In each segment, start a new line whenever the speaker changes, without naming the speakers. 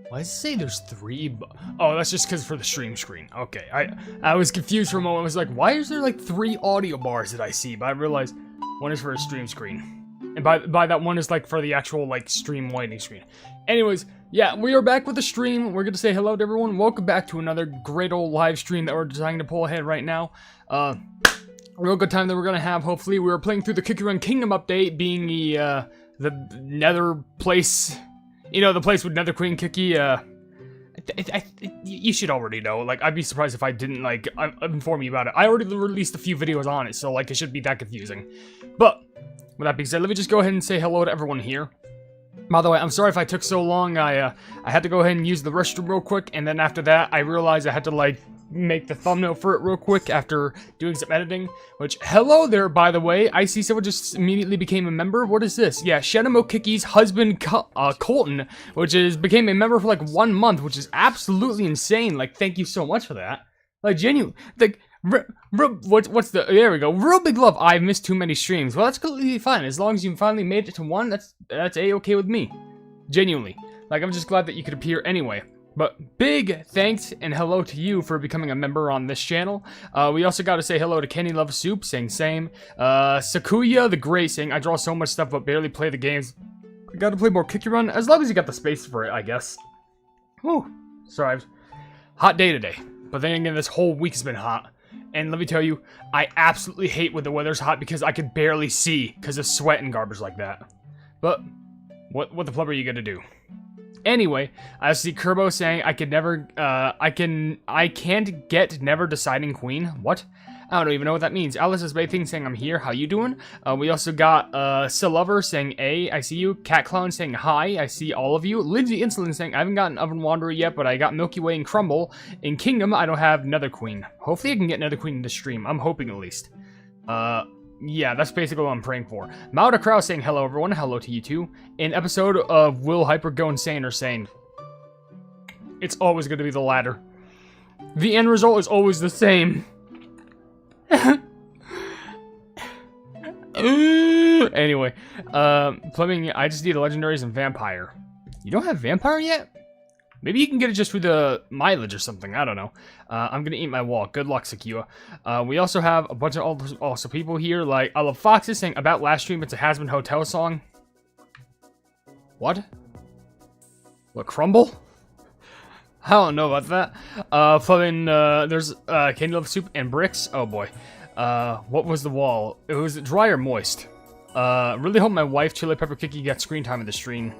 Why does it say there's 3? Oh, that's just because for the stream screen. Okay, I was confused for a moment. I was like, why is there like 3 audio bars that I see? But I realized one is for a stream screen. And by that one is like for the actual like stream lighting screen. Anyways, yeah, we are back with the stream. We're gonna say hello to everyone. Welcome back to another great old live stream that we're deciding to pull ahead right now. Real good time that we're gonna have. Hopefully, we were playing through the Cookie Run Kingdom update, being the Nether place. You know, the place with Nether Queen Cookie. You should already know. Like, I'd be surprised if I didn't like inform you about it. I already released a few videos on it, so like it shouldn't be that confusing. But with that being said, let me just go ahead and say hello to everyone here. By the way, I'm sorry if I took so long. I had to go ahead and use the restroom real quick, and then after that, I realized I had to like make the thumbnail for it real quick after doing some editing. Which, hello there, by the way. I see someone just immediately became a member. What is this? Yeah, Shenamo Cookie's husband, Colton, which became a member for like 1 month, which is absolutely insane. Like, thank you so much for that. Like, genuinely, like, what's the, there we go, real big love. I've missed too many streams. Well, that's completely fine. As long as you finally made it to 1, that's A-okay with me. Genuinely. Like, I'm just glad that you could appear anyway. But big thanks and hello to you for becoming a member on this channel. We also got to say hello to Kenny Loves Soup, saying same. Sakuya the Great, saying I draw so much stuff but barely play the games. I got to play more Cookie Run, as long as you got the space for it, I guess. Whew. Sorry. Hot day today. But then again, this whole week has been hot. And let me tell you, I absolutely hate when the weather's hot because I can barely see because of sweat and garbage like that. But what the flub are you gonna do? Anyway, I see Kerbo saying I can't get never deciding queen. What? I don't even know what that means. Alice is bathing saying I'm here. How you doing? We also got Lover saying A. I see you. Cat Clown saying hi. I see all of you. Lindsay Insulin saying I haven't gotten Oven Wanderer yet, but I got Milky Way and Crumble. In Kingdom, I don't have Nether Queen. Hopefully I can get Nether Queen in the stream. I'm hoping at least. Yeah, that's basically what I'm praying for. Mauda Crow saying hello everyone, hello to you too. An episode of Will Hyper Go Insane or saying it's always going to be the latter. The end result is always the same. Anyway, Fleming, I just need legendaries and vampire. You don't have vampire yet? Maybe you can get it just through the mileage or something. I don't know. I'm gonna eat my wall. Good luck, Sakura. We also have a bunch of also people here. Like I love Foxes saying about last stream. It's a Has Been Hotel song. What? What, Crumble? I don't know about that. Fleming, there's Candy Love Soup and Bricks. Oh boy. What was the wall? It was dry or moist. Really hope my wife, Chili Pepper Cookie, gets screen time in the stream.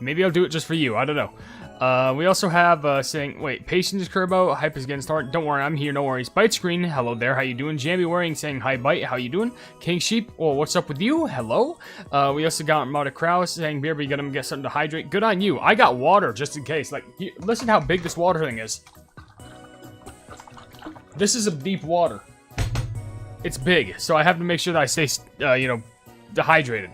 Maybe I'll do it just for you. I don't know. We also have saying, wait, Patience Kerbo, Hype is getting started. Don't worry, I'm here. No worries. Bite Screen, hello there. How you doing? Jambi Wearing saying hi, Bite. How you doing? King Sheep, well, what's up with you? Hello. We also got Mata Kraus saying, Beer, you gotta get something to hydrate. Good on you. I got water just in case. Like, listen how big this water thing is. This is a deep water. It's big, so I have to make sure that I stay, you know, dehydrated.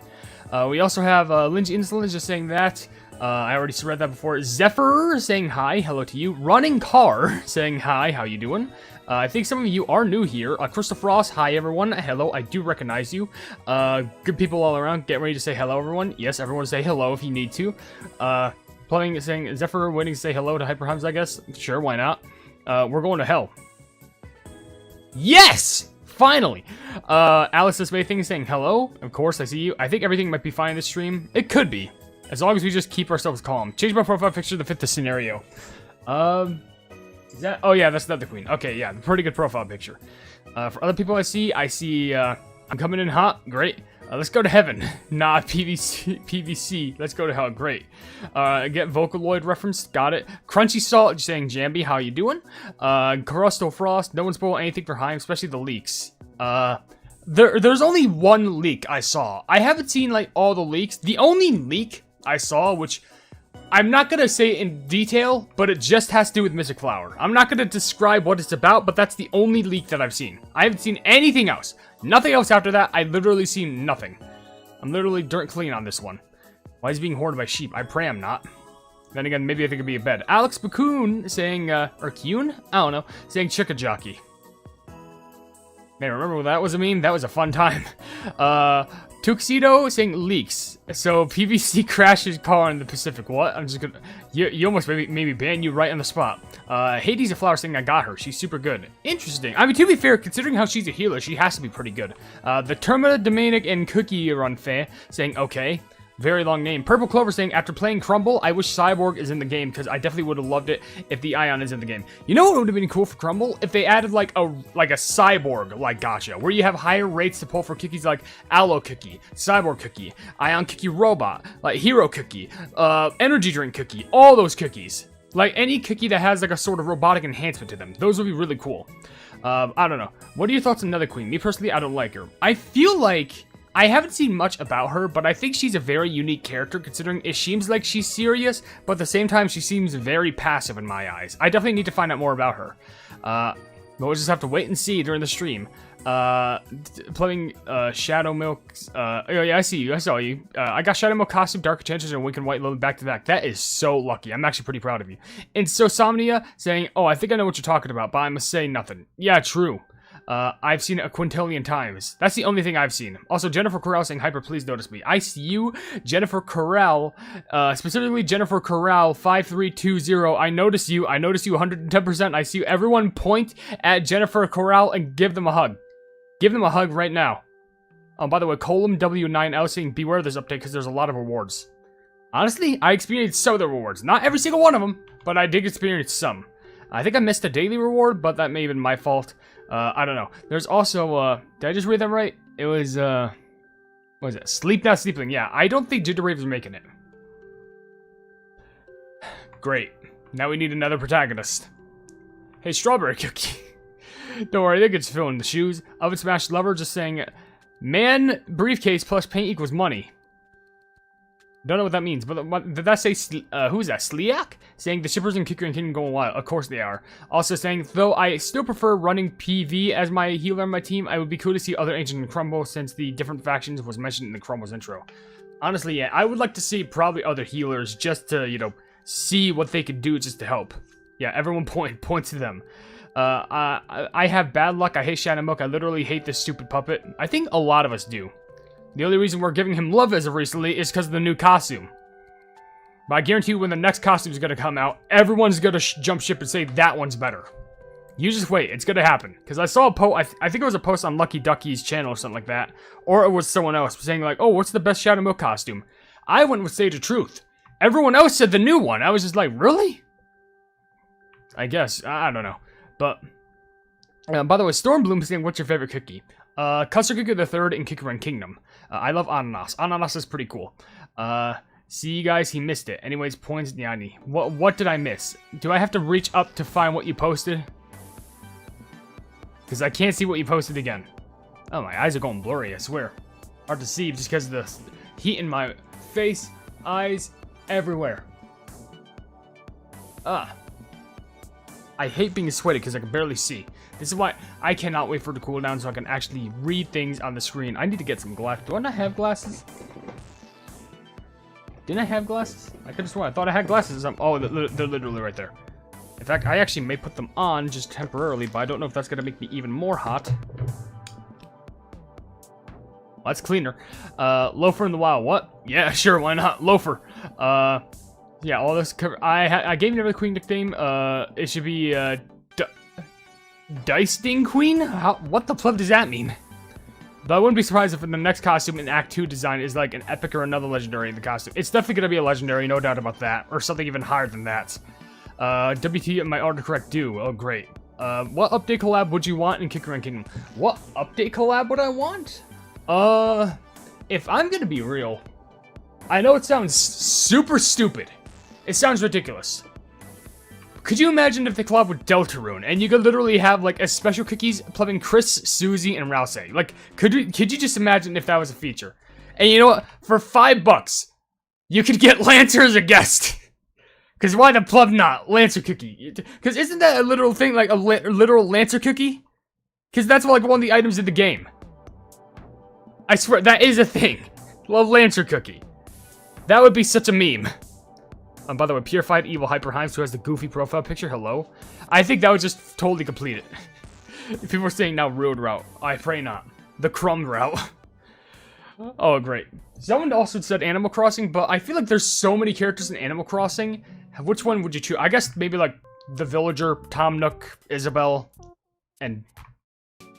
We also have Lindsay Insulin just saying that. I already read that before. Zephyr saying hi, hello to you. Running Car saying hi, how you doing? I think some of you are new here. Crystal Frost, hi everyone. Hello, I do recognize you. Good people all around. Get ready to say hello, everyone. Yes, everyone say hello if you need to. Playing is saying Zephyr waiting to say hello to HyperHimes, I guess. Sure, why not? We're going to hell. Yes! Finally! Alice this thing saying hello. Of course, I see you. I think everything might be fine in this stream. It could be. As long as we just keep ourselves calm. Change my profile picture to fit the scenario. Is that? Oh yeah, that's Nether Queen. Okay, yeah, pretty good profile picture. For other people I see, I'm coming in hot. Great. Let's go to heaven. Nah, PVC. Let's go to hell. Great. Get Vocaloid reference. Got it. Crunchy Salt saying Jambi, how you doing? Crustal Frost. No one spoil anything for Hyme, especially the leaks. There's only one leak I saw. I haven't seen like all the leaks. The only leak I saw, which I'm not going to say in detail, but it just has to do with Mystic Flower. I'm not going to describe what it's about, but that's the only leak that I've seen. I haven't seen anything else. Nothing else after that. I literally seen nothing. I'm literally dirt clean on this one. Why is he being hoarded by sheep? I pray I'm not. Then again, maybe I think it'd be a bed. Alex Bakun saying, or Kyun? I don't know. Saying Chicka Jockey. Man, remember what that was a meme? That was a fun time. Tuxedo saying leaks. So PVC crashes car in the Pacific. What? I'm just gonna. You almost maybe ban you right on the spot. Hades a Flower saying I got her. She's super good. Interesting. I mean, to be fair, considering how she's a healer, she has to be pretty good. The Terma, Dominic, and Cookie Run Fair saying okay. Very long name. Purple Clover saying, after playing Crumble, I wish Cyborg is in the game, because I definitely would have loved it if the Ion is in the game. You know what would have been cool for Crumble? If they added, like a Cyborg, like Gacha, where you have higher rates to pull for cookies like Aloe Cookie, Cyborg Cookie, Ion Cookie Robot, like Hero Cookie, Energy Drink Cookie, all those cookies. Like, any cookie that has, like, a sort of robotic enhancement to them. Those would be really cool. I don't know. What are your thoughts on Nether Queen? Me, personally, I don't like her. I feel like I haven't seen much about her, but I think she's a very unique character, considering it seems like she's serious, but at the same time, she seems very passive in my eyes. I definitely need to find out more about her. But we'll just have to wait and see during the stream. Playing Shadow Milk. Oh yeah, I see you. I saw you. I got Shadow Milk costume, Dark Enchantress, and Wink and White loaded back to back. That is so lucky. I'm actually pretty proud of you. And Somnia saying, oh, I think I know what you're talking about, but I must say nothing. Yeah, true. I've seen it a quintillion times. That's the only thing I've seen. Also, Jennifer Corral saying, Hyper, please notice me. I see you, Jennifer Corral, specifically Jennifer Corral 5320. I notice you 110%. I see you. Everyone point at Jennifer Corral and give them a hug. Give them a hug right now. Oh, by the way, Colum W9L saying, beware of this update because there's a lot of rewards. Honestly, I experienced some of the rewards. Not every single one of them, but I did experience some. I think I missed a daily reward, but that may have been my fault. I don't know. There's also, did I just read that right? It was, what was it? Sleep Not Sleeping. Yeah, I don't think Ginger Rave is making it. Great. Now we need another protagonist. Hey, Strawberry Cookie. Don't worry, I think it's filling the shoes. Oven Smash Lover just saying, man, briefcase plus paint equals money. Don't know what that means, but did that say, who is that, Sliak? Saying the shippers in Kicker and Kingdom going wild. Of course they are. Also saying, though I still prefer running PV as my healer on my team, I would be cool to see other agents in Crumble since the different factions was mentioned in the Crumble's intro. Honestly, yeah, I would like to see probably other healers just to, you know, see what they could do just to help. Yeah, everyone point to them. I have bad luck. I hate Shadow Milk. I literally hate this stupid puppet. I think a lot of us do. The only reason we're giving him love as of recently is because of the new costume. But I guarantee you when the next costume is going to come out, everyone's going to jump ship and say that one's better. You just wait. It's going to happen. Because I saw a post, I think it was a post on Lucky Ducky's channel or something like that. Or it was someone else saying like, oh, what's the best Shadow Milk costume? I went with Sage of Truth. Everyone else said the new one. I was just like, really? I guess. I don't know. But, by the way, Stormbloom saying, what's your favorite cookie? Custard Cookie the Third in Kicker and Kingdom. I love Ananas. Ananas is pretty cool. See you guys, he missed it. Anyways, points Nyani. What did I miss? Do I have to reach up to find what you posted? Because I can't see what you posted again. Oh, my eyes are going blurry, I swear. Hard to see just because of the heat in my face, eyes, everywhere. I hate being sweaty because I can barely see. This is why I cannot wait for it to cool down so I can actually read things on the screen. I need to get some glasses. Do I not have glasses? Didn't I have glasses? I could have sworn I thought I had glasses. Oh, they're literally right there. In fact, I actually may put them on just temporarily, but I don't know if that's going to make me even more hot. Well, that's cleaner. Loafer in the wild. What? Yeah, sure, why not? Loafer. Yeah, all this cover. I gave Nether Queen nickname. It should be, Dicing Queen? What the flip does that mean? But I wouldn't be surprised if in the next costume in Act 2 design is like an epic or another legendary in the costume. It's definitely going to be a legendary, no doubt about that. Or something even higher than that. WT and my autocorrect do. Oh, great. What update collab would you want in Kicker and Kingdom? What update collab would I want? If I'm going to be real, I know it sounds super stupid. It sounds ridiculous. Could you imagine if they collab with Deltarune and you could literally have like a special cookies playing Chris, Susie, and Rouse? Like, could you just imagine if that was a feature? And you know what? For $5, you could get Lancer as a guest. Cause why the pleb not? Lancer cookie. Cause isn't that a literal thing, like a literal Lancer cookie? Cause that's like one of the items in the game. I swear, that is a thing. Love Lancer cookie. That would be such a meme. By the way, Purified Evil HyperHimes, who has the goofy profile picture, hello? I think that would just totally complete it. People are saying now road route. I pray not. The crumb route. Oh, great. Someone also said Animal Crossing, but I feel like there's so many characters in Animal Crossing. Which one would you choose? I guess maybe like the Villager, Tom Nook, Isabelle, and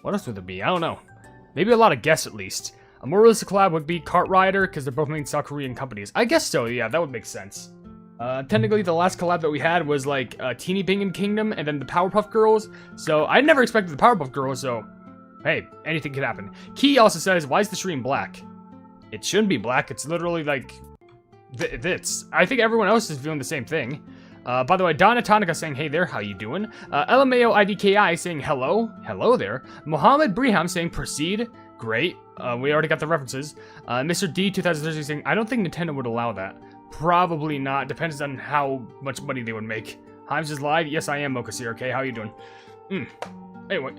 what else would there be? I don't know. Maybe a lot of guests at least. A more realistic collab would be Kart Rider, because they're both main South Korean companies. I guess so, yeah, that would make sense. Technically, the last collab that we had was like Teeny Bingin Kingdom and then the Powerpuff Girls. So I never expected the Powerpuff Girls, so hey, anything could happen. Key also says, why is the stream black? It shouldn't be black. It's literally like this. I think everyone else is doing the same thing. By the way, Donna Tonica saying, hey there, how you doing? LMAO IDKI saying, hello. Hello there. Mohammed Briham saying, proceed. Great. We already got the references. Mr. D 2013 saying, I don't think Nintendo would allow that. Probably not. Depends on how much money they would make. Himes is live. Yes, I am, Mokasir. Okay, how you doing? Anyway.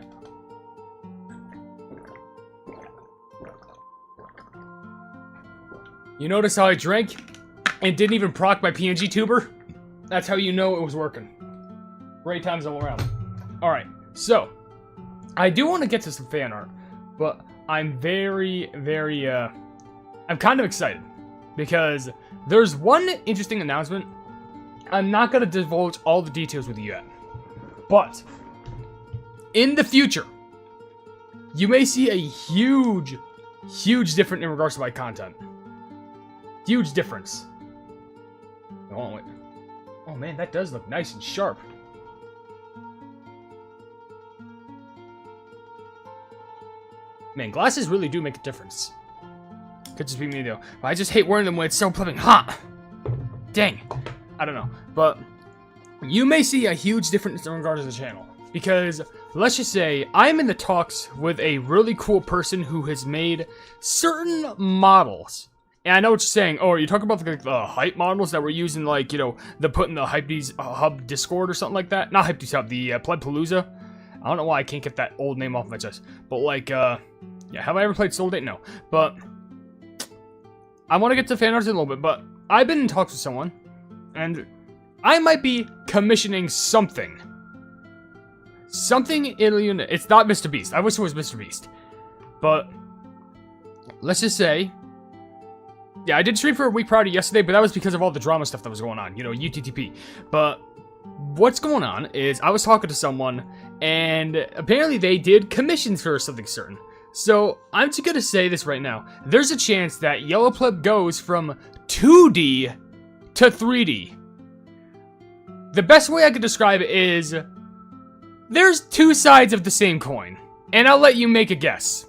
You notice how I drank and didn't even proc my PNG tuber? That's how you know it was working. Great times all around. Alright, so. I do want to get to some fan art. But I'm I'm kind of excited. Because there's one interesting announcement. I'm not going to divulge all the details with you yet. But, in the future, you may see a huge difference in regards to my content. Huge difference. Hold on, wait. Oh man, that does look nice and sharp. Man, glasses really do make a difference. Could just be me though. But I just hate wearing them when it's so flipping hot. Dang. I don't know. But you may see a huge difference in regards to the channel. Because, let's just say, I'm in the talks with a really cool person who has made certain models. And I know what you're saying. Oh, are you talking about the hype models that we're using, like, you know, the put in the Hypenese Hub Discord or something like that? Not Hypenese Hub, the Plebpalooza. I don't know why I can't get that old name off my chest. But, like, yeah, have I ever played Soul Date? No. But I want to get to fan art in a little bit, but I've been in talks with someone, and I might be commissioning something. Something alien. It's not Mr. Beast. I wish it was Mr. Beast. But let's just say, yeah, I did stream for a week prior to yesterday, but that was because of all the drama stuff that was going on, you know, UTTP. But what's going on is I was talking to someone, and apparently they did commissions for something certain. So, I'm just gonna say this right now. There's a chance that Yellow Pleb goes from 2D to 3D. The best way I could describe it is, there's two sides of the same coin. And I'll let you make a guess.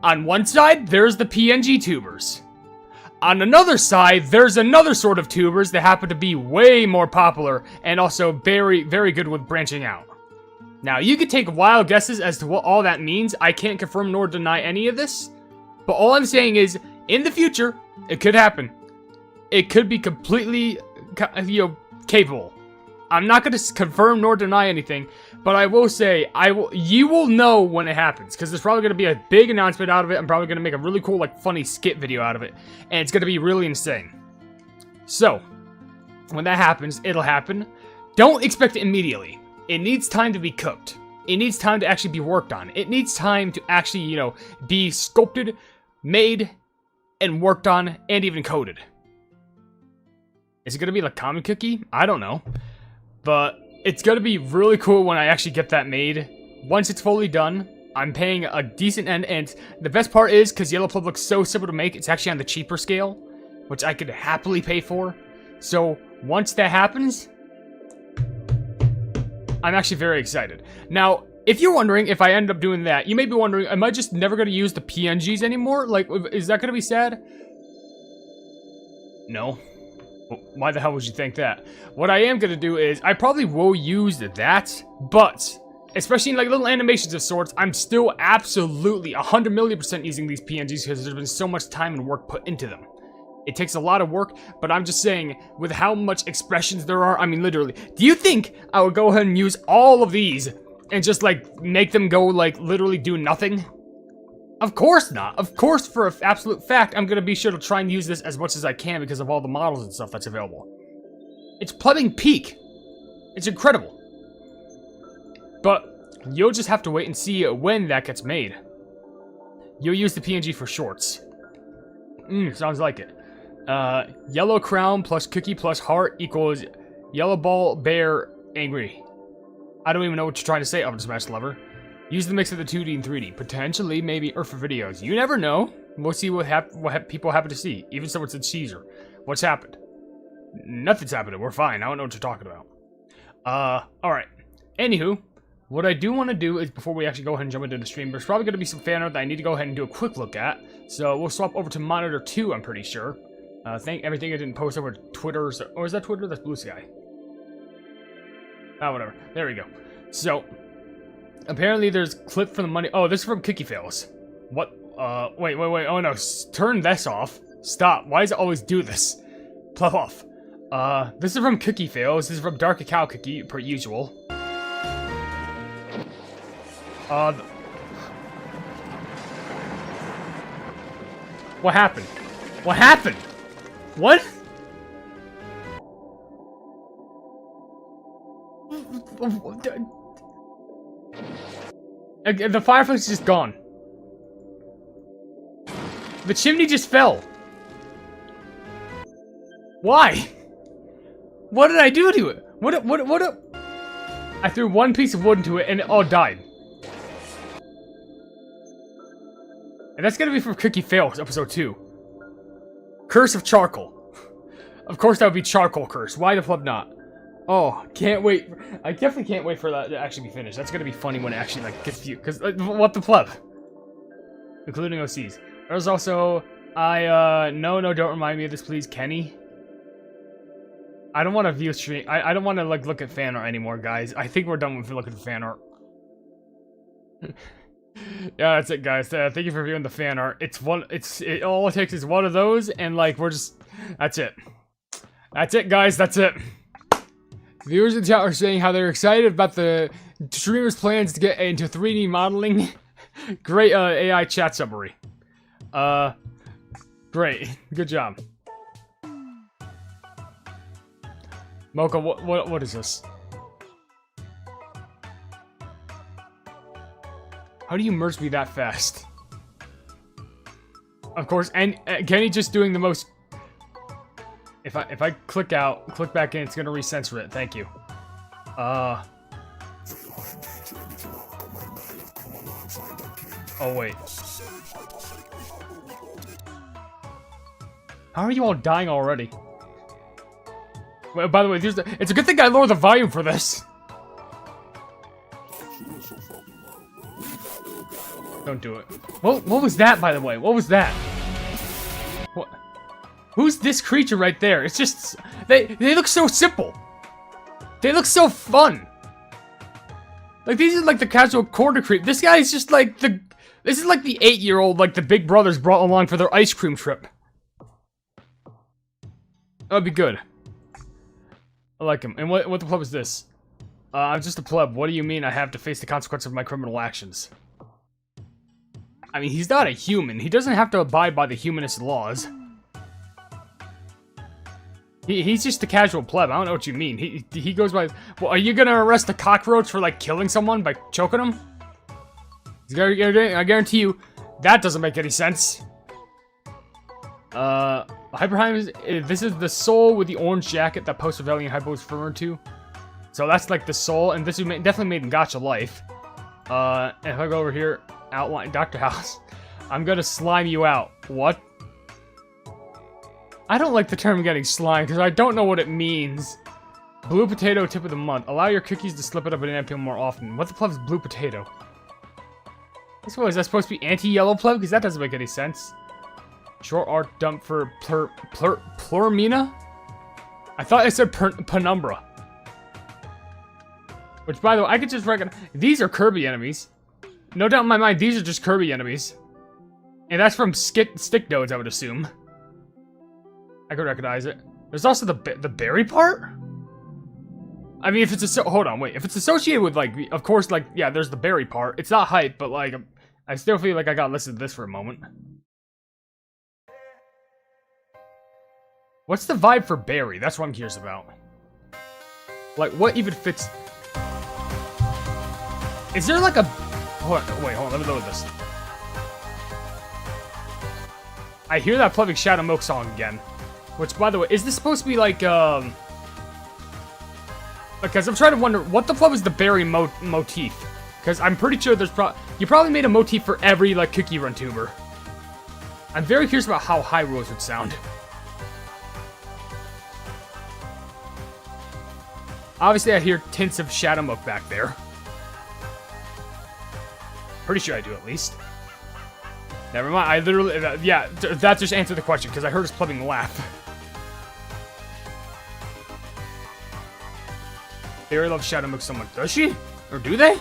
On one side, there's the PNG tubers. On another side, there's another sort of tubers that happen to be way more popular and also very, very good with branching out. Now, you could take wild guesses as to what all that means. I can't confirm nor deny any of this. But all I'm saying is, in the future, it could happen. It could be completely, you know, capable. I'm not going to confirm nor deny anything, but I will say, you will know when it happens, because there's probably going to be a big announcement out of it. I'm probably going to make a really cool, like, funny skit video out of it, and it's going to be really insane. So, when that happens, it'll happen. Don't expect it immediately. It needs time to be cooked. It needs time to actually be worked on. It needs time to actually, you know, be sculpted, made, and worked on, and even coded. Is it going to be like common cookie? I don't know. But it's going to be really cool when I actually get that made. Once it's fully done, I'm paying a decent end, and the best part is, because Yellow Plub looks so simple to make, it's actually on the cheaper scale, which I could happily pay for. So, once that happens, I'm actually very excited. Now, if you're wondering if I end up doing that, you may be wondering, am I just never going to use the PNGs anymore? Like, is that going to be sad? No. Why the hell would you think that? What I am going to do is, I probably will use that, but, especially in like little animations of sorts, I'm still absolutely 100,000,000% using these PNGs because there's been so much time and work put into them. It takes a lot of work, but I'm just saying, with how much expressions there are, I mean literally, do you think I would go ahead and use all of these and just like make them go like literally do nothing? Of course not. Of course, for an absolute fact, I'm going to be sure to try and use this as much as I can because of all the models and stuff that's available. It's plumbing peak. It's incredible. But you'll just have to wait and see when that gets made. You'll use the PNG for shorts. Sounds like it. Yellow crown plus cookie plus heart equals yellow ball, bear, angry. I don't even know what you're trying to say, Oven Smash Lover. Use the mix of the 2D and 3D. Potentially, maybe, or for videos. You never know. We'll see what people happen to see. Even so, it's a teaser. What's happened? Nothing's happening. We're fine. I don't know what you're talking about. Alright. Anywho, what I do want to do is, before we actually go ahead and jump into the stream, there's probably going to be some fan art that I need to go ahead and do a quick look at. So, we'll swap over to monitor 2, I'm pretty sure. Everything I didn't post over Twitter, or is that Twitter? That's Blue Sky. Ah, whatever. There we go. So, apparently there's clip from the money. Oh, this is from Cookie Fails. What? Wait. Oh no, turn this off. Stop. Why does it always do this? Plug off. This is from Cookie Fails. This is from Dark Cacao Cookie, per usual. What happened? What happened? What? The fireplace is just gone. The chimney just fell. Why? What did I do to it? What? I threw one piece of wood into it and it all died. And that's gonna be from Cookie Fails, episode 2. Curse of Charcoal. Of course that would be Charcoal Curse. Why the flub not? Oh, can't wait. I definitely can't wait for that to actually be finished. That's gonna be funny when it actually like gets viewed. Cause what the flub? Including OCs. There's also no, don't remind me of this, please, Kenny. I don't want to view stream. I don't want to like look at fan art anymore, guys. I think we're done with looking at the fan art. Yeah, that's it, guys. Thank you for viewing the fan art. It all it takes is one of those, and like we're just. That's it. That's it, guys. That's it. Viewers in chat are saying how they're excited about the streamer's plans to get into 3D modeling. Great AI chat summary. Great. Good job. Mocha, what is this? How do you merge me that fast? Of course, and Kenny just doing the most. If I click out, click back in, it's gonna recensor it. Thank you. Oh wait. How are you all dying already? Well, by the way, it's a good thing I lowered the volume for this. Don't do it. What was that, by the way? What was that? What? Who's this creature right there? It's just... They look so simple. They look so fun. Like, these are like the casual corner creep. This guy is just like the... This is like the 8-year-old like the big brothers brought along for their ice cream trip. That'd be good. I like him. And what the pleb is this? I'm just a pleb. What do you mean I have to face the consequences of my criminal actions? I mean, he's not a human. He doesn't have to abide by the humanist laws. He's just a casual pleb. I don't know what you mean. He goes by... Well, are you gonna arrest a cockroach for, like, killing someone by choking him? I guarantee you, that doesn't make any sense. HyperHimes, this is the soul with the orange jacket that Post-Rebellion Hypo was referred to. So that's, like, the soul, and this is definitely made in Gacha Life. And if I go over here, outline, Dr. House, I'm gonna slime you out. What? I don't like the term getting slime because I don't know what it means. Blue potato tip of the month. Allow your cookies to slip it up banana peel more often. What the pleb is blue potato? Is that supposed to be anti-yellow pleb? Because that doesn't make any sense. Short art dump for Plurmina? I thought I said Penumbra. Which, by the way, I could just recognize. These are Kirby enemies. No doubt in my mind, these are just Kirby enemies. And that's from stick nodes, I would assume. I could recognize it. There's also the berry part? I mean, if it's hold on, wait. If it's associated with, like, of course, like, yeah, there's the berry part. It's not hype, but, like, I still feel like I gotta listen to this for a moment. What's the vibe for berry? That's what I'm curious about. Like, what even fits... Is there, like, a... Wait, hold on, let me load this. I hear that Plebing Shadow Milk song again. Which, by the way, is this supposed to be like, because I'm trying to wonder, what the fuck is the berry motif? Because I'm pretty sure there's you probably made a motif for every, like, Cookie Run tuber. I'm very curious about how Hyros would sound. Obviously, I hear tints of Shadow Milk back there. Pretty sure I do, at least. Never mind, I literally, yeah, that just answered the question, because I heard his plumbing laugh. Berry loves Shadow Milk so much. Does she? Or do they?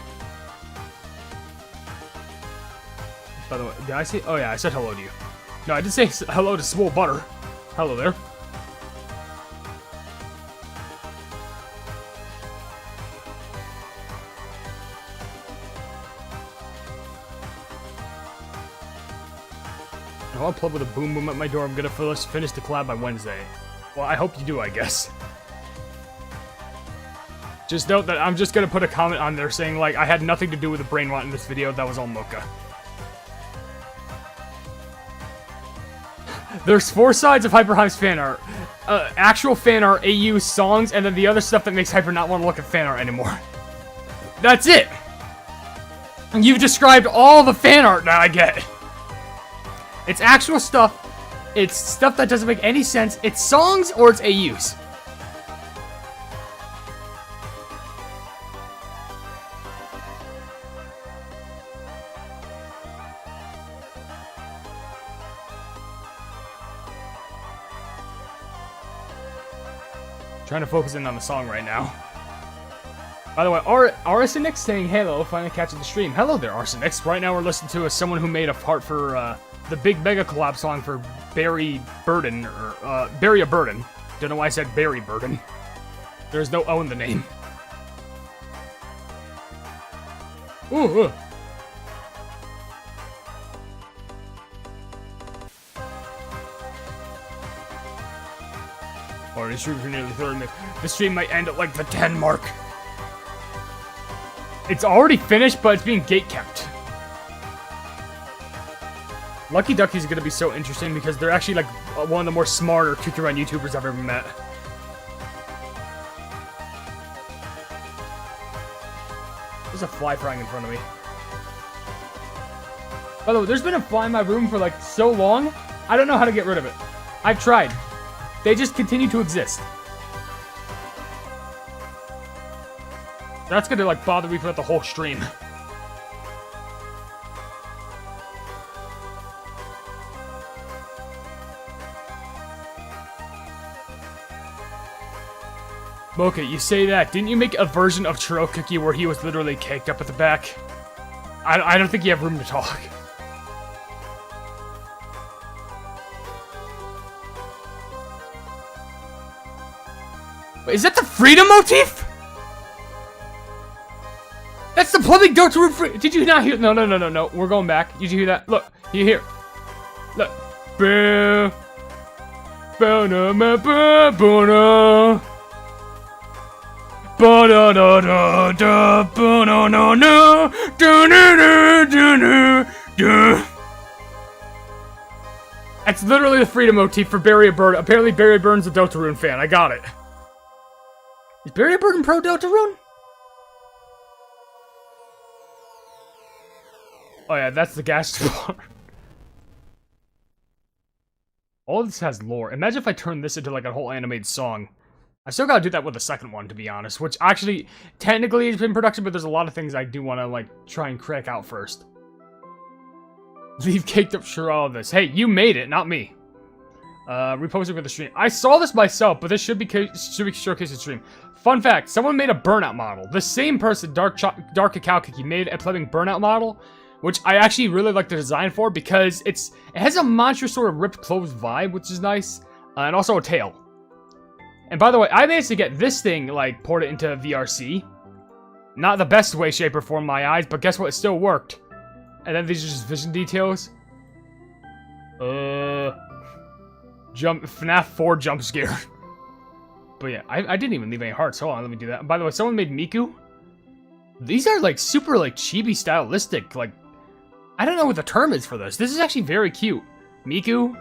By the way, did I say? Oh yeah, I said hello to you. No, I did say hello to Swole Butter. Hello there. I want to plug with a boom boom at my door. I'm gonna finish the collab by Wednesday. Well, I hope you do, I guess. Just note that I'm just gonna put a comment on there saying, like, I had nothing to do with the brain rot in this video. That was all Mocha. There's 4 sides of HyperHimes fan art. Actual fan art, AU, songs, and then the other stuff that makes Hyper not want to look at fan art anymore. That's it! You've described all the fan art that I get. It's actual stuff. It's stuff that doesn't make any sense. It's songs or it's AUs. Trying to focus in on the song right now. By the way, Arsenix saying hello, finally catching the stream. Hello there, Arsenix. Right now we're listening to someone who made a part for the big mega collab song for Barry Burden, or Barry a Burden. Don't know why I said Barry Burden. There's no O in the name. Ooh. Already streamed for nearly 30 minutes. The stream might end at like the 10 mark. It's already finished, but it's being gate kept. Lucky Ducky's gonna be so interesting because they're actually like one of the more smarter Cookie Run YouTubers I've ever met. There's a fly flying in front of me. By the way, there's been a fly in my room for like so long, I don't know how to get rid of it. I've tried. They just continue to exist. That's gonna like bother me throughout the whole stream. Mocha, you say that. Didn't you make a version of Churro Cookie where he was literally caked up at the back? I don't think you have room to talk. Wait, is that the freedom motif? That's the plumbing goat to root free. Did you not hear? No. We're going back. Did you hear that? Look, you hear? Look. Boo. That's literally the freedom motif for Barrier Bird. Apparently Barrier Bird's a Deltarune fan. I got it. Is Barrier Bird in Pro Deltarune? Oh yeah, that's the Gacha part. All this has lore. Imagine if I turned this into like a whole animated song. I still gotta do that with the second one, to be honest. Which actually, technically is in production, but there's a lot of things I do want to like try and crack out first. Leave caked up sure all of this. Hey, you made it, not me. Reposting for the stream. I saw this myself, but this should be showcased in stream. Fun fact, someone made a burnout model. The same person, Dark Cacao Cookie, made a plebing burnout model, which I actually really like the design for because it has a monstrous sort of ripped clothes vibe, which is nice, and also a tail. And by the way, I managed to get this thing, like, ported into VRC. Not the best way, shape, or form in my eyes, but guess what? It still worked. And then these are just vision details. FNAF 4 jump scare. But yeah, I didn't even leave any hearts. Hold on, let me do that. By the way, someone made Miku. These are, like, super, like, chibi stylistic, like... I don't know what the term is for this. This is actually very cute. Miku.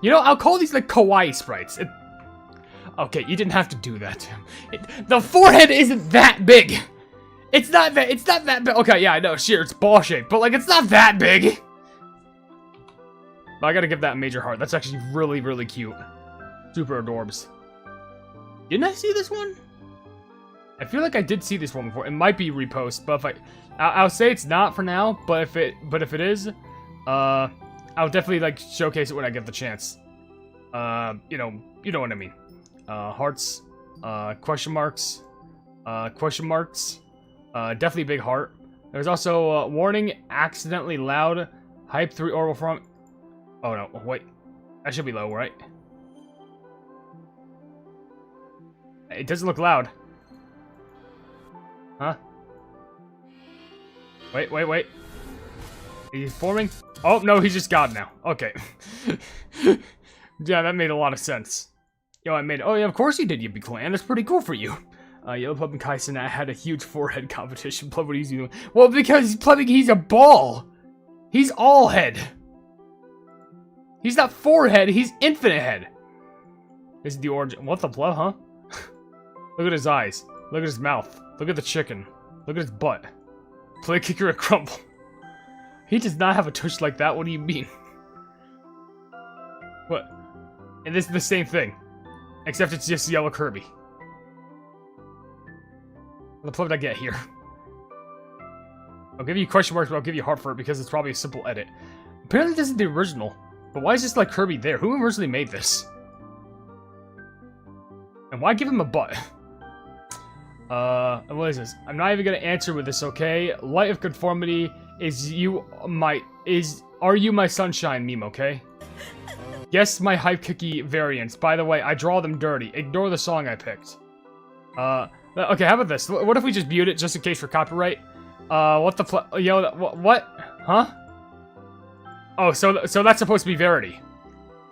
You know, I'll call these, like, kawaii sprites. Okay, you didn't have to do that. The forehead isn't that big. It's not that big. Okay, yeah, I know, sure, it's ball-shaped, but, like, it's not that big. But I gotta give that a major heart. That's actually really, really cute. Super adorbs. Didn't I see this one? I feel like I did see this one before. It might be repost, but if I'll say it's not for now, but if it is, I'll definitely, like, showcase it when I get the chance. You know what I mean. Hearts, question marks, definitely big heart. There's also, warning, accidentally loud, hype 3 oral from... Oh no, wait. That should be low, right? It doesn't look loud. Huh? Wait. He's forming? Oh, no, he's just God now. Okay. Yeah, that made a lot of sense. Yo, oh yeah, of course you did, Yippee Clan. That's pretty cool for you. Yellow Pleb and Kaisen had a huge forehead competition. Pleb, what are you doing? Well, because he's a ball. He's all head. He's not forehead, he's infinite head. This is the origin. What the Pleb, huh? Look at his eyes. Look at his mouth. Look at the chicken. Look at his butt. Play kicker at crumble. He does not have a tush like that. What do you mean? What? And this is the same thing. Except it's just yellow Kirby. What the pleb did I get here? I'll give you question marks, but I'll give you heart for it because it's probably a simple edit. Apparently this is the original. But why is this like Kirby there? Who originally made this? And why give him a butt? What is this? I'm not even gonna answer with this, okay? Light of conformity are you my sunshine meme, okay? Guess my hype cookie variants. By the way, I draw them dirty. Ignore the song I picked. Okay, how about this? What if we just mute it just in case for copyright? What Huh? Oh, so that's supposed to be Verity.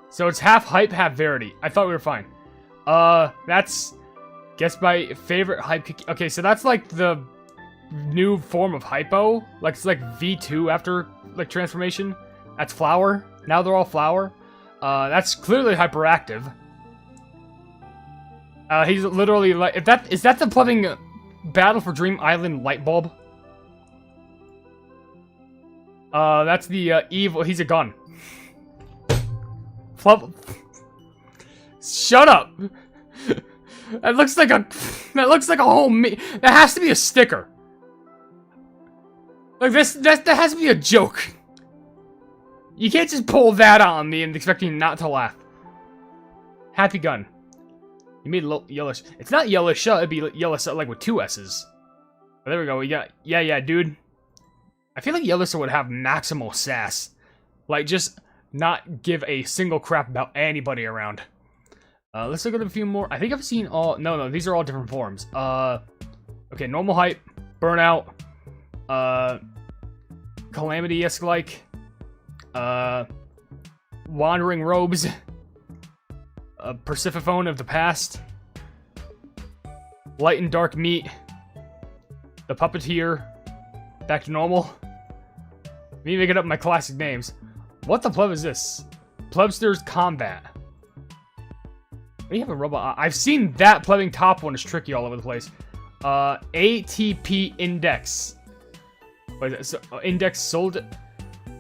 So it's half hype, half Verity. I thought we were fine. That's... Guess my favorite hype cookie. Okay, so that's like the new form of hypo. Like, it's like V2 after, like, transformation. That's flower. Now they're all flower. That's clearly hyperactive. He's literally like... Is that the plumbing Battle for Dream Island light bulb? That's the, evil... He's a gun. Shut up! That looks like a whole that has to be a sticker. Like that has to be a joke. You can't just pull that on me and expect me not to laugh. Happy gun. You made yellowish. It's not yellowish, it'd be yellowish like with 2 S's. But there we go. We got yeah, dude. I feel like yellowish would have maximal sass. Like just not give a single crap about anybody around. Let's look at a few more. I think I've seen all... No, these are all different forms. Okay, normal hype, burnout, calamity-esque like, wandering robes, Persephone of the past. Light and dark meat. The puppeteer. Back to normal. Me making up my classic names. What the pleb is this? Plebsters Combat. We have a robot. I've seen that plebbing top one is tricky all over the place. ATP Index. What is it? So, Index sold.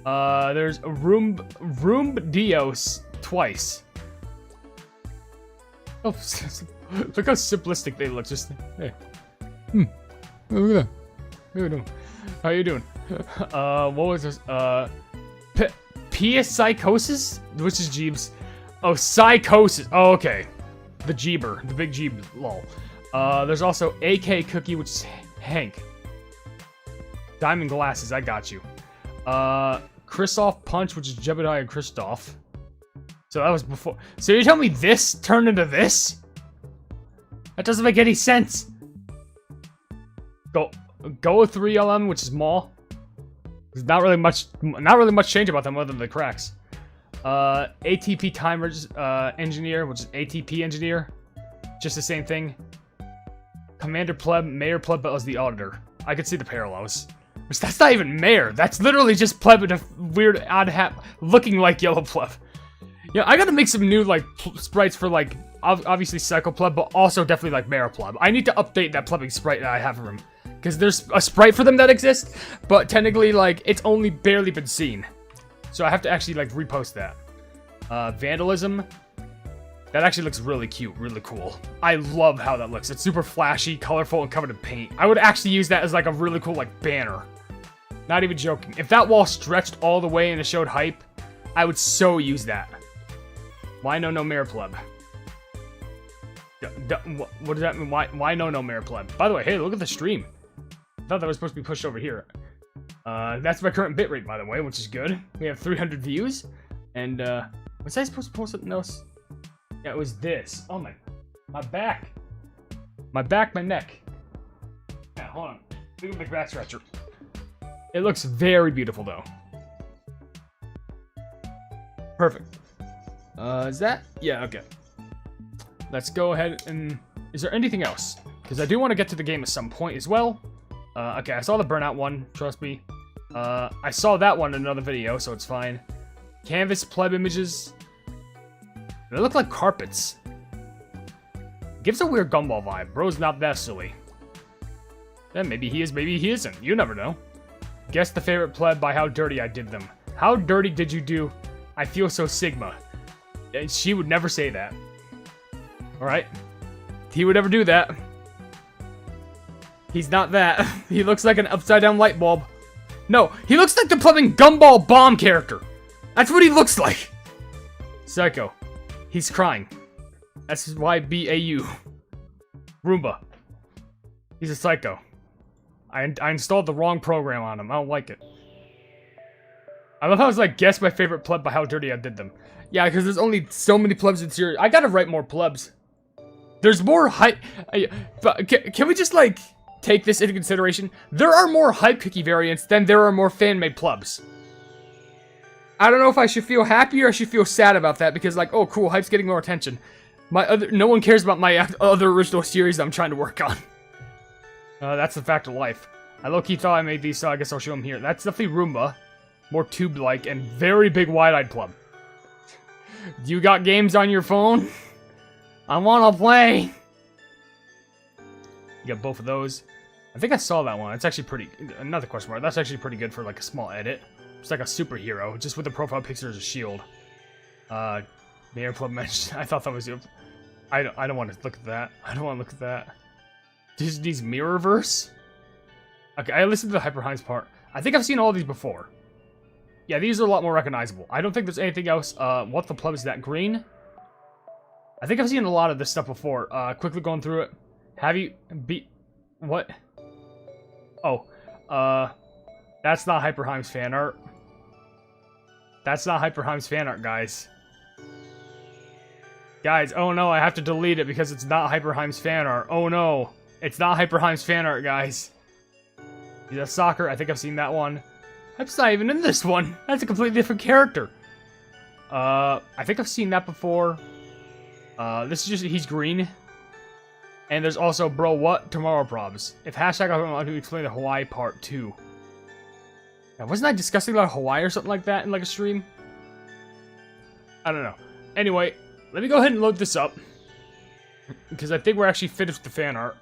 There's a Room Dios twice. Oh, look how simplistic they look. Just hey, look at that. How you doing? How you doing? What was this? Psychosis, which is Jeebs. Oh, Psychosis. Oh, okay. The Jeeber, the big Jeeb. Lol. There's also AK Cookie, which is Hank. Diamond Glasses. I got you. Kristoff Punch, which is Jebediah Kristoff. So that was before. So you're telling me this turned into this? That doesn't make any sense. Go 3LM, which is Maul. There's not really much change about them other than the cracks. ATP Timers Engineer, which is ATP Engineer. Just the same thing. Commander Pleb, Mayor Pleb, but as the Auditor. I could see the parallels. Which that's not even Mayor. That's literally just Pleb in a weird odd hat looking like Yellow Pleb. Yeah, I gotta make some new like sprites for like obviously Psycho Pleb, but also definitely like Mayor Pleb. I need to update that plebbing sprite that I have for him. Because there's a sprite for them that exists, but technically, like, it's only barely been seen. So I have to actually, like, repost that. Vandalism. That actually looks really cute, really cool. I love how that looks. It's super flashy, colorful, and covered in paint. I would actually use that as, like, a really cool, like, banner. Not even joking. If that wall stretched all the way and it showed hype, I would so use that. Why no Mayor Pleb? What does that mean? Why no Mayor Pleb? By the way, hey, look at the stream. I thought that was supposed to be pushed over here. That's my current bitrate, by the way, which is good. We have 300 views. And, was I supposed to post something else? Yeah, it was this. Oh, my back. My back, my neck. Yeah, hold on. Look at my back stretcher. It looks very beautiful, though. Perfect. Is that? Yeah, okay. Let's go ahead and... Is there anything else? Because I do want to get to the game at some point as well. Okay, I saw the Burnout one, trust me. I saw that one in another video, so it's fine. Canvas pleb images. They look like carpets. Gives a weird Gumball vibe. Bro's not that silly. Then maybe he is, maybe he isn't. You never know. Guess the favorite pleb by how dirty I did them. How dirty did you do? I feel so Sigma. And she would never say that. Alright? He would never do that. He's not that. He looks like an upside-down light bulb. No, he looks like the plumbing Gumball Bomb character. That's what he looks like. Psycho. He's crying. SYBAU. Roomba. He's a psycho. I installed the wrong program on him. I don't like it. I love how it's like, guess my favorite pleb by how dirty I did them. Yeah, because there's only so many plebs in series. I gotta write more plebs. There's more hype. But can we just like take this into consideration? There are more hype cookie variants than there are more fan-made plebs. I don't know if I should feel happy or I should feel sad about that because like, oh cool, hype's getting more attention. No one cares about my other original series I'm trying to work on. That's the fact of life. I low-key thought I made these, so I guess I'll show them here. That's definitely Roomba. More tube-like and very big wide-eyed pleb. You got games on your phone? I wanna play! You got both of those. I think I saw that one. It's actually pretty... Another question mark. That's actually pretty good for like a small edit. It's like a superhero, just with the profile picture as a shield. Mayor Pleb mentioned... I thought that was... I don't want to look at that. I don't want to look at that. Disney's Mirrorverse? Okay, I listened to the HyperHimes part. I think I've seen all these before. Yeah, these are a lot more recognizable. I don't think there's anything else. What the pleb is that? Green? I think I've seen a lot of this stuff before. Quickly going through it. Have you... What? Oh. That's not HyperHimes fan art. That's not HyperHimes fan art, guys. Guys, oh no, I have to delete it because it's not HyperHimes fan art. Oh no. It's not HyperHimes fan art, guys. He's a soccer. I think I've seen that one. Hype's not even in this one. That's a completely different character. I think I've seen that before. This is just, he's green. And there's also, bro, what? Tomorrow probs. If hashtag I want to explain the Hawaii part 2. Now, wasn't I discussing about Hawaii or something like that in like a stream? I don't know. Anyway, let me go ahead and load this up. Because I think we're actually finished with the fan art.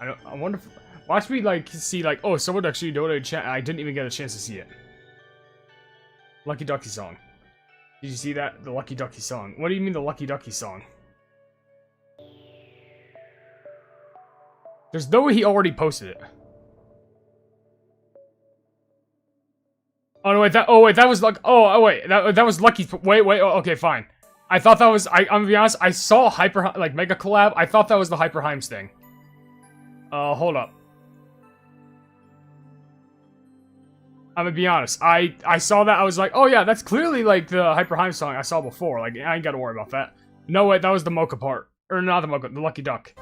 I wonder if... Watch me, like, see, like, oh, someone actually donated chat. I didn't even get a chance to see it. Lucky Ducky song. Did you see that? The Lucky Ducky song. What do you mean the Lucky Ducky song? There's no way he already posted it. Oh, no, wait, that was like, that was Lucky, wait, oh, okay, fine. I thought that was, I'm gonna be honest, I saw like, Mega Collab, I thought that was the HyperHimes thing. Hold up. I'm gonna be honest, I saw that, I was like, oh yeah, that's clearly, like, the HyperHimes song I saw before, like, I ain't gotta worry about that. No, wait, that was the Mocha part. Or not the Mocha, the Lucky Duck.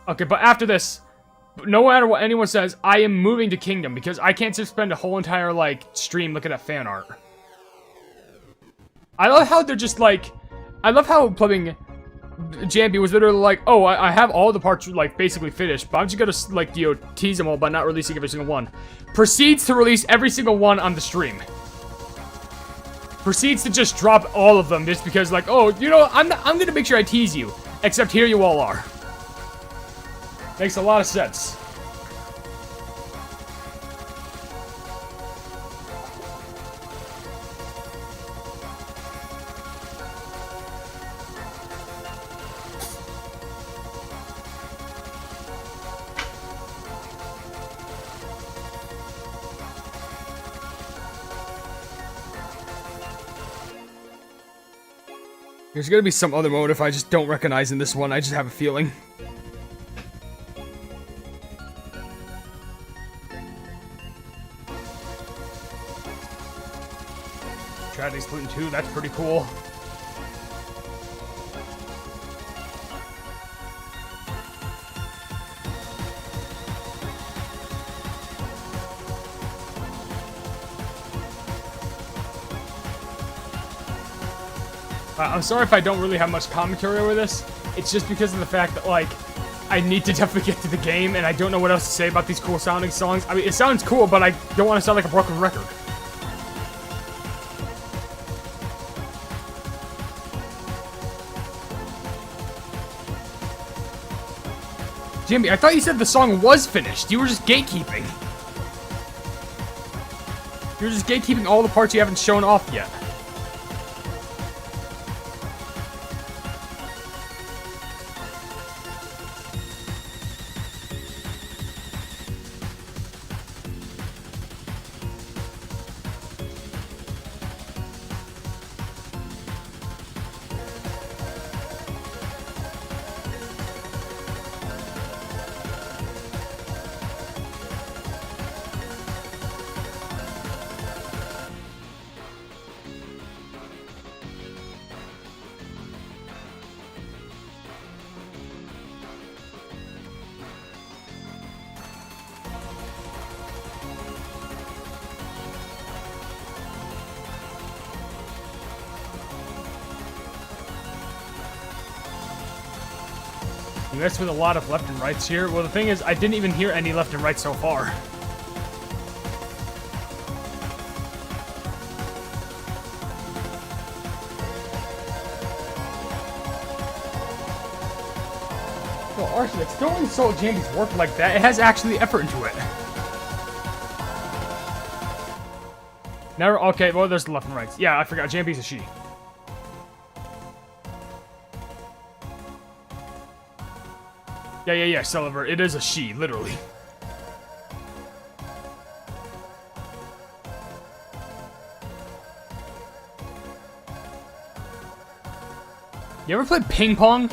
Okay, but after this, no matter what anyone says, I am moving to Kingdom, because I can't just spend a whole entire, like, stream looking at fan art. I love how they're just, like, I love how plumbing Jambi was literally like, oh, I have all the parts, like, basically finished, but I'm just gonna, like, you know, tease them all by not releasing every single one. Proceeds to release every single one on the stream. Proceeds to just drop all of them just because, like, oh, you know, I'm gonna make sure I tease you. Except here you all are. Makes a lot of sense. There's gonna be some other mode if I just don't recognize in this one, I just have a feeling. Tragedy Splatoon 2, that's pretty cool. I'm sorry if I don't really have much commentary over this. It's just because of the fact that, like, I need to definitely get to the game, and I don't know what else to say about these cool sounding songs. I mean, it sounds cool, but I don't want to sound like a broken record. Jimmy, I thought you said the song was finished. You were just gatekeeping. You're just gatekeeping all the parts you haven't shown off yet. You messed with a lot of left and rights here. Well, the thing is, I didn't even hear any left and right so far. Well, Arsenix, don't insult Jambi's work like that. It has actually effort into it. Never. Okay, well, there's the left and rights. Yeah, I forgot. Jambi's a she. Yeah, Celeber. It is a she, literally. You ever played ping pong?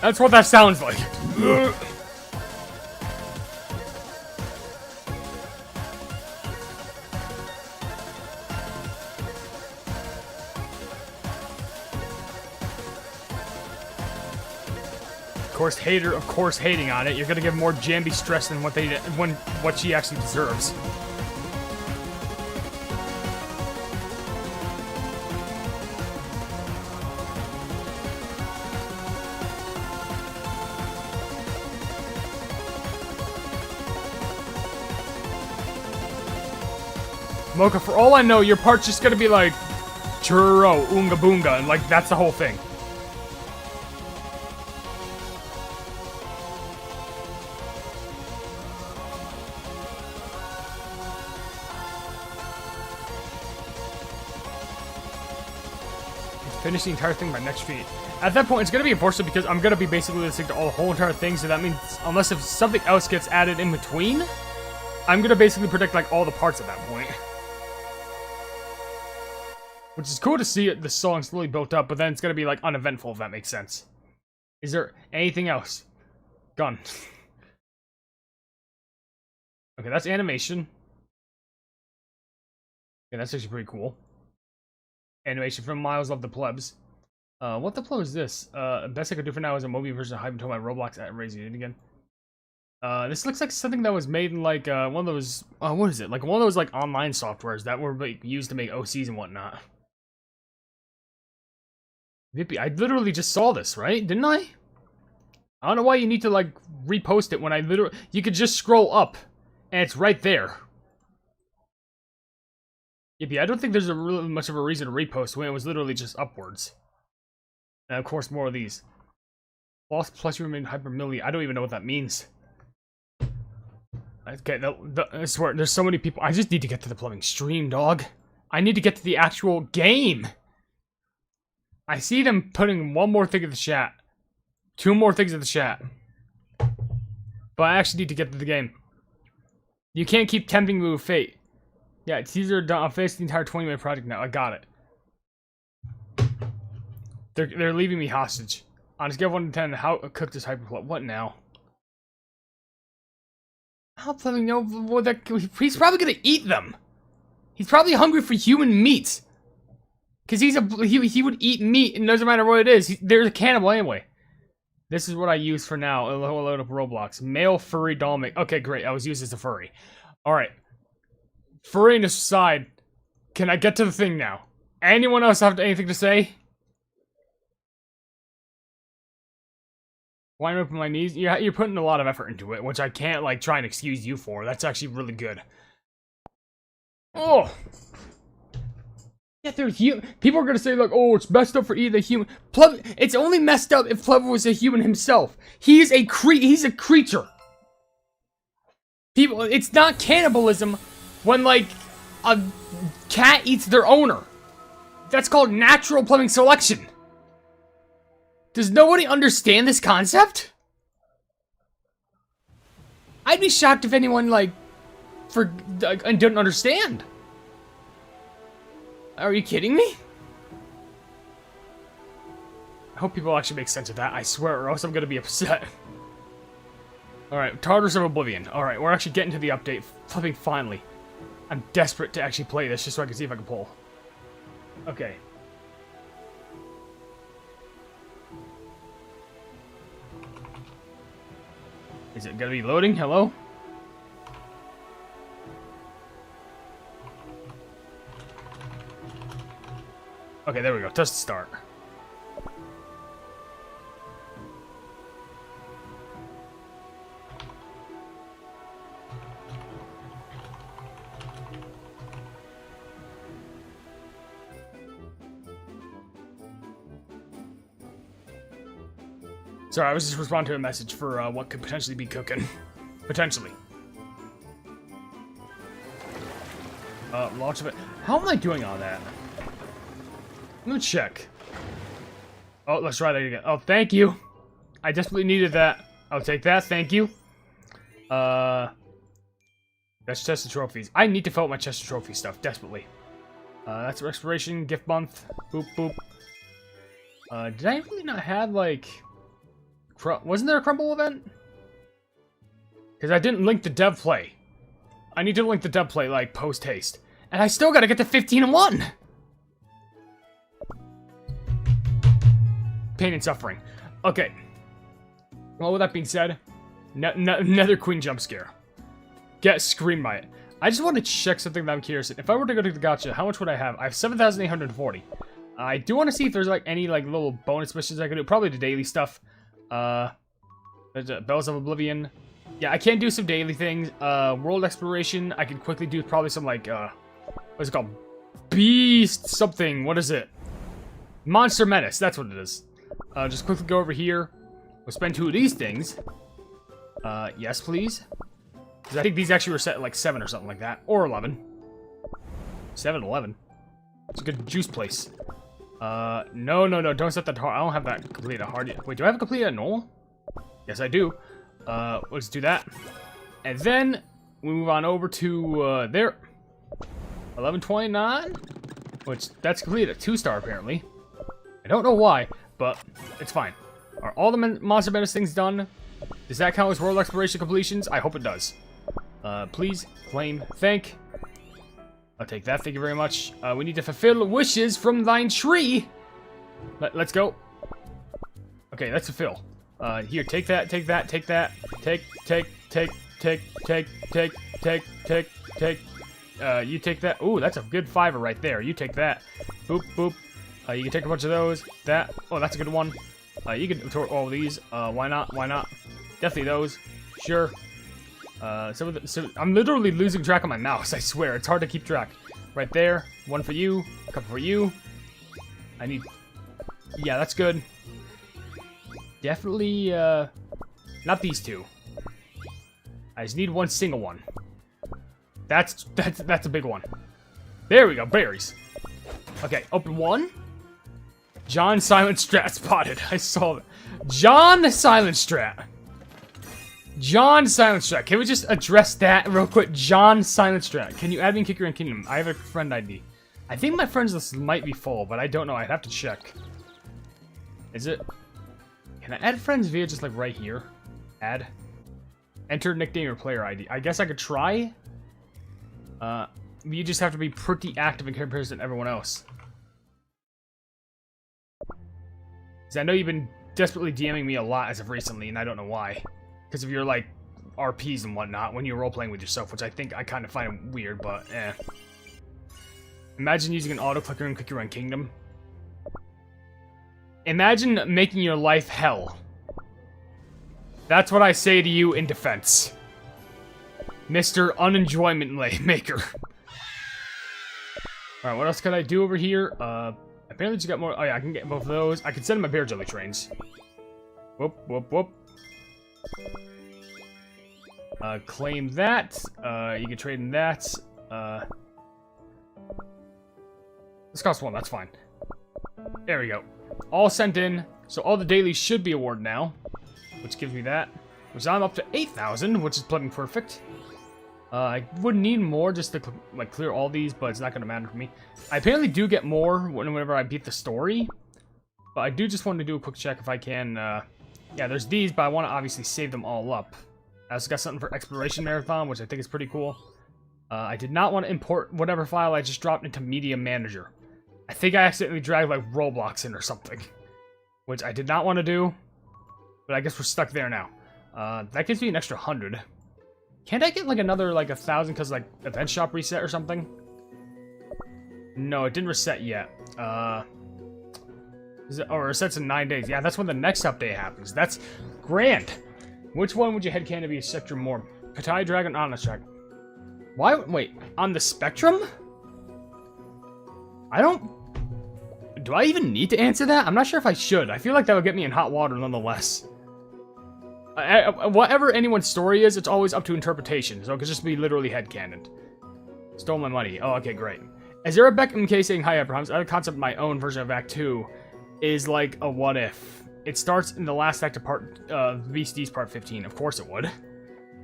That's what that sounds like. Of course hating on it. You're gonna give more Jambi stress than what she actually deserves. Mocha, for all I know, your part's just gonna be like, churro, oonga boonga, and like, that's the whole thing. Finish the entire thing by next street. At that point, it's gonna be unfortunate because I'm gonna be basically listening to all the whole entire thing, so that means, unless if something else gets added in between, I'm gonna basically predict like all the parts at that point. Which is cool to see the song slowly built up, but then it's gonna be like uneventful, if that makes sense. Is there anything else? Gone. Okay, that's animation. Okay, that's actually pretty cool. Animation from Miles of the Plebs. What the pleb is this? Best I could do for now is a movie version of Hype until my Roblox at raising it again. This looks like something that was made in like one of those what is it? Like one of those like online softwares that were like, used to make OCs and whatnot. Vippy, I literally just saw this, right? Didn't I? I don't know why you need to like repost it when I literally you could just scroll up and it's right there. Yippee, I don't think there's a really much of a reason to repost when it was literally just upwards. And of course, more of these. Boss plus you remain hyper milli. I don't even know what that means. Okay, I swear, there's so many people. I just need to get to the plumbing stream, dog. I need to get to the actual game. I see them putting one more thing in the chat. Two more things in the chat. But I actually need to get to the game. You can't keep tempting me with fate. Yeah, teaser done. I'll finish the entire 20-minute project now. I got it. They're leaving me hostage. On a scale of 1 to 10, how cooked is hyperplug? What now? How plumbing? No, he's probably gonna eat them. He's probably hungry for human meat. Cause he would eat meat, and it doesn't matter what it is. They're a cannibal anyway. This is what I use for now. It'll load up Roblox. Male furry doll make. Okay, great. I was used as a furry. All right. Furriness aside, can I get to the thing now? Anyone else have anything to say? Why up on my knees? You're putting a lot of effort into it, which I can't like try and excuse you for. That's actually really good. Oh. Yeah, they're human. People are gonna say like, "Oh, it's messed up for eating a human." Plub. It's only messed up if Plub was a human himself. He's a creature. People, it's not cannibalism when like a cat eats their owner. That's called natural plumbing selection. Does nobody understand this concept? I'd be shocked if anyone like didn't understand. Are you kidding me? I hope people actually make sense of that, I swear, or else I'm gonna be upset. Alright, Tartars of Oblivion. Alright, we're actually getting to the update. Flipping finally. I'm desperate to actually play this just so I can see if I can pull. Okay. Is it gonna be loading? Hello? Okay, there we go. Touch the start. Sorry, I was just responding to a message for what could potentially be cooking. Potentially. Launch of it. How am I doing on that? Let me check. Oh, let's try that again. Oh, thank you. I desperately needed that. I'll take that. Thank you. That's chest of trophies. I need to fill out my chest of trophy stuff desperately. That's respiration gift month. Boop boop. Did I really not have like? Wasn't there a crumble event? Because I didn't link the dev play. I need to link the dev play like post haste, and I still gotta get to 15 and 1. Pain and suffering. Okay. Well, with that being said, Nether Queen jump scare. Get screamed by it. I just want to check something that I'm curious. If I were to go to the Gacha, how much would I have? I have 7,840. I do want to see if there's like any like little bonus missions I can do. Probably the daily stuff. There's Bells of Oblivion. Yeah, I can do some daily things. World exploration. I can quickly do probably some like What's it called? Beast something. What is it? Monster Menace. That's what it is. Just quickly go over here. We'll spend 2 of these things. Yes, please. Because I think these actually were set at like 7 or something like that. Or 11. 7, 11. It's a good juice place. No. Don't set that hard. I don't have that completed hard yet. Wait, do I have it completed at normal? Yes, I do. Let's do that. And then we move on over to, there. 1129. Which, that's completed at 2-star apparently. I don't know why, but it's fine. Are all the Monster Menace things done? Does that count as world exploration completions? I hope it does. Please, claim, thank. I'll take that, thank you very much. We need to fulfill wishes from thine tree. Let's go. Okay, let's fulfill. Here, take that, take that, take that. Take. You take that. Ooh, that's a good 5er right there. You take that. Boop, boop. You can take a bunch of those. That. Oh, that's a good one. You can tour all of these. Why not? Why not? Definitely those. Sure. So I'm literally losing track of my mouse. I swear, it's hard to keep track. Right there. One for you. A couple for you. I need. Yeah, that's good. Definitely. Not these 2. I just need one single one. That's a big one. There we go. Berries. Okay. Open 1. John Silent Strat spotted. I saw that. John the Silent Strat. John Silent Strat. Can we just address that real quick? John Silent Strat. Can you add me in Kicker and Kingdom? I have a friend ID. I think my friends list might be full, but I don't know. I'd have to check. Is it? Can I add friends via just like right here? Add. Enter nickname or player ID. I guess I could try. You just have to be pretty active in comparison to everyone else. Because I know you've been desperately DMing me a lot as of recently, and I don't know why. Because of your, like, RPs and whatnot when you're role-playing with yourself, which I think I kind of find weird, but eh. Imagine using an auto-clicker in Clicker Run Kingdom. Imagine making your life hell. That's what I say to you in defense. Mr. Unenjoyment Maker. Alright, what else can I do over here? Apparently just got more. Oh yeah, I can get both of those. I can send my bear jelly trains. Whoop, whoop, whoop. Claim that. You can trade in that. This costs 1, that's fine. There we go. All sent in. So all the dailies should be awarded now. Which gives me that. Which I'm up to 8,000, which is plugging perfect. I would need more just to like clear all these, but it's not going to matter for me. I apparently do get more whenever I beat the story. But I do just want to do a quick check if I can. Yeah, there's these, but I want to obviously save them all up. I also got something for Exploration Marathon, which I think is pretty cool. I did not want to import whatever file I just dropped into Media Manager. I think I accidentally dragged like Roblox in or something. Which I did not want to do. But I guess we're stuck there now. That gives me an extra 100. Can't I get like another like 1,000 because like event shop reset or something? No, it didn't reset yet. Or it resets in 9 days. Yeah, that's when the next update happens. That's grand. Which one would you headcanon to be a Spectrum more? Patai Dragon on the track. Why? Wait, on the Spectrum? I don't. Do I even need to answer that? I'm not sure if I should. I feel like that would get me in hot water nonetheless. Whatever anyone's story is, it's always up to interpretation, so it could just be literally headcanoned. Stole my money. Oh, okay, great. As there a Beckham case saying hi, HyperHimes, I have a concept of my own version of Act 2 is like a what if. It starts in the last act of VCD's Part 15. Of course it would.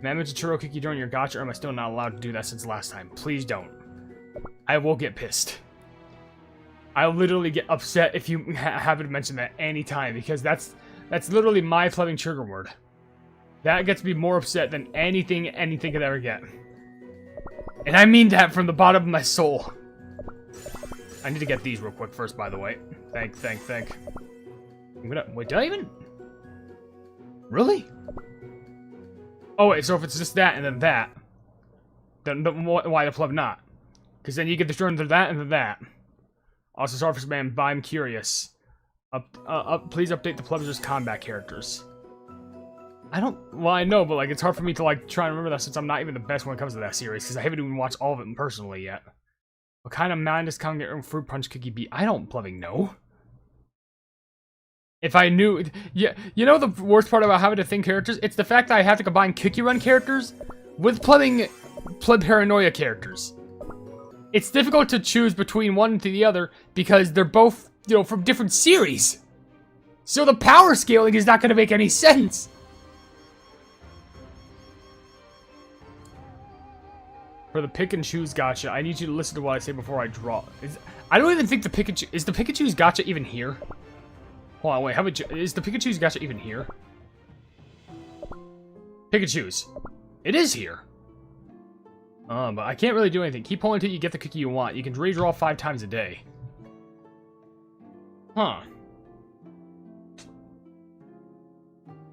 May I mention Churro Cookie during your Gacha, or am I still not allowed to do that since last time? Please don't. I will get pissed. I'll literally get upset if you haven't mentioned that any time, because that's literally my flooding trigger word. That gets me more upset than anything could ever get. And I mean that from the bottom of my soul. I need to get these real quick first, by the way. Thank. Wait, did I even? Really? Oh, wait, so if it's just that and then that, then why the pleb not? Because then you get the turn to that and then that. Also, Surface Man, but I'm curious. Please update the plebs' combat characters. Well, I know, but like it's hard for me to like try and remember that since I'm not even the best when it comes to that series, because I haven't even watched all of it personally yet. What kind of mind discount get fruit punch cookie be? I don't bloody know. If I knew, yeah, you know the worst part about having to think characters? It's the fact that I have to combine Cookie Run characters with Pleb Paranoia characters. It's difficult to choose between one to the other because they're both, you know, from different series. So the power scaling is not going to make any sense. For the pick and choose gacha, I need you to listen to what I say before I draw. I don't even think the Pikachu... Is the Pikachu's gacha even here? Hold on, wait. Is the Pikachu's gacha even here? Pikachu's. It is here. But I can't really do anything. Keep pulling until you get the cookie you want. You can redraw 5 times a day. Huh.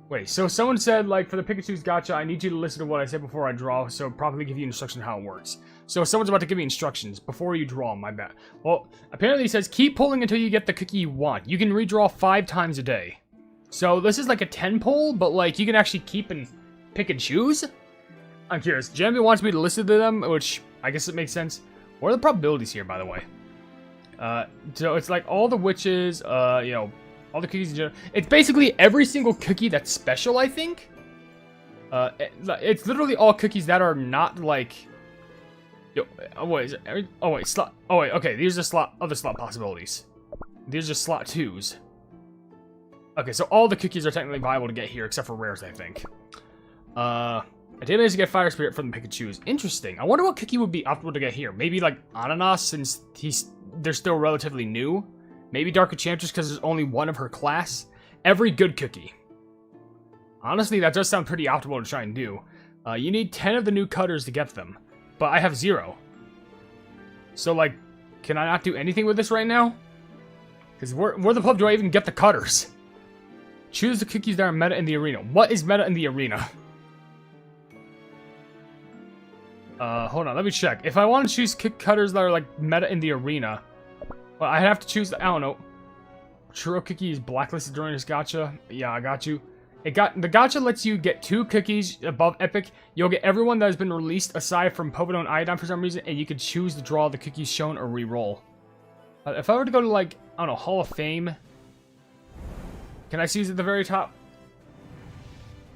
Wait, so someone said, like, for the Pikachu's gacha, I need you to listen to what I said before I draw, so probably give you instructions on how it works. So someone's about to give me instructions before you draw, my bad. Well, apparently it says, keep pulling until you get the cookie you want. You can redraw 5 times a day. So this is like a 10 pull, but, like, you can actually keep and pick and choose? I'm curious. Jamie wants me to listen to them, which I guess it makes sense. What are the probabilities here, by the way? So it's like all the witches, you know, all the cookies in general. It's basically every single cookie that's special, I think. It's literally all cookies that are not like... Oh, wait, is it... Oh, wait, slot... Oh, wait, okay, these are other slot possibilities. These are slot 2s. Okay, so all the cookies are technically viable to get here, except for rares, I think. I did manage to get Fire Spirit from the Pikachu's. Interesting. I wonder what cookie would be optimal to get here. Maybe, like, Ananas, since they're still relatively new. Maybe Dark Enchantress, because there's only one of her class. Every good cookie. Honestly, that does sound pretty optimal to try and do. You need 10 of the new cutters to get them. But I have 0. So, like, can I not do anything with this right now? Because where the fuck do I even get the cutters? Choose the cookies that are meta in the arena. What is meta in the arena? Hold on, let me check. If I want to choose cutters that are, like, meta in the arena... Well, I have to choose, I don't know. Churro cookie is blacklisted during this gacha. Yeah, I got you. The gacha lets you get 2 cookies above epic. You'll get everyone that has been released aside from Povidone and Iodine for some reason, and you can choose to draw the cookies shown or re-roll. If I were to go to, like, I don't know, Hall of Fame, can I choose at the very top?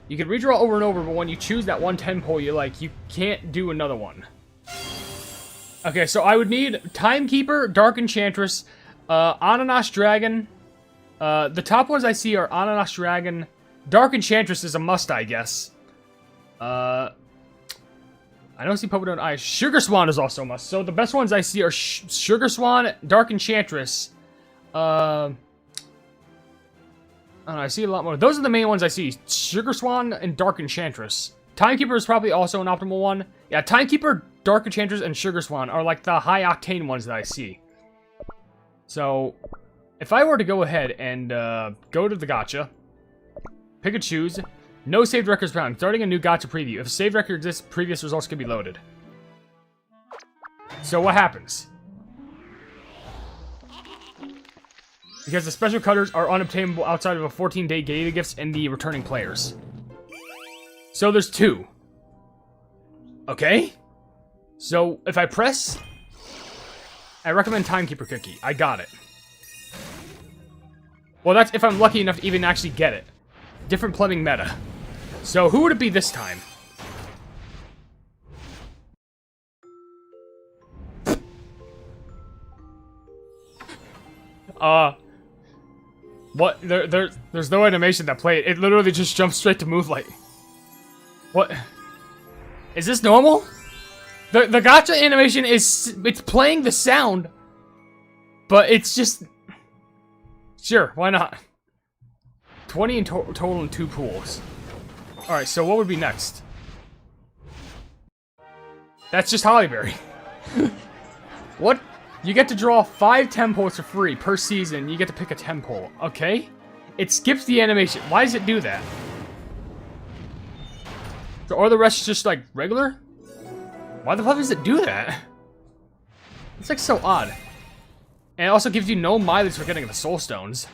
You can redraw over and over, but when you choose that 110 pull, you can't do another one. Okay, so I would need Timekeeper, Dark Enchantress, Ananas Dragon. The top ones I see are Ananas Dragon. Dark Enchantress is a must, I guess. I don't see Povidone Ice. Sugar Swan is also a must. So the best ones I see are Sugar Swan, Dark Enchantress. I don't know, I see a lot more. Those are the main ones I see. Sugar Swan and Dark Enchantress. Timekeeper is probably also an optimal one. Yeah, Timekeeper, Dark Enchantress, and Sugar Swan are like the high-octane ones that I see. So, if I were to go ahead and go to the gacha, pick and choose, no saved records found, starting a new gacha preview. If a saved record exists, previous results can be loaded. So what happens? Because the special cutters are unobtainable outside of a 14-day gated gifts and the returning players. So there's 2. Okay? So, if I press... I recommend Timekeeper Cookie. I got it. Well, that's if I'm lucky enough to even actually get it. Different plumbing meta. So, who would it be this time? What? There's no animation that played. It literally just jumps straight to Moonlight. What? Is this normal? The gacha animation is... It's playing the sound. But it's just... Sure, why not? 20 in total in 2 pools. Alright, so what would be next? That's just Hollyberry. What? You get to draw 5 temples for free per season. You get to pick a temple. Okay? It skips the animation. Why does it do that? So, or the rest is just like regular? Why the fuck does it do that? It's like so odd. And it also gives you no mileage for getting the soul stones.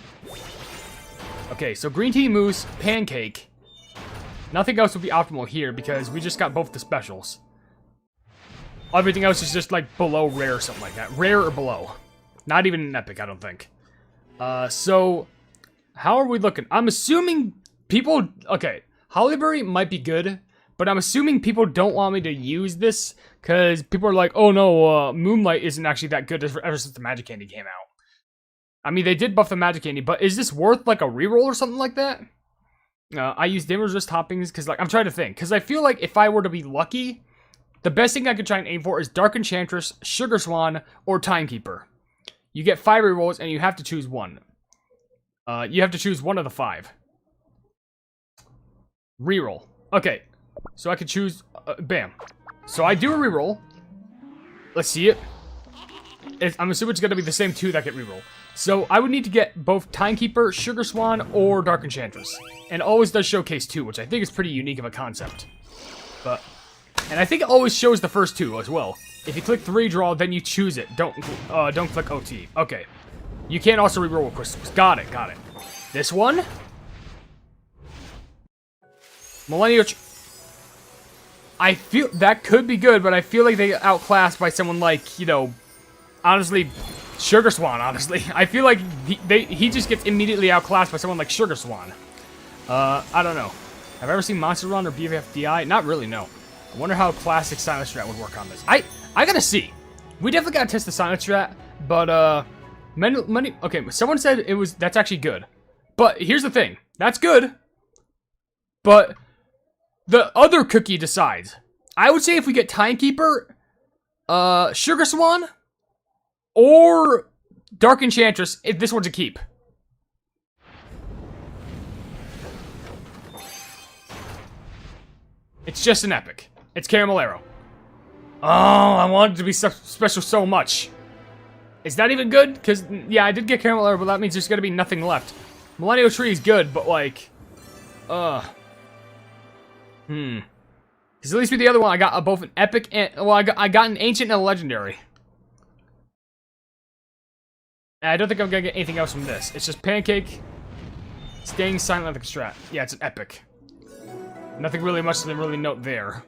Okay, so green tea mousse, pancake. Nothing else would be optimal here because we just got both the specials. Everything else is just like below rare or something like that. Rare or below. Not even an epic, I don't think. So how are we looking? I'm assuming people... Okay, Hollyberry might be good, but I'm assuming people don't want me to use this because people are like, oh no, Moonlight isn't actually that good ever since the Magic Candy came out. I mean, they did buff the Magic Candy, but is this worth like a reroll or something like that? I use damage resist hoppings because like I'm trying to think. Because I feel like if I were to be lucky, the best thing I could try and aim for is Dark Enchantress, Sugar Swan, or Timekeeper. You get 5 rerolls and you have to choose one. You have to choose one of the 5. Reroll. Okay, so I could choose... bam. So I do a reroll. Let's see it. I'm assuming it's going to be the same 2 that get reroll. So I would need to get both Timekeeper, Sugar Swan, or Dark Enchantress. And it always does showcase 2, which I think is pretty unique of a concept. But... And I think it always shows the first 2 as well. If you click 3 draw, then you choose it. Don't click OT. Okay. You can also reroll crystals. Got it, got it. This one? Millennial... I feel... That could be good, but I feel like they get outclassed by someone like, you know... Honestly, Sugar Swan, honestly. I feel like he just gets immediately outclassed by someone like Sugar Swan. I don't know. Have I ever seen Monster Run or BFFDI? Not really, no. I wonder how classic Silent Strat would work on this. I gotta see. We definitely gotta test the Silent Strat, but, okay, someone said that's actually good. But here's the thing. That's good. But the other cookie decides. I would say if we get Timekeeper, Sugar Swan, or Dark Enchantress, if this one's a keep. It's just an epic. It's Caramel Arrow. Oh, I want it to be special so much. Is that even good? Because, yeah, I did get Caramel Arrow, but that means there's going to be nothing left. Millennial Tree is good, but, like... Because at least with the other one, I got both an epic and... Well, I got an ancient and a legendary. And I don't think I'm going to get anything else from this. It's just Pancake, staying silent like a strat. Yeah, it's an epic. Nothing really much to really note there.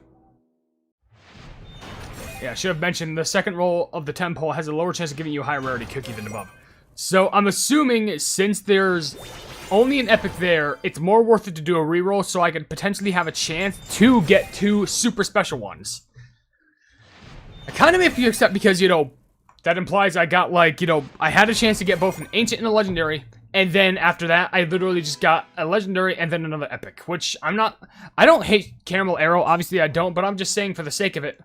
Yeah, I should have mentioned the second roll of the temple has a lower chance of giving you a higher rarity cookie than above. So I'm assuming since there's only an epic there, it's more worth it to do a reroll so I could potentially have a chance to get 2 super special ones. I kind of make you accept because, you know, that implies I got like, you know, I had a chance to get both an ancient and a legendary. And then after that, I literally just got a legendary and then another epic, which I don't hate Caramel Arrow, obviously I don't, but I'm just saying for the sake of it.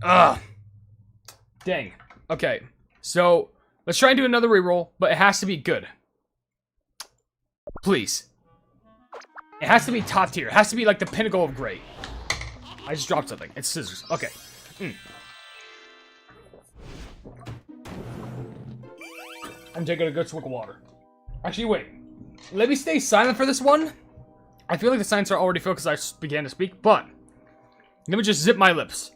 Ugh. Dang. Okay, so let's try and do another reroll, but it has to be good. Please. It has to be top tier. It has to be like the pinnacle of great. I just dropped something. It's scissors. Okay. I'm taking a good swig of water. Actually, wait. Let me stay silent for this one. I feel like the signs are already filled because I began to speak, but let me just zip my lips.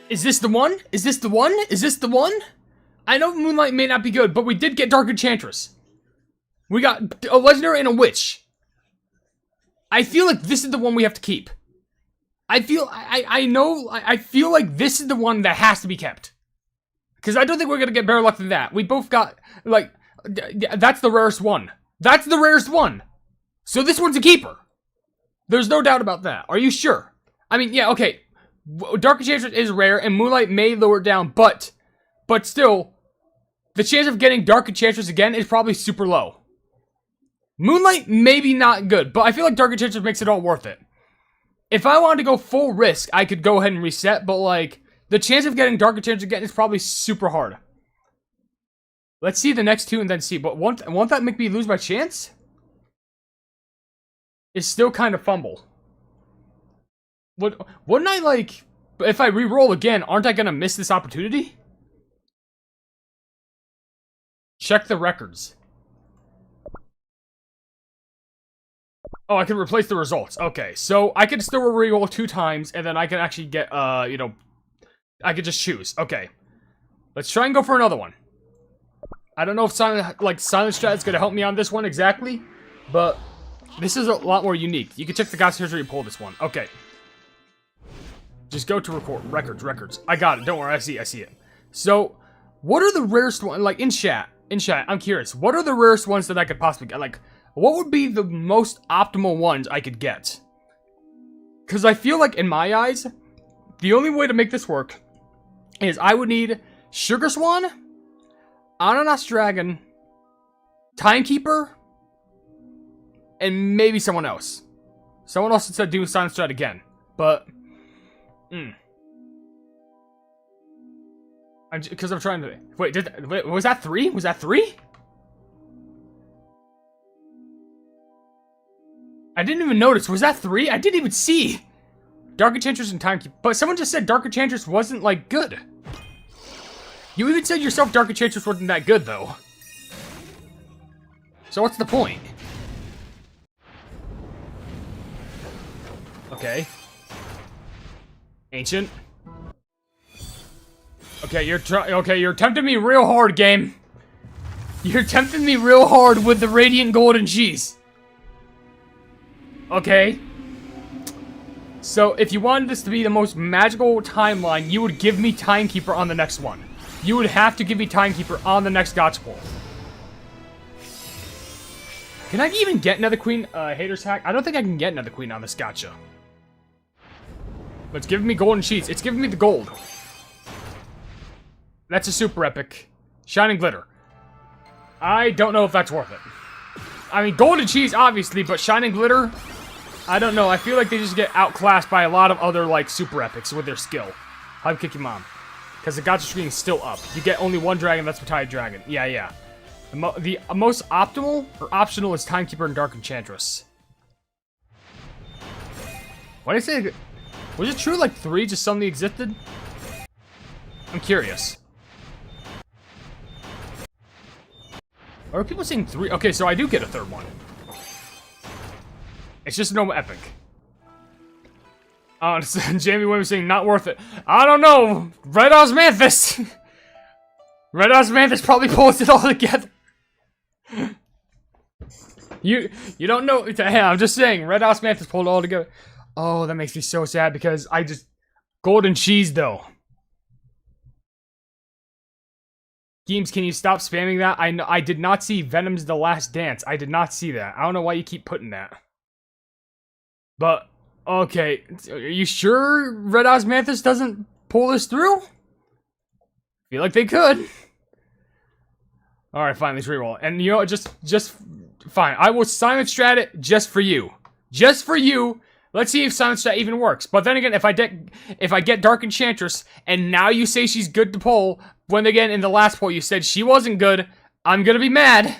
Is this the one? Is this the one? Is this the one? I know Moonlight may not be good, but we did get Dark Enchantress. We got a Legendary and a Witch. I feel like this is the one we have to keep. I feel like this is the one that has to be kept. Because I don't think we're going to get better luck than that. We both got, like, that's the rarest one. That's the rarest one. So this one's a keeper. There's no doubt about that. Are you sure? I mean, yeah, okay. Dark Enchantress is rare, and Moonlight may lower it down, but still, the chance of getting Dark Enchantress again is probably super low. Moonlight, maybe not good, but I feel like Dark Enchantress makes it all worth it. If I wanted to go full risk, I could go ahead and reset, but like, the chance of getting Dark Enchantress again is probably super hard. Let's see the next two and then see, but won't that make me lose my chance? It's still kind of fumble. Wouldn't I, like, if I re-roll again, aren't I gonna miss this opportunity? Check the records. Oh, I can replace the results. Okay, so I can still re-roll 2 times, and then I can actually get, you know, I could just choose. Okay. Let's try and go for another one. I don't know if Silent Strat is gonna help me on this one exactly, but this is a lot more unique. You can check the Gacha history and pull this one. Okay. Just go to records. I got it. Don't worry. I see it. So, what are the rarest ones? Like, in chat, I'm curious. What are the rarest ones that I could possibly get? Like, what would be the most optimal ones I could get? Because I feel like, in my eyes, the only way to make this work is I would need Sugar Swan, Ananas Dragon, Timekeeper, and maybe someone else. Someone else said do Silent Strat again, but... Because I'm trying to... Wait, was that 3? Was that 3? I didn't even notice. Was that 3? I didn't even see. Dark Enchantress and Timekeeper. But someone just said Dark Enchantress wasn't, like, good. You even said yourself Dark Enchantress wasn't that good, though. So what's the point? Okay. Ancient. Okay, you're tempting me real hard, game. You're tempting me real hard with the Radiant Golden Cheese. Okay. So, if you wanted this to be the most magical timeline, you would give me Timekeeper on the next one. You would have to give me Timekeeper on the next Gacha poll. Can I even get Nether Queen Haters Hack? I don't think I can get Nether Queen on this Gacha. But it's giving me golden sheets. It's giving me the gold. That's a super epic. Shining Glitter. I don't know if that's worth it. I mean, golden cheese, obviously, but Shining Glitter, I don't know. I feel like they just get outclassed by a lot of other, like, super epics with their skill. Hype Kick Your Mom. Because the Gacha screen is still up. You get only one dragon, that's Retired Dragon. Yeah. The most optimal, or optional, is Timekeeper and Dark Enchantress. Why did I say... Was it true, like, 3 just suddenly existed? I'm curious. Or are people saying 3? Okay, so I do get a third one. It's just a normal epic. Jamie Williams saying not worth it. I don't know. Red Osmanthus. Red Osmanthus probably pulls it all together. You don't know. Hey, I'm just saying. Red Osmanthus pulled it all together. Oh, that makes me so sad because I just... Golden cheese, though. Games, can you stop spamming that? I did not see Venom's The Last Dance. I did not see that. I don't know why you keep putting that. But, okay. Are you sure Red Osmanthus doesn't pull this through? Feel like they could. Alright, fine, let's reroll. And you know, just fine. I will Silent Strat it just for you. Just for you. Let's see if Silent Strat even works. But then again, if I get Dark Enchantress, and now you say she's good to pull, when again in the last poll you said she wasn't good, I'm gonna be mad.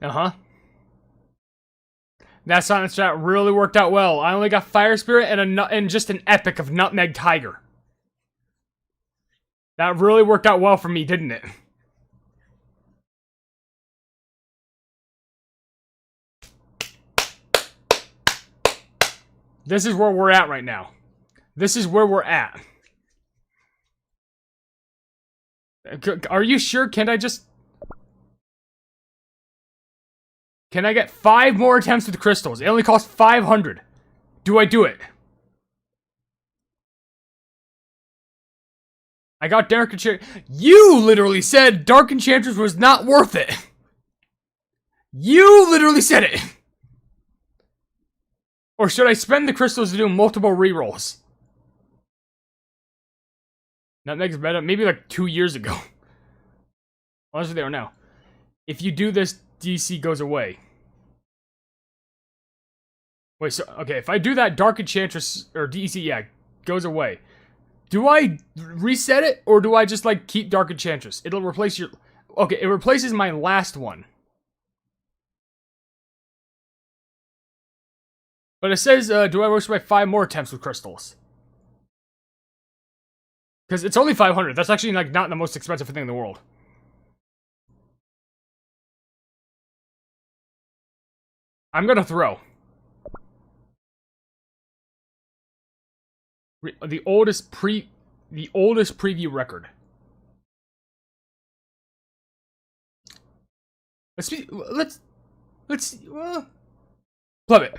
Uh-huh. That silent strat really worked out well. I only got Fire Spirit and just an epic of Nutmeg Tiger. That really worked out well for me, didn't it? This is where we're at right now. This is where we're at. Are you sure? Can I get 5 more attempts with crystals? It only costs 500. Do I do it? I got Dark Enchantress. You literally said Dark Enchantress was not worth it. You literally said it. Or should I spend the crystals to do multiple rerolls? Nutmeg's better. Maybe like 2 years ago. Honestly, they are now. If you do this, DC goes away. Wait, so, okay, if I do that, Dark Enchantress, or DC, yeah, goes away. Do I reset it, or do I just, like, keep Dark Enchantress? It'll replace your... Okay, it replaces my last one. But it says, do I wish by 5 more attempts with crystals? Because it's only 500. That's actually, like, not the most expensive thing in the world. I'm gonna throw. The oldest preview record. Let's plug it.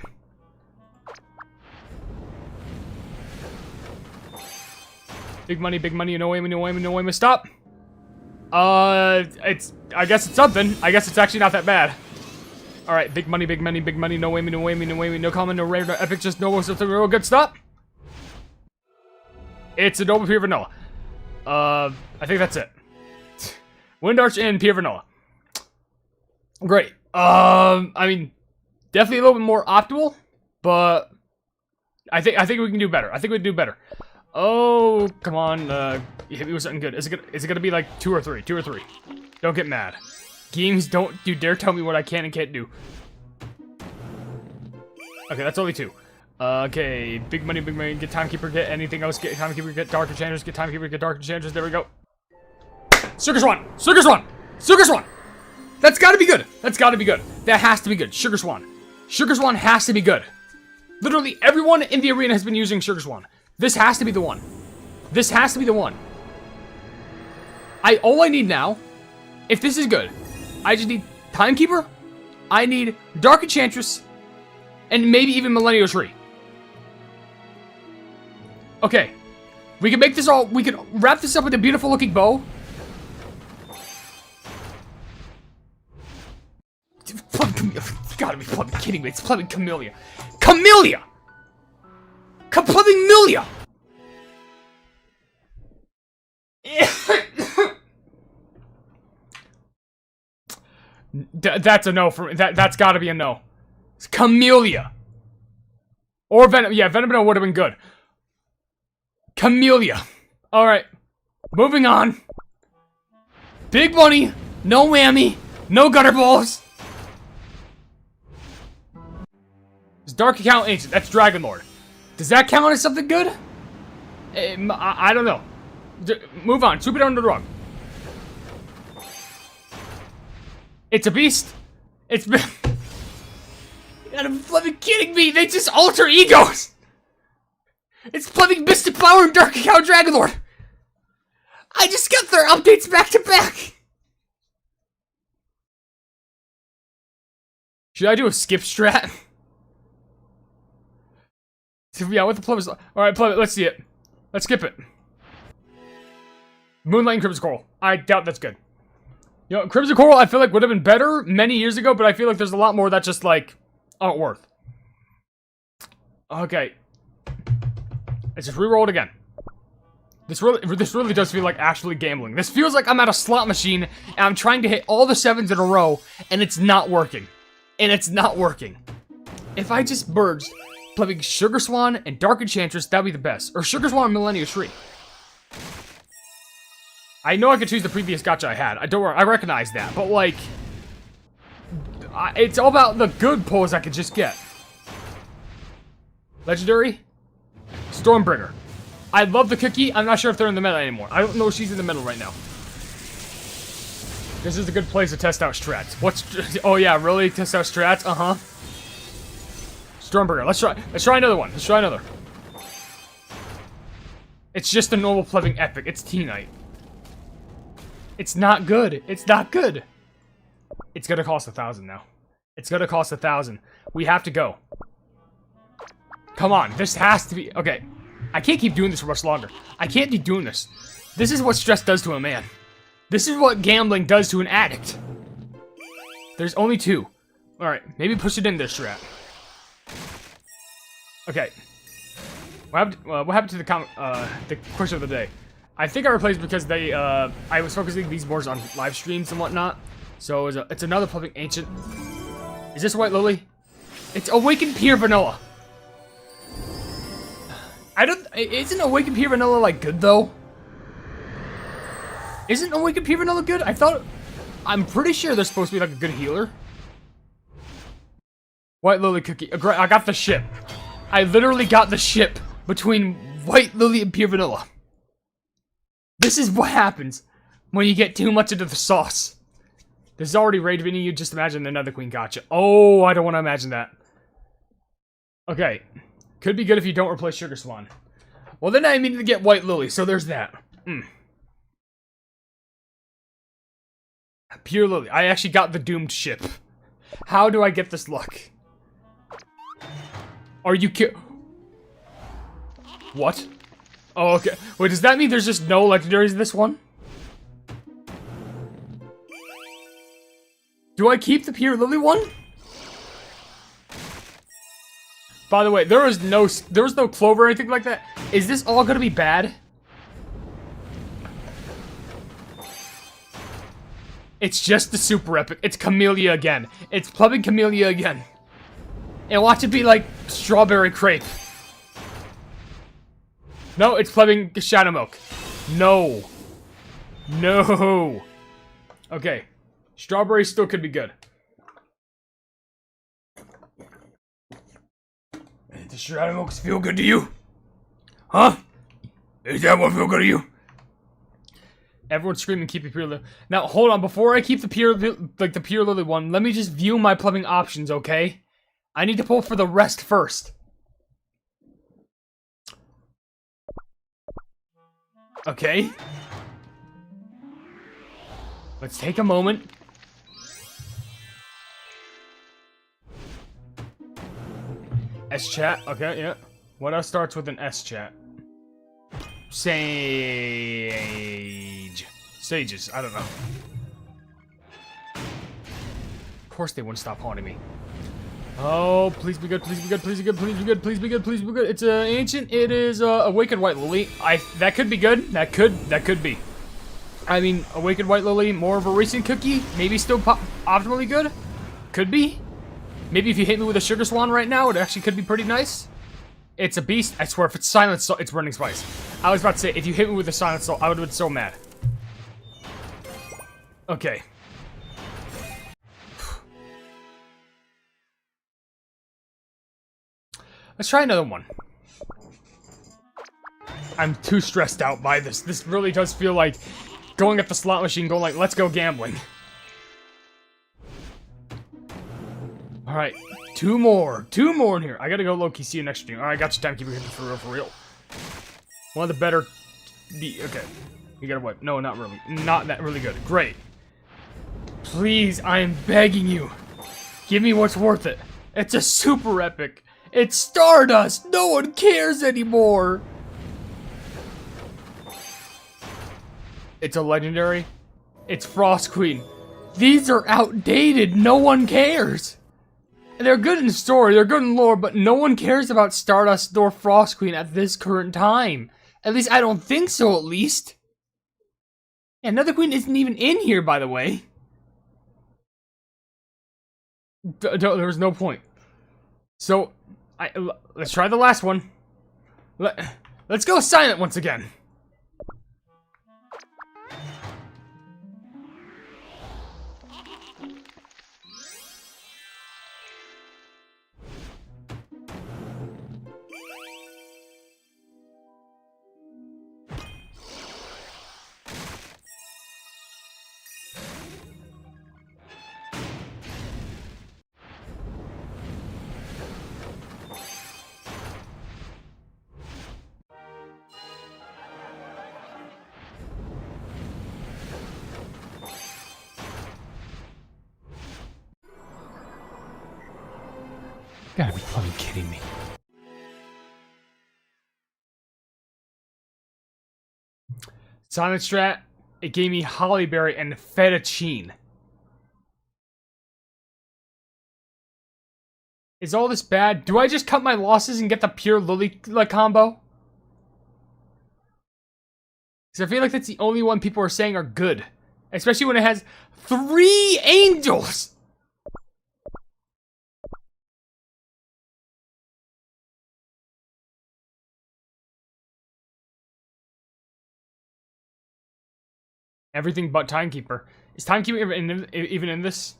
Big money, no way, stop. I guess it's something. I guess it's actually not that bad. Alright, big money, no way, no common, no rare, no epic, just no something real good, stop. It's a double pure vanilla. I think that's it. Wind Arch and pure vanilla. Great. I mean, definitely a little bit more optimal, but I think we can do better. I think we can do better. Oh, come on. Hit me with something good. Is it gonna be like 2 or 3? 2 or 3. Don't get mad. Games, don't you dare tell me what I can and can't do. Okay, that's only 2. Okay, big money, get Timekeeper, get anything else, get Timekeeper, get Dark Enchantress, get Timekeeper, get Dark Enchantress, there we go. Sugar Swan! Sugar Swan! Sugar Swan! That's gotta be good! That's gotta be good. That has to be good. Sugar Swan. Sugar Swan has to be good. Literally everyone in the arena has been using Sugar Swan. This has to be the one. This has to be the one. All I need now, if this is good, I just need Timekeeper, I need Dark Enchantress, and maybe even Millennial Tree. Okay. We can make this all... We can wrap this up with a beautiful looking bow. You gotta be fucking kidding me. It's plumbing Camellia. Camellia! Camellia! That's a no for me. That's gotta be a no. It's Camellia. Or Venom. Yeah, Venom would have been good. Camellia. Alright. Moving on. Big money. No whammy. No gutter balls. It's Dark Account Ancient. That's Dragon Lord. Does that count as something good? I don't know. Move on. Sweep it under the rug. It's a beast. It's been... You gotta be flipping kidding me. They just alter egos. It's flipping Mystic Power and Dark Account Dragon Lord. I just got their updates back to back. Should I do a skip strat? Yeah, what the plum is... Alright, plum it. Let's see it. Let's skip it. Moonlight and Crimson Coral. I doubt that's good. You know, Crimson Coral, I feel like would have been better many years ago, but I feel like there's a lot more that just, like, aren't worth. Okay. Let's just re-roll it again. This really does feel like actually gambling. This feels like I'm at a slot machine, and I'm trying to hit all the 7s in a row, and it's not working. And it's not working. If I just merged playing Sugar Swan and Dark Enchantress, that'd be the best. Or Sugar Swan and Millennial Tree. I know I could choose the previous gacha I had. Don't worry, I recognize that. But, like, it's all about the good pulls I could just get. Legendary. Stormbringer. I love the cookie. I'm not sure if they're in the meta anymore. I don't know if she's in the middle right now. This is a good place to test out strats. Oh yeah, really? Test out strats? Uh-huh. Stormbringer. Let's try another one. Let's try another. It's just a normal plebing epic. It's T-Knight. It's not good. It's not good. It's gonna cost 1,000 now. It's gonna cost 1,000. We have to go. Come on, this has to be... Okay. I can't keep doing this for much longer. I can't be doing this. This is what stress does to a man. This is what gambling does to an addict. There's only 2. Alright, maybe push it in there, strat. Okay. What happened to the question of the day? I think I replaced because they, I was focusing these boards on live streams and whatnot. So it's another public ancient. Is this White Lily? It's Awakened Pure Vanilla. Isn't Awakened Pure Vanilla, like, good, though? Isn't Awakened Pure Vanilla good? I'm pretty sure they're supposed to be, like, a good healer. White Lily Cookie. I got the ship. I literally got the ship between White Lily and Pure Vanilla. This is what happens when you get too much into the sauce. This is already rage baiting you. Just imagine the Nether Queen Gacha. Oh, I don't want to imagine that. Okay. Could be good if you don't replace Sugar Swan. Well, then I immediately get White Lily, so there's that. Pure Lily. I actually got the doomed ship. How do I get this luck? Are you What? Oh, okay. Wait, does that mean there's just no legendaries in this one? Do I keep the Pure Lily one? By the way, there was no Clover or anything like that. Is this all gonna be bad? It's just the super epic. It's Camellia again. It's plubbing Camellia again. And watch it be like strawberry crepe. No, it's plubbing Shadow Milk. No. No. Okay. Strawberry still could be good. Does Shadow Milk feel good to you? Huh? Is that what feel good to you? Everyone's screaming, keep the Pure Lily. Now, hold on. Before I keep the Pure Lily one, let me just view my plumbing options, okay? I need to pull for the rest first. Okay. Let's take a moment. S-chat. Okay, yeah. What else starts with an S-chat? Sages. I don't know. Of course they wouldn't stop haunting me. Oh, please be good, please be good, please be good, please be good, please be good, please be good. It's an ancient. It is Awakened White Lily. That could be good. That could be. I mean, Awakened White Lily, more of a recent cookie. Maybe still optimally good. Could be. Maybe if you hit me with a Sugar Swan right now, it actually could be pretty nice. It's a beast. I swear, if it's Silent Soul, it's Burning Spice. I was about to say, if you hit me with a Silent Soul, I would have been so mad. Okay. Let's try another one. I'm too stressed out by this. This really does feel like going at the slot machine, going like, let's go gambling. Alright, two more in here. I gotta go low-key, see you next stream. Alright, got your timekeeper hitting for real. One of the better... Okay, you gotta wipe. No, not really. Not that really good. Great. Please, I am begging you. Give me what's worth it. It's a super epic. It's Stardust! No one cares anymore! It's a legendary. It's Frost Queen. These are outdated. No one cares. They're good in story, they're good in lore, but no one cares about Stardust nor Frost Queen at this current time. At least I don't think so, at least. And Nether Queen isn't even in here, by the way. There was no point. So, let's try the last one. Let's go silent once again. gotta be fucking kidding me. Silent Strat, it gave me Hollyberry and Fettuccine. Is all this bad? Do I just cut my losses and get the pure Lily like combo? Because I feel like that's the only one people are saying are good. Especially when it has 3 angels! Everything but Timekeeper. Is Timekeeper even in this?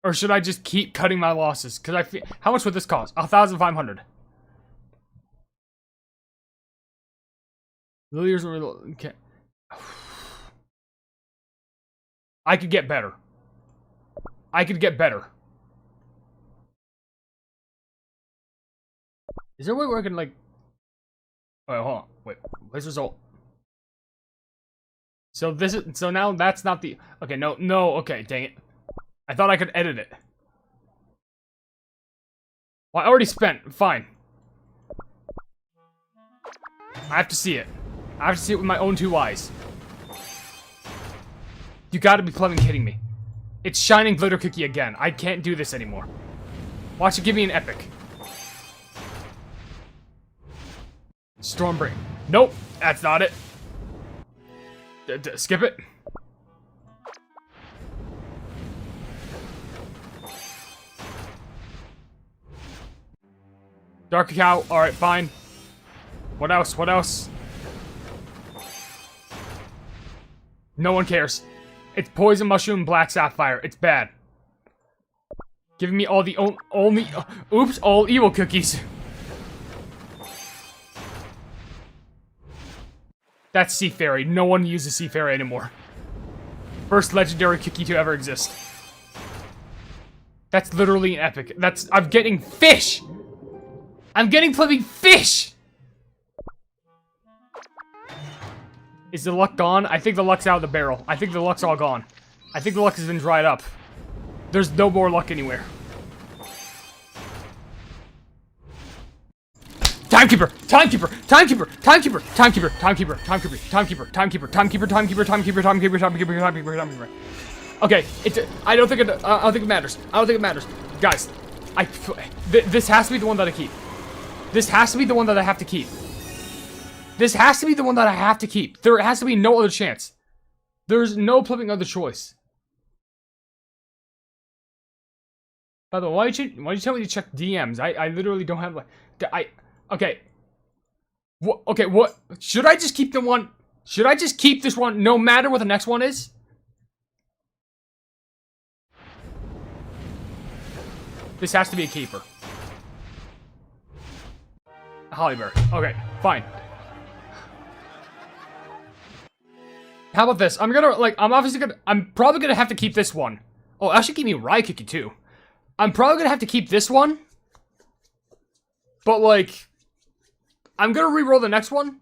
Or should I just keep cutting my losses? Because I feel... How much would this cost? 1,500. Lily's okay. I could get better. I could get better. Is there a way where I can, like... Wait, hold on. Wait, where's result? So this is... So now that's not the... Okay, no, okay, dang it. I thought I could edit it. Well, I already spent. Fine. I have to see it. I have to see it with my own 2 eyes. You gotta be plumbing kidding me. It's Shining Glitter Cookie again. I can't do this anymore. Watch it give me an epic. Stormbreak. Nope, that's not it. Skip it. Dark Cacao, alright, fine. What else? What else? No one cares. It's Poison Mushroom Black Sapphire. It's bad. Giving me all the only... oops, all evil cookies. That's Sea Fairy. No one uses Sea Fairy anymore. First legendary cookie to ever exist. That's literally an epic. I'm getting fish! I'm getting flipping fish! Is the luck gone? I think the luck's out of the barrel. I think the luck's all gone. I think the luck has been dried up. There's no more luck anywhere. Timekeeper! Timekeeper! Timekeeper! Timekeeper! Timekeeper! Timekeeper! Timekeeper! Timekeeper! Timekeeper! Timekeeper! Timekeeper! Timekeeper! Timekeeper! Timekeeper! Timekeeper! Timekeeper! Okay, I don't think it matters. I don't think it matters. Guys, this has to be the one that I keep. This has to be the one that I have to keep. This has to be the one that I have to keep. There has to be no other chance. There's no flipping other choice. By the way, why'd you tell me to check DMs? I literally don't have, like... Okay. What? Should I just keep the one... Should I just keep this one no matter what the next one is? This has to be a keeper. Hollyberry. Okay, fine. How about this? I'm probably gonna have to keep this one. Oh, actually give me Rye Cookie too. I'm probably gonna have to keep this one. But like, I'm gonna re-roll the next one.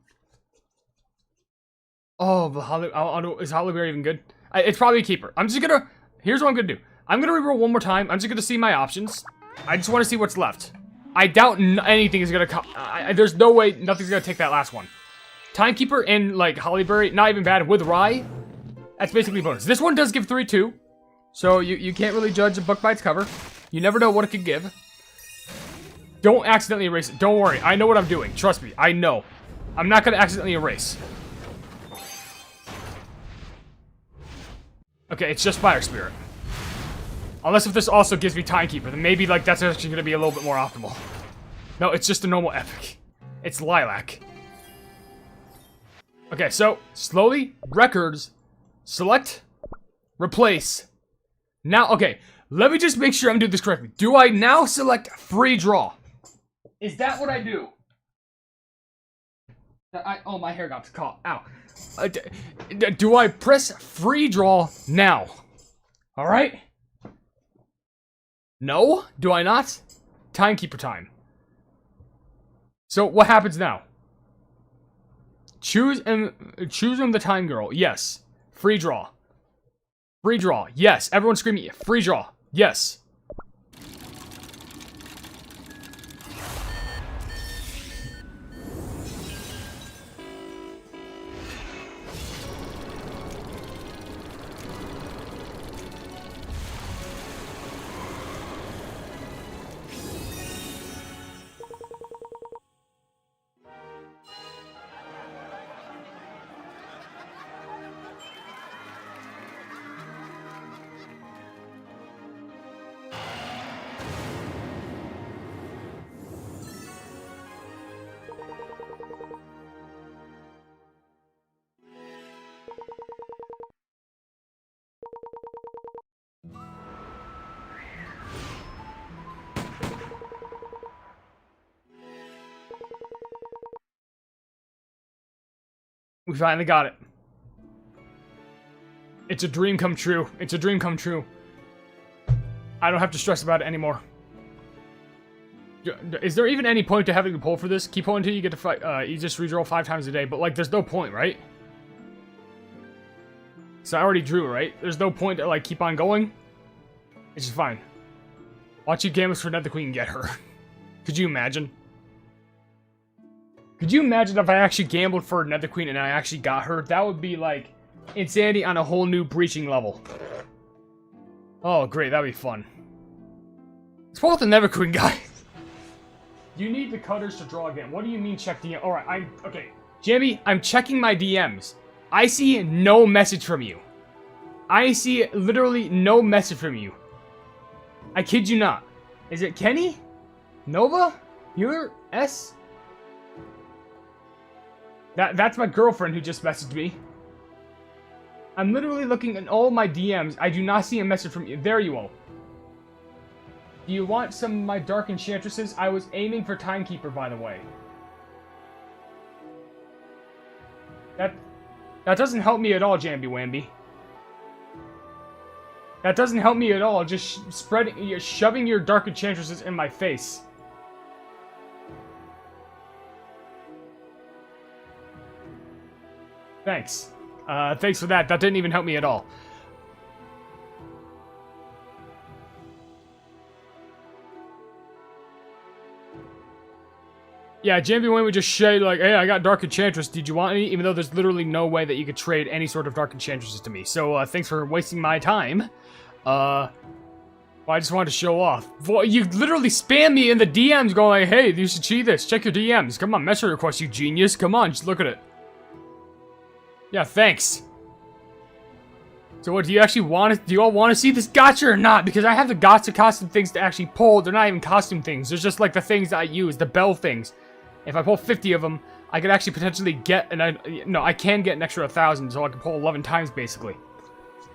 Oh, but is Hollyberry even good? It's probably a keeper. Here's what I'm gonna do. I'm gonna re-roll one more time. I'm just gonna see my options. I just want to see what's left. I doubt anything is gonna come. There's no way nothing's gonna take that last one. Timekeeper and, like, Hollyberry, not even bad. With Rye, that's basically bonus. This one does give 3-2, so you can't really judge a book by its cover. You never know what it could give. Don't accidentally erase it. Don't worry. I know what I'm doing. Trust me. I know. I'm not gonna accidentally erase. Okay, it's just Fire Spirit. Unless if this also gives me Timekeeper, then maybe, like, that's actually gonna be a little bit more optimal. No, it's just a normal epic. It's Lilac. Okay, so, slowly, records, select, replace. Now, okay, let me just make sure I'm doing this correctly. Do I now select free draw? Is that what I do? Oh, my hair got caught. Ow. Do I press free draw now? Alright? No? Do I not? Timekeeper time. So, what happens now? Choose him the time girl. Yes. Free draw. Free draw. Yes. Everyone screaming free draw. Yes. We finally got it. It's a dream come true. It's a dream come true. I don't have to stress about it anymore. Is there even any point to having to pull for this? Keep pulling until you get to fight. You just redraw 5 times a day, but like, there's no point, right? So I already drew, right? There's no point to like keep on going. It's just fine. Watch you gamble for Nether Queen and get her. Could you imagine? Could you imagine if I actually gambled for Nether Queen and I actually got her? That would be like insanity on a whole new breaching level. Oh, great. That'd be fun. Let's pull out the Nether Queen guy. You need the cutters to draw again. What do you mean check DM? Alright, okay. Jamie, I'm checking my DMs. I see no message from you. I see literally no message from you. I kid you not. Is it Kenny? Nova? You're S? That's my girlfriend who just messaged me. I'm literally looking at all my DMs. I do not see a message from you. There you are. Do you want some of my Dark Enchantresses? I was aiming for Timekeeper, by the way. That doesn't help me at all, Jamby Wamby. That doesn't help me at all. Just shoving your Dark Enchantresses in my face. Thanks. Thanks for that. That didn't even help me at all. Yeah, Jamby Wayne would just say, like, hey, I got Dark Enchantress, did you want any? Even though there's literally no way that you could trade any sort of Dark Enchantresses to me. So, thanks for wasting my time. Well, I just wanted to show off. Well, you literally spam me in the DMs going, like, hey, you should see this. Check your DMs. Come on, message request, you genius. Come on, just look at it. Yeah, thanks. So what, do you actually want to, do you all want to see this gacha or not? Because I have the gacha costume things to actually pull. They're not even costume things. They're just like the things that I use, the bell things. If I pull 50 of them, I could actually potentially get, no, I can get an extra 1,000, so I can pull 11 times, basically.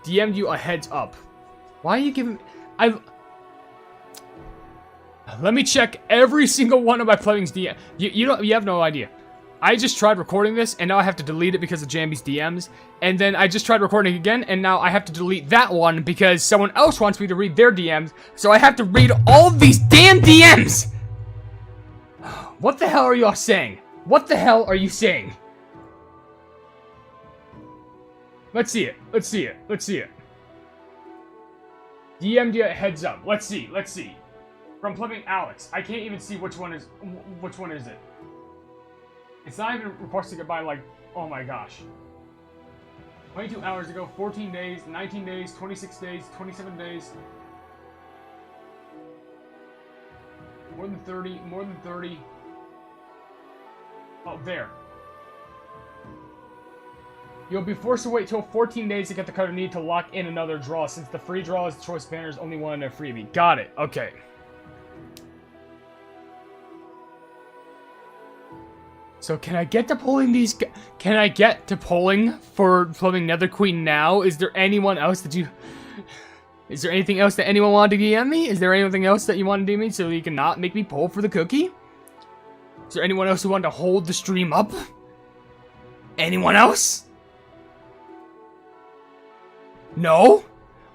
DM'd you a heads up. Why are you giving, let me check every single one of my playing's DM. You have no idea. I just tried recording this, and now I have to delete it because of Jamby's DMs. And then I just tried recording again, and now I have to delete that one because someone else wants me to read their DMs. So I have to read all of these damn DMs! What the hell are y'all saying? What the hell are you saying? Let's see it. Let's see it. Let's see it. DM'd you a heads up. Let's see. Let's see. From Flipping Alex. I can't even see which one is it. It's not even requesting it by, like, oh my gosh. 22 hours ago, 14 days, 19 days, 26 days, 27 days. More than 30, more than 30. Oh, there. You'll be forced to wait till 14 days to get the card you need to lock in another draw, since the free draw is choice banners only one in a freebie. Got it. Okay. So can I get to pulling these? Can I get to pulling for Flipping Nether Queen now? Is there anyone else that you? Is there anything else that anyone wanted to DM me? Is there anything else that you want to DM me so you can not make me pull for the cookie? Is there anyone else who wanted to hold the stream up? Anyone else? No?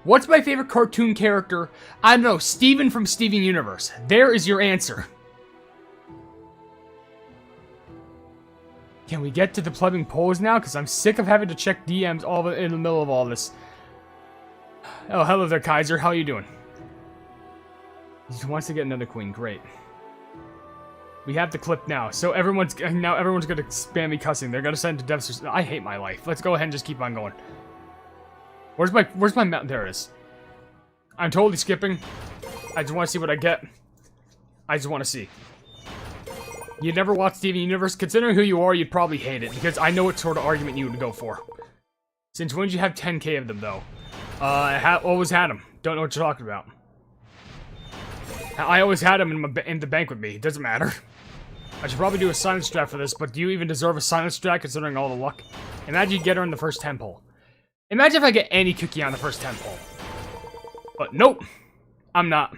What's my favorite cartoon character? I don't know, Steven from Steven Universe. There is your answer. Can we get to the plumbing polls now? Because I'm sick of having to check DMs in the middle of all this. Oh, hello there, Kaiser. How are you doing? He wants to get another queen. Great. We have the clip now, so everyone's gonna spam me cussing. They're gonna send to Devsisters. I hate my life. Let's go ahead and just keep on going. Where's my mountain? There it is. I'm totally skipping. I just want to see what I get. I just want to see. You never watched Steven Universe? Considering who you are, you'd probably hate it, because I know what sort of argument you would go for. Since when did you have 10k of them, though? I always had them. Don't know what you're talking about. I always had them in the bank with me. It doesn't matter. I should probably do a silence strat for this, but do you even deserve a silence strat considering all the luck? Imagine you get her in the first temple. Imagine if I get any cookie on the first temple. But nope. I'm not.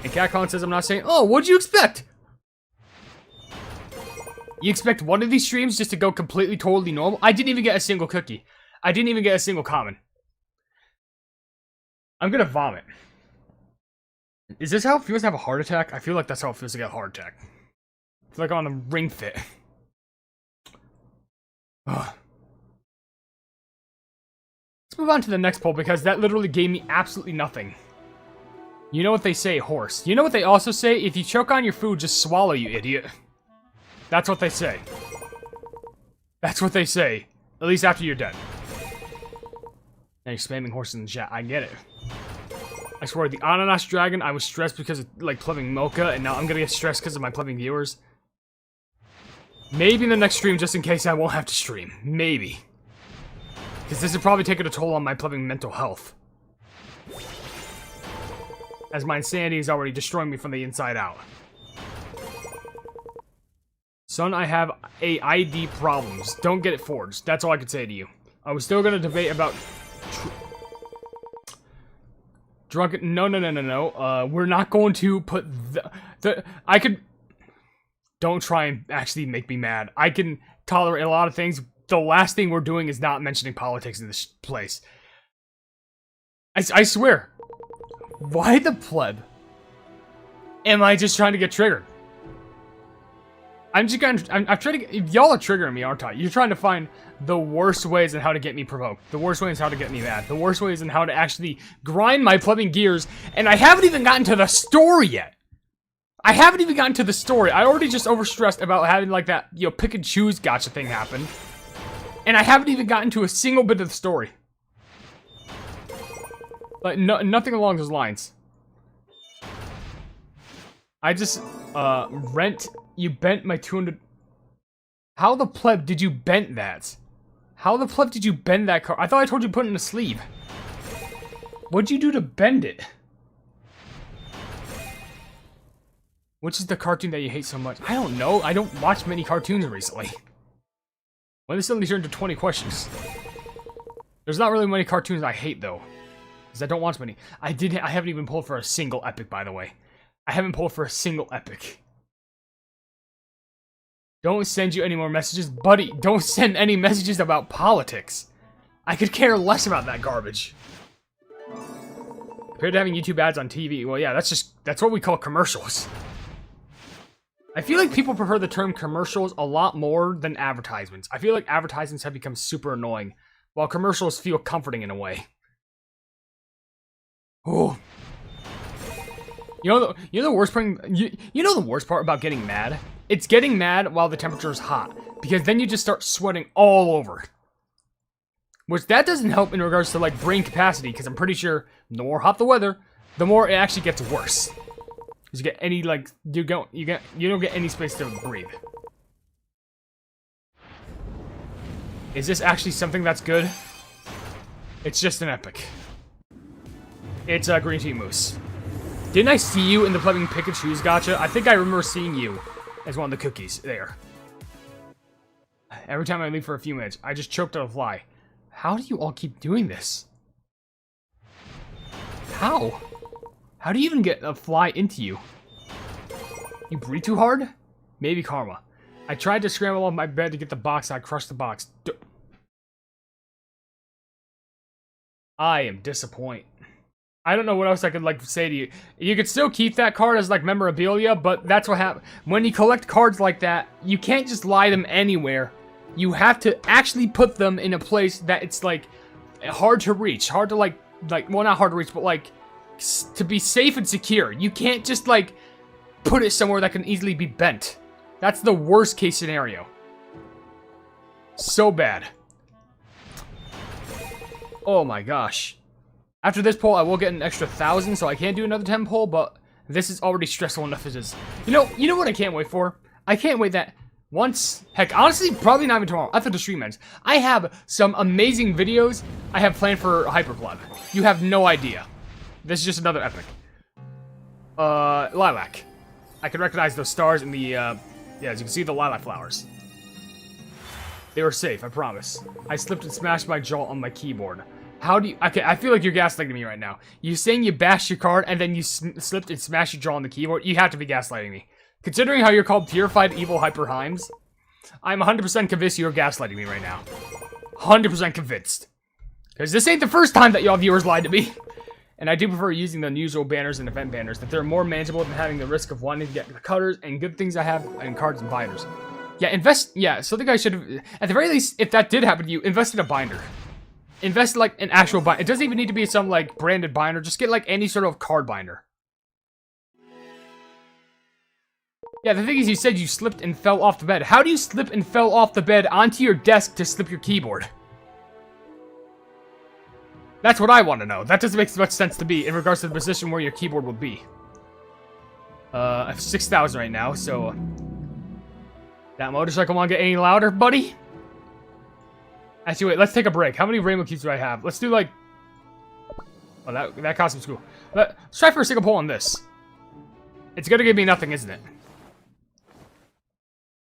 And CatCon says I'm not saying, oh, what'd you expect? You expect one of these streams just to go completely, totally normal? I didn't even get a single cookie. I didn't even get a single common. I'm gonna vomit. Is this how it feels to have a heart attack? I feel like that's how it feels to get a heart attack. I feel like I'm on a ring fit. Ugh. Let's move on to the next poll because that literally gave me absolutely nothing. You know what they say, horse. You know what they also say? If you choke on your food, just swallow, you idiot. That's what they say. That's what they say. At least after you're dead. Now you're spamming horses in the chat. I get it. I swear, the Ananas Dragon, I was stressed because of, like, plebing Mocha, and now I'm gonna get stressed because of my plebing viewers. Maybe in the next stream, just in case I won't have to stream. Maybe. Because this is probably taking a toll on my plebing mental health. As my insanity is already destroying me from the inside out. Son, I have ID problems. Don't get it forged. That's all I can say to you. I was still gonna debate about... Drunken... No. We're not going to put I could... Don't try and actually make me mad. I can tolerate a lot of things. The last thing we're doing is not mentioning politics in this place. I swear. Why the pleb? Am I just trying to get triggered? I'm trying to... Y'all are triggering me, aren't I? You're trying to find the worst ways on how to get me provoked. The worst ways how to get me mad. The worst ways on how to actually grind my plebbing gears. And I haven't even gotten to the story yet. I haven't even gotten to the story. I already just overstressed about having like that, you know, pick and choose gacha thing happen. And I haven't even gotten to a single bit of the story. Like, nothing along those lines. I just, rent... You bent my 200... How the pleb did you bend that? How the pleb did you bend that card? I thought I told you to put it in a sleeve. What'd you do to bend it? Which is the cartoon that you hate so much? I don't know. I don't watch many cartoons recently. When this suddenly turned to 20 questions. There's not really many cartoons I hate, though. Because I don't watch many. I haven't even pulled for a single epic, by the way. I haven't pulled for a single epic. Don't send you any more messages. Buddy, don't send any messages about politics. I could care less about that garbage. Compared to having YouTube ads on TV, well, yeah, that's what we call commercials. I feel like people prefer the term commercials a lot more than advertisements. I feel like advertisements have become super annoying, while commercials feel comforting in a way. Oh. You know the worst part? You know the worst part about getting mad? It's getting mad while the temperature is hot, because then you just start sweating all over. Which that doesn't help in regards to like brain capacity, because I'm pretty sure the more hot the weather, the more it actually gets worse. Because you get any like you don't get any space to breathe. Is this actually something that's good? It's just an epic. It's a green tea moose. Didn't I see you in the plebbing pick and choose gacha? I think I remember seeing you as one of the cookies there. Every time I leave for a few minutes, I just choked on a fly. How do you all keep doing this? How? How do you even get a fly into you? You breathe too hard? Maybe karma. I tried to scramble off my bed to get the box, I crushed the box. I am disappointed. I don't know what else I could, like, say to you. You could still keep that card as, like, memorabilia, but that's what happens. When you collect cards like that, you can't just lie them anywhere. You have to actually put them in a place that it's, like, hard to reach. Hard to, well, not hard to reach, but, like, to be safe and secure. You can't just, like, put it somewhere that can easily be bent. That's the worst case scenario. So bad. Oh my gosh. After this poll, I will get an extra 1,000, so I can't do another 10 poll, but this is already stressful enough as it is. You know what I can't wait for? I can't wait that once, heck, honestly, probably not even tomorrow, after the stream ends, I have some amazing videos I have planned for HyperClub. You have no idea. This is just another epic. Lilac. I can recognize those stars in the, yeah, as you can see, the lilac flowers. They were safe, I promise. I slipped and smashed my jaw on my keyboard. How do you... Okay, I feel like you're gaslighting me right now. You saying you bashed your card and then you slipped and smashed your jaw on the keyboard? You have to be gaslighting me. Considering how you're called purified evil HyperHimes, I'm 100% convinced you're gaslighting me right now. 100% convinced. Because this ain't the first time that y'all viewers lied to me. And I do prefer using the unusual banners and event banners, that they're more manageable than having the risk of wanting to get the cutters and good things I have and cards and binders. Yeah, so the guy should have, at the very least, if that did happen to you, invest in a binder. Invest, like, an actual binder. It doesn't even need to be some, like, branded binder. Just get, like, any sort of card binder. Yeah, the thing is, you said you slipped and fell off the bed. How do you slip and fell off the bed onto your desk to slip your keyboard? That's what I want to know. That doesn't make much sense to me in regards to the position where your keyboard would be. I have 6,000 right now, so... That motorcycle won't get any louder, buddy? Actually, wait, let's take a break. How many rainbow cubes do I have? Let's do, like... Oh, that costume's cool. Let's try for a single pull on this. It's gonna give me nothing, isn't it?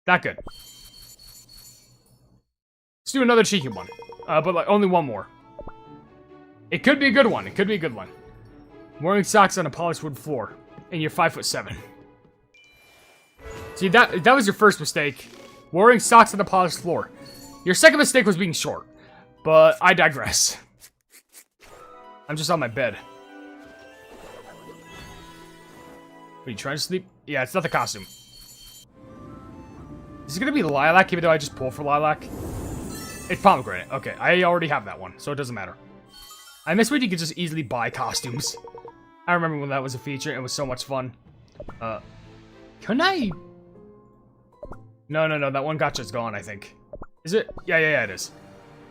Not good. Let's do another cheeky one. But, like, only one more. It could be a good one. It could be a good one. Wearing socks on a polished wood floor. And you're 5'7". See, that was your first mistake. Wearing socks on a polished floor. Your second mistake was being short. But I digress. I'm just on my bed. Are you trying to sleep? Yeah, it's not the costume. Is it gonna be lilac even though I just pulled for lilac? It's pomegranate. Okay, I already have that one, so it doesn't matter. I miss when you could just easily buy costumes. I remember when that was a feature. It was so much fun. Can I... No. That one gacha's gone, I think. Is it? Yeah, it is.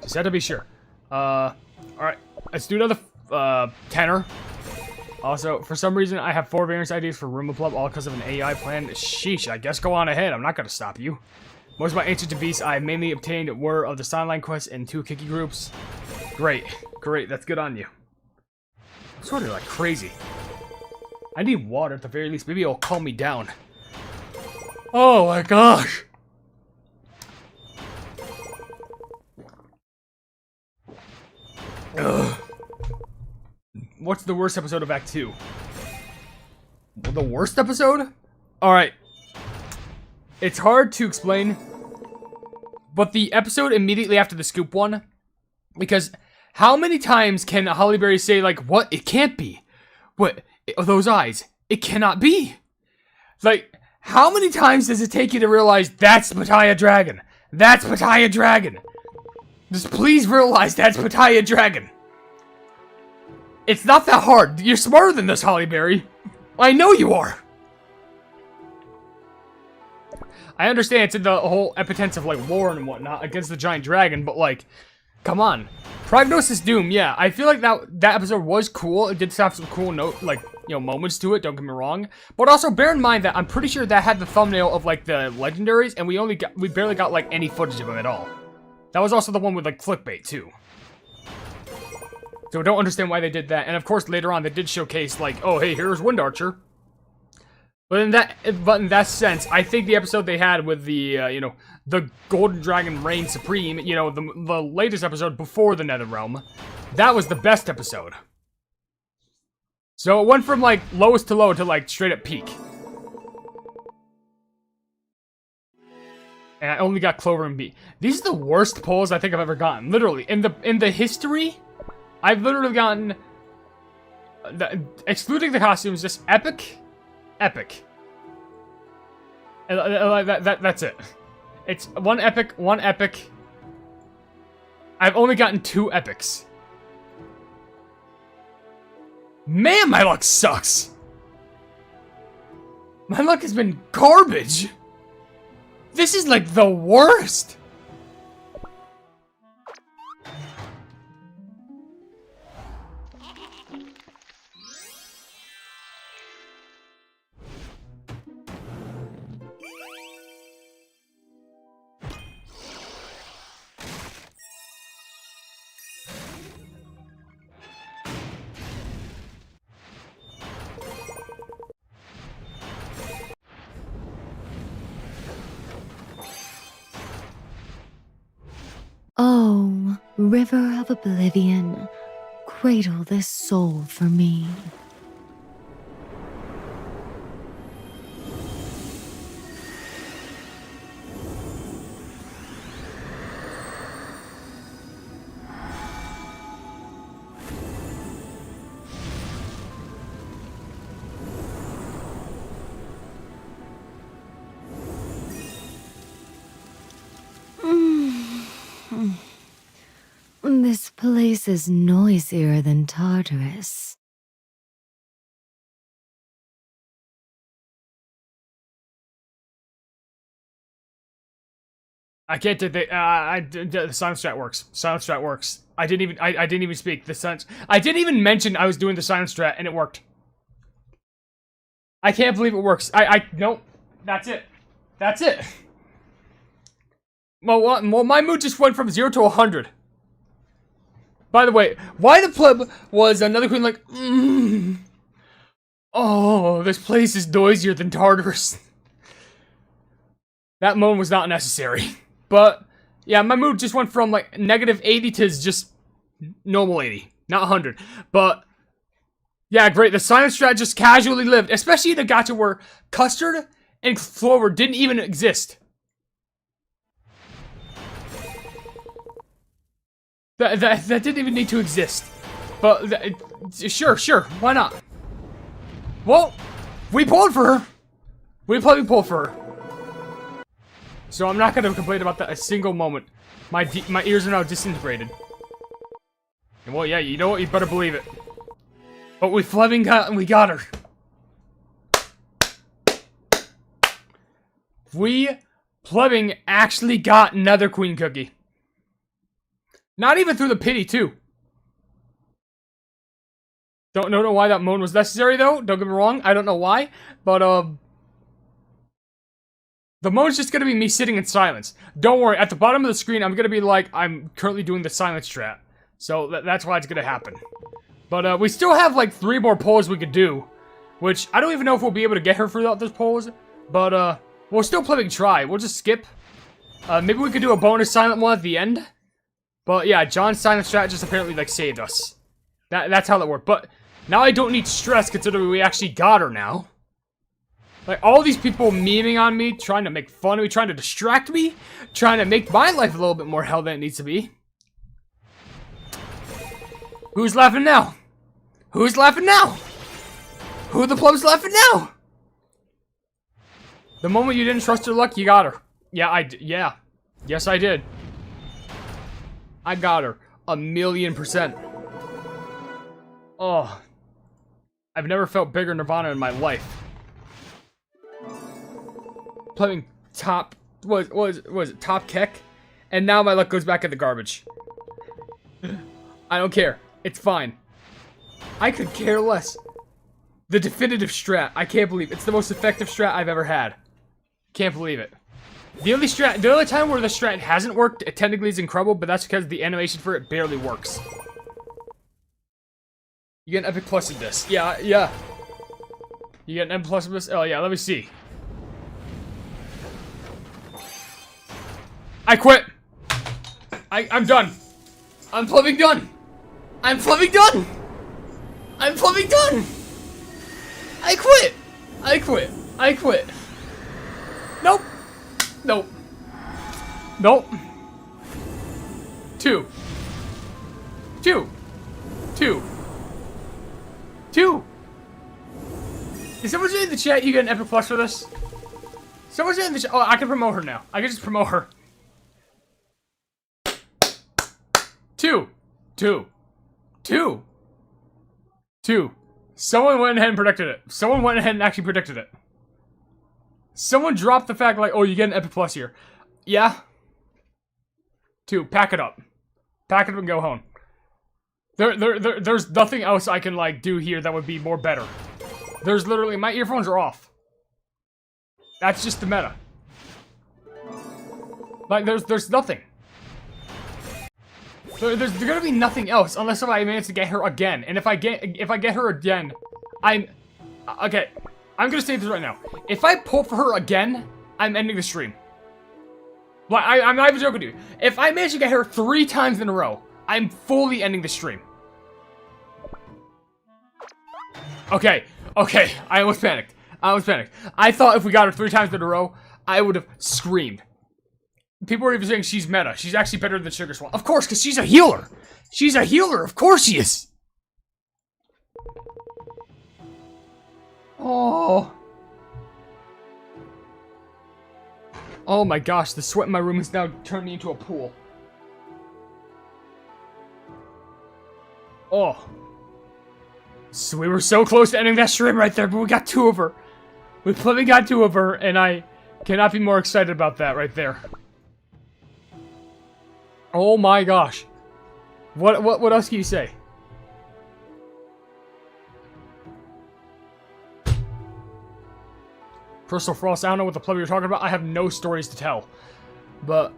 Just had to be sure. Alright. Let's do another, tenor. Also, for some reason, I have 4 variance ideas for Roomba Plub, all because of an AI plan. Sheesh, I guess go on ahead. I'm not gonna stop you. Most of my ancient beasts I mainly obtained were of the Sideline Quest and 2 Kiki groups. Great. That's good on you. I'm sort of like crazy. I need water at the very least. Maybe it'll calm me down. Oh my gosh. Ugh. What's the worst episode of Act 2? The worst episode? Alright. It's hard to explain. But the episode immediately after the scoop one. Because how many times can Hollyberry say, like, what? It can't be. What? Those eyes. It cannot be. Like, how many times does it take you to realize that's Pattaya Dragon? That's Pattaya Dragon. Just please realize that's Pattaya Dragon. It's not that hard. You're smarter than this, Hollyberry. I know you are. I understand it's in the whole epitence of, like, war and whatnot against the giant dragon, but, like, come on. Prognosis Doom, yeah. I feel like that episode was cool. It did have some cool moments to it, don't get me wrong. But also, bear in mind that I'm pretty sure that had the thumbnail of, like, the legendaries, and we barely got, like, any footage of them at all. That was also the one with, like, clickbait, too. So I don't understand why they did that. And, of course, later on, they did showcase, like, oh, hey, here's Wind Archer. But in that sense, I think the episode they had with the, the Golden Dragon Reign Supreme, the latest episode before the Nether Realm, that was the best episode. So it went from, like, lowest to low to, like, straight up peak. And I only got Clover and Bee. These are the worst polls I think I've ever gotten. Literally, in the history, I've literally gotten, excluding the costumes, just epic. And that's it. It's one epic. I've only gotten 2 epics. Man, my luck sucks. My luck has been garbage. This is like the worst.
Oh, river of oblivion, cradle this soul for me. This place is noisier than Tartarus.
I can't do the silence strat works. Silence strat works. I didn't even speak. The silence. I didn't even mention I was doing the silence strat, and it worked. I can't believe it works. Nope. That's it. That's it. Well, my mood just went from 0 to 100. By the way, why the pleb was another queen like, oh, this place is noisier than Tartarus. That moan was not necessary. But, yeah, my mood just went from, like, negative 80 to just normal 80. Not 100. But, yeah, great. The silence strat just casually lived. Especially in a gacha where Custard and Clover didn't even exist. That didn't even need to exist. But, sure, why not? Well, we pulled for her. We pulled for her. So I'm not gonna complain about that a single moment. My ears are now disintegrated. And well, yeah, you know what? You better believe it. But we got her. We plumbing actually got Nether Queen Cookie. Not even through the pity, too. Don't know why that moan was necessary, though. Don't get me wrong. I don't know why. But, the moan's just gonna be me sitting in silence. Don't worry. At the bottom of the screen, I'm gonna be like, I'm currently doing the silence strat. So, that's why it's gonna happen. But, we still have, like, 3 more polls we could do. Which, I don't even know if we'll be able to get her throughout this polls. But, we'll still probably try. We'll just skip. Maybe we could do a bonus silent one at the end. But yeah, John's silent strat just apparently like saved us. That's how that worked. But now I don't need stress considering we actually got her now. Like all these people memeing on me, trying to make fun of me, trying to distract me, trying to make my life a little bit more hell than it needs to be. Who's laughing now? Who's laughing now? Who the pleb's laughing now? The moment you didn't trust your luck, you got her. Yeah. Yes, I did. I got her. 1,000,000%. Oh. I've never felt bigger Nirvana in my life. Playing top... was it top Keck? And now my luck goes back in the garbage. I don't care. It's fine. I could care less. The definitive strat. I can't believe it. It's the most effective strat I've ever had. Can't believe it. The only time where the strat hasn't worked, it technically is incredible, but that's because the animation for it barely works. You get an epic plus in this. Yeah. You get an epic plus in this? Oh yeah, let me see. I quit. I'm done. I'm plumbing done. I'm plumbing done. I'm plumbing done. I quit. Nope. 2. Is someone say in the chat you get an epic plus for this? Someone say in the chat. Oh, I can promote her now. I can just promote her. 2. Someone went ahead and predicted it. Someone went ahead and actually predicted it. Someone dropped the fact like, oh, you get an Epic Plus here. Yeah. 2, pack it up. Pack it up and go home. There's nothing else I can, like, do here that would be more better. There's literally, my earphones are off. That's just the meta. Like, there's nothing. There's gonna be nothing else unless I manage to get her again. And if I get her again, okay. I'm gonna say this right now. If I pull for her again, I'm ending the stream. Like, I'm not even joking, dude. If I manage to get her 3 times in a row, I'm fully ending the stream. Okay. I almost panicked. I thought if we got her 3 times in a row, I would have screamed. People were even saying she's meta. She's actually better than Sugar Swan. Of course, because she's a healer. She's a healer. Of course she is. Oh. Oh my gosh, the sweat in my room has now turned me into a pool. Oh. So we were so close to ending that stream right there, but we got 2 of her. We probably got 2 of her, and I cannot be more excited about that right there. Oh my gosh. What else can you say? Crystal Frost, I don't know what the plug you're talking about. I have no stories to tell. But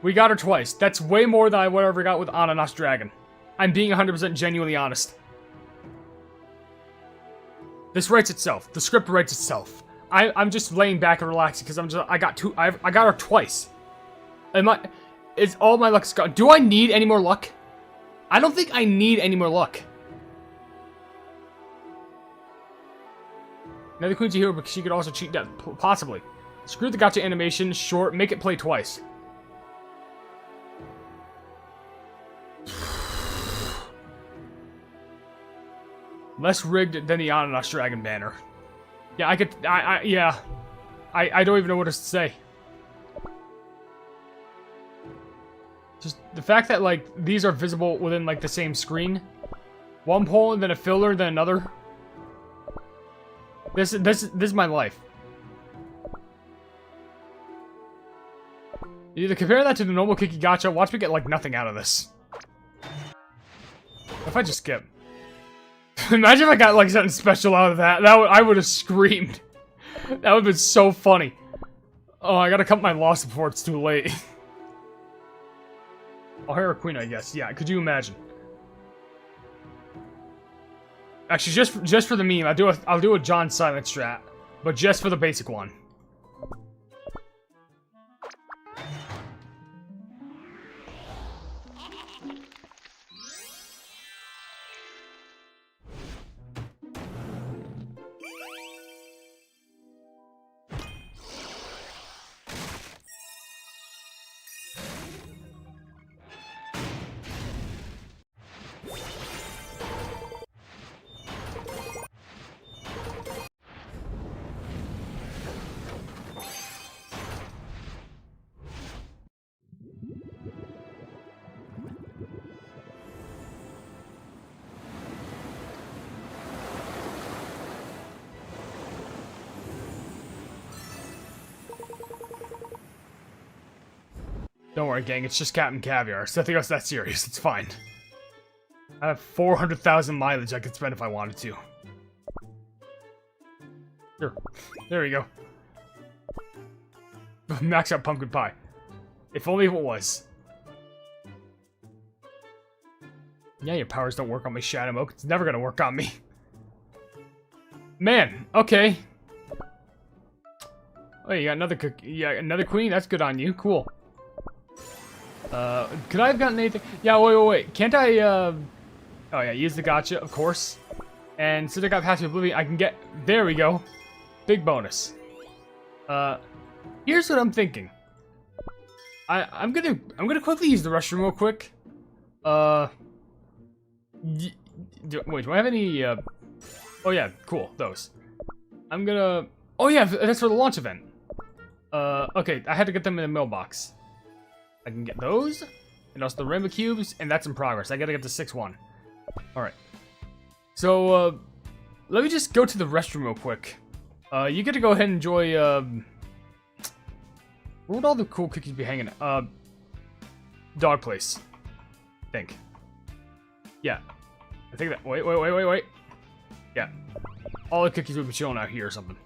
we got her twice. That's way more than I would ever got with Ananas Dragon. I'm being 100% genuinely honest. This writes itself. The script writes itself. I'm just laying back and relaxing because I got her twice. It's all my luck's gone. Do I need any more luck? I don't think I need any more luck. Nether Queen's a hero, but she could also cheat death. Possibly. Screw the gacha animation, short, make it play twice. Less rigged than the Ananas Dragon banner. Yeah, I don't even know what to say. Just the fact that, like, these are visible within, like, the same screen. One poll, and then a filler, then another. This is my life. You either compare that to the normal Kiki Gacha, watch me get, like, nothing out of this. If I just skip. Imagine if I got, like, something special out of that. I would have screamed. That would have been so funny. Oh, I gotta cut my loss before it's too late. I'll hire a queen, I guess. Yeah, could you imagine? Actually, just for the meme, I'll do a John Silent strat, but just for the basic one. Don't worry, gang, it's just Captain Caviar. It's nothing else that serious, it's fine. I have 400,000 mileage I could spend if I wanted to. Sure. There we go. Max out pumpkin pie. If only it was. Yeah, your powers don't work on me, Shadow Oak. It's never gonna work on me. Man, okay. Oh, you got another cookie. Yeah, another queen? That's good on you. Cool. Could I have gotten anything? Yeah, wait. Can't I, oh yeah, use the gacha, of course. And since I got Path to Oblivion, I can get, there we go. Big bonus. Here's what I'm thinking. I'm gonna quickly use the restroom real quick. Wait, do I have any, oh yeah, cool, those. I'm gonna, oh yeah, that's for the launch event. Okay, I had to get them in the mailbox. I can get those, and also the rainbow cubes, and that's in progress. I gotta get to 6-1. Alright. So, let me just go to the restroom real quick. You get to go ahead and enjoy, where would all the cool cookies be hanging? Dog place. I think. Yeah. I think that, wait. Yeah. All the cookies would be chilling out here or something.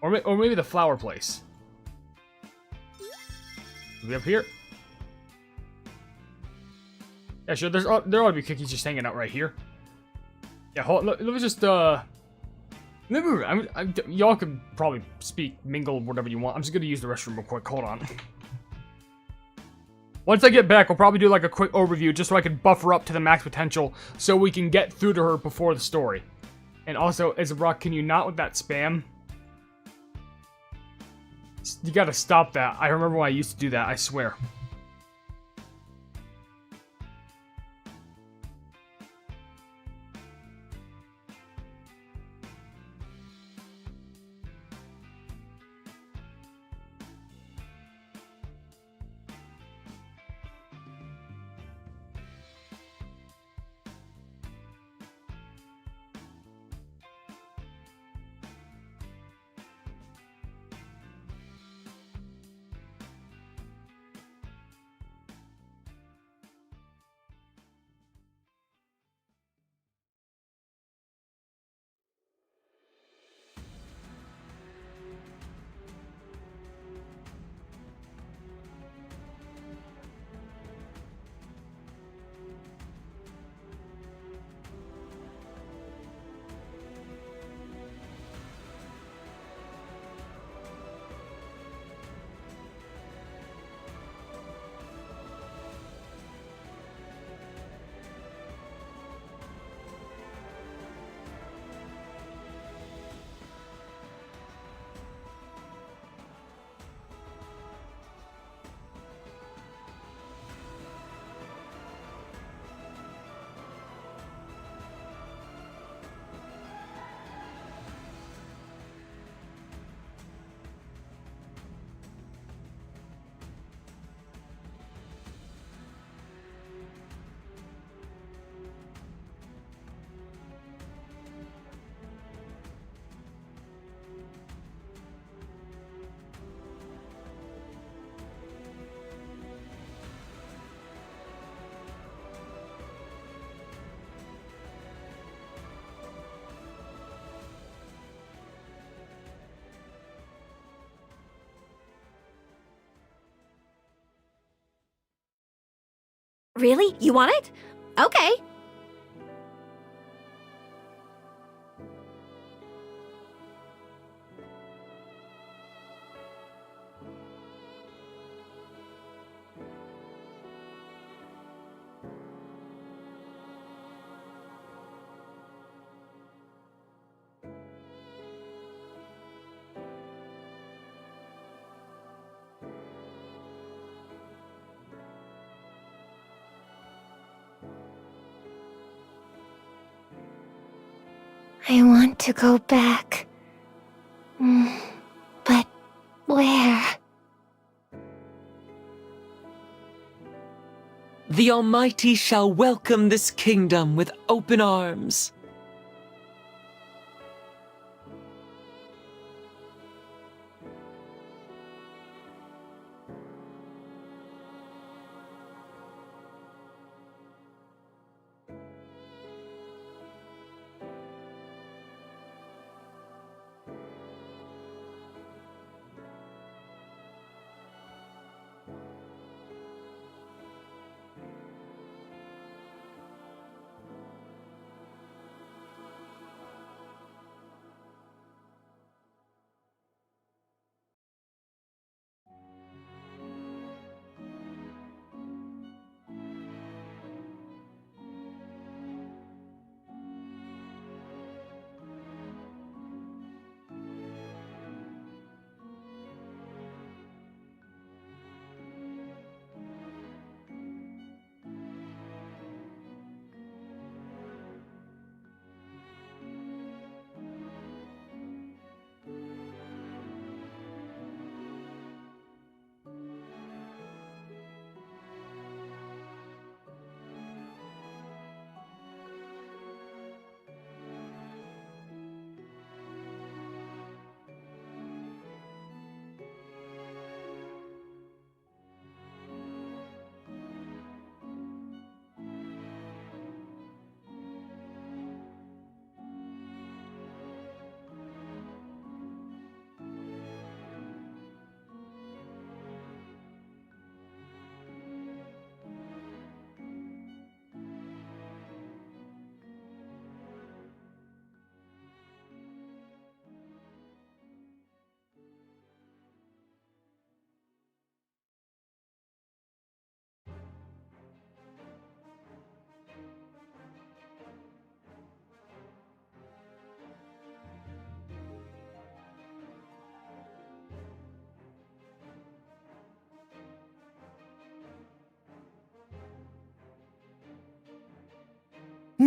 Or maybe the flower place. Be up here. Yeah, sure. There ought to be cookies just hanging out right here. Yeah, let me just y'all can probably speak, mingle, whatever you want. I'm just gonna use the restroom real quick. Hold on. Once I get back, I'll probably do like a quick overview just so I can buffer up to the max potential so we can get through to her before the story. And also, as a rock, can you not with that spam? You gotta stop that. I remember when I used to do that, I swear.
Really? You want it? Okay.
I want to go back. But where?
The Almighty shall welcome this kingdom with open arms.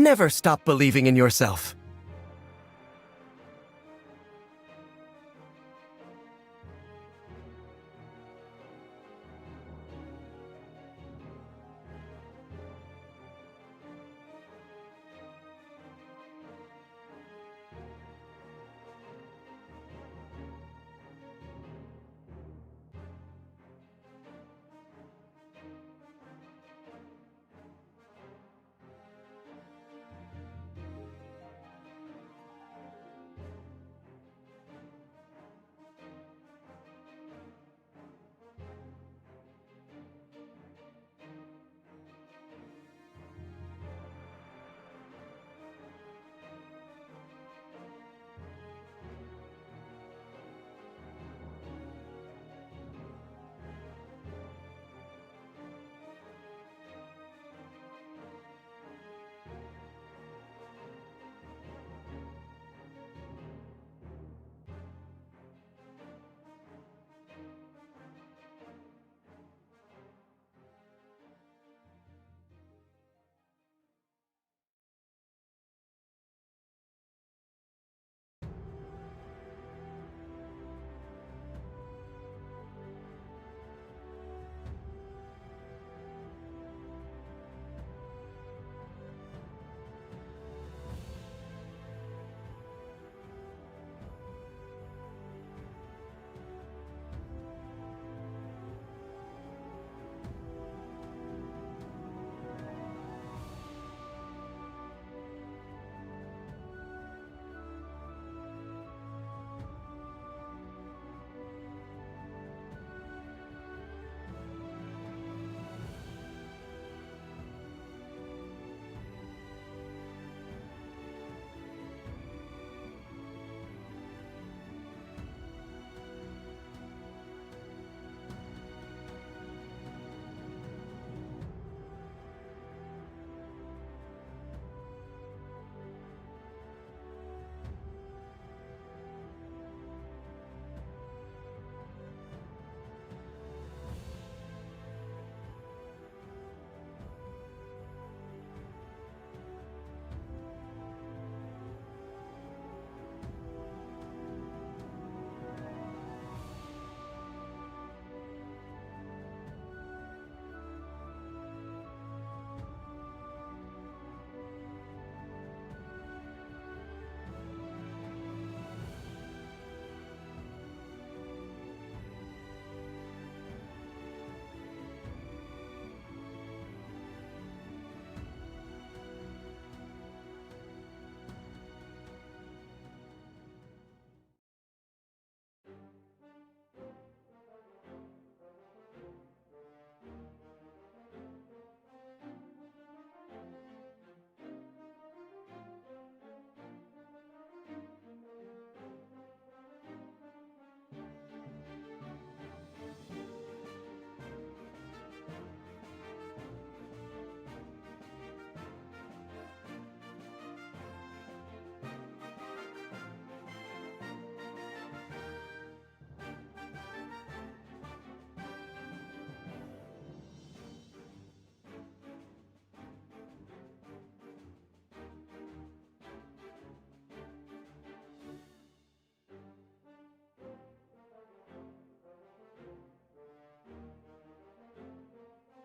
Never stop believing in yourself.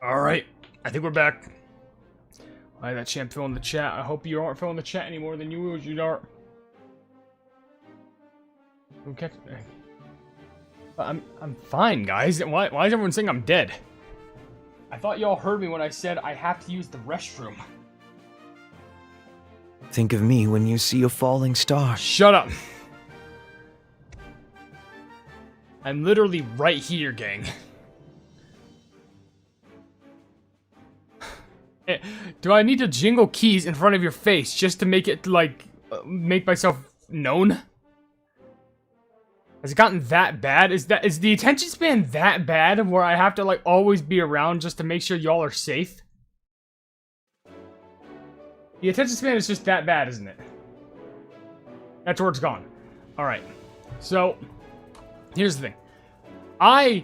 Alright, I think we're back. Why that champ filling the chat? I hope you aren't filling the chat any more than you usually are. Okay. I'm fine, guys. Why is everyone saying I'm dead? I thought y'all heard me when I said I have to use the restroom.
Think of me when you see a falling star.
Shut up. I'm literally right here, gang. Do I need to jingle keys in front of your face just to make it, like, make myself known? Has it gotten that bad? Is the attention span that bad where I have to, like, always be around just to make sure y'all are safe? The attention span is just that bad, isn't it? That's where it's gone. Alright. So, here's the thing. I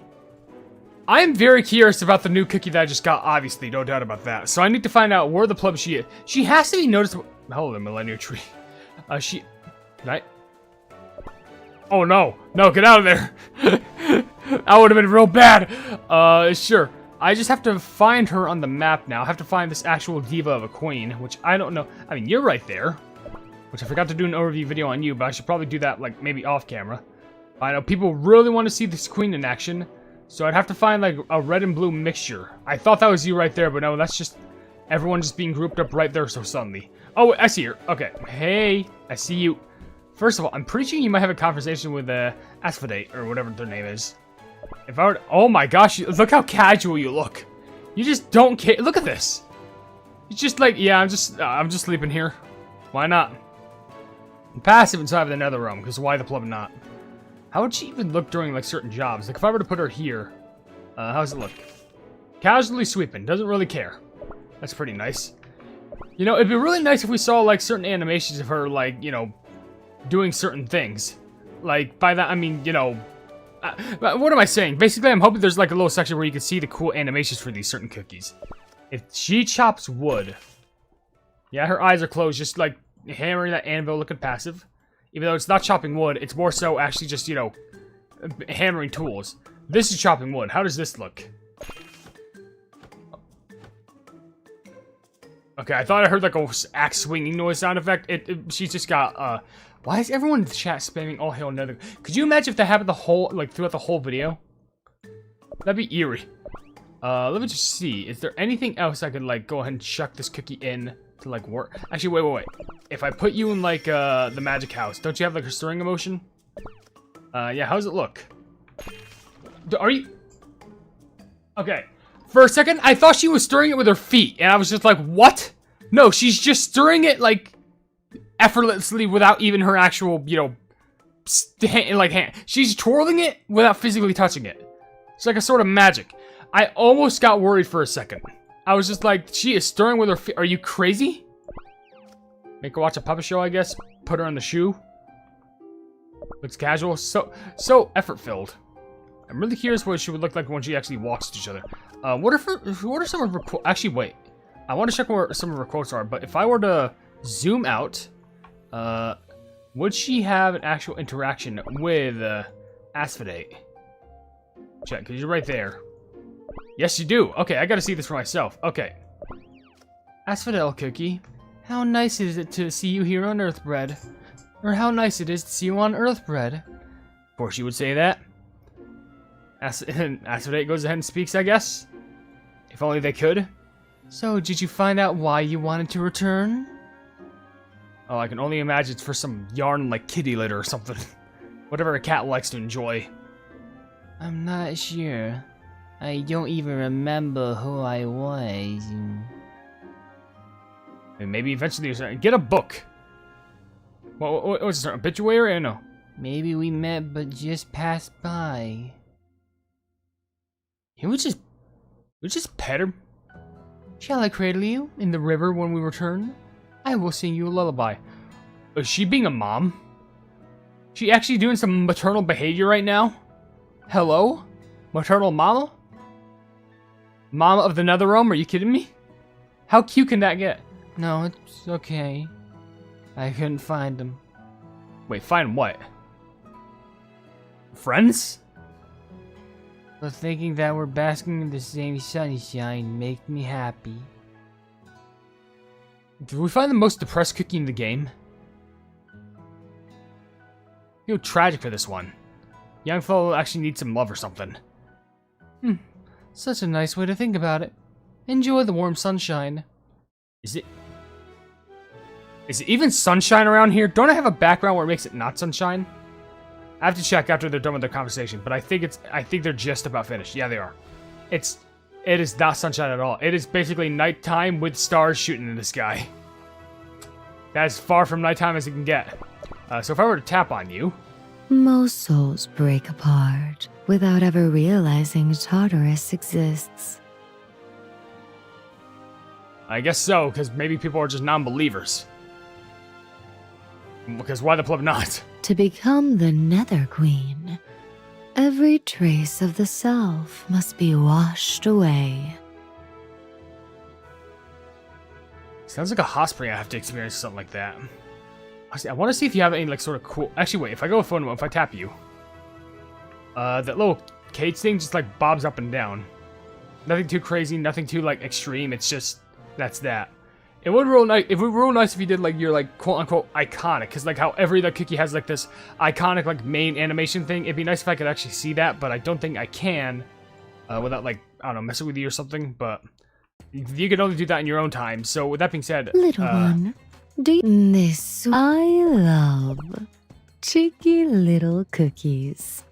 I am very curious about the new cookie that I just got, obviously, no doubt about that. So I need to find out where the pleb she is. She has to be noticeable. Hello, the Millennium Tree. Can I? Oh, no. No, get out of there. That would have been real bad. Sure. I just have to find her on the map now. I have to find this actual diva of a queen, which I don't know. I mean, you're right there. Which I forgot to do an overview video on you, but I should probably do that, like, maybe off camera. I know people really want to see this queen in action, so I'd have to find, like, a red and blue mixture. I thought that was you right there, but no, that's just everyone just being grouped up right there so suddenly. Oh, wait, I see her. Okay. Hey, I see you. First of all, I'm pretty sure you might have a conversation with Asphodel, or whatever their name is. If I were to, oh my gosh, look how casual you look. You just don't care. Look at this. It's just like, yeah, I'm just sleeping here. Why not? I'm passive inside of the nether realm, because why the pleb not? How would she even look during, like, certain jobs? Like, if I were to put her here, how does it look? Casually sweeping, doesn't really care. That's pretty nice. You know, it'd be really nice if we saw, like, certain animations of her, like, you know, doing certain things. Like, by that, I mean, you know, what am I saying? Basically, I'm hoping there's, like, a little section where you can see the cool animations for these certain cookies. If she chops wood, yeah, her eyes are closed, just, like, hammering that anvil, looking passive. Even though it's not chopping wood, it's more so actually just, you know, hammering tools. This is chopping wood. How does this look? Okay, I thought I heard like a axe swinging noise sound effect. She's just got, why is everyone in the chat spamming all hail Nether? Could you imagine if that happened throughout the whole video? That'd be eerie. Let me just see. Is there anything else I could, like, go ahead and chuck this cookie in to, like, work? Actually, wait. If I put you in, like, the magic house, don't you have, like, a stirring emotion? Yeah, how does it look? Are you... Okay. For a second, I thought she was stirring it with her feet, and I was just like, what? No, she's just stirring it, like, effortlessly without even her actual, you know, hand. She's twirling it without physically touching it. It's like a sort of magic. I almost got worried for a second. I was just like, she is stirring with her feet. Are you crazy? Make her watch a puppet show, I guess. Put her in the shoe. Looks casual. So effort-filled. I'm really curious what she would look like when she actually walks to each other. What are some of her quotes? Actually, wait. I want to check where some of her quotes are, but if I were to zoom out, would she have an actual interaction with Asphodel? Check, because you're right there. Yes, you do. Okay, I gotta see this for myself. Okay. Asphodel Cookie, how nice is it to see you here on Earthbread? Or how nice it is to see you on Earthbread? Of course you would say that. Asphodel goes ahead and speaks, I guess. If only they could. So, did you find out why you wanted to return? Oh, I can only imagine it's for some yarn like kitty litter or something. Whatever a cat likes to enjoy. I'm not sure. I don't even remember who I was. And maybe eventually get a book. What's this, obituary? I don't know. Maybe we met but just passed by. Can we just pet her? Shall I cradle you in the river when we return? I will sing you a lullaby. Is she being a mom? She actually doing some maternal behavior right now? Hello? Maternal mama? Mama of the Nether Realm? Are you kidding me? How cute can that get? No, it's okay. I couldn't find them. Wait, find what? Friends? But thinking that we're basking in the same sunshine makes me happy. Did we find the most depressed cookie in the game? I feel tragic for this one. Young fellow actually needs some love or something. Such a nice way to think about it. Enjoy the warm sunshine. Is it even sunshine around here? Don't I have a background where it makes it not sunshine? I have to check after they're done with their conversation, but I think they're just about finished. Yeah, they are. It is not sunshine at all. It is basically nighttime with stars shooting in the sky. That's as far from nighttime as it can get. So if I were to tap on you...
Most souls break apart without ever realizing Tartarus exists.
I guess so, because maybe people are just non-believers. Because why the pleb not?
To become the Nether Queen, Every trace of the self must be washed away.
Sounds like a hot spring I have to experience something like that. I want to see if you have any like sort of cool... Actually, wait. If I go with phone mode, if I tap you, that little cage thing just like bobs up and down. Nothing too crazy, nothing too like extreme. It's just that's that. It would real nice. It would real nice if you did like your like quote unquote iconic, because like how every like cookie has like this iconic like main animation thing. It'd be nice if I could actually see that, but I don't think I can without like I don't know messing with you or something. But you can only do that in your own time. So with that being said,
Little one, do you... This I love. Cheeky little cookies.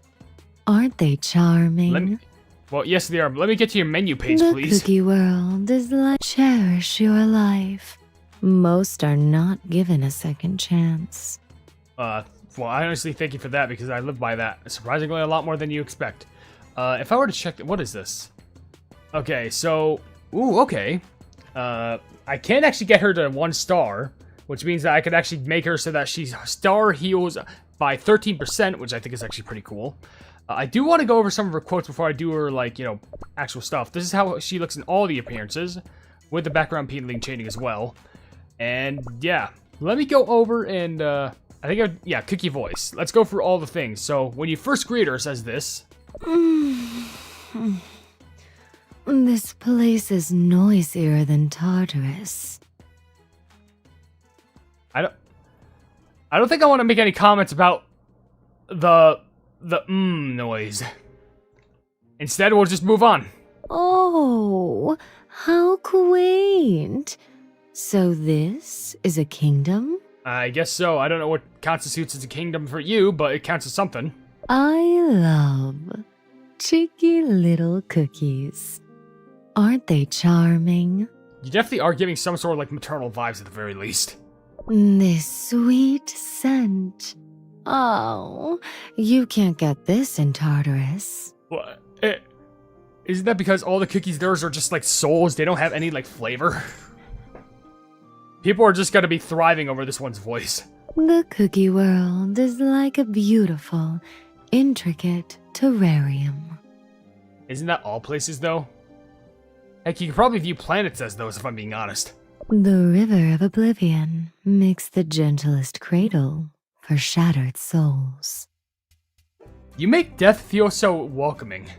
Aren't they charming?
Well, yes they are. But let me get to your menu page,
The
please.
cookie world is like cherish your life. Most are not given a second chance.
Well, I honestly thank you for that because I live by that. Surprisingly, a lot more than you expect. If I were to check, what is this? Okay, so, ooh, okay. I can actually get her to 1 star, which means that I could actually make her so that she's star heals by 13%, which I think is actually pretty cool. I do want to go over some of her quotes before I do her, like, you know, actual stuff. This is how she looks in all the appearances, with the background peeling changing as well. And, yeah, let me go over and, yeah, cookie voice. Let's go through all the things. So, when you first greet her, it says this.
This place is noisier than Tartarus.
I don't think I want to make any comments about the noise. Instead, we'll just move on.
Oh, how quaint. So this is a kingdom?
I guess so. I don't know what constitutes as a kingdom for you, but it counts as something.
I love cheeky little cookies. Aren't they charming?
You definitely are giving some sort of like maternal vibes at the very least.
This sweet scent. Oh, you can't get this in Tartarus.
What? Isn't that because all the cookies theirs are just like souls? They don't have any like flavor? People are just gonna be thriving over this one's voice.
The cookie world is like a beautiful, intricate terrarium.
Isn't that all places though? Heck, you could probably view planets as those if I'm being honest.
The river of oblivion makes the gentlest cradle for shattered souls.
You make death feel so welcoming.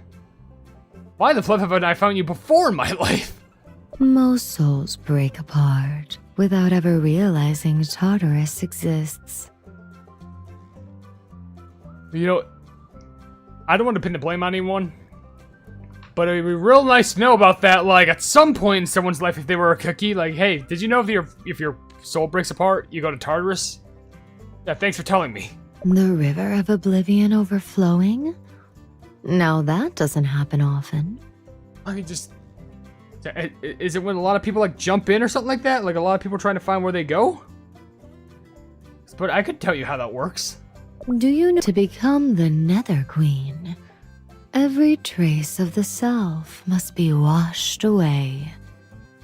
Why the flip haven't I found you before in my life?
Most souls break apart without ever realizing Tartarus exists.
You know, I don't want to pin the blame on anyone, but it'd be real nice to know about that, like, at some point in someone's life if they were a cookie. Like, hey, did you know if your soul breaks apart, you go to Tartarus? Yeah, thanks for telling me.
The river of oblivion overflowing? Now that doesn't happen often.
I mean, just... Is it when a lot of people, like, jump in or something like that? Like, a lot of people trying to find where they go? But I could tell you how that works.
Do you know to become the Nether Queen? Every trace of the self must be washed away.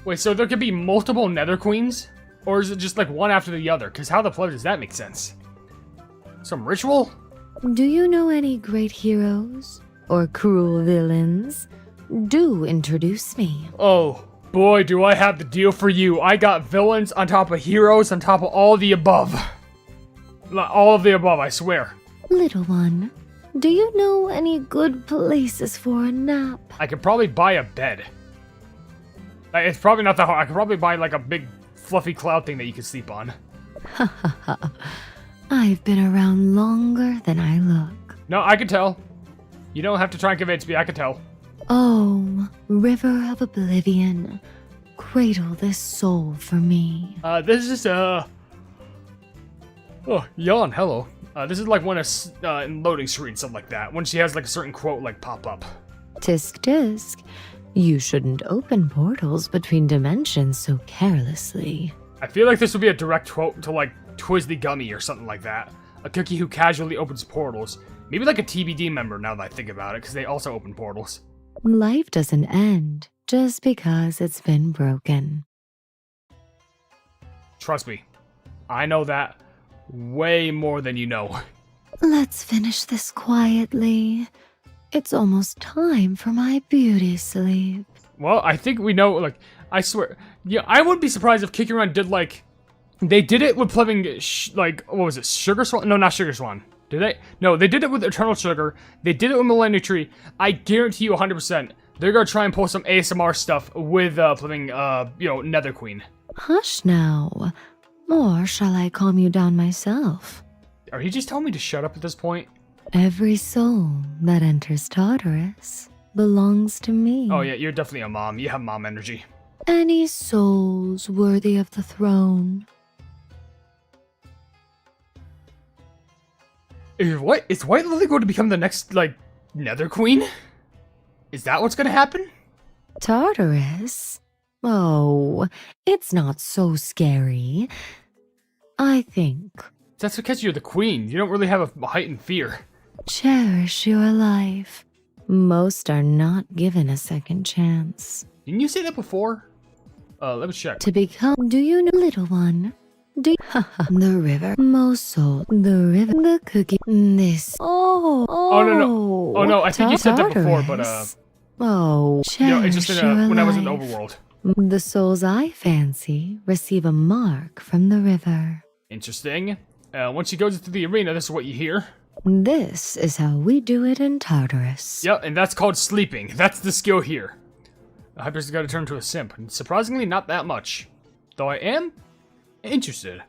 Wait, so there could be multiple Nether Queens? Or is it just, like, one after the other? Because how the fuck does that make sense? Some ritual?
Do you know any great heroes? Or cruel villains? Do introduce me.
Oh, boy, do I have the deal for you. I got villains on top of heroes on top of all the above. All of the above, I swear.
Little one, do you know any good places for a nap?
I could probably buy a bed. It's probably not that hard. I could probably buy, like, a big fluffy cloud thing that you could sleep on.
Ha ha ha. I've been around longer than I look.
No, I can tell. You don't have to try and convince me, I can tell.
Oh, river of oblivion, cradle this soul for me.
This is, Oh, Yawn, hello. This is like when in loading screen, something like that. When she has, like, a certain quote, like, pop up.
Tisk tisk. You shouldn't open portals between dimensions so carelessly.
I feel like this would be a direct quote to, like, Twizzly Gummy or something like that. A cookie who casually opens portals. Maybe like a TBD member now that I think about it, because they also open portals.
Life doesn't end just because it's been broken.
Trust me, I know that way more than you know.
Let's finish this quietly. It's almost time for my beauty sleep.
Well, I think we know, like, I swear. Yeah, I wouldn't be surprised if Kicking Around did, like, they did it with playing, like, what was it, Sugar Swan? No, not Sugar Swan. Did they? No, they did it with Eternal Sugar. They did it with Millennium Tree. I guarantee you 100%. They're gonna try and pull some ASMR stuff with, playing, you know, Nether Queen.
Hush now. Or shall I calm you down myself?
Are you just telling me to shut up at this point?
Every soul that enters Tartarus belongs to me.
Oh, yeah, you're definitely a mom. You have mom energy.
Any souls worthy of the throne.
What? Is White Lily going to become the next, like, Nether Queen? Is that what's gonna happen?
Tartarus? Oh, it's not so scary. I think.
That's because you're the queen. You don't really have a heightened fear.
Cherish your life. Most are not given a second chance.
Didn't you say that before? Let me check.
To become, do you know, little one? The river, most soul, the river, the cookie, this. Oh,
no. Oh, no, I think you said that before, but,
Oh,
you know, it's
cherish
just
your
when I was in the
life.
overworld.
The souls I fancy receive a mark from the river.
Interesting. Once she goes into the arena, this is what you hear.
This is how we do it in Tartarus.
Yep, and that's called sleeping. That's the skill here. Hyper's got to turn to a simp, and surprisingly not that much. Though I am interested.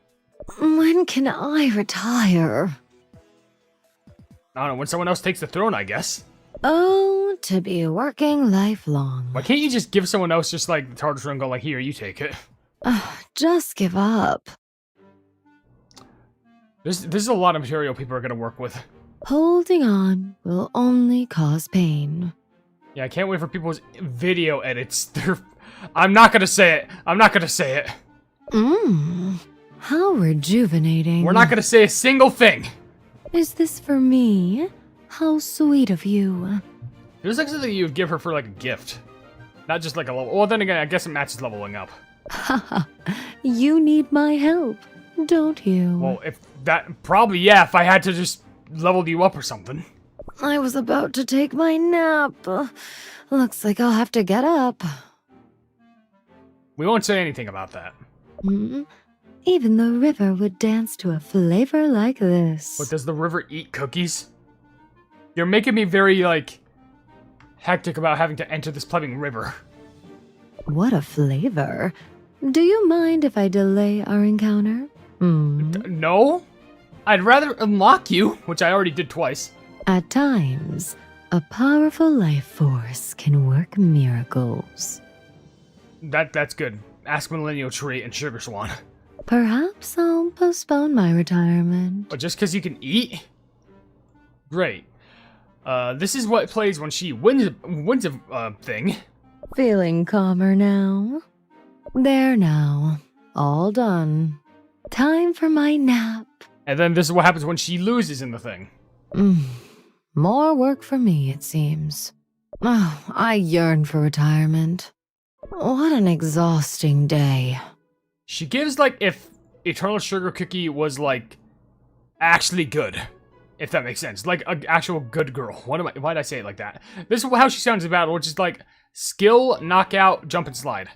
When can I retire?
I don't know, when someone else takes the throne, I guess.
Oh, to be working lifelong.
Why can't you just give someone else just like the TARDIS throne and go like, here, you take it?
Just give up.
This is a lot of material people are going to work with.
Holding on will only cause pain.
Yeah, I can't wait for people's video edits. I'm not going to say it. I'm not going to say it.
How rejuvenating.
We're not going to say a single thing.
Is this for me? How sweet of you.
There's like something you would give her for like a gift. Not just like a level. Well, then again, I guess it matches leveling up.
Haha, you need my help, don't you?
Well, if that, probably, yeah, if I had to just level you up or something.
I was about to take my nap. Looks like I'll have to get up.
We won't say anything about that.
Even the river would dance to a flavor like this.
But does the river eat cookies? You're making me very, like, hectic about having to enter this plumbing river.
What a flavor. Do you mind if I delay our encounter?
No? I'd rather unlock you, which I already did twice.
At times, a powerful life force can work miracles.
That's good. Ask Millennial Tree and Sugar Swan.
Perhaps I'll postpone my retirement.
But just because you can eat? Great. This is what plays when she wins a thing.
Feeling calmer now? There now. All done. Time for my nap.
And then this is what happens when she loses in the thing.
More work for me, it seems. Oh, I yearn for retirement. What an exhausting day.
She gives, like, if Eternal Sugar Cookie was, like, actually good. If that makes sense. Like, an actual good girl. Why did I say it like that? This is how she sounds in battle, which is, like, skill, knockout, jump and slide.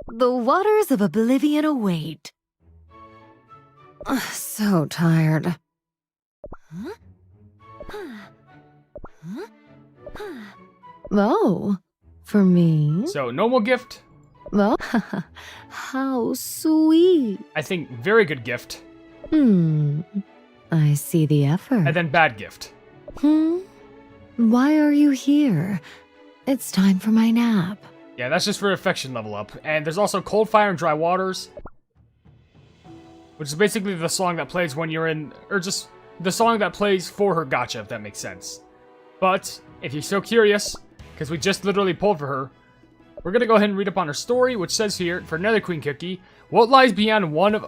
The waters of oblivion await. So tired. Oh, for me?
So, normal gift.
Well, how sweet.
I think very good gift.
I see the effort.
And then bad gift.
Why are you here? It's time for my nap.
Yeah, that's just for affection level up. And there's also Cold Fire and Dry Waters, which is basically the song that plays when you're in, or just the song that plays for her gacha, if that makes sense. But, if you're so curious, because we just literally pulled for her, we're gonna go ahead and read up on her story, which says here for Nether Queen Cookie, what lies beyond one's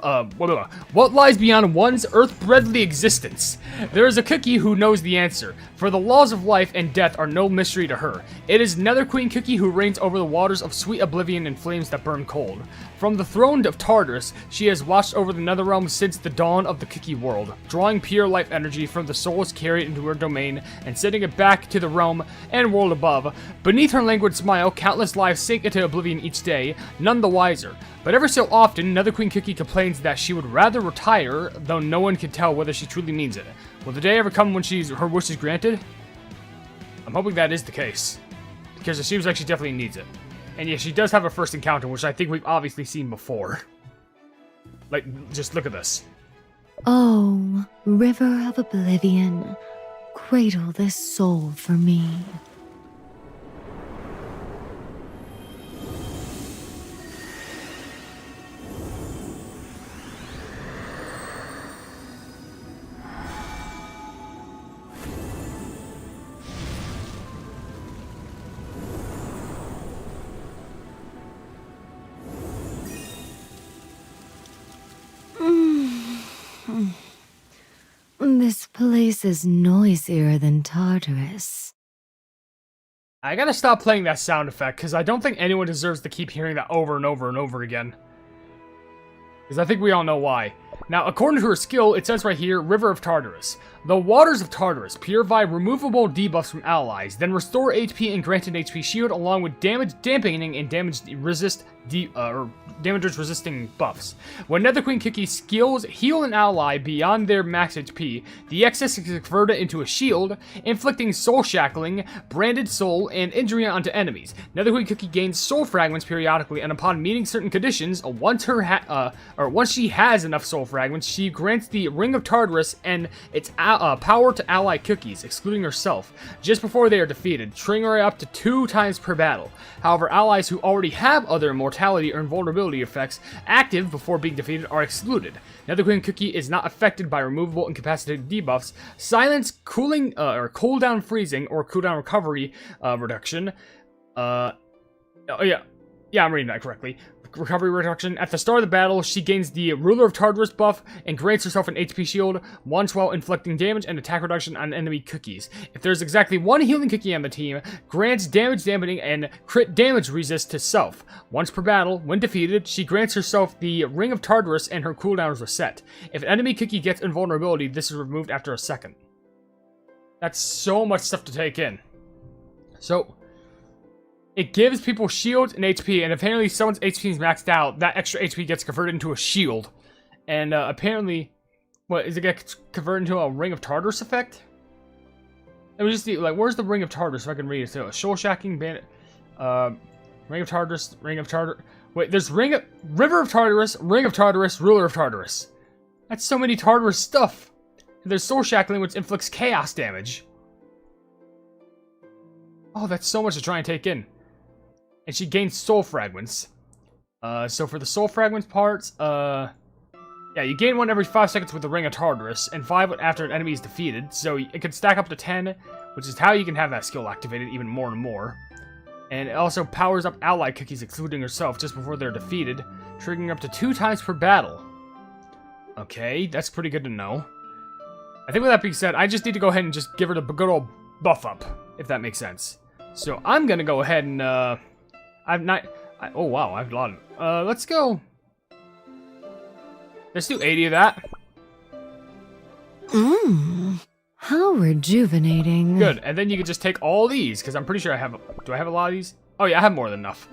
earth-breadly existence? There is a cookie who knows the answer, for the laws of life and death are no mystery to her. It is Nether Queen Cookie who reigns over the waters of sweet oblivion and flames that burn cold. From the throne of Tartarus, she has watched over the Netherrealm since the dawn of the Cookie world, drawing pure life energy from the souls carried into her domain and sending it back to the realm and world above. Beneath her languid smile, countless lives sink into oblivion each day, none the wiser. But ever so often, Nether Queen Cookie complains that she would rather retire, though no one can tell whether she truly means it. Will the day ever come when her wish is granted? I'm hoping that is the case, because it seems like she definitely needs it. And yeah, she does have a first encounter, which I think we've obviously seen before. Like, just look at this.
Oh, river of oblivion, cradle this soul for me. This place is noisier than Tartarus.
I gotta stop playing that sound effect, because I don't think anyone deserves to keep hearing that over and over and over again. Because I think we all know why. Now, according to her skill, it says right here, River of Tartarus. The waters of Tartarus purify removable debuffs from allies, then restore HP and grant an HP shield along with damage dampening and damage damage resisting buffs. When Nether Queen Cookie skills heal an ally beyond their max HP, the excess is converted into a shield, inflicting soul shackling, branded soul, and injury onto enemies. Nether Queen Cookie gains soul fragments periodically, and upon meeting certain conditions, once she has enough soul fragments, she grants the Ring of Tartarus and its power to ally cookies, excluding herself, just before they are defeated, triggering her up to 2 times per battle. However, allies who already have other mortality or invulnerability effects active before being defeated are excluded. Nether Queen Cookie is not affected by removable incapacitated debuffs, silence, cooling, or cooldown freezing, or cooldown recovery reduction. I'm reading that correctly. Recovery reduction. At the start of the battle, she gains the Ruler of Tartarus buff and grants herself an HP shield once while inflicting damage and attack reduction on enemy cookies. If there's exactly one healing cookie on the team, grants damage dampening and crit damage resist to self. Once per battle, when defeated, she grants herself the Ring of Tartarus and her cooldown is reset. If an enemy cookie gets invulnerability, this is removed after a second. That's so much stuff to take in. So, it gives people shields and HP, and apparently someone's HP is maxed out, that extra HP gets converted into a shield. And apparently, what, is it get converted into a Ring of Tartarus effect? Let me just see, like, where's the Ring of Tartarus so I can read it? So, Soul Shacking, Bandit, Ring of Tartarus, wait, there's River of Tartarus, Ring of Tartarus, Ruler of Tartarus. That's so many Tartarus stuff. And there's Soul Shackling, which inflicts chaos damage. Oh, that's so much to try and take in. And she gains soul fragments. So for the soul fragments parts, yeah, you gain one every 5 seconds with the Ring of Tartarus, and 5 after an enemy is defeated. So it can stack up to 10, which is how you can have that skill activated even more and more. And it also powers up ally cookies, excluding herself, just before they're defeated, triggering up to 2 times per battle. Okay, that's pretty good to know. I think with that being said, I just need to go ahead and just give her the good old buff up, if that makes sense. So I'm gonna go ahead and, oh wow, I've a lot of, let's go. Let's do 80 of that.
How rejuvenating.
Good, and then you can just take all these, because I'm pretty sure I have, do I have a lot of these? Oh yeah, I have more than enough.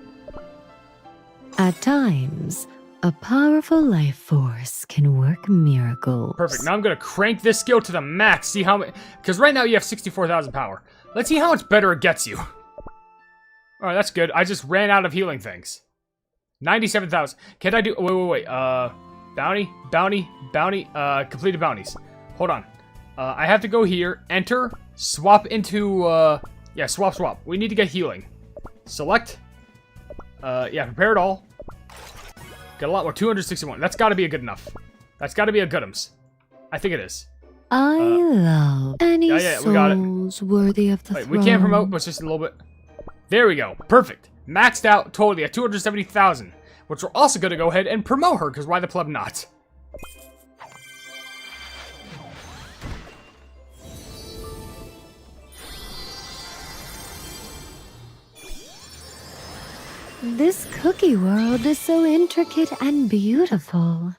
At times, a powerful life force can work miracles.
Perfect, now I'm gonna crank this skill to the max, see how many, because right now you have 64,000 power. Let's see how much better it gets you. Alright, that's good. I just ran out of healing things. 97,000. Can I do... Wait. Bounty. Completed bounties. Hold on. I have to go here. Enter. Swap into... yeah, swap. We need to get healing. Select. Yeah, prepare it all. Get a lot more. 261. That's gotta be a good enough. That's gotta be a goodums. I think it is.
I love any
we got it.
souls worthy of the
Wait,
throne.
we can't promote, but just a little bit. There we go. Perfect. maxed out totally at 270,000, which we're also going to go ahead and promote her, because why the pleb not?
This cookie world is so intricate and beautiful.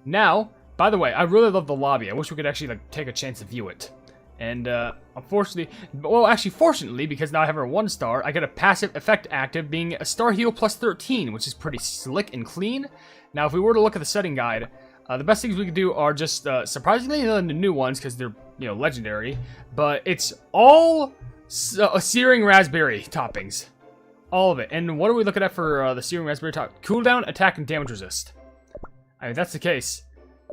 Now, by the way, I really love the lobby. I wish we could actually like take a chance to view it. And unfortunately, well, actually, fortunately, because now I have her 1 star, I get a passive effect active being a star heal plus 13, which is pretty slick and clean. Now, if we were to look at the setting guide, the best things we could do are just surprisingly the new ones because they're legendary, but it's all searing raspberry toppings. All of it. And what are we looking at for the searing raspberry top? Cooldown, attack, and damage resist. I mean, if that's the case,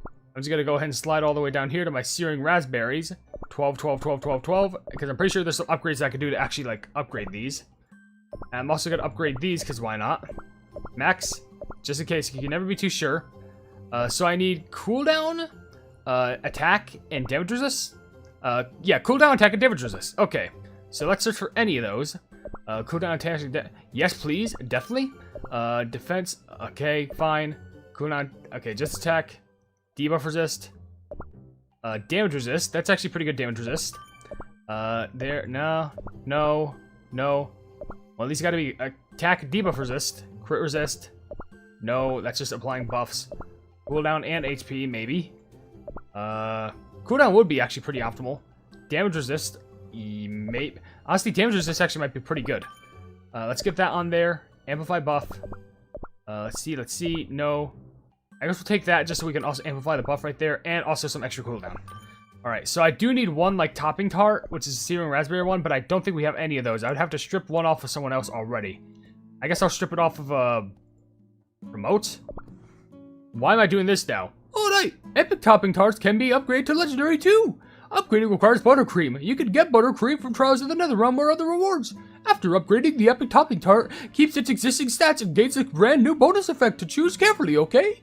I'm just going to go ahead and slide all the way down here to my searing raspberries. 12, 12, 12, 12, 12. Because I'm pretty sure there's some upgrades I could do to actually, like, upgrade these. And I'm also going to upgrade these, because why not? Max, just in case. You can never be too sure. So I need cooldown, attack, and damage resist. Yeah, cooldown, attack, and damage resist. Okay. So let's search for any of those. Cooldown attack, yes please, definitely. Defense, okay, fine. Cooldown, okay, just attack. Debuff resist. Damage resist, that's actually pretty good damage resist. There, no. Well, at least gotta be attack, debuff resist, crit resist. No, that's just applying buffs. Cooldown and HP, maybe. Cooldown would be actually pretty optimal. Damage resist, maybe. Honestly, damage resist actually might be pretty good. Let's get that on there. Amplify buff. Let's see. No. I guess we'll take that just so we can also amplify the buff right there, and also some extra cooldown. Alright, so I do need one, like, topping tart, which is a searing raspberry one, but I don't think we have any of those. I would have to strip one off of someone else already. I guess I'll strip it off of, remote? Why am I doing this now? Alright, epic topping tarts can be upgraded to legendary too! Upgrading requires buttercream. You can get buttercream from Trials of the Netherrealm or other rewards. After upgrading, the epic topping tart keeps its existing stats and gains a brand new bonus effect to choose carefully, okay?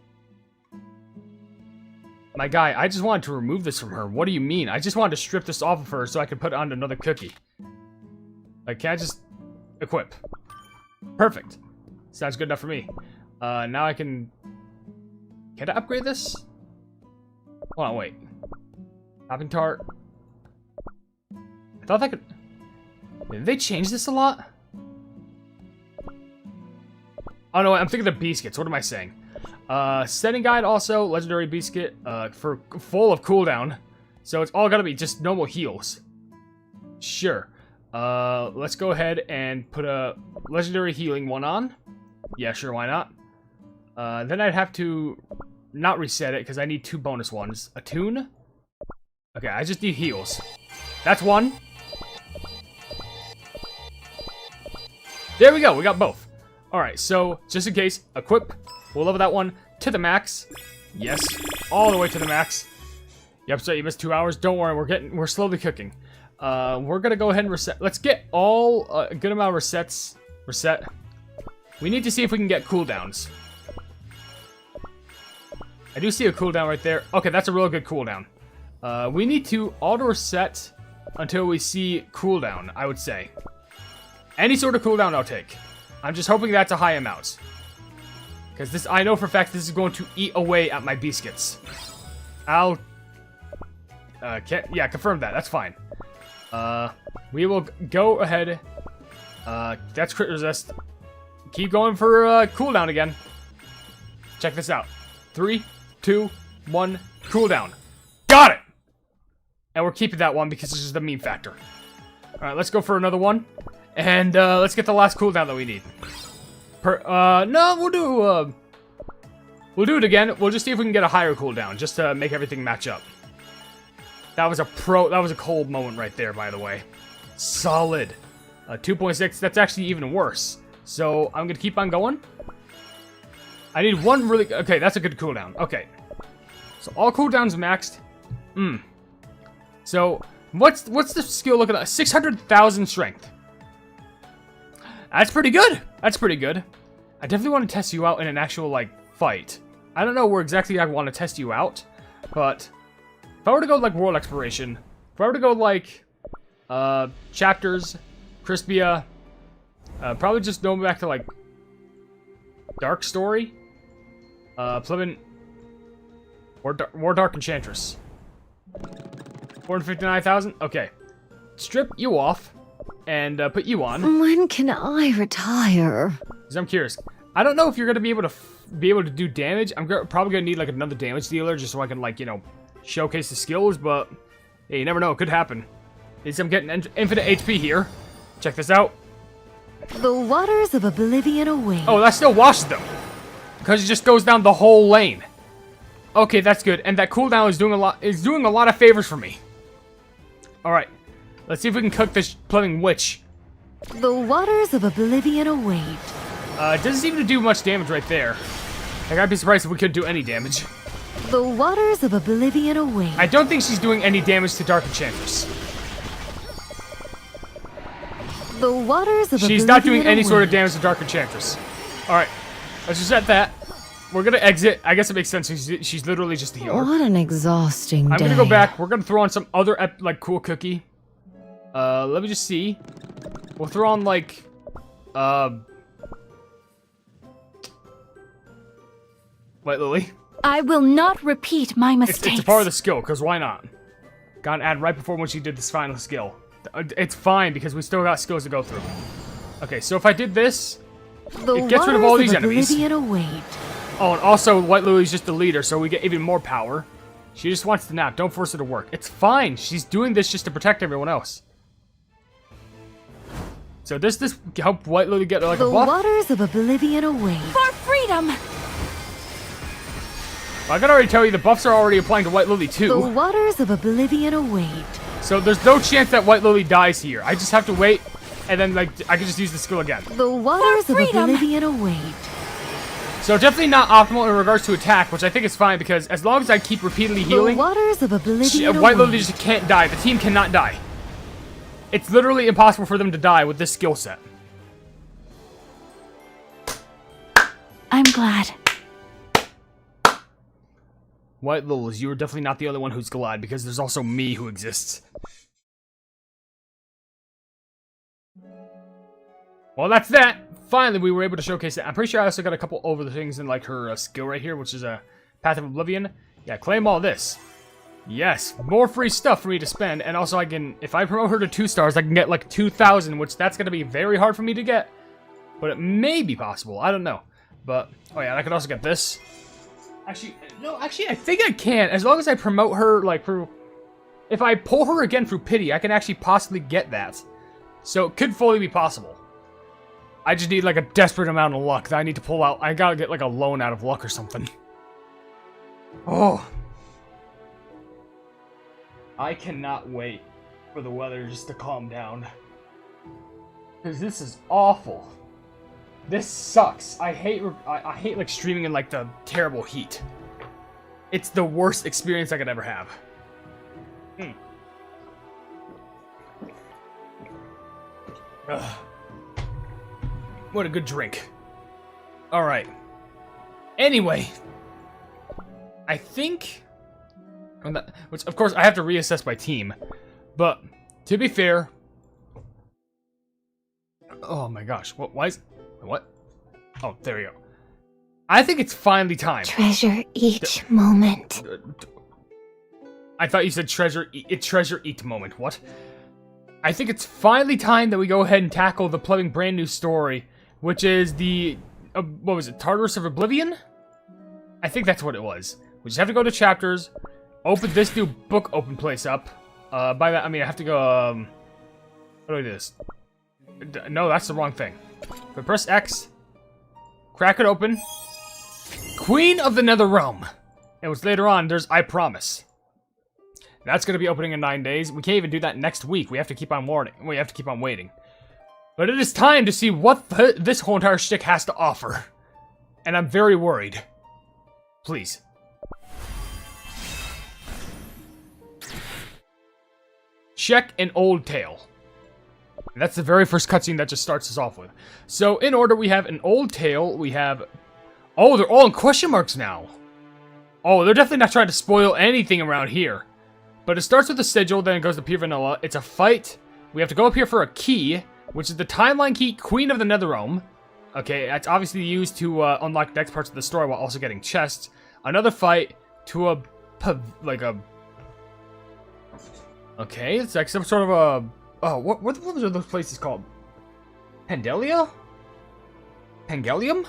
My guy, I just wanted to remove this from her. What do you mean? I just wanted to strip this off of her so I could put it on another cookie. Like, can I just equip? Perfect. Sounds good enough for me. Now I can I upgrade this? Hold on, wait. Topping tart. I thought that could... Did they change this a lot? Oh no, I'm thinking the biscuits. What am I saying? Setting guide also, legendary biscuit, for full of cooldown. So it's all gotta be just normal heals. Sure. Let's go ahead and put a legendary healing one on. Yeah, sure, why not? Then I'd have to not reset it because I need 2 bonus ones. Attune? Okay, I just need heals. That's one. There we go, we got both. Alright, so just in case, equip. We'll level that one to the max. Yes, all the way to the max. Yep, so you missed 2 hours. Don't worry, we're slowly cooking. We're gonna go ahead and reset. Let's get all a good amount of resets. Reset. We need to see if we can get cooldowns. I do see a cooldown right there. Okay, that's a real good cooldown. We need to auto reset until we see cooldown, I would say. Any sort of cooldown I'll take. I'm just hoping that's a high amount. Because this, I know for a fact this is going to eat away at my biscuits. I'll... yeah, confirm that. That's fine. We will go ahead. That's crit resist. Keep going for cooldown again. Check this out. 3, 2, 1, cooldown. Got it! And we're keeping that one because this is the meme factor. Alright, let's go for another one. And let's get the last cooldown that we need. No, we'll do it again. We'll just see if we can get a higher cooldown, just to make everything match up. That was a cold moment right there, by the way. Solid. 2.6, that's actually even worse. So, I'm gonna keep on going. I need one really... Okay, that's a good cooldown. Okay. So, all cooldowns maxed. So, what's the skill looking at? 600,000 strength. That's pretty good. That's pretty good. I definitely want to test you out in an actual, like, fight. I don't know where exactly I want to test you out, but if I were to go, like, world exploration, if I were to go, like, chapters, Crispia, Probably just going back to, like, Dark Story. Plebin... War Dark Enchantress. 459,000? Okay. Strip you off, and put you on.
When can I retire?
Because I'm curious. I don't know if you're going to be able to do damage. I'm probably going to need, like, another damage dealer just so I can, like, you know, showcase the skills, but... Hey, you never know. It could happen. At least I'm getting infinite HP here. Check this out.
The waters of oblivion await.
Oh, that still washes them. Because it just goes down the whole lane. Okay, that's good. And that cooldown is doing a lot of favors for me. Alright. Let's see if we can cook this plumbing witch.
The waters of oblivion await.
It doesn't seem to do much damage right there. Like, I'd be surprised if we could do any damage.
The waters of oblivion await.
I don't think she's doing any damage to Dark Enchantress.
The waters of
She's not doing any sort of damage to Dark Enchantress. Alright. Let's just set that. We're gonna exit. I guess it makes sense. She's literally just a healer.
What an exhausting day.
I'm gonna go back. We're gonna throw on some other, like, cool cookie. Let me just see. We'll throw on, like, White Lily.
I will not repeat my mistakes.
It's a part of the skill, because why not? Gotta add right before when she did this final skill. It's fine, because we still got skills to go through. Okay, so if I did this, it gets rid of all these enemies.
Await.
Oh, and also, White Lily's just the leader, so we get even more power. She just wants to nap. Don't force her to work. It's fine. She's doing this just to protect everyone else. So does this help White Lily get, like, a buff?
The waters of oblivion await.
For freedom!
I can already tell you the buffs are already applying to White Lily too.
The waters of oblivion await.
So there's no chance that White Lily dies here. I just have to wait, and then, like, I can just use the skill again.
The waters of oblivion await.
So definitely not optimal in regards to attack, which I think is fine because as long as I keep repeatedly healing,
The waters of oblivion
White Lily
await.
just can't die. The team cannot die. It's literally impossible for them to die with this skill set.
I'm glad.
White Lilies, you are definitely not the only one who's glad because there's also me who exists. Well, that's that. Finally, we were able to showcase it. I'm pretty sure I also got a couple over the things in, like, her skill right here, which is a Path of Oblivion. Yeah, claim all this. Yes, more free stuff for me to spend, and also I can, if I promote her to 2 stars, I can get, like, 2,000, which that's going to be very hard for me to get. But it may be possible. I don't know. But, oh yeah, and I could also get this. Actually, no, I think I can. As long as I promote her, like, through... If I pull her again through pity, I can actually possibly get that. So it could fully be possible. I just need, like, a desperate amount of luck that I need to pull out. I gotta get, like, a loan out of luck or something. Oh. I cannot wait for the weather just to calm down. Because this is awful. This sucks. I hate, like, streaming in, like, the terrible heat. It's the worst experience I could ever have. Ugh. What a good drink. Alright. Anyway. I think... Which, of course, I have to reassess my team. But, to be fair... Oh my gosh. Why is... What? Oh, there we go. I think it's finally time.
Treasure each moment.
I thought you said treasure each moment. What? I think it's finally time that we go ahead and tackle the plumbing brand new story, which is the what was it? Tartarus of Oblivion? I think that's what it was. We just have to go to chapters, open this new book open place up. By that I mean I have to go. How do I do this? No, that's the wrong thing. But press X, crack it open. Queen of the Nether Realm. And what's later on, there's I Promise. That's going to be opening in 9 days. We can't even do that next week. We have to keep on warning. We have to keep on waiting. But it is time to see what this whole entire shtick has to offer. And I'm very worried. Please. Check an old tale. That's the very first cutscene that just starts us off with. So, in order, we have an old tale. We have... Oh, they're all in question marks now. Oh, they're definitely not trying to spoil anything around here. But it starts with a sigil, then it goes to pure vanilla. It's a fight. We have to go up here for a key. which is the timeline key, Queen of the Netherrealm. Okay, that's obviously used to unlock next parts of the story while also getting chests. Another fight to okay, it's like some sort of a... Oh, what are those places called? Pandelia? Pangelium?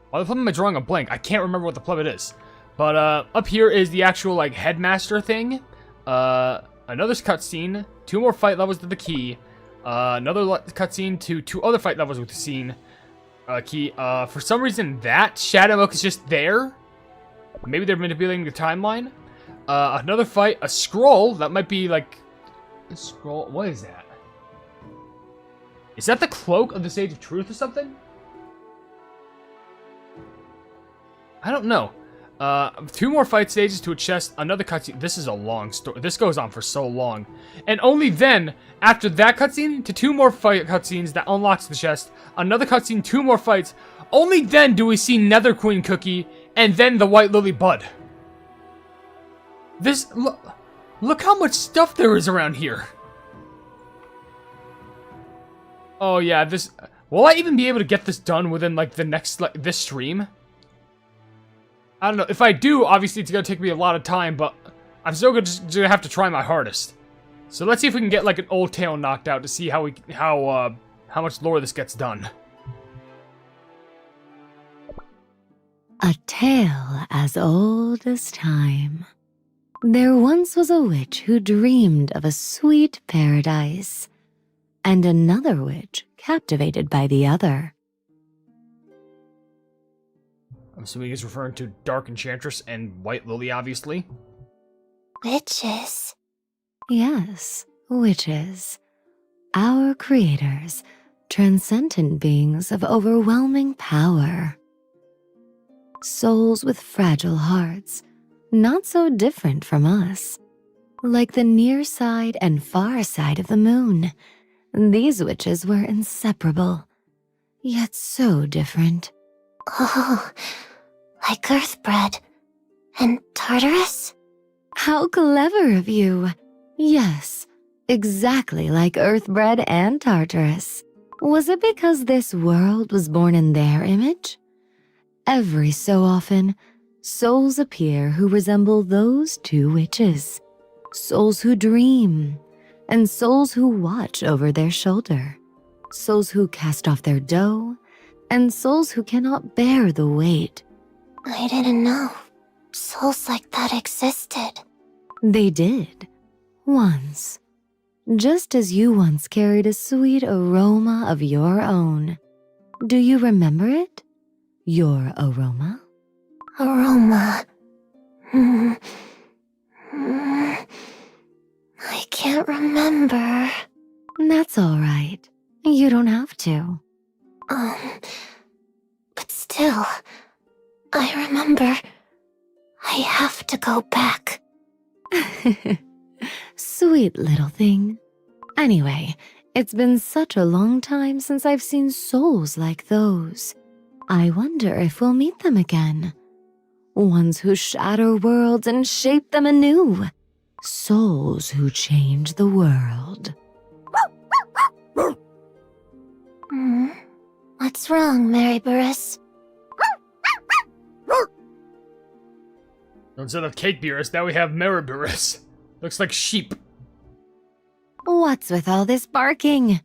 Why the flip am I drawing a blank? I can't remember what the flip it is. But up here is the actual like headmaster thing. Another cutscene. 2 more fight levels to the key. Another cutscene to 2 other fight levels with the scene key. For some reason, that Shadow Milk is just there. Maybe they're manipulating the timeline. Another fight, a scroll that might be like a scroll. What is that? Is that the cloak of the Sage of Truth or something? I don't know. 2 more fight stages to a chest, another cutscene. This is a long story. This goes on for so long. And only then, after that cutscene, to 2 more fight cutscenes that unlocks the chest, another cutscene, 2 more fights. Only then do we see Nether Queen Cookie, and then the White Lily Bud. This, look how much stuff there is around here. Oh yeah, this, will I even be able to get this done within like the next, like, this stream? I don't know. If I do, obviously it's gonna take me a lot of time, but I'm still gonna have to try my hardest. So let's see if we can get like an old tale knocked out to see how much lore this gets done.
A tale as old as time. There once was a witch who dreamed of a sweet paradise, and another witch captivated by the other.
I'm assuming he's referring to Dark Enchantress and White Lily, obviously.
Witches.
Yes, witches. Our creators, transcendent beings of overwhelming power. Souls with fragile hearts, not so different from us. Like the near side and far side of the moon, these witches were inseparable, yet so different.
Oh, like Earthbread and Tartarus?
How clever of you. Yes, exactly like Earthbread and Tartarus. Was it because this world was born in their image? Every so often, souls appear who resemble those 2 witches. Souls who dream, and souls who watch over their shoulder. Souls who cast off their dough, and souls who cannot bear the weight.
I didn't know souls like that existed.
They did. Once. Just as you once carried a sweet aroma of your own. Do you remember it? Your aroma?
Aroma. I can't remember.
That's all right. You don't have to.
But still, I remember. I have to go back.
Sweet little thing. Anyway, it's been such a long time since I've seen souls like those. I wonder if we'll meet them again. Ones who shatter worlds and shape them anew. Souls who change the world.
What's wrong, Mary Burris?
Instead of Cake Beerus, now we have Mariburus. Looks like sheep.
What's with all this barking?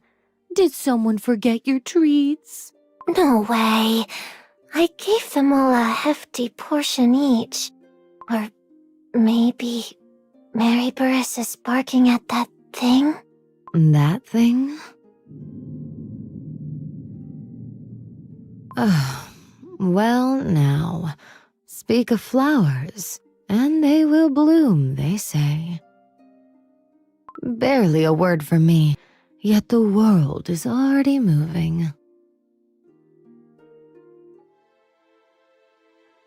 Did someone forget your treats?
No way. I gave them all a hefty portion each. Or maybe Mary Burris is barking at that thing?
That thing? Well, now, speak of flowers, and they will bloom, they say. Barely a word from me, yet the world is already moving.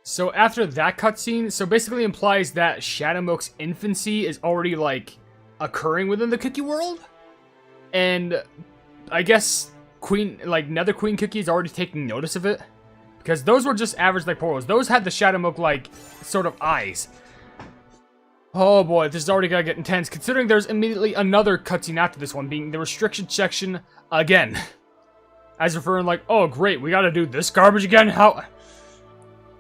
So after that cutscene, so basically implies that Shadowmilk's infancy is already, like, occurring within the cookie world? And I guess Nether Queen Cookie is already taking notice of it? Because those were just average, like, portals. Those had the Shadowmilk, like, sort of eyes. Oh boy, this is already gonna get intense, considering there's immediately another cutscene after this one, being the restriction section again. As referring like, oh great, we gotta do this garbage again? How?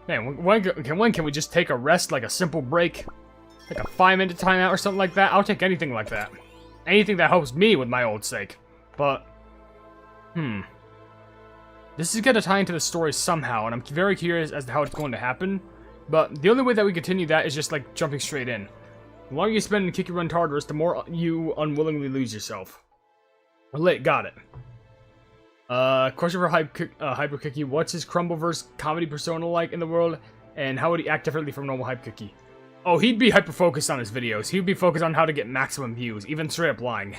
Man, when can we just take a rest, like a simple break? Like a 5-minute timeout or something like that? I'll take anything like that. Anything that helps me with my old sake. But, this is gonna tie into the story somehow, and I'm very curious as to how it's going to happen. But the only way that we continue that is just like jumping straight in. The longer you spend in Kiki Run Tartarus, the more you unwillingly lose yourself. Relate, got it. Question for Hyper Cookie. What's his Crumbleverse comedy persona like in the world, and how would he act differently from normal Hyper Cookie? Oh, he'd be hyper-focused on his videos. He'd be focused on how to get maximum views, even straight up lying.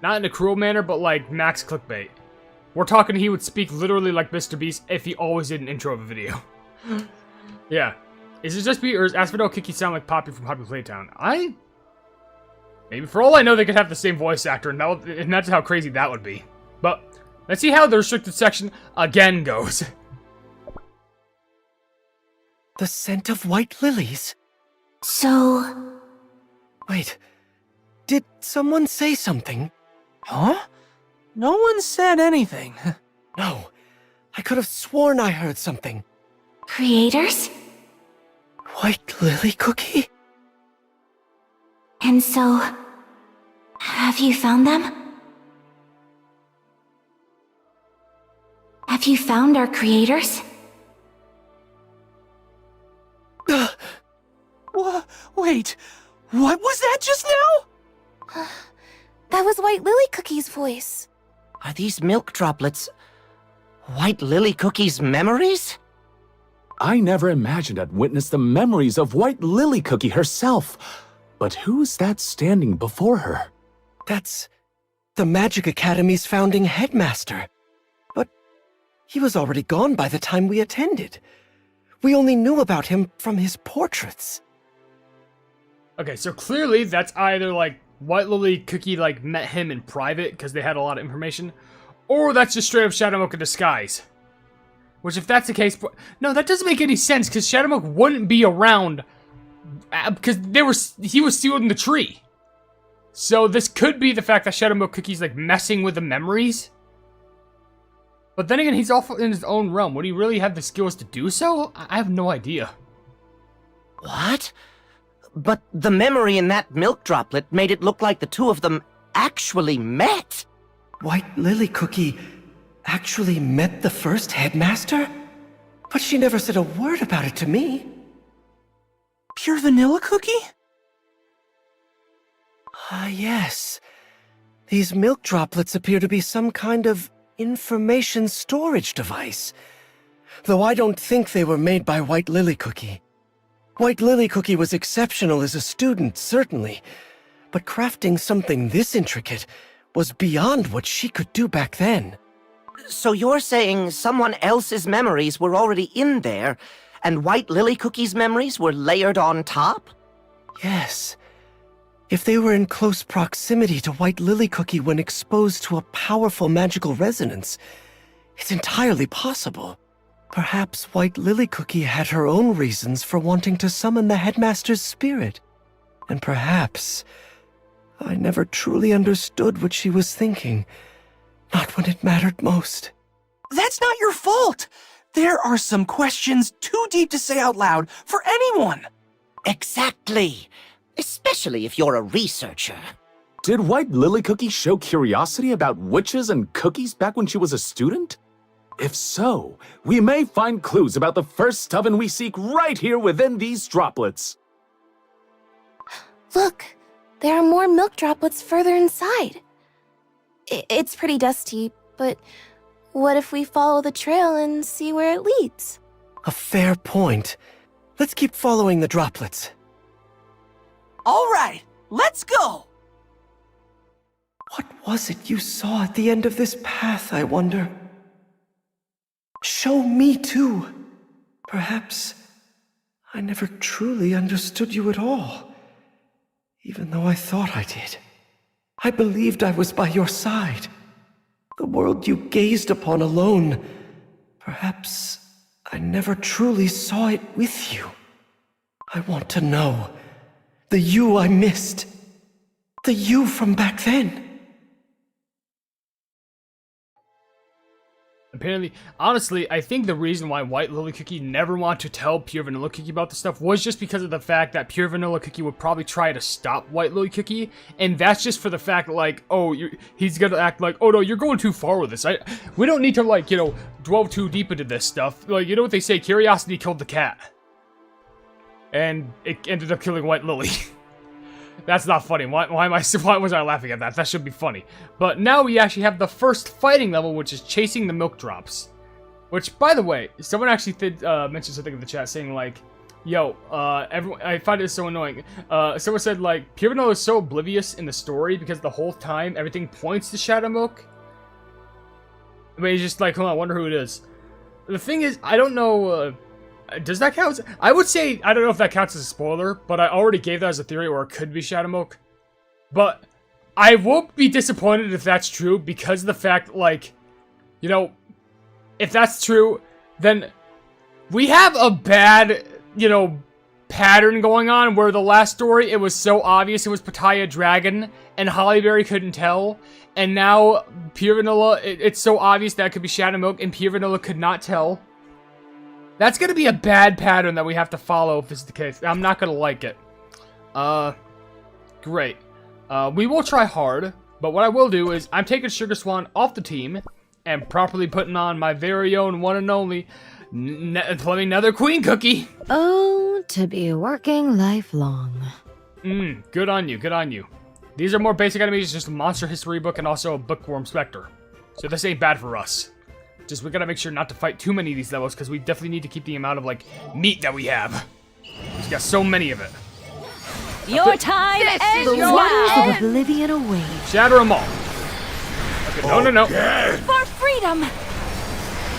Not in a cruel manner, but like max clickbait. We're talking he would speak literally like Mr. Beast if he always did an intro of a video. Yeah. Is it just me, or does Asphodel Kiki sound like Poppy from Happy Playtown? Maybe for all I know, they could have the same voice actor, and that's how crazy that would be. But let's see how the restricted section again goes.
The scent of white lilies.
So...
Wait, did someone say something?
Huh? No one said anything.
No, I could have sworn I heard something.
creators?
White lily cookie?
And so... have you found them? Have you found our creators?
Wait, what was that just now?
That was White Lily Cookie's voice.
Are these milk droplets White Lily Cookie's memories?
I never imagined I'd witness the memories of White Lily Cookie herself. But who's that standing before her?
That's the Magic Academy's founding headmaster. But he was already gone by the time we attended. We only knew about him from his portraits.
Okay, so clearly that's either like White Lily Cookie like met him in private because they had a lot of information, or that's just straight up Shadowmoke in disguise. Which, if that's the case, no, that doesn't make any sense because Shadowmoke wouldn't be around because he was sealed in the tree. So this could be the fact that Shadowmoke Cookie's like messing with the memories. But then again, he's off in his own realm. Would he really have the skills to do so? I have no idea.
What? But the memory in that milk droplet made it look like the two of them actually met.
White Lily Cookie actually met the first headmaster? But she never said a word about it to me.
Pure vanilla cookie?
Ah, yes. These milk droplets appear to be some kind of information storage device. Though I don't think they were made by White Lily Cookie. White Lily Cookie was exceptional as a student, certainly. But crafting something this intricate was beyond what she could do back then.
So you're saying someone else's memories were already in there, and White Lily Cookie's memories were layered on top?
Yes. If they were in close proximity to White Lily Cookie when exposed to a powerful magical resonance, it's entirely possible. Perhaps White Lily Cookie had her own reasons for wanting to summon the headmaster's spirit. And perhaps I never truly understood what she was thinking. Not when it mattered most.
That's not your fault! There are some questions too deep to say out loud for anyone!
Exactly. Especially if you're a researcher.
Did White Lily Cookie show curiosity about witches and cookies back when she was a student? If so, we may find clues about the first oven we seek right here within these droplets.
Look, there are more milk droplets further inside. It's pretty dusty, but what if we follow the trail and see where it leads?
A fair point. Let's keep following the droplets.
All right, let's go!
What was it you saw at the end of this path, I wonder? Show me too. Perhaps I never truly understood you at all, even though I thought I did. I believed I was by your side. The world you gazed upon alone. Perhaps I never truly saw it with you. I want to know. The you I missed. The you from back then.
Apparently, honestly, I think the reason why White Lily Cookie never wanted to tell Pure Vanilla Cookie about this stuff was just because of the fact that Pure Vanilla Cookie would probably try to stop White Lily Cookie, and that's just for the fact, like, oh, he's gonna act like, oh no, you're going too far with this. We don't need to, like, you know, delve too deep into this stuff. Like, you know what they say, curiosity killed the cat. And it ended up killing White Lily. That's not funny. Why was I laughing at that? That should be funny. But now we actually have the first fighting level, which is chasing the milk drops. Which, by the way, someone actually did mention something in the chat saying like, yo, everyone, I find it so annoying. Someone said like, Pure Vanilla is so oblivious in the story because the whole time everything points to Shadow Milk. But he's just like, hold on, I wonder who it is. The thing is, I don't know, does that count? I would say, I don't know if that counts as a spoiler, but I already gave that as a theory, or it could be Shadow Milk. But I won't be disappointed if that's true, because of the fact, like, you know, if that's true, then we have a bad, you know, pattern going on, where the last story, it was so obvious it was Pattaya Dragon, and Hollyberry couldn't tell, and now Pure Vanilla, it's so obvious that it could be Shadow Milk, and Pure Vanilla could not tell. That's gonna be a bad pattern that we have to follow if this is the case. I'm not gonna like it. Great. We will try hard, but what I will do is I'm taking Sugar Swan off the team and properly putting on my very own one and only Nether Queen Cookie.
Oh, to be working lifelong.
Good on you, good on you. These are more basic enemies, just a monster history book and also a bookworm specter. So this ain't bad for us. Just, we gotta make sure not to fight too many of these levels, because we definitely need to keep the amount of, like, meat that we have. We've got so many of it.
Your time ends
The waters of oblivion await.
Shatter them all. Okay, no.
for freedom.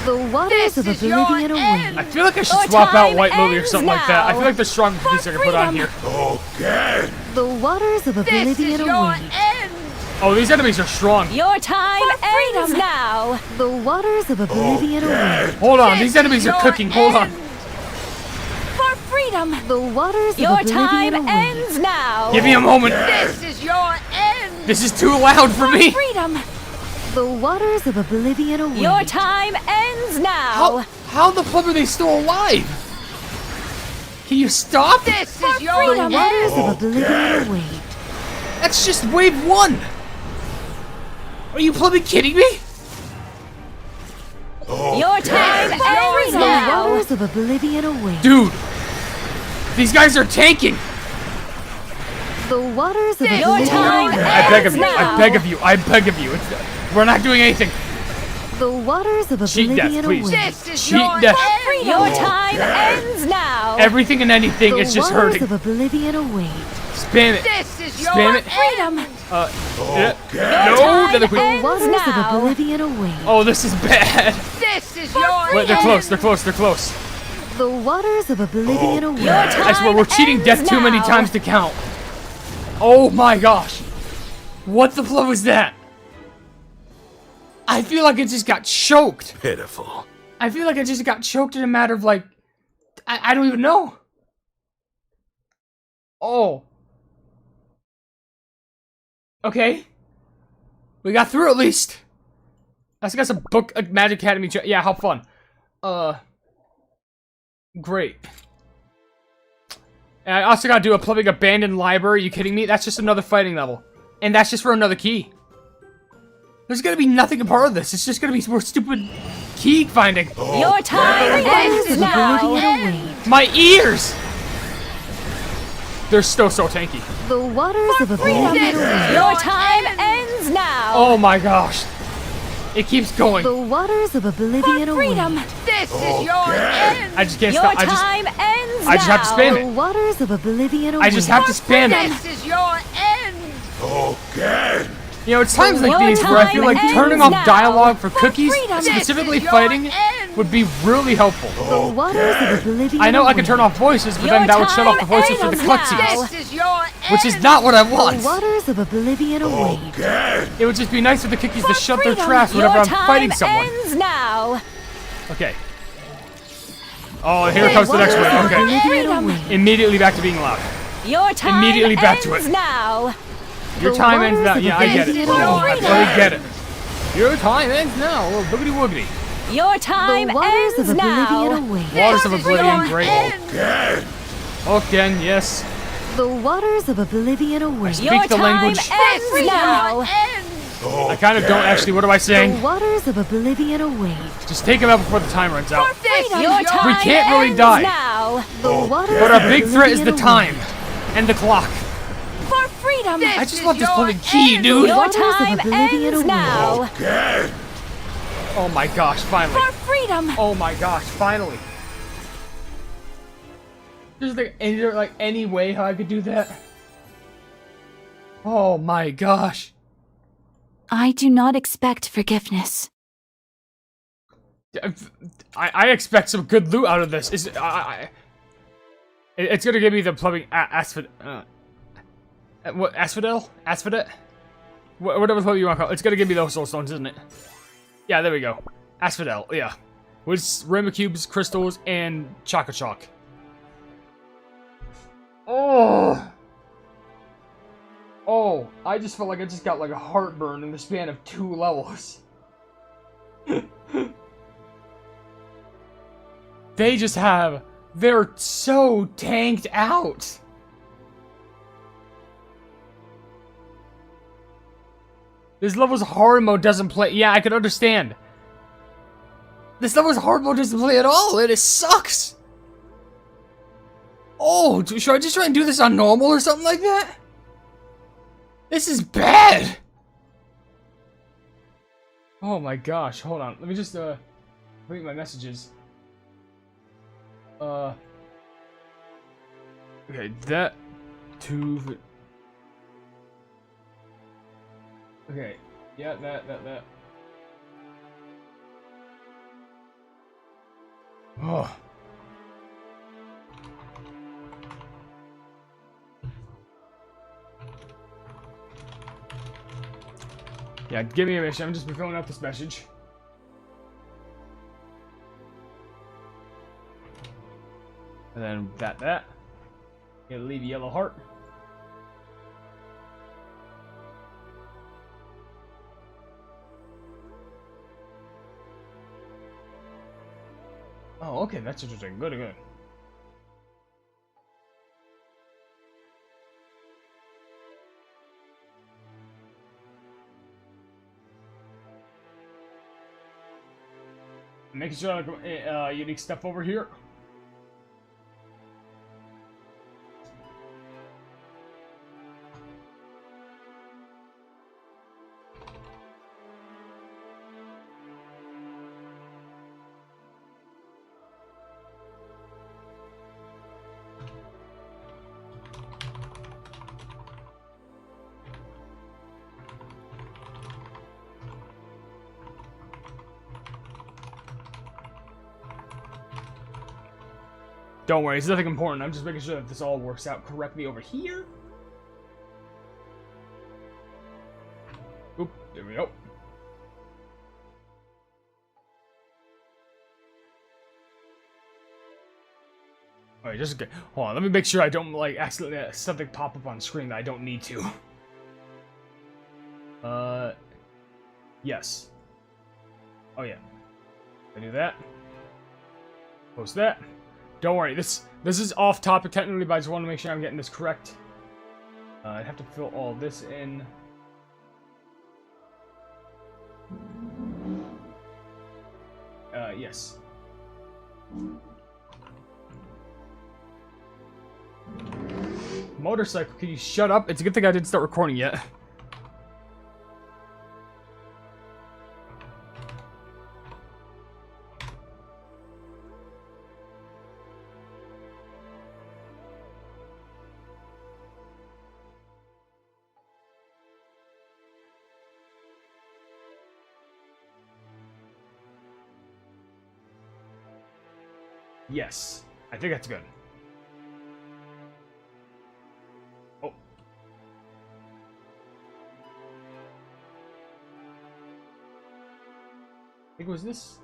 The waters of oblivion await.
I feel like I should swap out White Lily or something like that. I feel like there's stronger cookies I can put on here.
The waters of oblivion await.
Oh, these enemies are strong.
Your time ends now.
The waters of oblivion await.
Hold on, these enemies are cooking. Hold on.
For freedom.
The waters
Your
of oblivion
time
await.
ends now.
Give me a moment.
This is your end!
This is too loud for me.
Freedom.
The waters of oblivion await.
Your time ends now.
How the fuck are they still alive? Can you stop?
This is your
The waters of oblivion await.
That's just wave 1. Are you probably kidding me?
Your time ends
The
now.
waters of oblivion await.
Dude, these guys are tanking.
The waters of
Your
oblivion
time
await.
I beg of you.
now.
I beg of you. I beg of you. We're not doing anything.
The waters of
Cheat
oblivion
death, please.
await.
This is
Cheat
your
death.
end!
Your time ends now.
Everything and anything,
The
it's just
waters
hurting.
of oblivion await.
Spam it.
This is your
Spam it.
Freedom.
No,
time
Nether Queen.
The
ends
waters
now.
of oblivion await.
Oh, this is bad.
This is your
Wait, they're
end!
close. They're close. They're close.
The waters of oblivion await.
Your time
I swear, we're cheating
ends
death too many
now.
times to count. Oh my gosh. What the flow is that? I feel like it just got choked.
Pitiful.
I feel like I just got choked in a matter of like, I don't even know. Oh. Okay. We got through at least. I got some book Magic Academy. Yeah, how fun. Great. And I also gotta do a plumbing abandoned library. Are you kidding me? That's just another fighting level. And that's just for another key. There's gonna be nothing a part of this. It's just gonna be more stupid key finding.
Your time ends
Of
now.
oblivion await.
My ears! They're still so tanky.
The waters of oblivion await.
Your time ends now.
Oh my gosh. It keeps going.
The waters of oblivion
Freedom.
await.
This is your end!
I just can't
Your
stop.
time ends
I just have to
now.
spam
The
it.
waters of oblivion await.
I just have to spam it.
This is your end!
You know, it's times like
Your
these where I feel like
time
turning
ends
off
now.
dialogue for cookies,
freedom.
specifically
This is your
fighting,
end.
would be really helpful.
The waters of oblivion
I know I can
await.
turn off voices, but
Your
then that would shut off the
time
voices for the
ends now.
cutscenes,
This is your end!
which is not what I
The
want.
waters of oblivion await.
It would just be nice for the cookies to shut their
Freedom.
trash whenever
Your
I'm fighting
time
someone.
ends now.
Okay. Oh, here comes the next one. Okay.
Oblivion
Freedom.
await.
Immediately back to being loud.
Your time
immediately back to
ends
it.
now.
Your
The
time ends
waters
now.
of
Yeah, I get it.
Oblivion
I
await.
totally get it. Your time ends now. Little boogity woogity.
Your time
The waters
ends
of
now.
Oblivion await.
Waters of Oblivion, great. Again, yes.
The waters of Oblivion
I
await.
speak
Your
the
time
language.
ends now.
I kind of don't actually. What am I
The
saying?
waters of Oblivion await.
Just take him out before the time runs out.
Your time
We can't really
ends
die.
now.
The waters
But our
of
big threat is the
Oblivion
time
await.
and the clock.
For freedom.
I just want this bloody key, dude.
Your
Waters of
time
Oblivion
ends
await.
now.
Oh my gosh, finally.
For freedom.
Oh my gosh, finally. Is there like any way how I could do that? Oh my gosh.
I do not expect forgiveness.
I expect some good loot out of this. It's gonna give me the plumbing what Asphodel? Asphodel? Whatever the hell you want to call it. It's gonna give me those soul stones, isn't it? Yeah, there we go. Asphodel, yeah. With Rainbow Cubes, crystals, and Choco Chalk. Oh! Oh, I just felt like I just got like a heartburn in the span of 2 levels. They just have... They're so tanked out. This level's hard mode doesn't play... Yeah, I can understand. This level's hard mode doesn't play at all, and it sucks. Oh, should I just try and do this on normal or something like that? This is bad. Oh my gosh, hold on. Let me just, read my messages. Okay, that... 2... Okay, yeah, that. Oh. Yeah, give me a mission. I'm just filling out this message. And then that. Gonna leave a yellow heart. Oh, okay, that's interesting. Good. Making sure I got unique stuff over here. Don't worry, it's nothing important. I'm just making sure that this all works out correctly over here. Oop, there we go. Alright, just okay. Hold on, let me make sure I don't like accidentally have something pop up on screen that I don't need to. Yes. Oh yeah. I do that. Post that. Don't worry, this is off topic technically, but I just want to make sure I'm getting this correct. I have to fill all this in. Yes. Motorcycle, can you shut up? It's a good thing I didn't start recording yet. Yes, I think that's good. Oh. I think it was this.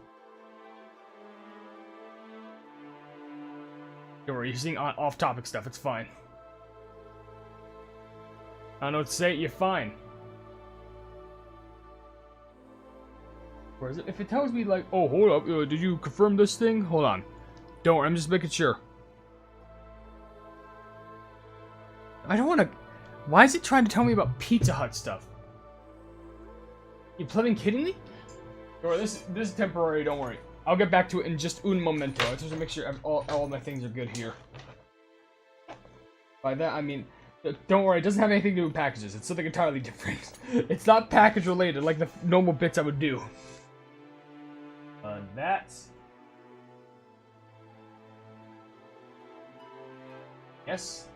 Don't worry, you're seeing off-topic stuff, it's fine. I don't know what to say. You're fine. Where is it? If it tells me like, oh, hold up, did you confirm this thing? Hold on. Don't worry, I'm just making sure. I don't want to... Why is it trying to tell me about Pizza Hut stuff? You bloody kidding me? Alright, this is temporary, don't worry. I'll get back to it in just un momento. I just want to make sure all my things are good here. By that, I mean... Don't worry, it doesn't have anything to do with packages. It's something entirely different. It's not package related like the normal bits I would do. That's... Yes.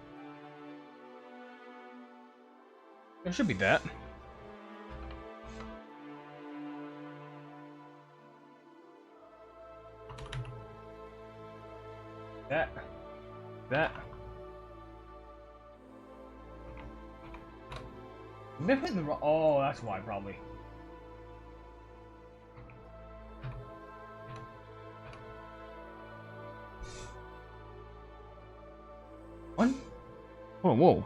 There should be that. That. They put the wrong... Oh, that's why, probably. What? Oh, whoa.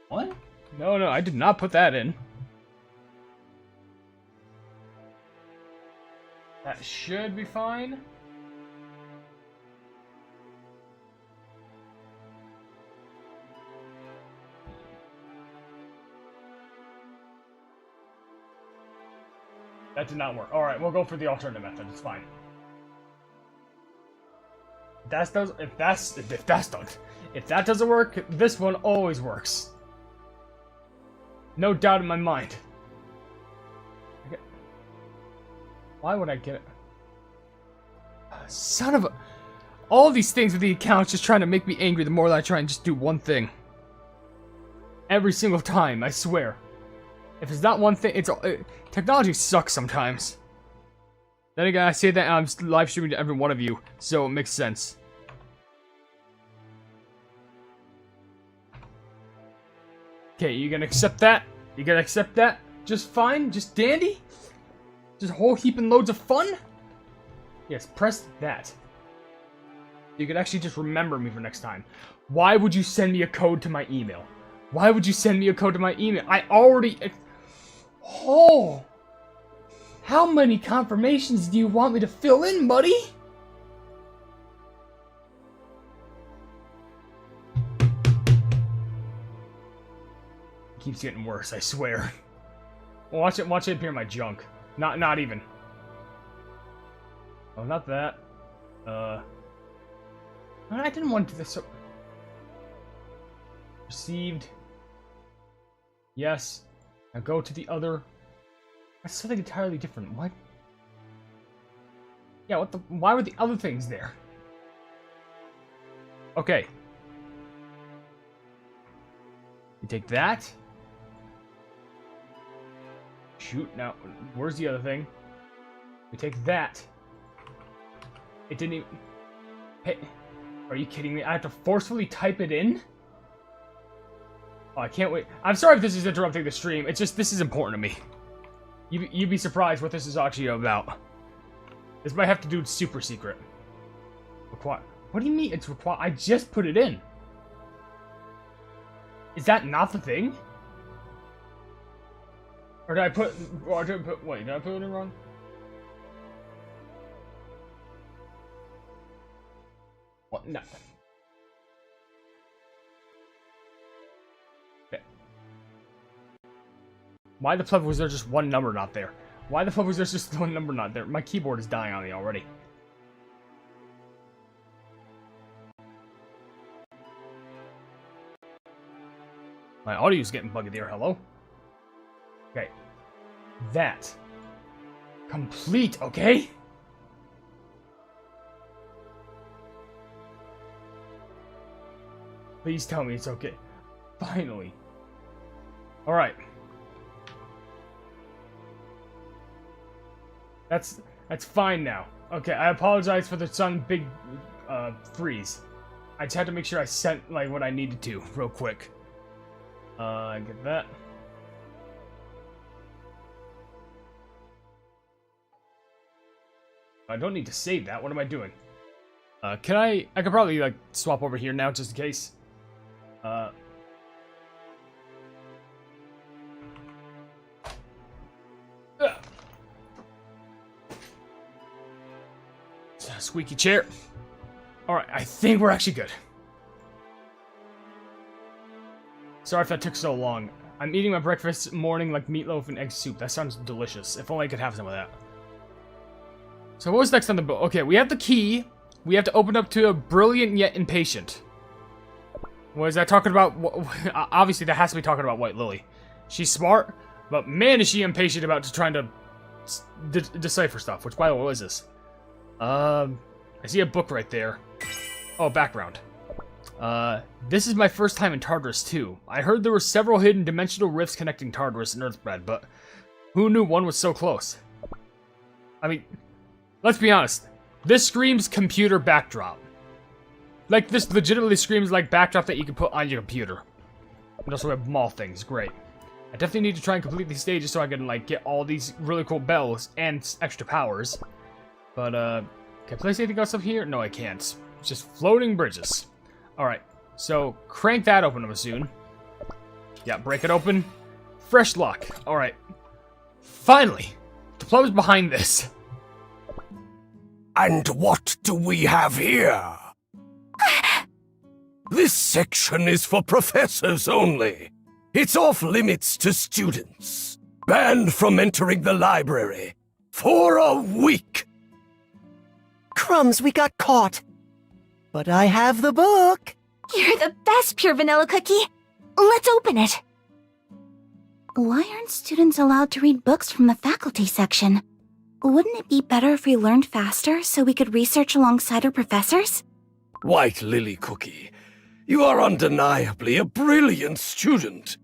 What? No, I did not put that in. That should be fine. That did not work. Alright, we'll go for the alternative method. It's fine. If that doesn't work, this one always works. No doubt in my mind. Why would I get it? Son of a... All these things with the accounts just trying to make me angry the more that I try and just do one thing. Every single time, I swear. If it's not one thing, it's... technology sucks sometimes. Then again, I say that I'm live streaming to every one of you, so it makes sense. Okay, you gonna accept that? You gonna accept that? Just fine? Just dandy? Just a whole heap and loads of fun? Yes, press that. You could actually just remember me for next time. Why would you send me a code to my email? Why would you send me a code to my email? I already... Oh! How many confirmations do you want me to fill in, buddy? It keeps getting worse, I swear. Watch it appear in my junk. Not even. Oh, not that. I didn't want to do this. Received. Yes. Now go to the other. That's something entirely different. What? Yeah, what the? Why were the other things there? Okay. You take that. Shoot, now, where's the other thing? We take that. It didn't even... Hey, are you kidding me? I have to forcefully type it in? Oh, I can't wait. I'm sorry if this is interrupting the stream. It's just, this is important to me. You'd be surprised what this is actually about. This might have to do with super secret. Required. What do you mean it's required? I just put it in. Is that not the thing? Or did I put... Wait, did I put it in wrong? What? No. Okay. Why the fuck was there just one number not there? Why the fuck was there just one number not there? My keyboard is dying on me already. My audio's getting buggy there, hello? Okay. That. Complete, okay? Please tell me it's okay. Finally. Alright. That's fine now. Okay, I apologize for the sudden big freeze. I just had to make sure I sent like what I needed to real quick. Get that. I don't need to save that. What am I doing? Can I could probably, like, swap over here now, just in case. Squeaky chair. Alright, I think we're actually good. Sorry if that took so long. I'm eating my breakfast morning like meatloaf and egg soup. That sounds delicious. If only I could have some of that. So what was next on the book? Okay, we have the key. We have to open up to a brilliant yet impatient. What is that talking about? Obviously, that has to be talking about White Lily. She's smart, but man, is she impatient about just trying to decipher stuff. Which, by the way, what is this? I see a book right there. Oh, background. This is my first time in Tartarus too. I heard there were several hidden dimensional rifts connecting Tartarus and Earthbread, but who knew one was so close? I mean, let's be honest. This screams computer backdrop. Like, this legitimately screams like backdrop that you can put on your computer. And also we have mall things, great. I definitely need to try and complete these stages so I can, like, get all these really cool bells and extra powers. But, can I place anything else up here? No, I can't. It's just floating bridges. Alright, so crank that open, I'm assuming. Yeah, break it open. Fresh lock. Alright. Finally! The plum's behind this.
And what do we have here? This section is for professors only. It's off limits to students. Banned from entering the library. For a week.
Crumbs, we got caught. But I have the book.
You're the best, Pure Vanilla Cookie. Let's open it. Why aren't students allowed to read books from the faculty section? Wouldn't it be better if we learned faster so we could research alongside our professors?
White Lily Cookie, you are undeniably a brilliant student.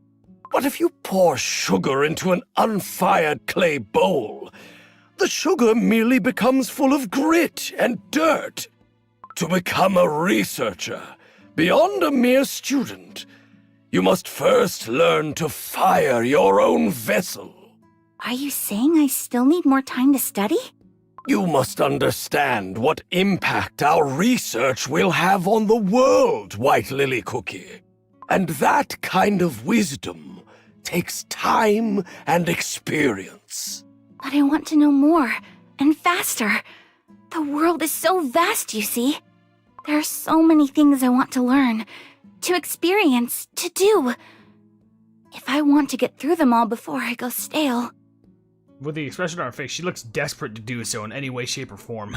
But if you pour sugar into an unfired clay bowl, the sugar merely becomes full of grit and dirt. To become a researcher, beyond a mere student, you must first learn to fire your own vessel.
Are you saying I still need more time to study?
You must understand what impact our research will have on the world, White Lily Cookie. And that kind of wisdom takes time and experience.
But I want to know more, and faster. The world is so vast, you see. There are so many things I want to learn, to experience, to do. If I want to get through them all before I go stale.
With the expression on her face, she looks desperate to do so in any way, shape, or form.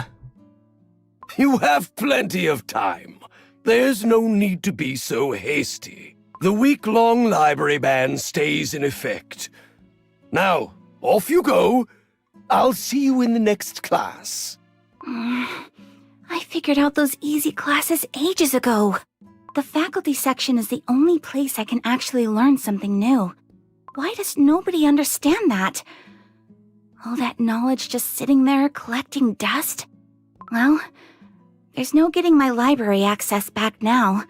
You have plenty of time. There's no need to be so hasty. The week-long library ban stays in effect. Now, off you go. I'll see you in the next class.
I figured out those easy classes ages ago. The faculty section is the only place I can actually learn something new. Why does nobody understand that? All that knowledge just sitting there collecting dust? Well, there's no getting my library access back now.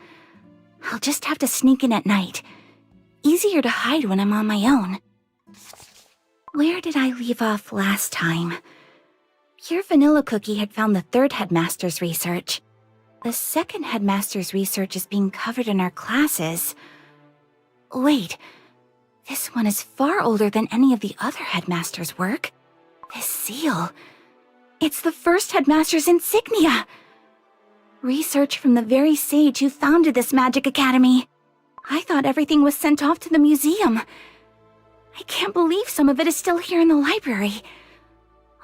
I'll just have to sneak in at night. Easier to hide when I'm on my own. Where did I leave off last time? Pure Vanilla Cookie had found the third headmaster's research. The second headmaster's research is being covered in our classes. Wait, this one is far older than any of the other headmaster's work. This seal. It's the first headmaster's insignia. Research from the very sage who founded this magic academy. I thought everything was sent off to the museum. I can't believe some of it is still here in the library.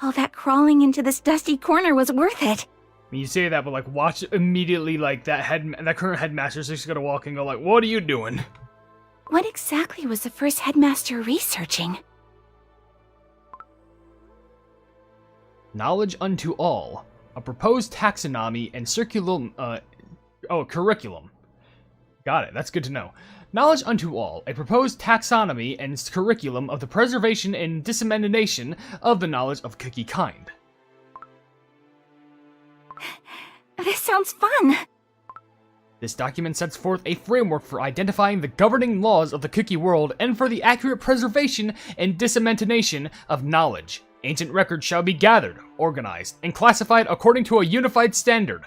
All that crawling into this dusty corner was worth it.
I mean, you say that, but like, watch immediately, like that current headmaster's just gonna walk and go like, "What are you doing?"
What exactly was the first headmaster researching?
Knowledge unto all. A proposed taxonomy and curriculum. Got it, that's good to know. Knowledge unto all. A proposed taxonomy and curriculum of the preservation and dissemination of the knowledge of cookie kind.
This sounds fun.
This document sets forth a framework for identifying the governing laws of the cookie world and for the accurate preservation and dissemination of knowledge. Ancient records shall be gathered, organized, and classified according to a unified standard.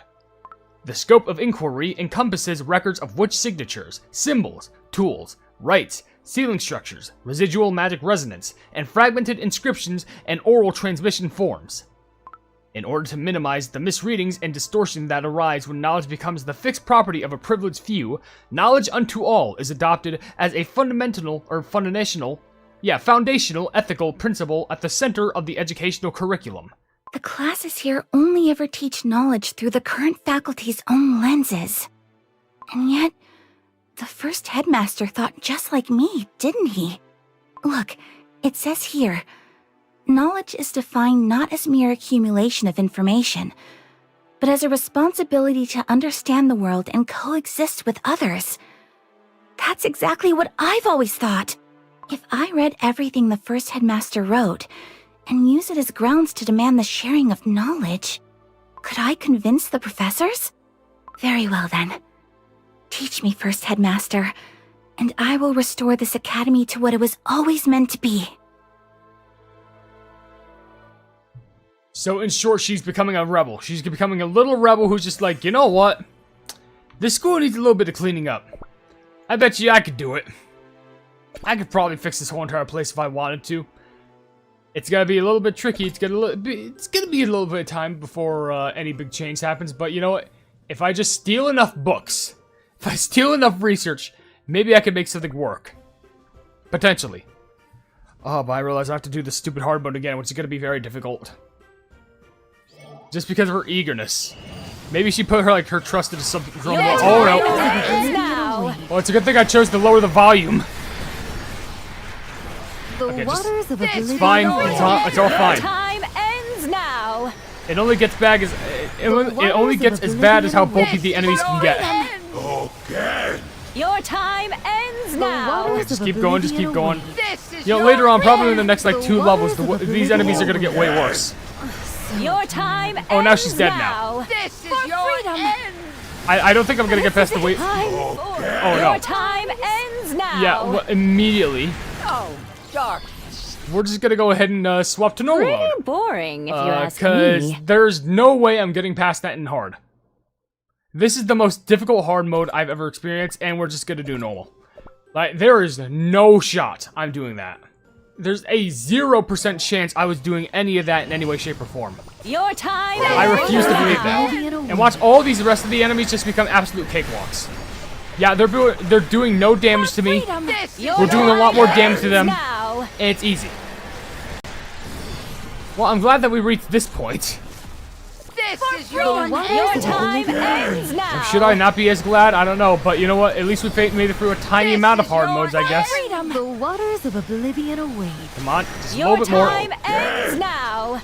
The scope of inquiry encompasses records of witch signatures, symbols, tools, rites, sealing structures, residual magic resonance, and fragmented inscriptions and oral transmission forms. In order to minimize the misreadings and distortion that arise when knowledge becomes the fixed property of a privileged few, knowledge unto all is adopted as a foundational ethical principle at the center of the educational curriculum.
The classes here only ever teach knowledge through the current faculty's own lenses. And yet, the first headmaster thought just like me, didn't he? Look, it says here, knowledge is defined not as mere accumulation of information, but as a responsibility to understand the world and coexist with others. That's exactly what I've always thought. If I read everything the first headmaster wrote, and use it as grounds to demand the sharing of knowledge, could I convince the professors? Very well then. Teach me, first headmaster, and I will restore this academy to what it was always meant to be.
So in short, she's becoming a rebel. She's becoming a little rebel who's just like, you know what? This school needs a little bit of cleaning up. I bet you I could do it. I could probably fix this whole entire place if I wanted to. It's gonna be a little bit tricky. It's gonna be a little bit of time before any big change happens. But you know what? If I just steal enough books, if I steal enough research, maybe I can make something work. Potentially. Oh, but I realize I have to do the stupid hard mode again, which is gonna be very difficult. Just because of her eagerness. Maybe she put her trust into something. Oh no! Well, it's a good thing I chose to lower the volume. Okay, it's fine. It's all fine.
Time ends now.
It only gets bad as how bulky the enemies can get.
Okay.
Your time ends now.
Okay, just keep going. Just keep going. You know, later on, probably in the next 2 levels, these enemies are gonna get way worse.
Your time ends
Oh, now she's dead now.
This is your end.
I don't think I'm gonna get past the wait. Oh no.
Your time ends now.
Yeah, well, immediately.
Oh, dark.
We're just gonna go ahead and swap to normal mode.
Pretty boring, if you ask
Because
me.
there's no way I'm getting past that in hard. This is the most difficult hard mode I've ever experienced, and we're just gonna do normal. There is no shot I'm doing that. There's a 0% chance I was doing any of that in any way, shape, or form.
Your time.
I refuse to believe that. And watch all these rest of the enemies just become absolute cakewalks. Yeah, they're doing no damage to me. We're doing a lot more damage to them. And it's easy. Well, I'm glad that we reached this point.
This is your time ends now.
Or should I not be as glad? I don't know, but you know what? At least we made it through a tiny amount of hard modes, I guess.
The waters of oblivion await.
Come on, just a little bit more.
Your time ends now.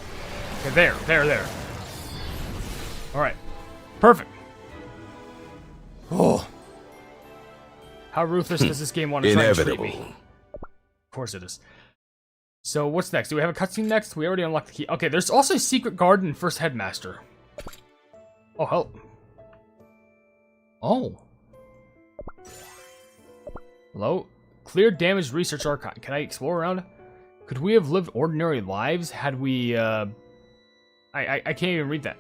Okay, there. Alright. Perfect. Oh. How ruthless does this game want to try and treat me? Of course it is. So, what's next? Do we have a cutscene next? We already unlocked the key. Okay, there's also a secret garden in First Headmaster. Oh, help. Oh. Hello? Clear damaged research archive. Can I explore around? Could we have lived ordinary lives had we, I can't even read that.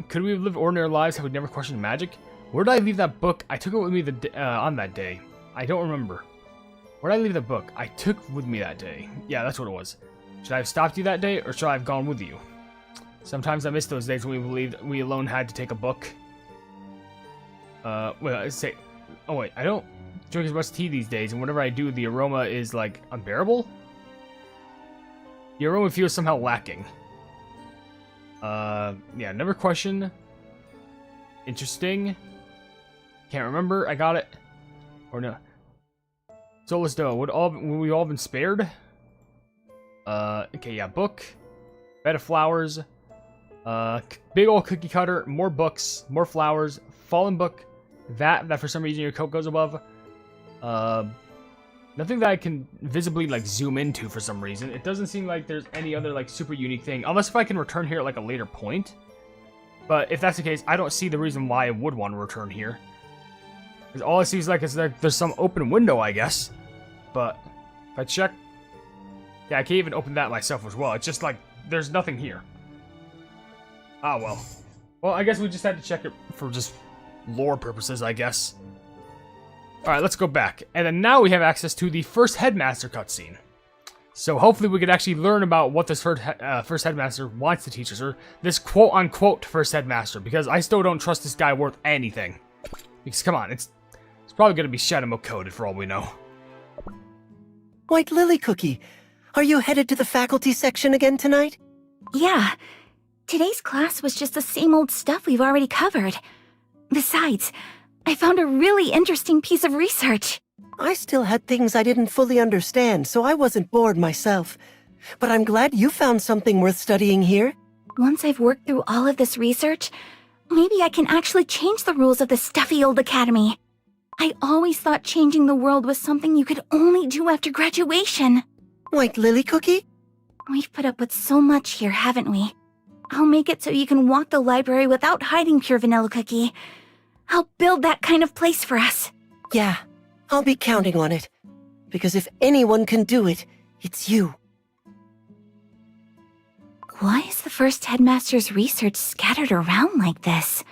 Could we have lived ordinary lives had we never questioned magic? Where did I leave that book? I took it with me on that day. I don't remember. Where did I leave the book? I took with me that day. Yeah, that's what it was. Should I have stopped you that day, or should I have gone with you? Sometimes I miss those days when we believed we alone had to take a book. Well, I say... Oh, wait, I don't drink as much tea these days, and whenever I do, the aroma is, unbearable? The aroma feels somehow lacking. Yeah, never question. Interesting. Can't remember. I got it. Or no. Soulless dough. Would we all been spared? Okay, yeah, book. Bed of flowers. Big old cookie cutter. More books. More flowers. Fallen book. That for some reason your coat goes above. Nothing that I can visibly zoom into for some reason. It doesn't seem like there's any other super unique thing. Unless if I can return here at a later point. But if that's the case, I don't see the reason why I would want to return here. Because all I see is there's some open window, I guess. But if I check... Yeah, I can't even open that myself as well. It's just like, there's nothing here. Ah, well. Well, I guess we just had to check it for just lore purposes, I guess. Alright, let's go back. And then now we have access to the first Headmaster cutscene. So hopefully we could actually learn about what this first Headmaster wants to teach us, or this quote-unquote first Headmaster, because I still don't trust this guy worth anything. Because, come on, it's probably going to be Shadowmo-coded for all we know.
White Lily Cookie, are you headed to the faculty section again tonight?
Yeah. Today's class was just the same old stuff we've already covered. Besides, I found a really interesting piece of research.
I still had things I didn't fully understand, so I wasn't bored myself. But I'm glad you found something worth studying here.
Once I've worked through all of this research, maybe I can actually change the rules of this stuffy old academy. I always thought changing the world was something you could only do after graduation.
White Lily Cookie?
We've put up with so much here, haven't we? I'll make it so you can walk the library without hiding, Pure Vanilla Cookie. I'll build that kind of place for us.
Yeah, I'll be counting on it. Because if anyone can do it, it's you.
Why is the first Headmaster's research scattered around like this?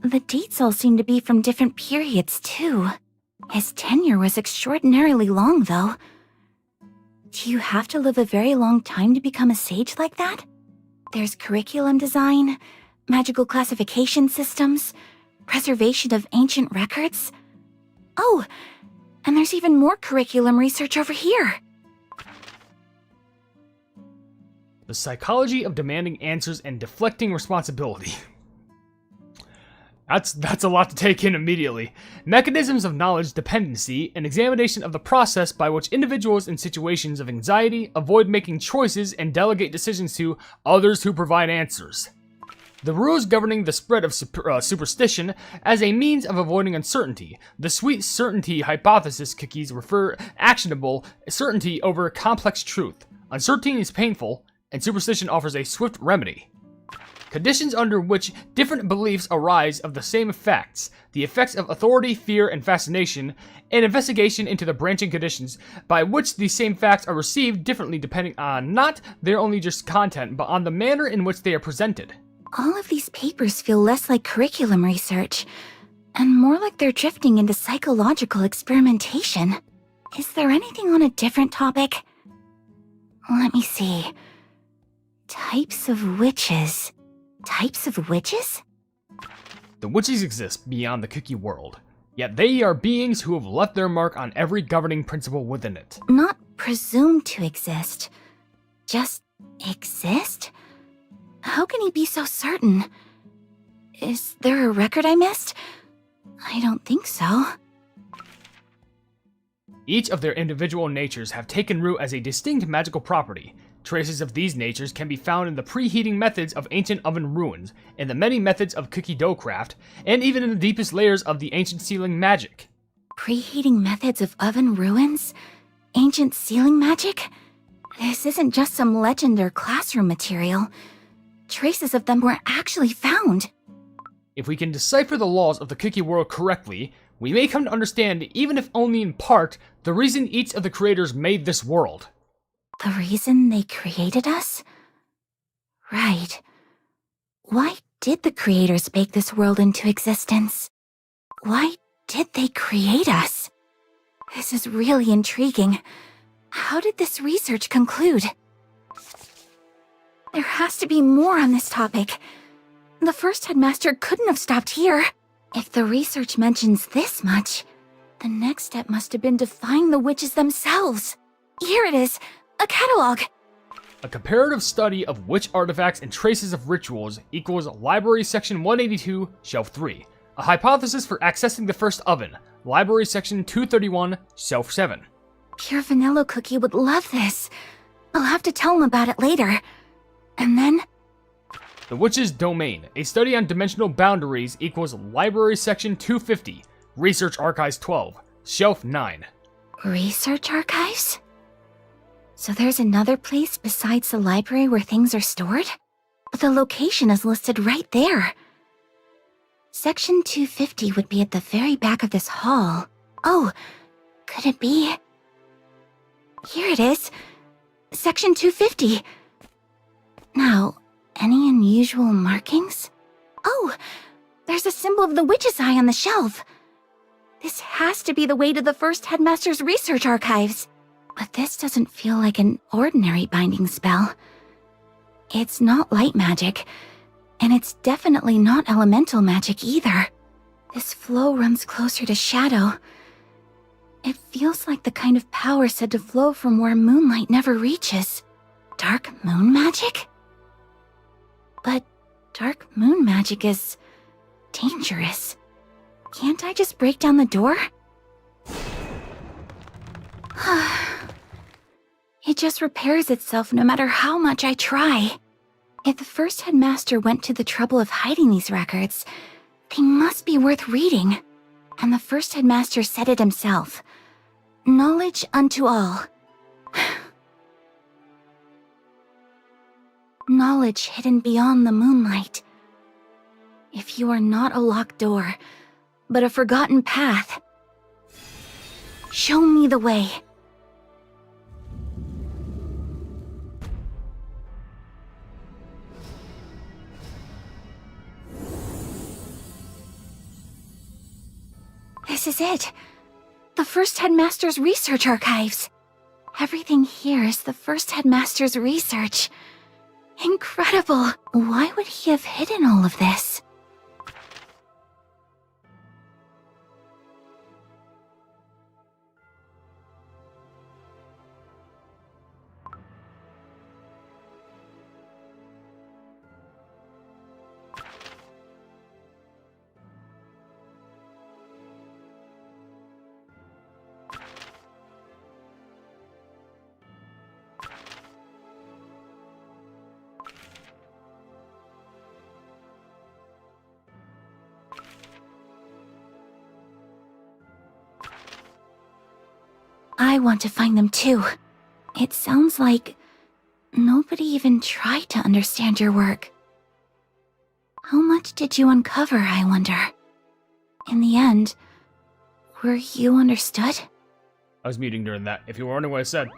The dates all seem to be from different periods, too. His tenure was extraordinarily long, though. Do you have to live a very long time to become a sage like that? There's curriculum design, magical classification systems, preservation of ancient records. Oh, and there's even more curriculum research over here.
The psychology of demanding answers and deflecting responsibility. That's a lot to take in immediately. Mechanisms of knowledge dependency, an examination of the process by which individuals in situations of anxiety avoid making choices and delegate decisions to others who provide answers. The rules governing the spread of superstition as a means of avoiding uncertainty. The sweet certainty hypothesis cookies refer actionable certainty over complex truth. Uncertainty is painful, and superstition offers a swift remedy. Conditions under which different beliefs arise of the same effects, the effects of authority, fear, and fascination, and investigation into the branching conditions by which the same facts are received differently depending on not their only just content, but on the manner in which they are presented.
All of these papers feel less like curriculum research, and more like they're drifting into psychological experimentation. Is there anything on a different topic? Let me see. Types of witches. Types of witches?
The witches exist beyond the cookie world, yet they are beings who have left their mark on every governing principle within it.
Not presumed to exist. Just exist? How can he be so certain? Is there a record I missed? I don't think so.
Each of their individual natures have taken root as a distinct magical property. Traces of these natures can be found in the preheating methods of ancient oven ruins, in the many methods of cookie dough craft, and even in the deepest layers of the ancient sealing magic.
Preheating methods of oven ruins? Ancient sealing magic? This isn't just some legend or classroom material. Traces of them were actually found.
If we can decipher the laws of the cookie world correctly, we may come to understand, even if only in part, the reason each of the creators made this world.
The reason they created us? Right. Why did the creators bake this world into existence? Why did they create us? This is really intriguing. How did this research conclude? There has to be more on this topic. The first headmaster couldn't have stopped here. If the research mentions this much, the next step must have been to find the witches themselves. Here it is. A catalog!
A comparative study of witch artifacts and traces of rituals equals Library Section 182, Shelf 3. A hypothesis for accessing the first oven, Library Section 231, Shelf 7.
Pure Vanilla Cookie would love this. I'll have to tell him about it later. And then...
The Witch's Domain, a study on dimensional boundaries equals Library Section 250, Research Archives 12, Shelf 9.
Research Archives? So there's another place besides the library where things are stored? But the location is listed right there. Section 250 would be at the very back of this hall. Oh, could it be? Here it is. Section 250. Now, any unusual markings? Oh, there's a symbol of the witch's eye on the shelf. This has to be the way to the first headmaster's research archives. But this doesn't feel like an ordinary binding spell. It's not light magic, and it's definitely not elemental magic either. This flow runs closer to shadow. It feels like the kind of power said to flow from where moonlight never reaches. Dark moon magic? But dark moon magic is dangerous. Can't I just break down the door? It just repairs itself no matter how much I try. If the first headmaster went to the trouble of hiding these records, they must be worth reading. And the first headmaster said it himself. Knowledge unto all. Knowledge hidden beyond the moonlight. If you are not a locked door, but a forgotten path, show me the way. This is it. The first headmaster's research archives. Everything here is the first headmaster's research. Incredible! Why would he have hidden all of this? I want to find them too. It sounds like nobody even tried to understand your work. How much did you uncover, I wonder? In the end, were you understood?
I was muting during that, if you were wondering what I said.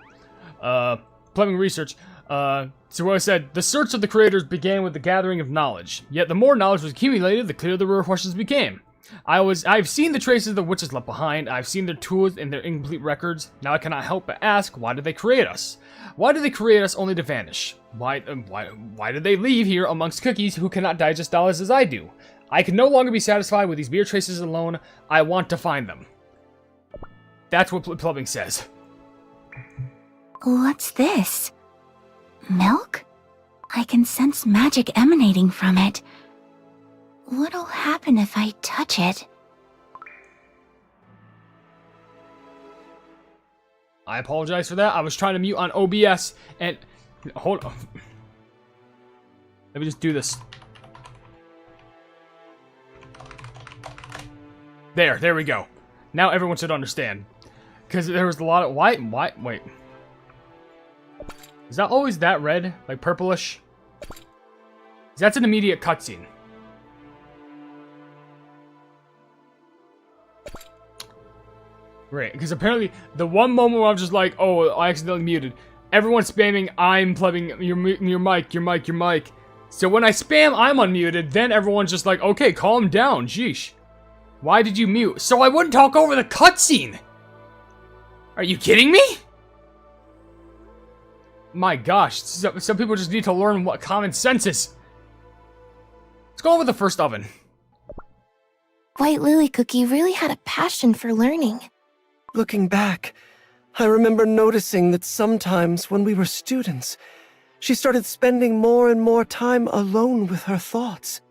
Plumbing research. So what I said, the search of the creators began with the gathering of knowledge. Yet the more knowledge was accumulated, the clearer the real questions became. I've seen the traces the witches left behind. I've seen their tools and their incomplete records. Now I cannot help but ask, why did they create us? Why did they create us only to vanish? Why did they leave here amongst cookies who cannot digest dollars as I do? I can no longer be satisfied with these mere traces alone. I want to find them. That's what plumbing says.
What's this? Milk? I can sense magic emanating from it. What'll happen if I touch it?
I apologize for that. I was trying to mute on OBS and... Hold on. Let me just do this. There we go. Now everyone should understand. Because there was a lot of... Wait. Is that always that red? Like purplish? That's an immediate cutscene. Right, because apparently the one moment where I'm just like, oh, I accidentally muted. Everyone's spamming, I'm plugging your mic. So when I spam, I'm unmuted, then everyone's just like, okay, calm down, sheesh. Why did you mute? So I wouldn't talk over the cutscene! Are you kidding me? My gosh, some people just need to learn what common sense is. Let's go on with the first oven.
White Lily Cookie really had a passion for learning.
Looking back, I remember noticing that sometimes when we were students, she started spending more and more time alone with her thoughts.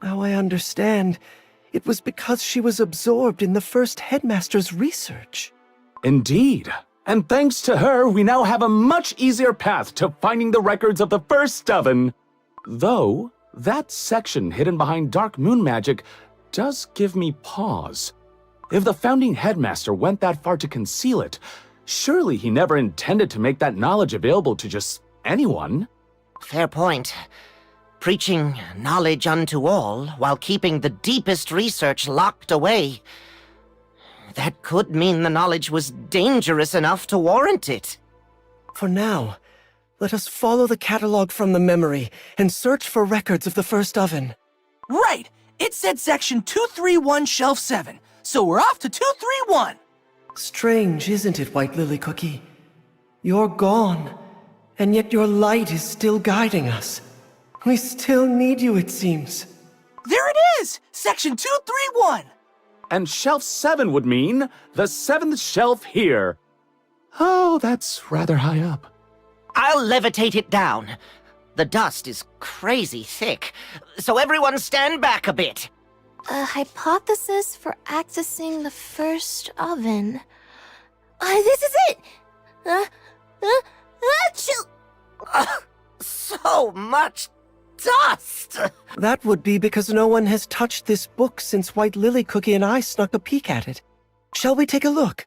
Now I understand. It was because she was absorbed in the first headmaster's research.
Indeed. And thanks to her, we now have a much easier path to finding the records of the first oven. Though, that section hidden behind dark moon magic does give me pause. If the founding headmaster went that far to conceal it, surely he never intended to make that knowledge available to just anyone.
Fair point. Preaching knowledge unto all while keeping the deepest research locked away. That could mean the knowledge was dangerous enough to warrant it.
For now, Let us follow the catalog from the memory and search for records of the first oven.
Right! It said section 231, shelf 7. So we're off to 231!
Strange, isn't it, White Lily Cookie? You're gone, and yet your light is still guiding us. We still need you, it seems.
There it is! Section 231!
And shelf 7 would mean the 7th shelf here. Oh, that's rather high up.
I'll levitate it down. The dust is crazy thick, so everyone stand back a bit.
A hypothesis for accessing the first oven. This is it! Achoo!
So much dust!
That would be because no one has touched this book since White Lily Cookie and I snuck a peek at it. Shall we take a look?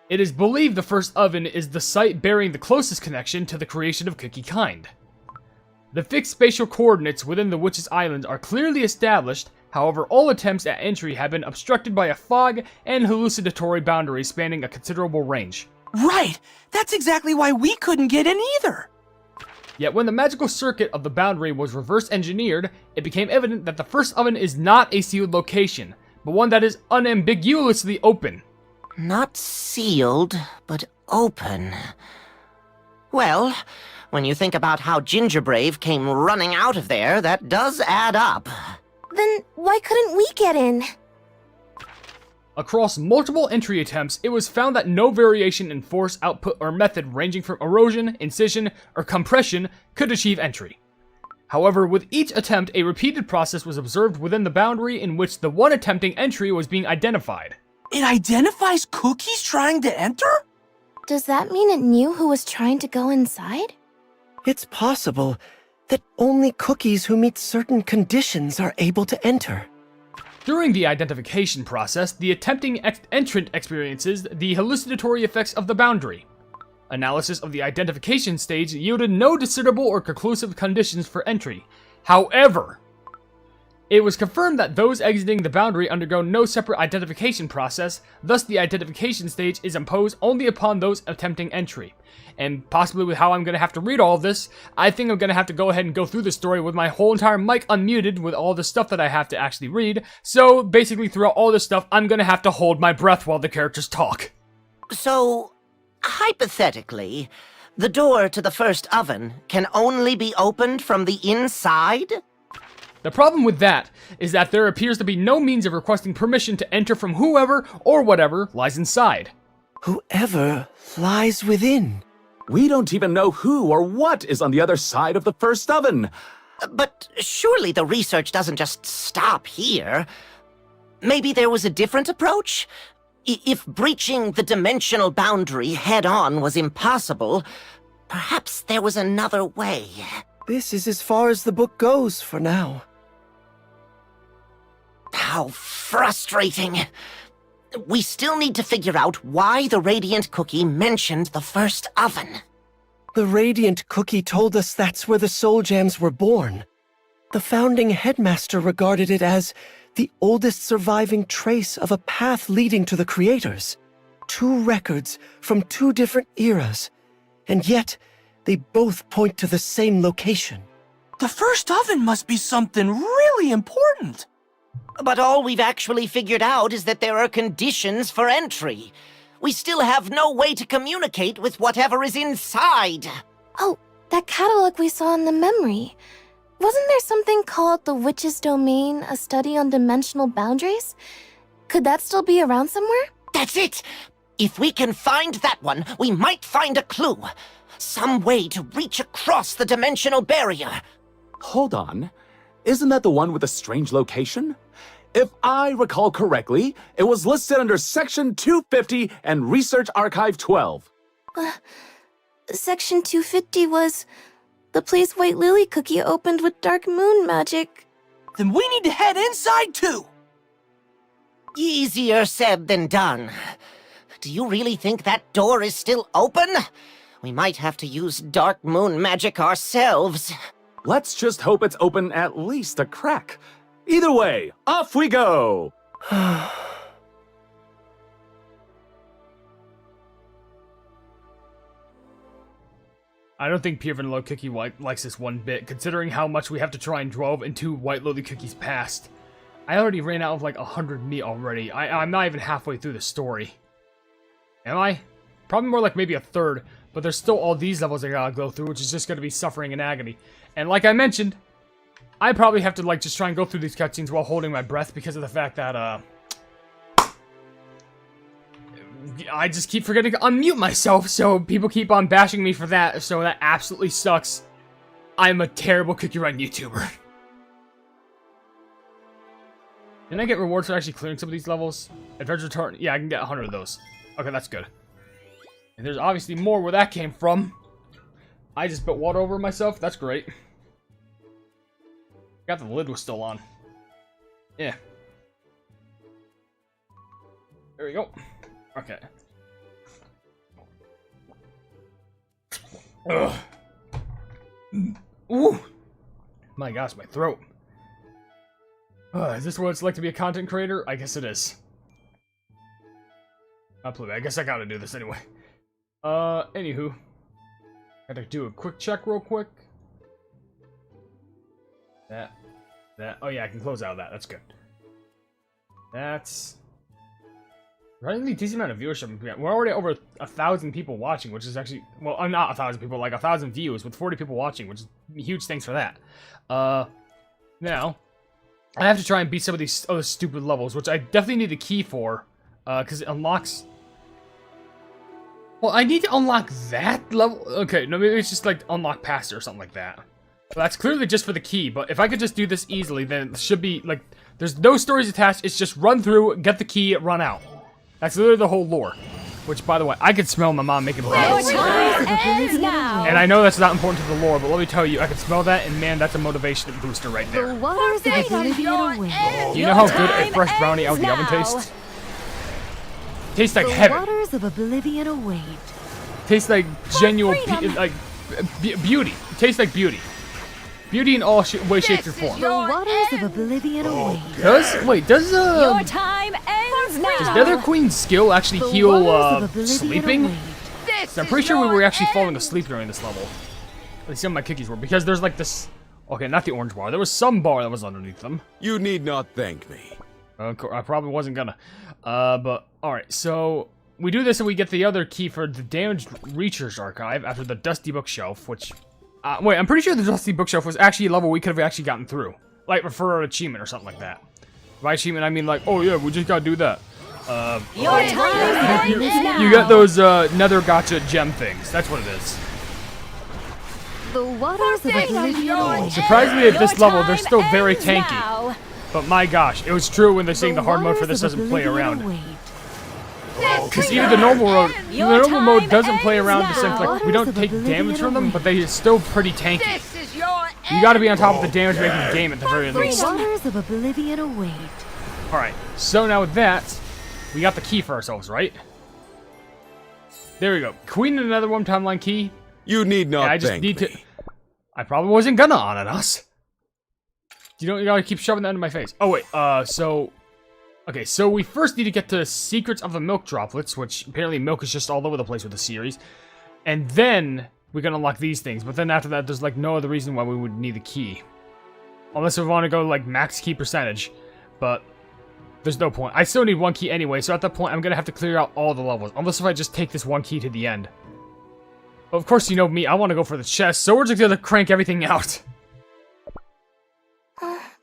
It is believed the first oven is the site bearing the closest connection to the creation of Cookie Kind. The fixed spatial coordinates within the Witch's Island are clearly established, however all attempts at entry have been obstructed by a fog and hallucinatory boundaries spanning a considerable range.
Right! That's exactly why we couldn't get in either!
Yet when the magical circuit of the boundary was reverse engineered, it became evident that the first oven is not a sealed location, but one that is unambiguously open.
Not sealed, but open. Well, when you think about how Gingerbrave came running out of there, that does add up.
Then why couldn't we get in?
Across multiple entry attempts, it was found that no variation in force, output, or method ranging from erosion, incision, or compression could achieve entry. However, with each attempt, a repeated process was observed within the boundary in which the one attempting entry was being identified.
It identifies cookies trying to enter?
Does that mean it knew who was trying to go inside?
It's possible that only cookies who meet certain conditions are able to enter.
During the identification process, the attempting entrant experiences the hallucinatory effects of the boundary. Analysis of the identification stage yielded no discernible or conclusive conditions for entry. However, it was confirmed that those exiting the boundary undergo no separate identification process, thus the identification stage is imposed only upon those attempting entry. And possibly with how I'm going to have to read all of this, I think I'm going to have to go ahead and go through the story with my whole entire mic unmuted with all the stuff that I have to actually read. So basically throughout all this stuff, I'm going to have to hold my breath while the characters talk.
So, hypothetically, the door to the first oven can only be opened from the inside?
The problem with that is that there appears to be no means of requesting permission to enter from whoever or whatever lies inside.
Whoever lies within.
We don't even know who or what is on the other side of the first oven.
But surely the research doesn't just stop here. Maybe there was a different approach? If breaching the dimensional boundary head-on was impossible, perhaps there was another way.
This is as far as the book goes for now.
How frustrating. We still need to figure out why the Radiant Cookie mentioned the first oven.
The Radiant Cookie told us that's where the Soul Gems were born. The founding headmaster regarded it as the oldest surviving trace of a path leading to the creators. 2 records from 2 different eras, and yet they both point to the same location.
The first oven must be something really important.
But all we've actually figured out is that there are conditions for entry. We still have no way to communicate with whatever is inside.
Oh, that catalog we saw in the memory. Wasn't there something called The Witch's Domain, a study on dimensional boundaries? Could that still be around somewhere?
That's it! If we can find that one, we might find a clue. Some way to reach across the dimensional barrier.
Hold on. Isn't that the one with the strange location? If I recall correctly, it was listed under Section 250 and Research Archive 12.
Section 250 was the place White Lily Cookie opened with dark moon magic.
Then we need to head inside too!
Easier said than done. Do you really think that door is still open? We might have to use dark moon magic ourselves.
Let's just hope it's open at least a crack. Either way, off we go!
I don't think Pure Vanilla Cookie likes this one bit, considering how much we have to try and delve into White Lily Cookie's past. I already ran out of like 100 meat already. I'm not even halfway through the story. Am I? Probably more like maybe a third, but there's still all these levels I gotta go through, which is just gonna be suffering and agony. And like I mentioned, I probably have to like just try and go through these cutscenes while holding my breath because of the fact that I just keep forgetting to unmute myself, so people keep on bashing me for that, so that absolutely sucks. I'm a terrible Cookie Run YouTuber. Didn't I get rewards for actually clearing some of these levels? Adventure Turn, yeah, I can get 100 of those. Okay, that's good. And there's obviously more where that came from. I just spit water over myself, that's great. Got the lid was still on. Yeah. There we go. Okay. Ugh. Ooh. My gosh, my throat. Is this what it's like to be a content creator? I guess it is. I guess I gotta do this anyway. Anywho. Gotta do a quick check real quick. That. Oh yeah, I can close out of that. That's good. That's... Running a decent amount of viewership. We're already over 1,000 people watching, which is actually... Well, not 1,000 people, like 1,000 views with 40 people watching, which is huge thanks for that. Now, I have to try and beat some of these other stupid levels, which I definitely need the key for, because it unlocks... Well, I need to unlock that level? Okay, no, maybe it's just, like, unlock past it or something like that. Well, that's clearly just for the key, but if I could just do this easily, then it should be, like... There's no stories attached, it's just run through, get the key, run out. That's literally the whole lore. Which, by the way, I could smell my mom making breakfast. And I know that's not important to the lore, but let me tell you, I could smell that, and man, that's a motivation booster right there. Do you know how good a fresh brownie out of the oven tastes? Tastes like heaven.
Waters of oblivion await.
Tastes like genuine, beauty. Tastes like beauty. Beauty in all way, shape, or form.
The waters of oblivion await.
Does
Your time ends now.
Does Nether Queen's skill actually heal sleeping? So I'm pretty sure we were actually falling asleep during this level. At least some of my cookies were, because there's like this. Okay, not the orange bar. There was some bar that was underneath them.
You need not thank me.
I probably wasn't gonna. But alright, so we do this and we get the other key for the Damaged Reacher's Archive after the Dusty Bookshelf, which... wait, I'm pretty sure the Dusty Bookshelf was actually a level we could have actually gotten through. Like, for an achievement or something like that. By achievement, I mean like, oh yeah, we just gotta do that. You got those Nether Gacha gem things. That's what it is.
The waters of oblivion await.
Surprisingly, at this level, they're still very tanky. But my gosh, it was true when they're saying the hard mode for this doesn't play around. Because even the normal mode doesn't play around in the sense like we don't take damage from them, but they are still pretty tanky. You gotta be on top of the damage making game at the very least.
Waters of oblivion await.
Alright, so now with that, we got the key for ourselves, right? There we go. Queen and another one timeline key.
You need not
I just need to... I probably wasn't gonna on it, us. You gotta keep shoving that into my face. Oh wait, so... Okay, so we first need to get to Secrets of the Milk Droplets, which apparently milk is just all over the place with the series. And then we can unlock these things, but then after that, there's like no other reason why we would need the key. Unless we want to go like max key percentage, but there's no point. I still need one key anyway, so at that point, I'm gonna have to clear out all the levels. Unless if I just take this one key to the end. But of course, you know me, I want to go for the chest, so we're just gonna crank everything out.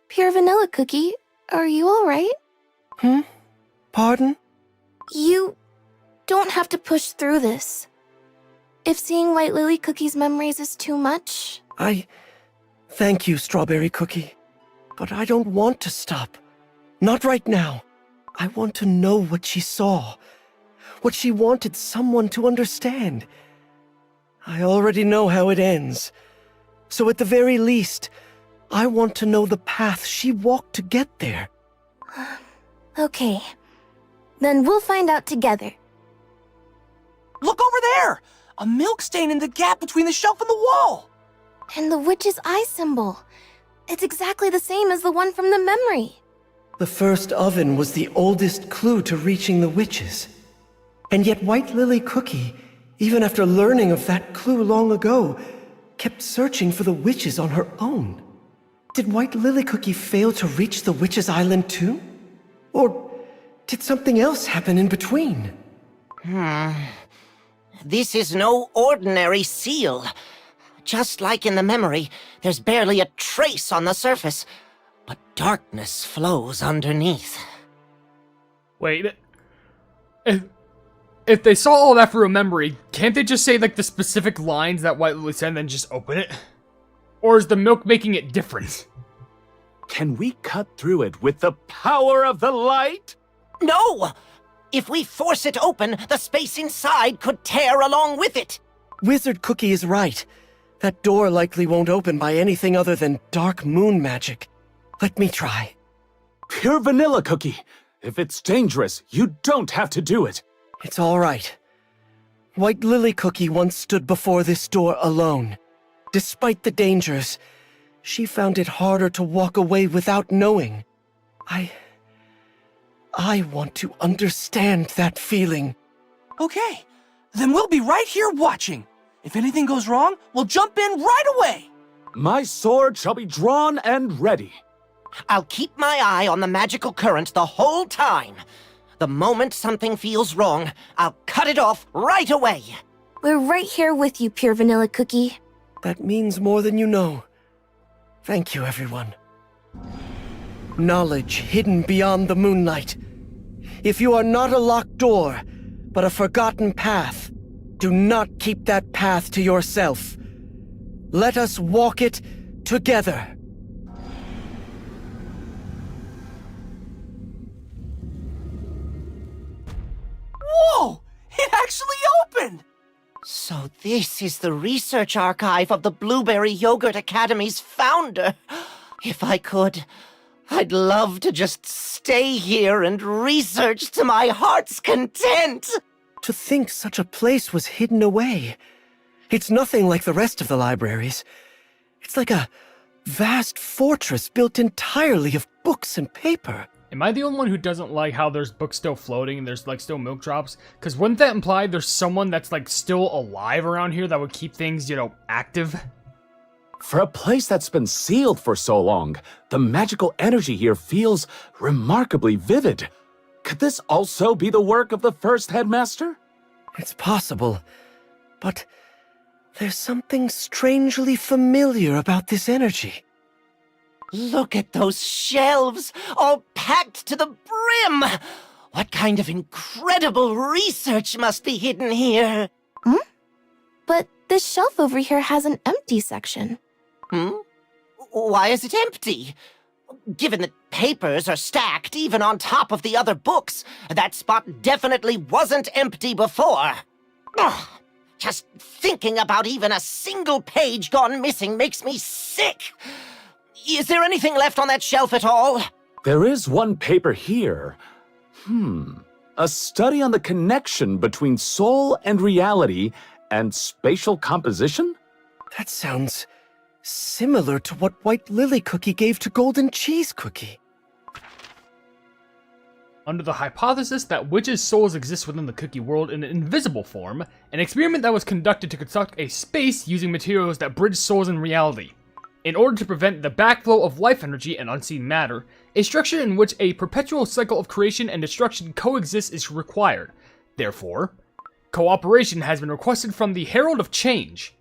Pure Vanilla Cookie, are you alright?
Pardon?
You don't have to push through this. If seeing White Lily Cookie's memories is too much...
Thank you, Strawberry Cookie. But I don't want to stop. Not right now. I want to know what she saw. What she wanted someone to understand. I already know how it ends. So at the very least, I want to know the path she walked to get there.
Okay. Then we'll find out together.
Look over there! A milk stain in the gap between the shelf and the wall!
And the witch's eye symbol. It's exactly the same as the one from the memory.
The first oven was the oldest clue to reaching the witches. And yet White Lily Cookie, even after learning of that clue long ago, kept searching for the witches on her own. Did White Lily Cookie fail to reach the witches' island too? Or did something else happen in between?
This is no ordinary seal. Just like in the memory, there's barely a trace on the surface, but darkness flows underneath.
Wait, if they saw all that through a memory, can't they just say like the specific lines that White Lily said and then just open it? Or is the milk making it different?
Can we cut through it with the power of the light?
No! If we force it open, the space inside could tear along with it.
Wizard Cookie is right. That door likely won't open by anything other than dark moon magic. Let me try.
Pure vanilla cookie. If it's dangerous, you don't have to do it.
It's all right. White Lily Cookie once stood before this door alone. Despite the dangers, she found it harder to walk away without knowing. I want to understand that feeling.
Okay, then we'll be right here watching. If anything goes wrong, we'll jump in right away.
My sword shall be drawn and ready.
I'll keep my eye on the magical current the whole time. The moment something feels wrong, I'll cut it off right away.
We're right here with you, Pure Vanilla Cookie.
That means more than you know. Thank you, everyone. Knowledge hidden beyond the moonlight. If you are not a locked door, but a forgotten path, do not keep that path to yourself. Let us walk it together.
Whoa! It actually opened!
So this is the research archive of the Blueberry Yogurt Academy's founder. If I could, I'd love to just stay here and research to my heart's content.
To think such a place was hidden away. It's nothing like the rest of the libraries. It's like a vast fortress built entirely of books and paper.
Am I the only one who doesn't like how there's books still floating and there's like still milk drops? Because wouldn't that imply there's someone that's like still alive around here that would keep things, you know, active?
For a place that's been sealed for so long, the magical energy here feels remarkably vivid. Could this also be the work of the first headmaster?
It's possible, but there's something strangely familiar about this energy.
Look at those shelves, all packed to the brim! What kind of incredible research must be hidden here?
But this shelf over here has an empty section.
Why is it empty? Given that papers are stacked even on top of the other books, that spot definitely wasn't empty before. Ugh, just thinking about even a single page gone missing makes me sick. Is there anything left on that shelf at all?
There is one paper here. A study on the connection between soul and reality and spatial composition?
That sounds similar to what White Lily Cookie gave to Golden Cheese Cookie.
Under the hypothesis that witches' souls exist within the cookie world in an invisible form, an experiment that was conducted to construct a space using materials that bridge souls and reality. In order to prevent the backflow of life energy and unseen matter, a structure in which a perpetual cycle of creation and destruction coexists is required. Therefore, cooperation has been requested from the Herald of Change.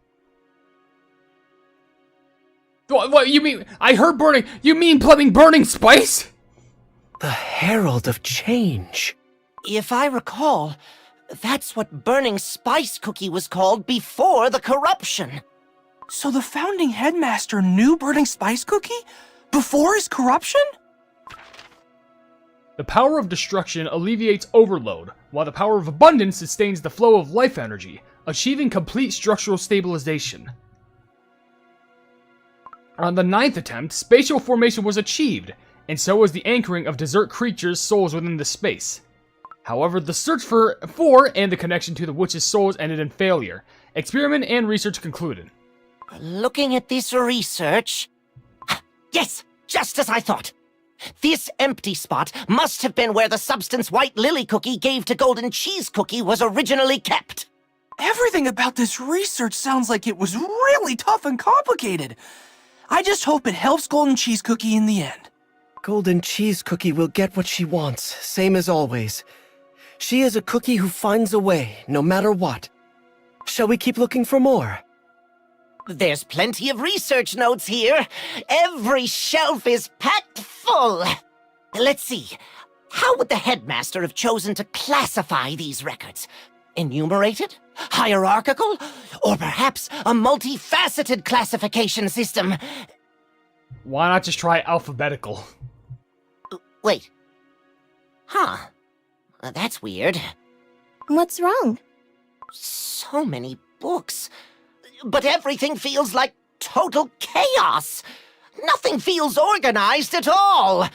What you mean? I heard burning. You mean plumbing burning spice?
The Herald of Change.
If I recall, that's what Burning Spice Cookie was called before the corruption.
So the founding headmaster knew Burning Spice Cookie? Before his corruption?
The power of destruction alleviates overload, while the power of abundance sustains the flow of life energy, achieving complete structural stabilization. On the 9th attempt, spatial formation was achieved, and so was the anchoring of desert creatures' souls within the space. However, the search for and the connection to the witches' souls ended in failure. Experiment and research concluded.
Looking at this research... Yes, just as I thought. This empty spot must have been where the substance White Lily Cookie gave to Golden Cheese Cookie was originally kept.
Everything about this research sounds like it was really tough and complicated. I just hope it helps Golden Cheese Cookie in the end.
Golden Cheese Cookie will get what she wants, same as always. She is a cookie who finds a way, no matter what. Shall we keep looking for more?
There's plenty of research notes here. Every shelf is packed full. Let's see. How would the headmaster have chosen to classify these records? Enumerated? Hierarchical? Or perhaps a multifaceted classification system?
Why not just try alphabetical?
Wait. Huh. That's weird.
What's wrong?
So many books. But everything feels like total chaos. Nothing feels organized at all.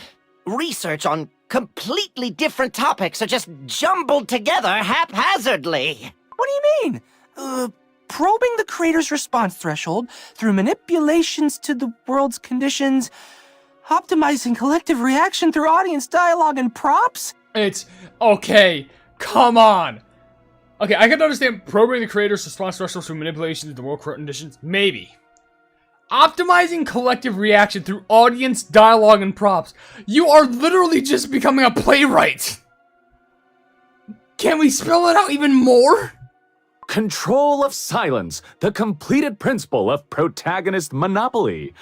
Research on completely different topics are just jumbled together haphazardly.
What do you mean? Probing the creator's response threshold through manipulations to the world's conditions, optimizing collective reaction through audience dialogue and props?
It's okay. Come on. Okay, I can understand probing the creator's response threshold through manipulation to the world conditions. Maybe. Optimizing collective reaction through audience dialogue and props. You are literally just becoming a playwright. Can we spell it out even more?
Control of silence, the completed principle of protagonist monopoly.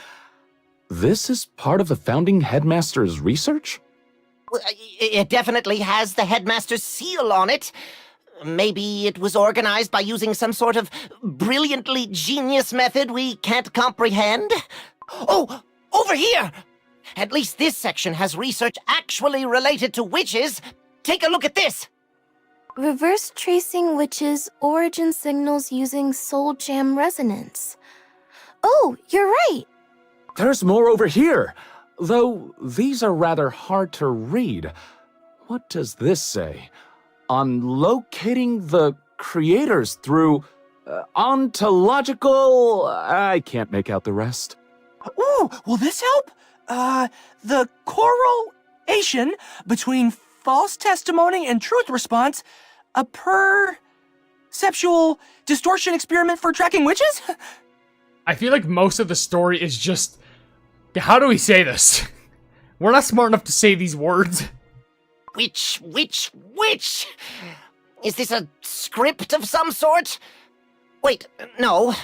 This is part of the founding headmaster's research?
It definitely has the headmaster's seal on it. Maybe it was organized by using some sort of brilliantly genius method we can't comprehend? Oh, over here! At least this section has research actually related to witches. Take a look at this!
Reverse tracing witches' origin signals using soul jam resonance. Oh, you're right!
There's more over here, though these are rather hard to read. What does this say? On locating the creators through ontological... I can't make out the rest.
Ooh, will this help? The correlation between false testimony and truth response, a perceptual distortion experiment for tracking witches?
I feel like most of the story is just... How do we say this? We're not smart enough to say these words.
Witch? Is this a script of some sort? Wait, no.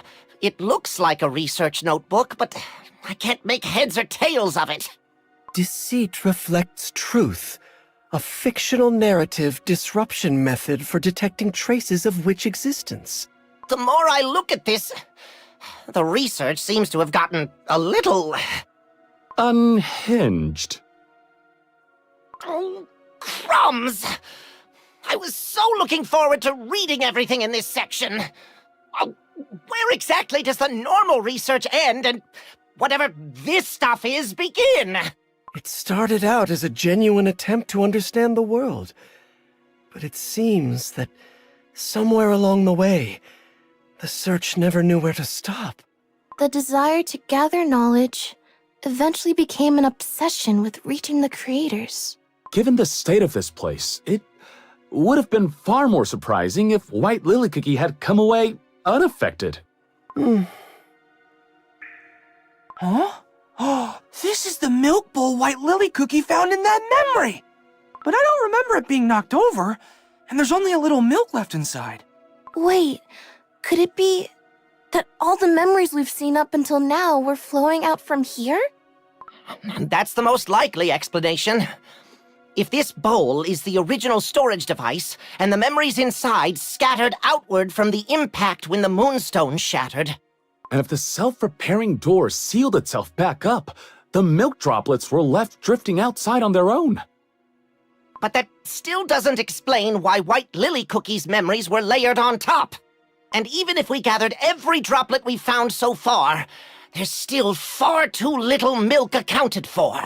It looks like a research notebook, but I can't make heads or tails of it.
Deceit reflects truth. A fictional narrative disruption method for detecting traces of witch existence.
The more I look at this, the research seems to have gotten a little...
unhinged.
Oh, crumbs! I was so looking forward to reading everything in this section. Oh, where exactly does the normal research end and whatever this stuff is begin?
It started out as a genuine attempt to understand the world, but it seems that somewhere along the way, the search never knew where to stop.
The desire to gather knowledge eventually became an obsession with reaching the creators.
Given the state of this place, it would have been far more surprising if White Lily Cookie had come away unaffected.
Huh? Oh, this is the milk bowl White Lily Cookie found in that memory! But I don't remember it being knocked over, and there's only a little milk left inside.
Wait, could it be that all the memories we've seen up until now were flowing out from here?
That's the most likely explanation. If this bowl is the original storage device, and the memories inside scattered outward from the impact when the moonstone shattered.
And if the self-repairing door sealed itself back up, the milk droplets were left drifting outside on their own.
But that still doesn't explain why White Lily Cookie's memories were layered on top. And even if we gathered every droplet we've found so far, there's still far too little milk accounted for.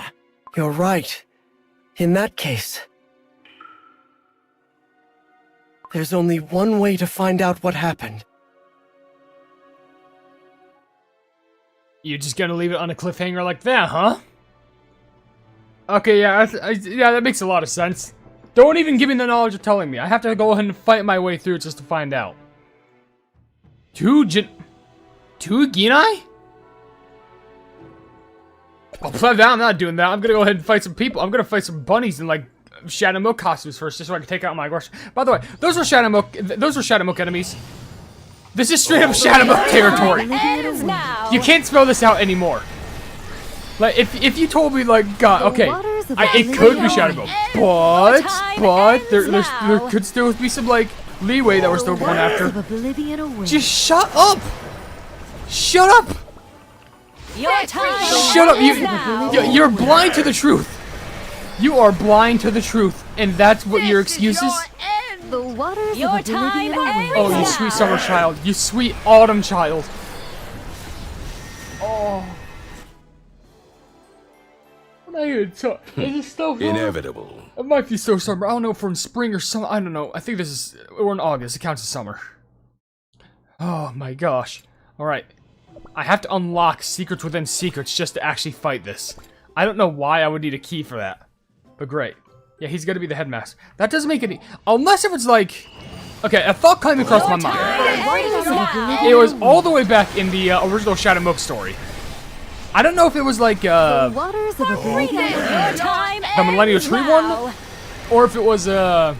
You're right. In that case, there's only one way to find out what happened.
You're just gonna leave it on a cliffhanger like that, huh? Okay, yeah, yeah, that makes a lot of sense. Don't even give me the knowledge of telling me. I have to go ahead and fight my way through it just to find out. Two Ginai? Oh, I'm not doing that. I'm gonna go ahead and fight some people. I'm gonna fight some bunnies in, like, Shadow Milk costumes first, just so I can take out my aggression. By the way, those were Shadow Milk enemies. This is straight up Shadow Milk territory. You can't spell this out anymore. Like, if you told me, like, God, okay, it could be Shadow Milk, but there could still be some, like, leeway that we're still going after. Just shut up! Shut up! Shut up! You're blind to the truth. You are blind to the truth, and that's what your excuse is?
Your time
Oh, you sweet summer child. You sweet autumn child. Oh. What are you talking? Is it still
Inevitable.
It might be still summer. I don't know if we're in spring or summer. I don't know. I think we're in August. It counts as summer. Oh my gosh. Alright. I have to unlock secrets within secrets just to actually fight this. I don't know why I would need a key for that. But great. Yeah, he's gonna be the headmaster. That doesn't make any... Unless if it's like... Okay, a thought came across my mind. It was all the way back in the original Shadow Milk story. I don't know if it was like, the Millennial Tree one? Or if it was, the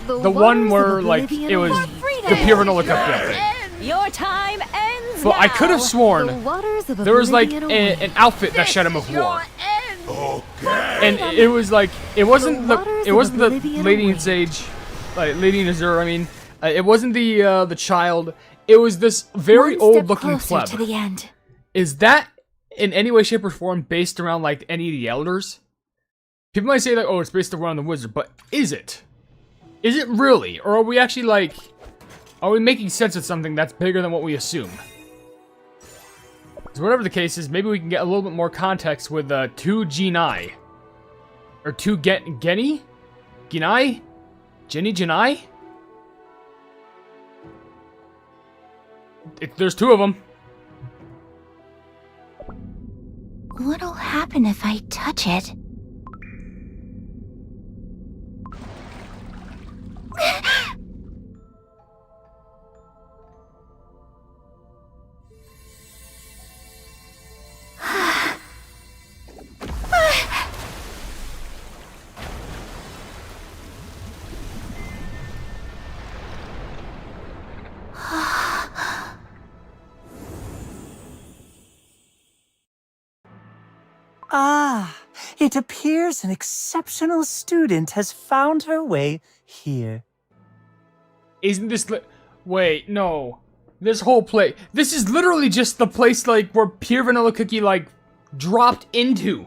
one where, like, it was the pure vanilla cupcake.
Your time ends.
But I could have sworn there was, like, an outfit that Shadow Milk wore. And it was like, it wasn't the Lady in Sage, like, Lady in Azure, I mean. It wasn't the child. It was this very old-looking pleb.
To the end.
Is that in any way, shape, or form based around, like, any of the elders? People might say, like, oh, it's based around the wizard, but is it? Is it really? Or are we actually, like, are we making sense of something that's bigger than what we assume? So whatever the case is, maybe we can get a little bit more context with, 2 Genai. Or 2 Genai? Genai? Genai? There's 2 of them.
What'll happen if I touch it?
Ah, it appears an exceptional student has found her way here.
Isn't this wait, no. This whole place. This is literally just the place, like, where Pure Vanilla Cookie, like, dropped into.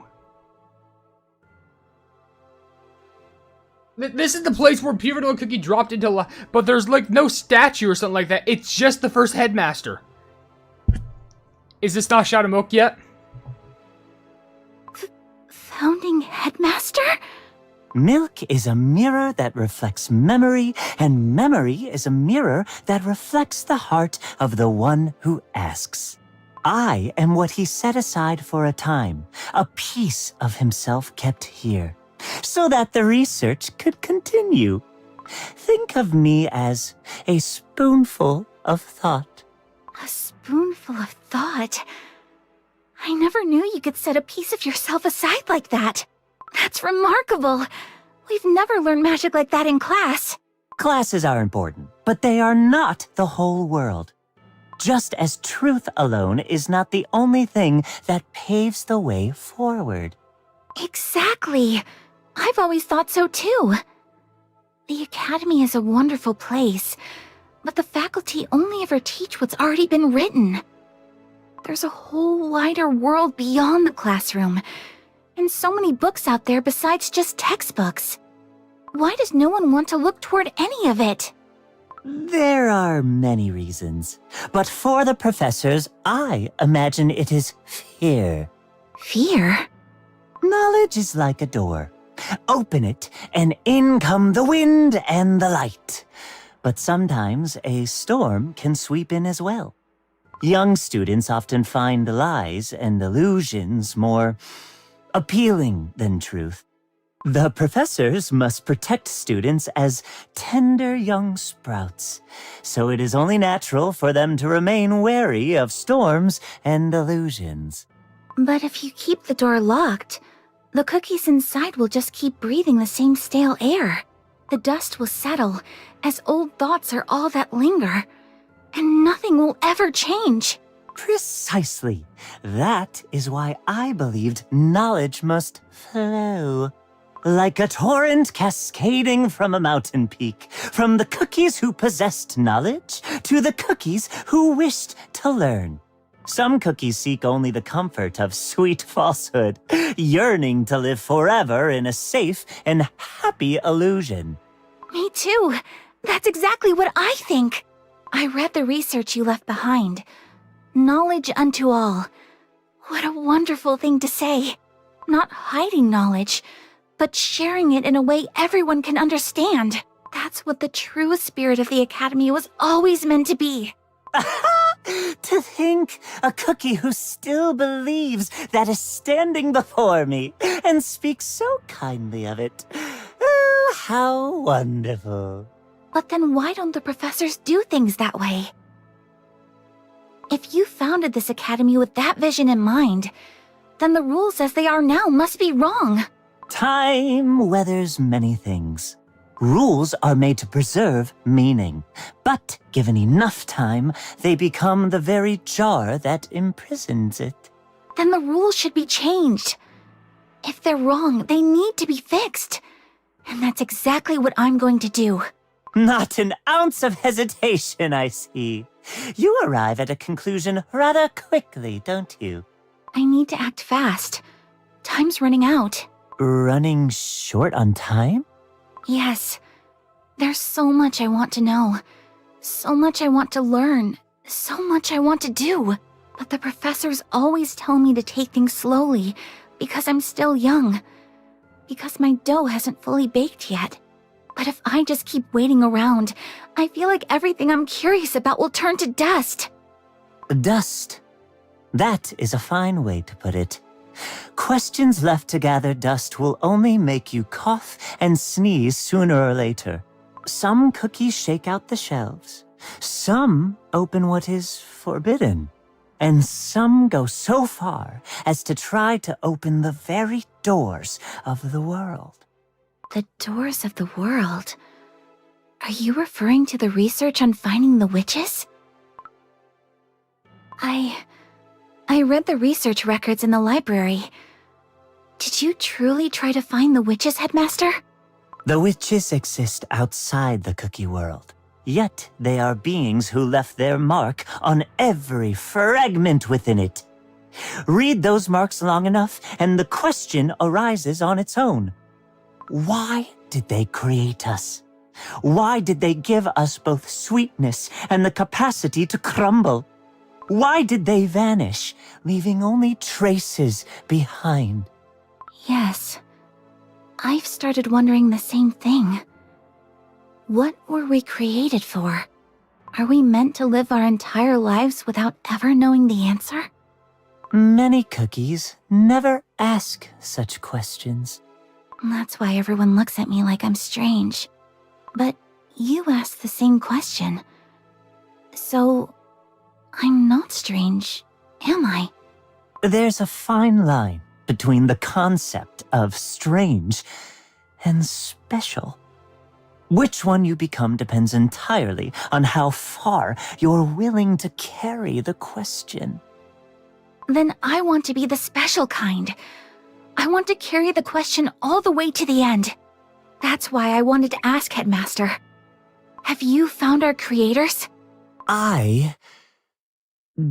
This is the place where Pure Vanilla Cookie dropped into, but there's, like, no statue or something like that. It's just the first headmaster. Is this not Shadow Milk yet?
Founding headmaster?
Milk is a mirror that reflects memory, and memory is a mirror that reflects the heart of the one who asks. I am what he set aside for a time, a piece of himself kept here, so that the research could continue. Think of me as a spoonful of thought.
A spoonful of thought? I never knew you could set a piece of yourself aside like that. That's remarkable. We've never learned magic like that in class.
Classes are important, but they are not the whole world. Just as truth alone is not the only thing that paves the way forward.
Exactly. I've always thought so too. The Academy is a wonderful place, but the faculty only ever teach what's already been written. There's a whole wider world beyond the classroom, and so many books out there besides just textbooks. Why does no one want to look toward any of it?
There are many reasons, but for the professors, I imagine it is fear.
Fear?
Knowledge is like a door. Open it, and in come the wind and the light. But sometimes a storm can sweep in as well. Young students often find lies and illusions more
appealing than truth. The professors must protect students as tender young sprouts, so it is only natural for them to remain wary of storms and illusions.
But if you keep the door locked, the cookies inside will just keep breathing the same stale air. The dust will settle, as old thoughts are all that linger, and nothing will ever change.
Precisely. That is why I believed knowledge must flow. Like a torrent cascading from a mountain peak, from the cookies who possessed knowledge to the cookies who wished to learn. Some cookies seek only the comfort of sweet falsehood, yearning to live forever in a safe and happy illusion.
Me too. That's exactly what I think. I read the research you left behind. Knowledge unto all. What a wonderful thing to say. Not hiding knowledge, but sharing it in a way everyone can understand. That's what the true spirit of the Academy was always meant to be.
To think a cookie who still believes that is standing before me and speaks so kindly of it. Oh, how wonderful.
But then why don't the professors do things that way? If you founded this academy with that vision in mind, then the rules as they are now must be wrong.
Time weathers many things. Rules are made to preserve meaning, but given enough time, they become the very jar that imprisons it.
Then the rules should be changed. If they're wrong, they need to be fixed. And that's exactly what I'm going to do.
Not an ounce of hesitation, I see. You arrive at a conclusion rather quickly, don't you?
I need to act fast. Time's running out.
Running short on time?
Yes. There's so much I want to know. So much I want to learn. So much I want to do. But the professors always tell me to take things slowly because I'm still young. Because my dough hasn't fully baked yet. But if I just keep waiting around, I feel like everything I'm curious about will turn to dust.
Dust. That is a fine way to put it. Questions left to gather dust will only make you cough and sneeze sooner or later. Some cookies shake out the shelves. Some open what is forbidden. And some go so far as to try to open the very doors of the world.
The doors of the world? Are you referring to the research on finding the witches? I read the research records in the library. Did you truly try to find the witches, Headmaster?
The witches exist outside the cookie world. Yet they are beings who left their mark on every fragment within it. Read those marks long enough, and the question arises on its own. Why did they create us? Why did they give us both sweetness and the capacity to crumble? Why did they vanish, leaving only traces behind?
Yes. I've started wondering the same thing. What were we created for? Are we meant to live our entire lives without ever knowing the answer?
Many cookies never ask such questions.
That's why everyone looks at me like I'm strange. But you asked the same question. So, I'm not strange, am I?
There's a fine line between the concept of strange and special. Which one you become depends entirely on how far you're willing to carry the question.
Then I want to be the special kind. I want to carry the question all the way to the end. That's why I wanted to ask Headmaster. Have you found our creators?
I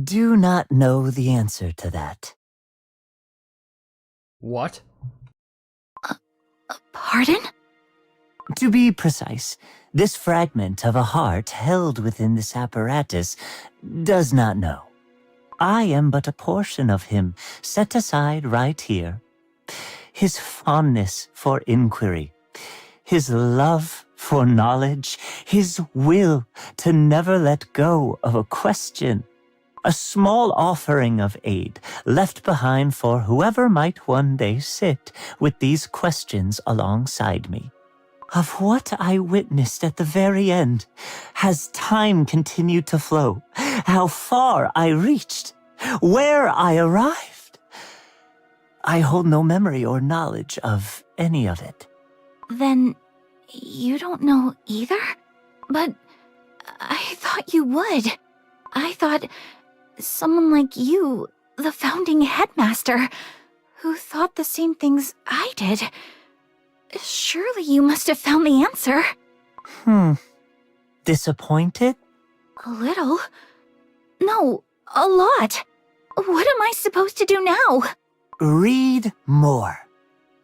do not know the answer to that.
What?
Pardon?
To be precise, this fragment of a heart held within this apparatus does not know. I am but a portion of him set aside right here. His fondness for inquiry, his love for knowledge, his will to never let go of a question. a small offering of aid left behind for whoever might one day sit with these questions alongside me. Of what I witnessed at the very end, has time continued to flow, how far I reached, where I arrived. I hold no memory or knowledge of any of it.
Then you don't know either? But I thought you would. I thought someone like you, the founding headmaster, who thought the same things I did. Surely you must have found the answer.
Disappointed?
A little. No, a lot. What am I supposed to do now?
Read more.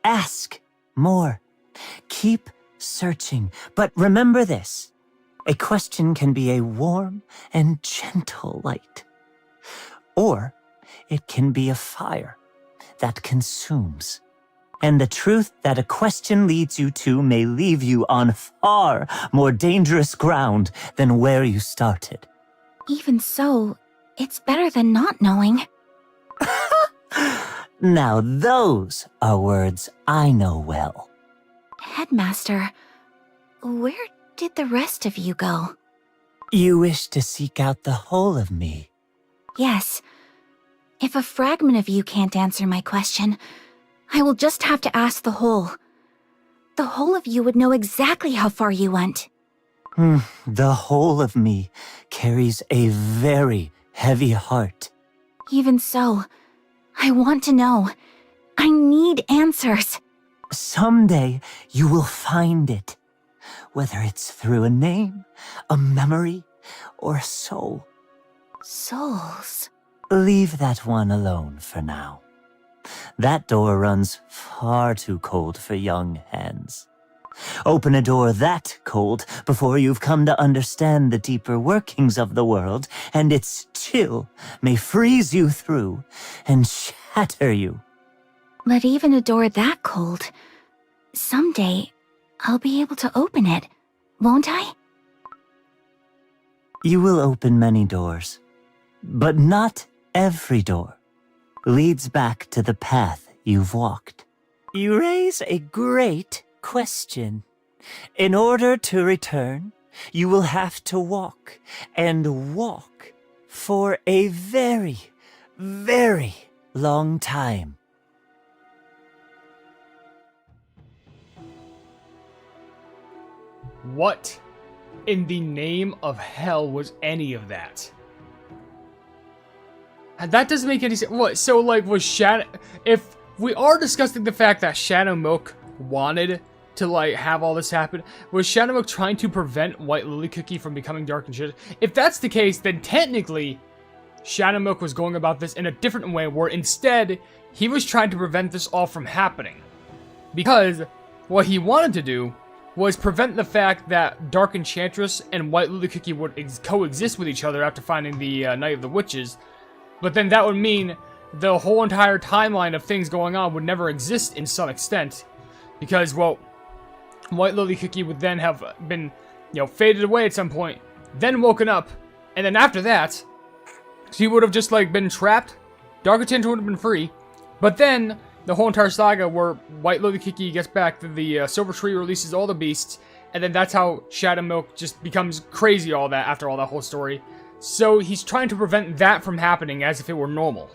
Ask more. Keep searching. But remember this. A question can be a warm and gentle light. Or it can be a fire that consumes. And the truth that a question leads you to may leave you on far more dangerous ground than where you started.
Even so, it's better than not knowing.
Now those are words I know well.
Headmaster, where did the rest of you go?
You wish to seek out the whole of me.
Yes. If a fragment of you can't answer my question, I will just have to ask the whole. The whole of you would know exactly how far you went.
The whole of me carries a very heavy heart.
Even so, I want to know. I need answers.
Someday you will find it. Whether it's through a name, a memory, or a soul.
Souls.
Leave that one alone for now. That door runs far too cold for young hands. Open a door that cold before you've come to understand the deeper workings of the world, and its chill may freeze you through and shatter you.
But even a door that cold, someday I'll be able to open it, won't I?
You will open many doors, but not every door leads back to the path you've walked. You raise a great question. In order to return, you will have to walk, and walk, for a very, very long time.
What in the name of hell was any of that? That doesn't make any sense. What? So, like, was Shadow... If we are discussing the fact that Shadow Milk wanted to, like, have all this happen, was Shadow Milk trying to prevent White Lily Cookie from becoming dark and shit? If that's the case, then technically, Shadow Milk was going about this in a different way, where instead, he was trying to prevent this all from happening. Because what he wanted to do was prevent the fact that Dark Enchantress and White Lily Cookie would coexist with each other after finding the Night of the Witches. But then that would mean the whole entire timeline of things going on would never exist in some extent. Because, well, White Lily Cookie would then have been, faded away at some point, then woken up, and then after that, she would have just, like, been trapped. Dark Enchantress would have been free. But then, the whole entire saga where White Lily Cookie gets back to the Silver Tree, releases all the beasts, and then that's how Shadow Milk just becomes crazy all that after all that whole story. So he's trying to prevent that from happening as if it were normal.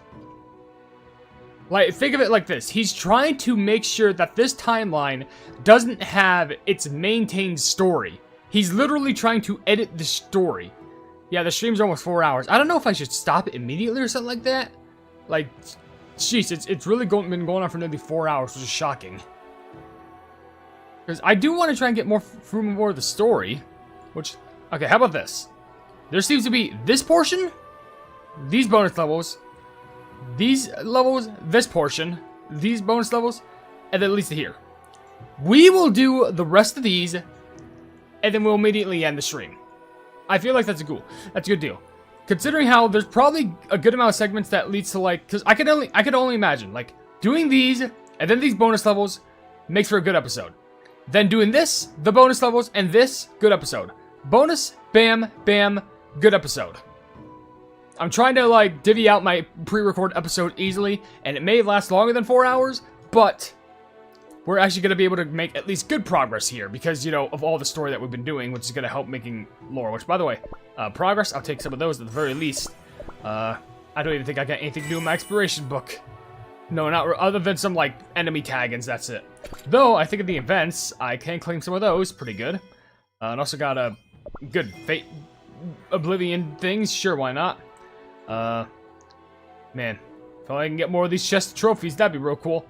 Like, think of it like this. He's trying to make sure that this timeline doesn't have its maintained story. He's literally trying to edit the story. Yeah, the stream's almost 4 hours. I don't know if I should stop it immediately or something like that. Like, jeez, it's really been going on for nearly 4 hours, which is shocking. Because I do want to try and get more from more of the story. Which, okay, how about this? There seems to be this portion, these bonus levels, these levels, this portion, these bonus levels, and then at least here. We will do the rest of these, and then we'll immediately end the stream. I feel like that's a good deal. Considering how there's probably a good amount of segments that leads to, like, because I could only imagine, like, doing these, and then these bonus levels makes for a good episode. Then doing this, the bonus levels, and this, good episode. Bonus, bam, bam, good episode. I'm trying to, like, divvy out my pre-record episode easily, and it may last longer than 4 hours, but we're actually going to be able to make at least good progress here, because, you know, of all the story that we've been doing, which is going to help making lore, which, by the way, progress, I'll take some of those at the very least. I don't even think I got anything to do in my exploration book. No, not other than some, like, enemy tag-ins, that's it. Though, I think of the events, I can claim some of those, pretty good. And also got a good Fate Oblivion things, sure, why not? Man, if I can get more of these chest trophies, that'd be real cool.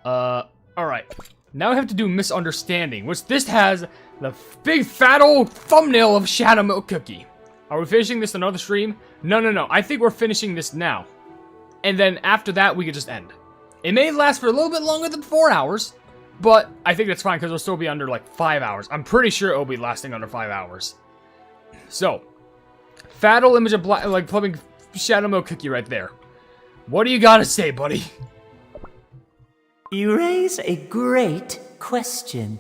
Alright. Now I have to do Misunderstanding, which this has the big fat old thumbnail of Shadow Milk Cookie. Are we finishing this another stream? No. I think we're finishing this now. And then after that, we could just end. It may last for a little bit longer than 4 hours, but I think that's fine because it'll still be under like 5 hours. I'm pretty sure it'll be lasting under 5 hours. So, fat old image of black, like plumbing Shadow Milk Cookie right there. What do you gotta say, buddy?
You raise a great question.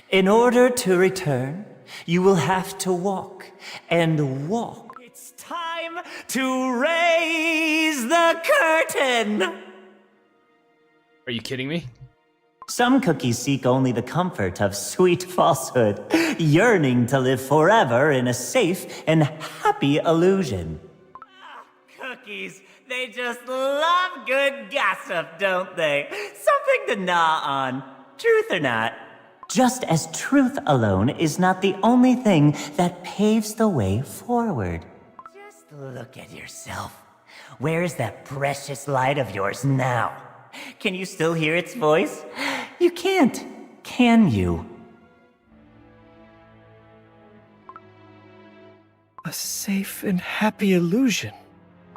In order to return, you will have to walk and walk. It's time to raise the curtain!
Are you kidding me?
Some cookies seek only the comfort of sweet falsehood, yearning to live forever in a safe and happy illusion. Cookies, they just love good gossip, don't they? Something to gnaw on, truth or not. Just as truth alone is not the only thing that paves the way forward. Just look at yourself. Where is that precious light of yours now? Can you still hear its voice? You can't, can you?
A safe and happy illusion.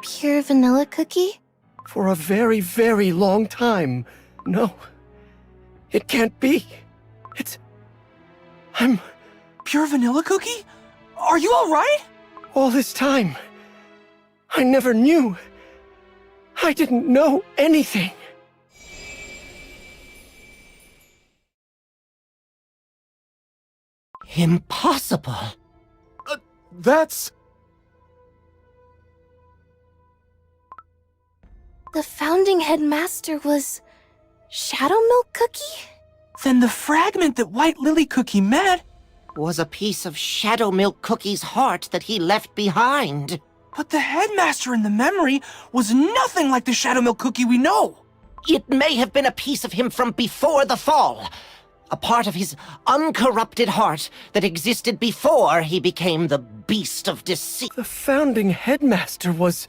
Pure vanilla cookie?
For a very, very long time. No. It can't be. I'm...
Pure vanilla cookie? Are you alright?
All this time, I never knew. I didn't know anything.
Impossible.
That's...
The founding headmaster was Shadow Milk Cookie?
Then the fragment that White Lily Cookie met
was a piece of Shadow Milk Cookie's heart that he left behind.
But the headmaster in the memory was nothing like the Shadow Milk Cookie we know.
It may have been a piece of him from before the fall. A part of his uncorrupted heart that existed before he became the beast of deceit.
The founding headmaster was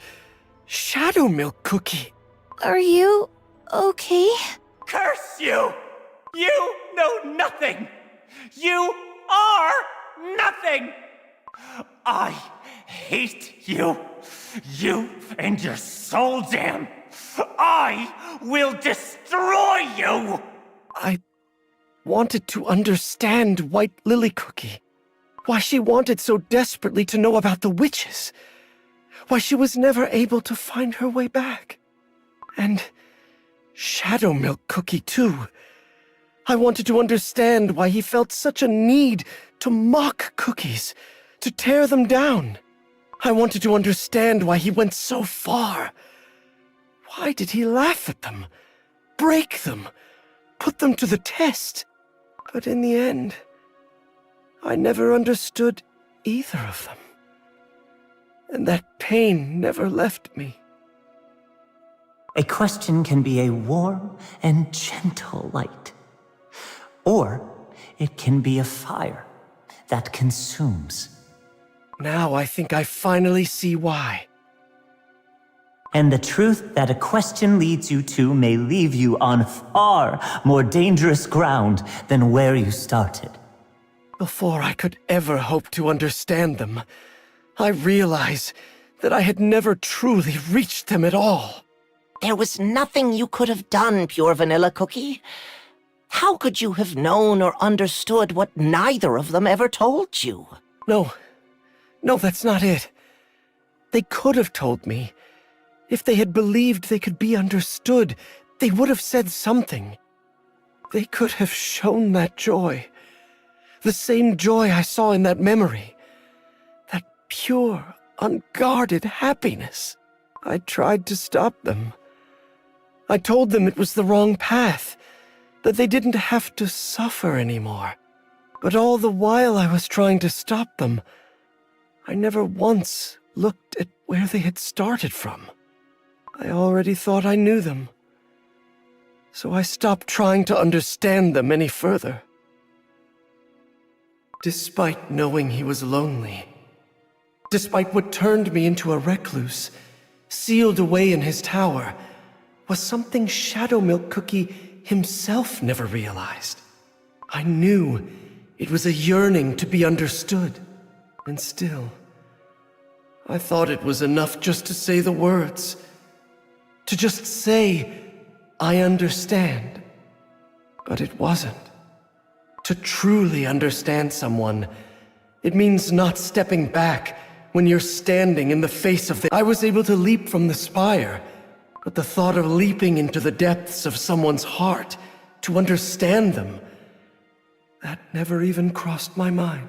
Shadow Milk Cookie.
Are you okay?
Curse you! You know nothing! You are nothing! I hate you! You and your soul jam! I will destroy you!
I wanted to understand White Lily Cookie. Why she wanted so desperately to know about the witches. Why she was never able to find her way back. And Shadow Milk Cookie, too. I wanted to understand why he felt such a need to mock cookies, to tear them down. I wanted to understand why he went so far. Why did he laugh at them, break them, put them to the test? But in the end, I never understood either of them. And that pain never left me.
A question can be a warm and gentle light. Or it can be a fire that consumes.
Now I think I finally see why.
And the truth that a question leads you to may leave you on far more dangerous ground than where you started.
Before I could ever hope to understand them, I realized that I had never truly reached them at all.
There was nothing you could have done, Pure Vanilla Cookie. How could you have known or understood what neither of them ever told you?
No, that's not it. They could have told me. If they had believed they could be understood, they would have said something. They could have shown that joy. The same joy I saw in that memory. That pure, unguarded happiness. I tried to stop them. I told them it was the wrong path, that they didn't have to suffer anymore. But all the while I was trying to stop them, I never once looked at where they had started from. I already thought I knew them. So I stopped trying to understand them any further. Despite knowing he was lonely, despite what turned me into a recluse, sealed away in his tower, was something Shadowmilk Cookie himself never realized. I knew it was a yearning to be understood, and still, I thought it was enough just to say the words, to just say, I understand. But it wasn't. To truly understand someone, it means not stepping back when you're standing in the face of the... I was able to leap from the spire, but the thought of leaping into the depths of someone's heart to understand them, that never even crossed my mind.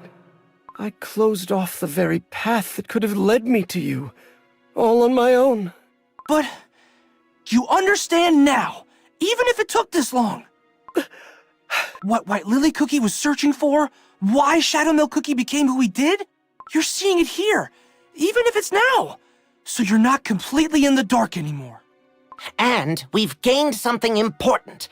I closed off the very path that could have led me to you, all on my own.
But you understand now, even if it took this long. What White Lily Cookie was searching for, why Shadowmilk Cookie became who he did, you're seeing it here, even if it's now. So you're not completely in the dark anymore.
And we've gained something important.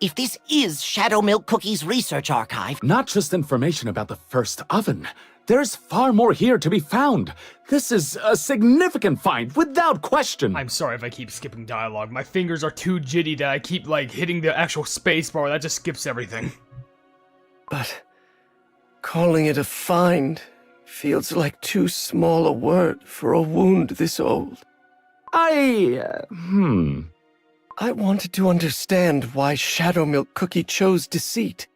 If this is Shadowmilk Cookie's research archive...
Not just information about the first oven. There's far more here to be found. This is a significant find, without question.
I'm sorry if I keep skipping dialogue. My fingers are too jitty that I keep, like, hitting the actual spacebar. That just skips everything.
But calling it a find feels like too small a word for a wound this old. I wanted to understand why Shadowmilk Cookie chose deceit,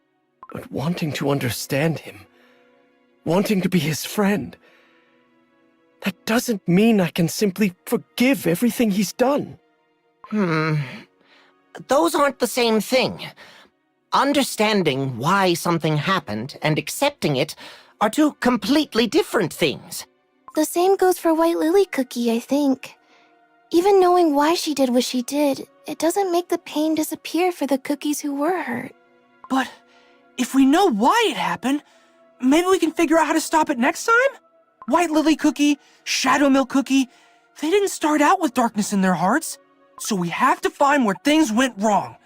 but wanting to understand him, wanting to be his friend, that doesn't mean I can simply forgive everything he's done.
Those aren't the same thing. Understanding why something happened and accepting it are two completely different things.
The same goes for White Lily Cookie, I think. Even knowing why she did what she did, it doesn't make the pain disappear for the cookies who were hurt.
But if we know why it happened, maybe we can figure out how to stop it next time? White Lily Cookie, Shadowmilk Cookie, they didn't start out with darkness in their hearts. So we have to find where things went wrong.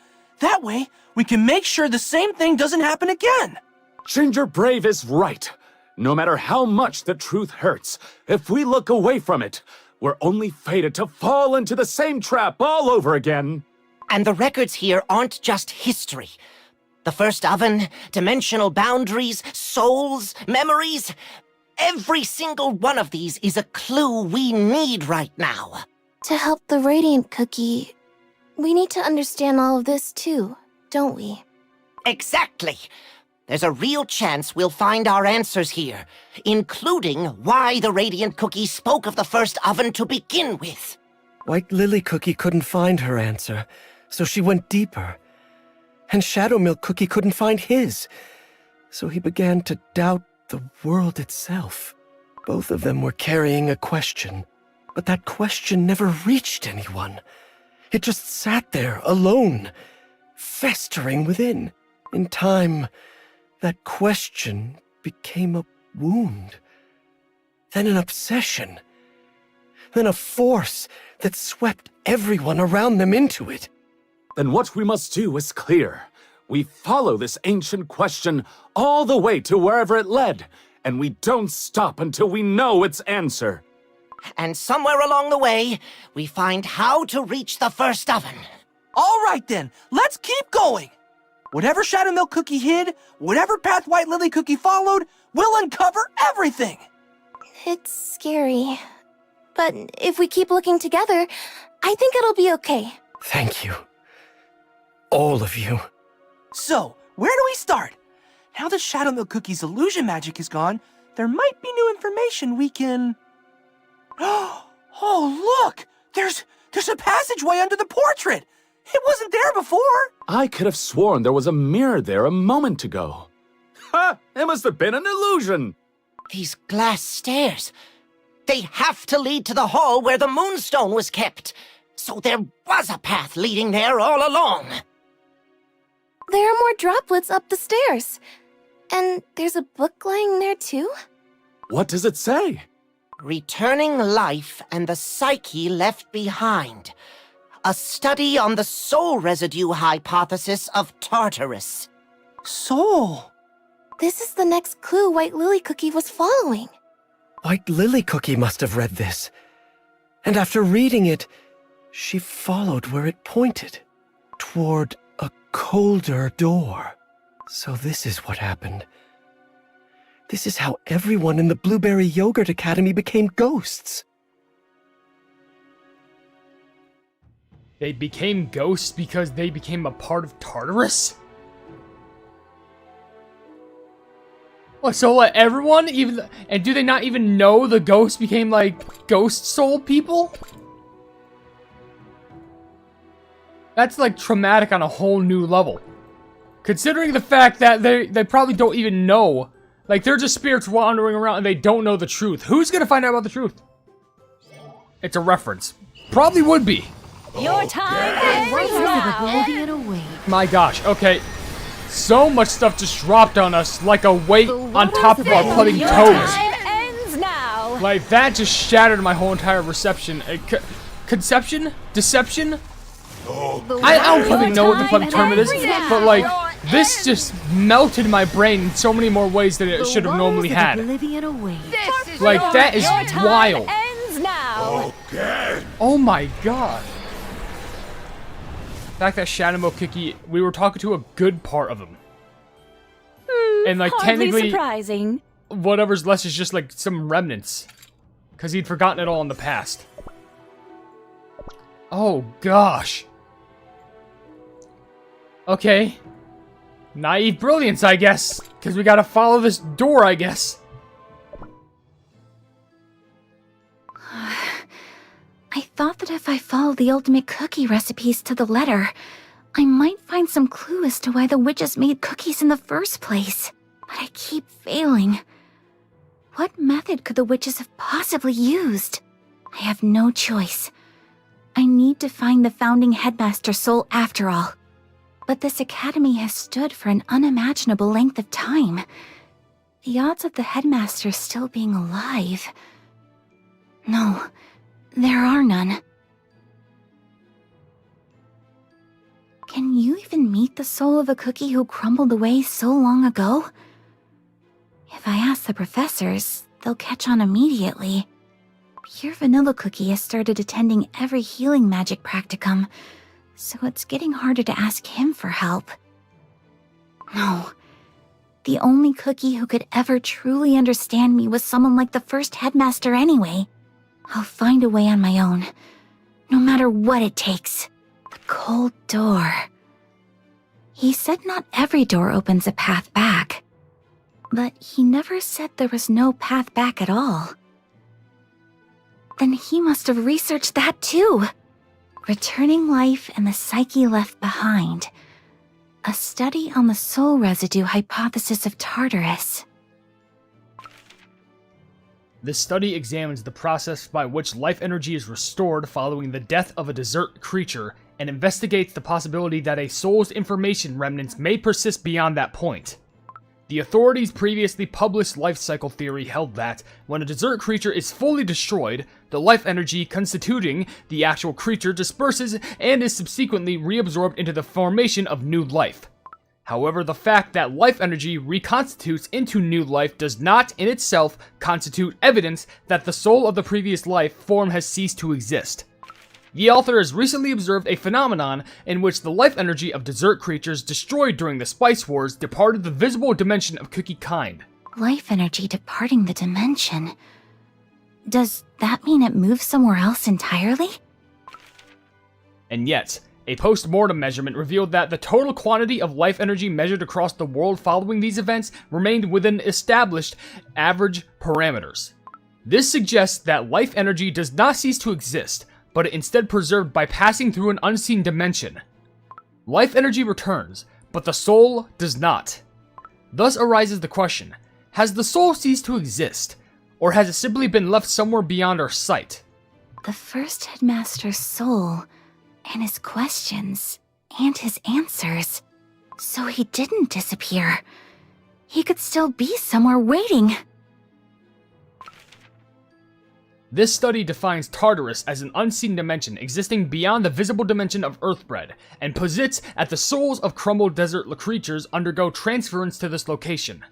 That way, we can make sure the same thing doesn't happen again.
Ginger Brave is right. No matter how much the truth hurts, if we look away from it, we're only fated to fall into the same trap all over again.
And the records here aren't just history. The first oven, dimensional boundaries, souls, memories. Every single one of these is a clue we need right now.
To help the Radiant Cookie, we need to understand all of this too, don't we?
Exactly. There's a real chance we'll find our answers here, including why the Radiant Cookie spoke of the first oven to begin with.
White Lily Cookie couldn't find her answer, so she went deeper. And Shadowmilk Cookie couldn't find his, so he began to doubt the world itself. Both of them were carrying a question, but that question never reached anyone. It just sat there, alone, festering within. In time, that question became a wound, then an obsession, then a force that swept everyone around them into it.
Then what we must do is clear. We follow this ancient question all the way to wherever it led, and we don't stop until we know its answer.
And somewhere along the way, we find how to reach the first oven.
All right then, let's keep going. Whatever Shadowmilk Cookie hid, whatever path White Lily Cookie followed, we'll uncover everything!
It's scary. But if we keep looking together, I think it'll be okay.
Thank you. All of you.
So, where do we start? Now that Shadowmilk Cookie's illusion magic is gone, there might be new information we can... Oh, look! There's a passageway under the portrait! It wasn't there before!
I could have sworn there was a mirror there a moment ago. Ha! It must have been an illusion!
These glass stairs. They have to lead to the hall where the moonstone was kept. So there was a path leading there all along.
There are more droplets up the stairs. And there's a book lying there too?
What does it say?
Returning Life and the Psyche Left Behind. A study on the soul residue hypothesis of Tartarus.
Soul.
This is the next clue White Lily Cookie was following.
White Lily Cookie must have read this. And after reading it, she followed where it pointed. Toward a colder door. So this is what happened. This is how everyone in the Blueberry Yogurt Academy became ghosts.
They became ghosts because they became a part of Tartarus? What, so like everyone, and do they not even know the ghosts became like ghost soul people? That's like traumatic on a whole new level. Considering the fact that they probably don't even know. Like, they're just spirits wandering around and they don't know the truth. Who's gonna find out about the truth? It's a reference. Probably would be.
Your time ends now.
My gosh, okay. So much stuff just dropped on us like a weight on top of our pudding
Your
toes.
time ends now.
Like, that just shattered my whole entire reception. Conception? Deception? I don't fucking know what the fucking term it is, but like, this just melted my brain in so many more ways than it should have normally had. Like, that is wild.
Ends now.
Oh my god. The fact that Shanamo Kiki, we were talking to a good part of him. And like,
Hardly
technically,
surprising.
whatever's left is just like some remnants. Because he'd forgotten it all in the past. Oh gosh. Okay. Naive brilliance, I guess. Because we gotta follow this door, I guess.
I thought that if I followed the ultimate cookie recipes to the letter, I might find some clue as to why the witches made cookies in the first place. But I keep failing. What method could the witches have possibly used? I have no choice. I need to find the founding headmaster soul after all. But this academy has stood for an unimaginable length of time. The odds of the headmaster still being alive... No, there are none. Can you even meet the soul of a cookie who crumbled away so long ago? If I ask the professors, they'll catch on immediately. Pure Vanilla Cookie has started attending every healing magic practicum, so it's getting harder to ask him for help. No. The only cookie who could ever truly understand me was someone like the first headmaster anyway. I'll find a way on my own, no matter what it takes. The cold door. He said not every door opens a path back, but he never said there was no path back at all. Then he must have researched that too. Returning Life and the Psyche Left Behind. A study on the soul residue hypothesis of Tartarus.
This study examines the process by which life energy is restored following the death of a desert creature and investigates the possibility that a soul's information remnants may persist beyond that point. The authorities' previously published life cycle theory held that, when a desert creature is fully destroyed, the life energy constituting the actual creature disperses and is subsequently reabsorbed into the formation of new life. However, the fact that life energy reconstitutes into new life does not, in itself, constitute evidence that the soul of the previous life form has ceased to exist. The author has recently observed a phenomenon in which the life energy of desert creatures destroyed during the Spice Wars departed the visible dimension of cookie kind.
Life energy departing the dimension. Does that mean it moves somewhere else entirely?
And yet, a post-mortem measurement revealed that the total quantity of life energy measured across the world following these events remained within established average parameters. This suggests that life energy does not cease to exist, but it instead preserved by passing through an unseen dimension. Life energy returns, but the soul does not. Thus arises the question, has the soul ceased to exist? Or has it simply been left somewhere beyond our sight?
The first headmaster's soul, and his questions, and his answers. So he didn't disappear. He could still be somewhere waiting.
This study defines Tartarus as an unseen dimension existing beyond the visible dimension of Earthbread, and posits that the souls of crumbled desert creatures undergo transference to this location.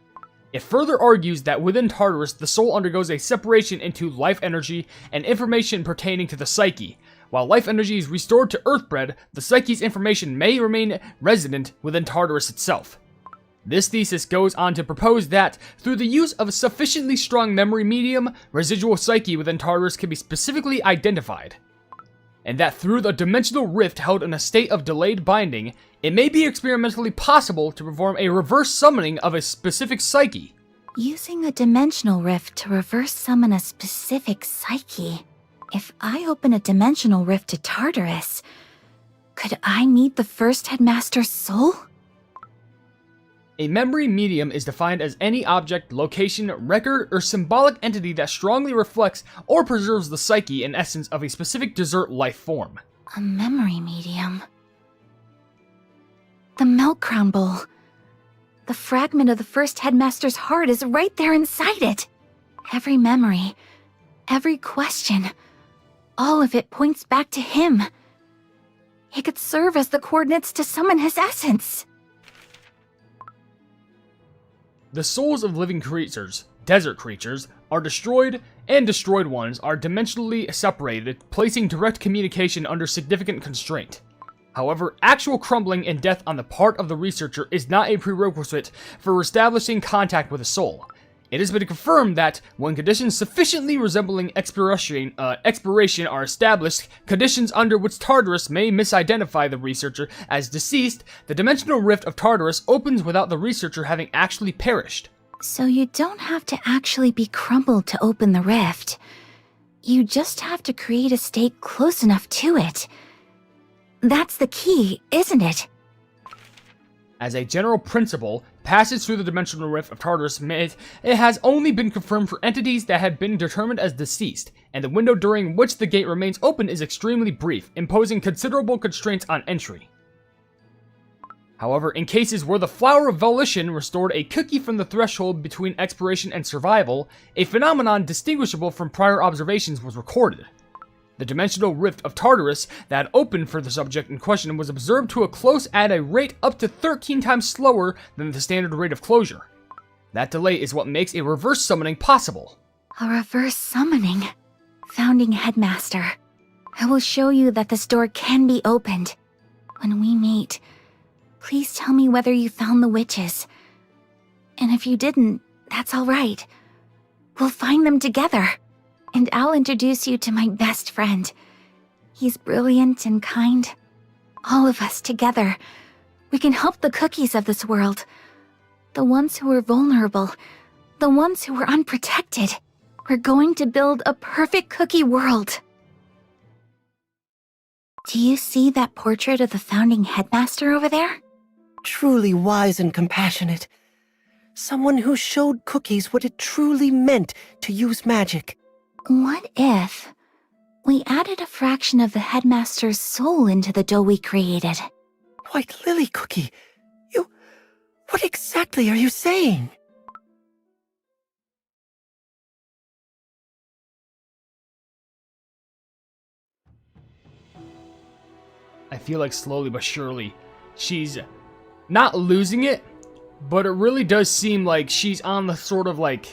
It further argues that within Tartarus, the soul undergoes a separation into life energy and information pertaining to the psyche. While life energy is restored to Earthbread, the psyche's information may remain resident within Tartarus itself. This thesis goes on to propose that, through the use of a sufficiently strong memory medium, residual psyche within Tartarus can be specifically identified. And that through the dimensional rift held in a state of delayed binding, it may be experimentally possible to perform a reverse summoning of a specific psyche.
Using a dimensional rift to reverse summon a specific psyche. If I open a dimensional rift to Tartarus, could I meet the first headmaster's soul?
A memory medium is defined as any object, location, record, or symbolic entity that strongly reflects or preserves the psyche and essence of a specific desert life form.
A memory medium. The Milk Crown Bowl. The fragment of the first headmaster's heart is right there inside it. Every memory, every question, all of it points back to him. It could serve as the coordinates to summon his essence.
The souls of living creatures, desert creatures, are destroyed, and destroyed ones are dimensionally separated, placing direct communication under significant constraint. However, actual crumbling and death on the part of the researcher is not a prerequisite for establishing contact with a soul. It has been confirmed that, when conditions sufficiently resembling expiration are established, conditions under which Tartarus may misidentify the researcher as deceased, the dimensional rift of Tartarus opens without the researcher having actually perished.
So you don't have to actually be crumbled to open the rift. You just have to create a state close enough to it. That's the key, isn't it?
As a general principle, passage through the dimensional rift of Tartarus it has only been confirmed for entities that have been determined as deceased, and the window during which the gate remains open is extremely brief, imposing considerable constraints on entry. However, in cases where the Flower of Volition restored a cookie from the threshold between expiration and survival, a phenomenon distinguishable from prior observations was recorded. The dimensional rift of Tartarus that opened for the subject in question was observed to close at a rate up to 13 times slower than the standard rate of closure. That delay is what makes a reverse summoning possible.
A reverse summoning? Founding Headmaster, I will show you that this door can be opened. When we meet, please tell me whether you found the witches. And if you didn't, that's all right. We'll find them together. And I'll introduce you to my best friend. He's brilliant and kind. All of us together, we can help the cookies of this world. The ones who are vulnerable, the ones who are unprotected. We're going to build a perfect cookie world. Do you see that portrait of the founding headmaster over there?
Truly wise and compassionate. Someone who showed cookies what it truly meant to use magic.
What if we added a fraction of the headmaster's soul into the dough we created?
White Lily Cookie, what exactly are you saying?
I feel like slowly but surely, she's not losing it, but it really does seem like she's on the sort of like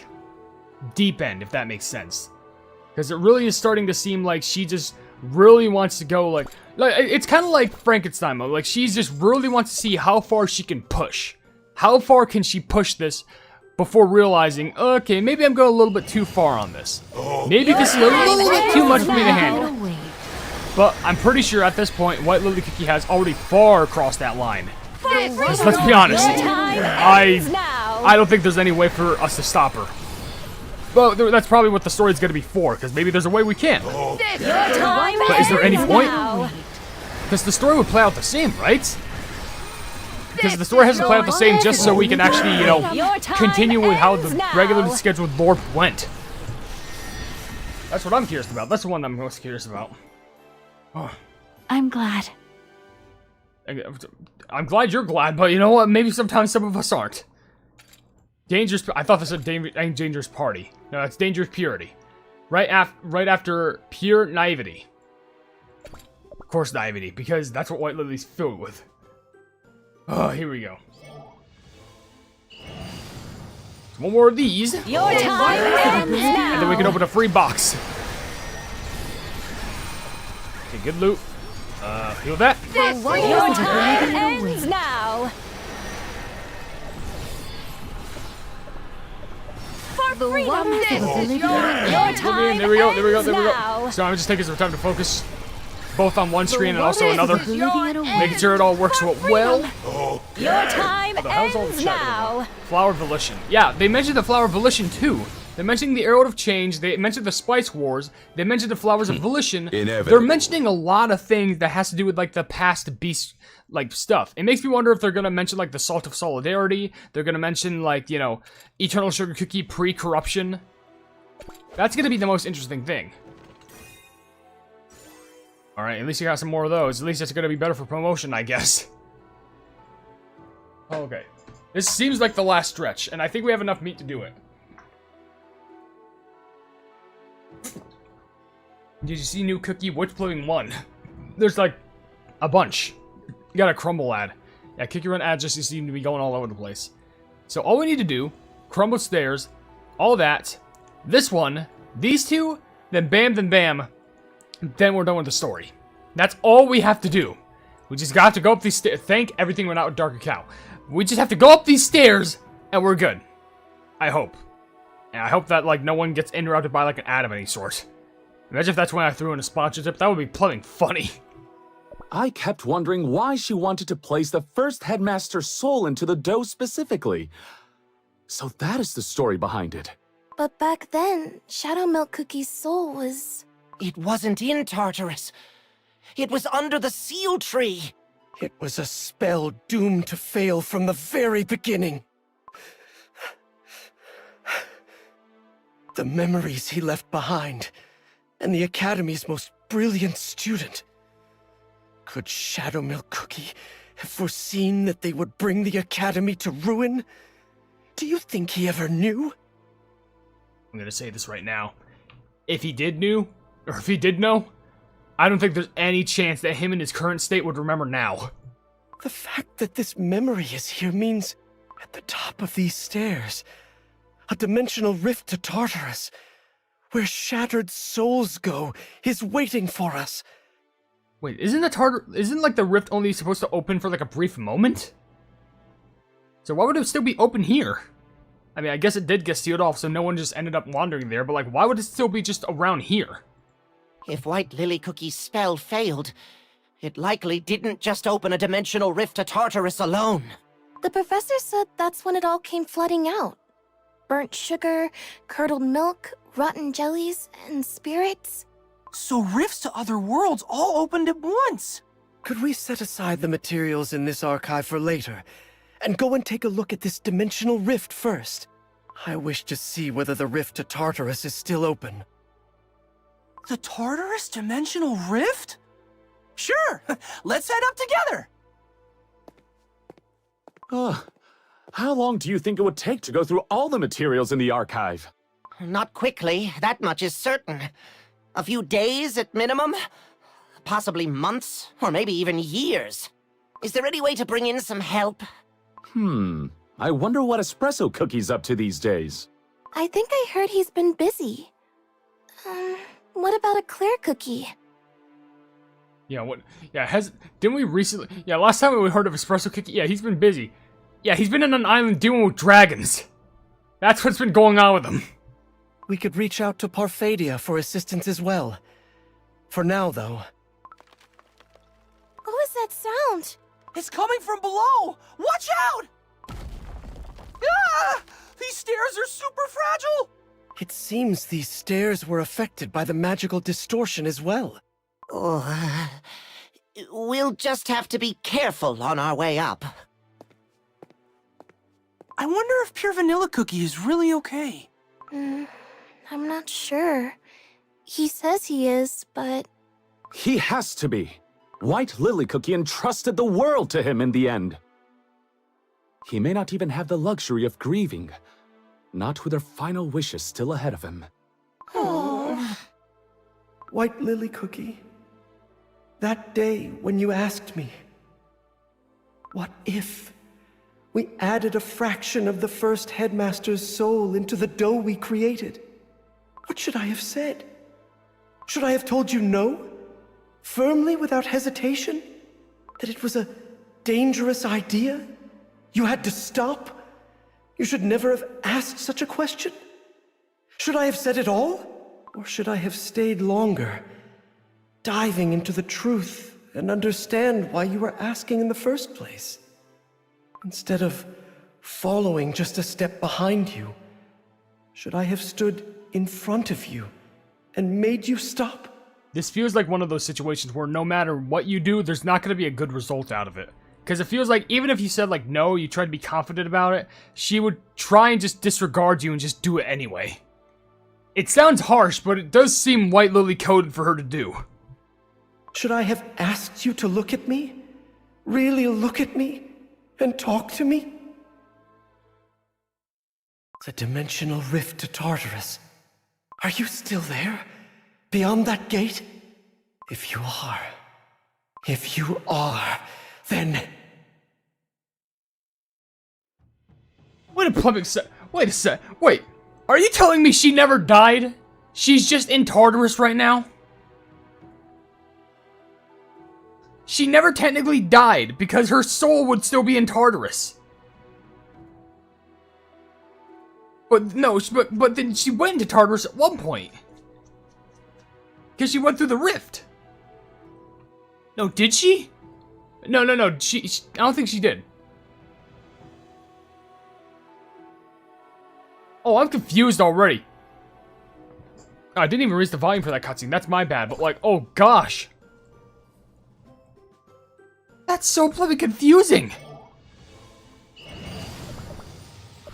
deep end, if that makes sense. Because it really is starting to seem like she just really wants to go like it's kind of like Frankenstein mode. Like she just really wants to see how far she can push. How far can she push this before realizing, okay, maybe I'm going a little bit too far on this. Maybe this is a little bit too much for me to handle. But I'm pretty sure at this point, White Lily Cookie has already far crossed that line. Because let's be honest, I don't think there's any way for us to stop her. Well, that's probably what the story's going to be for, because maybe there's a way we can. But is there any point? Because the story would play out the same, right? Because the story hasn't played out the same just so we can actually, continue with how the regularly scheduled lore went. That's what I'm curious about. That's the one I'm most curious about. Oh.
I'm glad.
I'm glad you're glad, but you know what? Maybe sometimes some of us aren't. Dangerous. I thought this was dangerous party. No, it's dangerous purity. Right after pure naivety. Of course, naivety, because that's what White Lily's filled with. Oh, here we go. One more of these.
Your time ends now.
And then we can open a free box. Okay, good loot. Feel that?
Your time ends now. For freedom, your time
There we go. There we go.
now.
So I'm just taking some time to focus both on one screen and also another, making sure it all works well.
Your time ends now.
Flower Volition. Yeah, they mentioned the Flower Volition too. They mentioned the Arrow of Change. They mentioned the Spice Wars. They mentioned the Flowers of Volition. They're mentioning a lot of things that has to do with like the past beast like stuff. It makes me wonder if they're gonna mention like the Salt of Solidarity. They're gonna mention like, you know, Eternal Sugar Cookie pre-corruption. That's gonna be the most interesting thing. Alright, at least you got some more of those. At least it's gonna be better for promotion, I guess. Okay. This seems like the last stretch, and I think we have enough meat to do it. Did you see new cookie? Which plumbing one? There's like a bunch. You got a crumble ad. Yeah, cookie run ads just seem to be going all over the place. So all we need to do, crumble stairs, all that, this one, these two, then bam, then we're done with the story. That's all we have to do. We just got to go up these stairs. Thank everything went out with Darker Cow. We just have to go up these stairs, and we're good. I hope. And I hope that, like, no one gets interrupted by, like, an ad of any sort. Imagine if that's when I threw in a sponsorship. That would be plumbing funny.
I kept wondering why she wanted to place the first headmaster's soul into the dough specifically. So that is the story behind it.
But back then, Shadow Milk Cookie's soul was...
It wasn't in Tartarus. It was under the seal tree.
It was a spell doomed to fail from the very beginning. The memories he left behind, and the Academy's most brilliant student. Could Shadow Milk Cookie have foreseen that they would bring the Academy to ruin? Do you think he ever knew?
I'm gonna say this right now. If he did know, I don't think there's any chance that him in his current state would remember now.
The fact that this memory is here means at the top of these stairs, a dimensional rift to Tartarus, where shattered souls go, is waiting for us.
Wait, isn't like the rift only supposed to open for like a brief moment? So why would it still be open here? I mean, I guess it did get sealed off, so no one just ended up wandering there, but like, why would it still be just around here?
If White Lily Cookie's spell failed, it likely didn't just open a dimensional rift to Tartarus alone.
The professor said that's when it all came flooding out. Burnt sugar, curdled milk, rotten jellies, and spirits.
So rifts to other worlds all opened at once.
Could we set aside the materials in this archive for later, and go and take a look at this dimensional rift first? I wish to see whether the rift to Tartarus is still open.
The Tartarus Dimensional Rift? Sure, let's head up together!
How long do you think it would take to go through all the materials in the archive?
Not quickly, that much is certain. A few days at minimum? Possibly months, or maybe even years. Is there any way to bring in some help?
I wonder what Espresso Cookie's up to these days.
I think I heard he's been busy. What about a Claire Cookie?
Yeah, what? Yeah, didn't we recently? Yeah, last time we heard of Espresso Cookie, yeah, he's been busy. Yeah, he's been in an island dealing with dragons. That's what's been going on with him.
We could reach out to Parfadia for assistance as well. For now, though.
What was that sound?
It's coming from below! Watch out! Ah! These stairs are super fragile!
It seems these stairs were affected by the magical distortion as well.
We'll just have to be careful on our way up.
I wonder if Pure Vanilla Cookie is really okay.
I'm not sure. He says he is, but...
He has to be. White Lily Cookie entrusted the world to him in the end. He may not even have the luxury of grieving, not with her final wishes still ahead of him.
White Lily Cookie, that day when you asked me, what if we added a fraction of the first headmaster's soul into the dough we created? What should I have said? Should I have told you no? Firmly, without hesitation? That it was a dangerous idea? You had to stop? You should never have asked such a question? Should I have said it all? Or should I have stayed longer, diving into the truth and understand why you were asking in the first place? Instead of following just a step behind you, should I have stood in front of you and made you stop?
This feels like one of those situations where no matter what you do, there's not going to be a good result out of it. Because it feels like even if you said, like, no, you tried to be confident about it, she would try and just disregard you and just do it anyway. It sounds harsh, but it does seem White Lily coded for her to do.
Should I have asked you to look at me? Really look at me? And talk to me? The dimensional rift to Tartarus. Are you still there? Beyond that gate? If you are, then...
Wait a sec. Wait, are you telling me she never died? She's just in Tartarus right now? She never technically died because her soul would still be in Tartarus. But no, but then she went into Tartarus at one point. Because she went through the rift. No, did she? No. She I don't think she did. Oh, I'm confused already. I didn't even raise the volume for that cutscene. That's my bad. But like, oh gosh. That's so bloody confusing.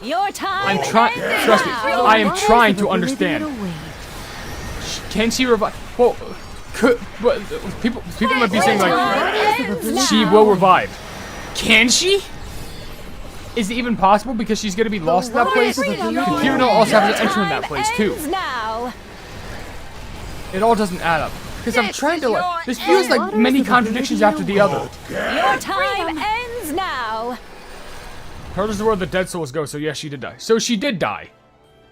Your time.
Trust me. I am trying to understand. Can she revive? Well, but people might be saying like she will revive. Can she? Is it even possible because she's gonna be lost in that place? Computer also have to enter in that place too. It all doesn't add up. Because I'm trying to like, this feels like many contradictions after the other.
Your time ends now.
Tartarus is where the dead souls go, so yes, she did die. So she did die.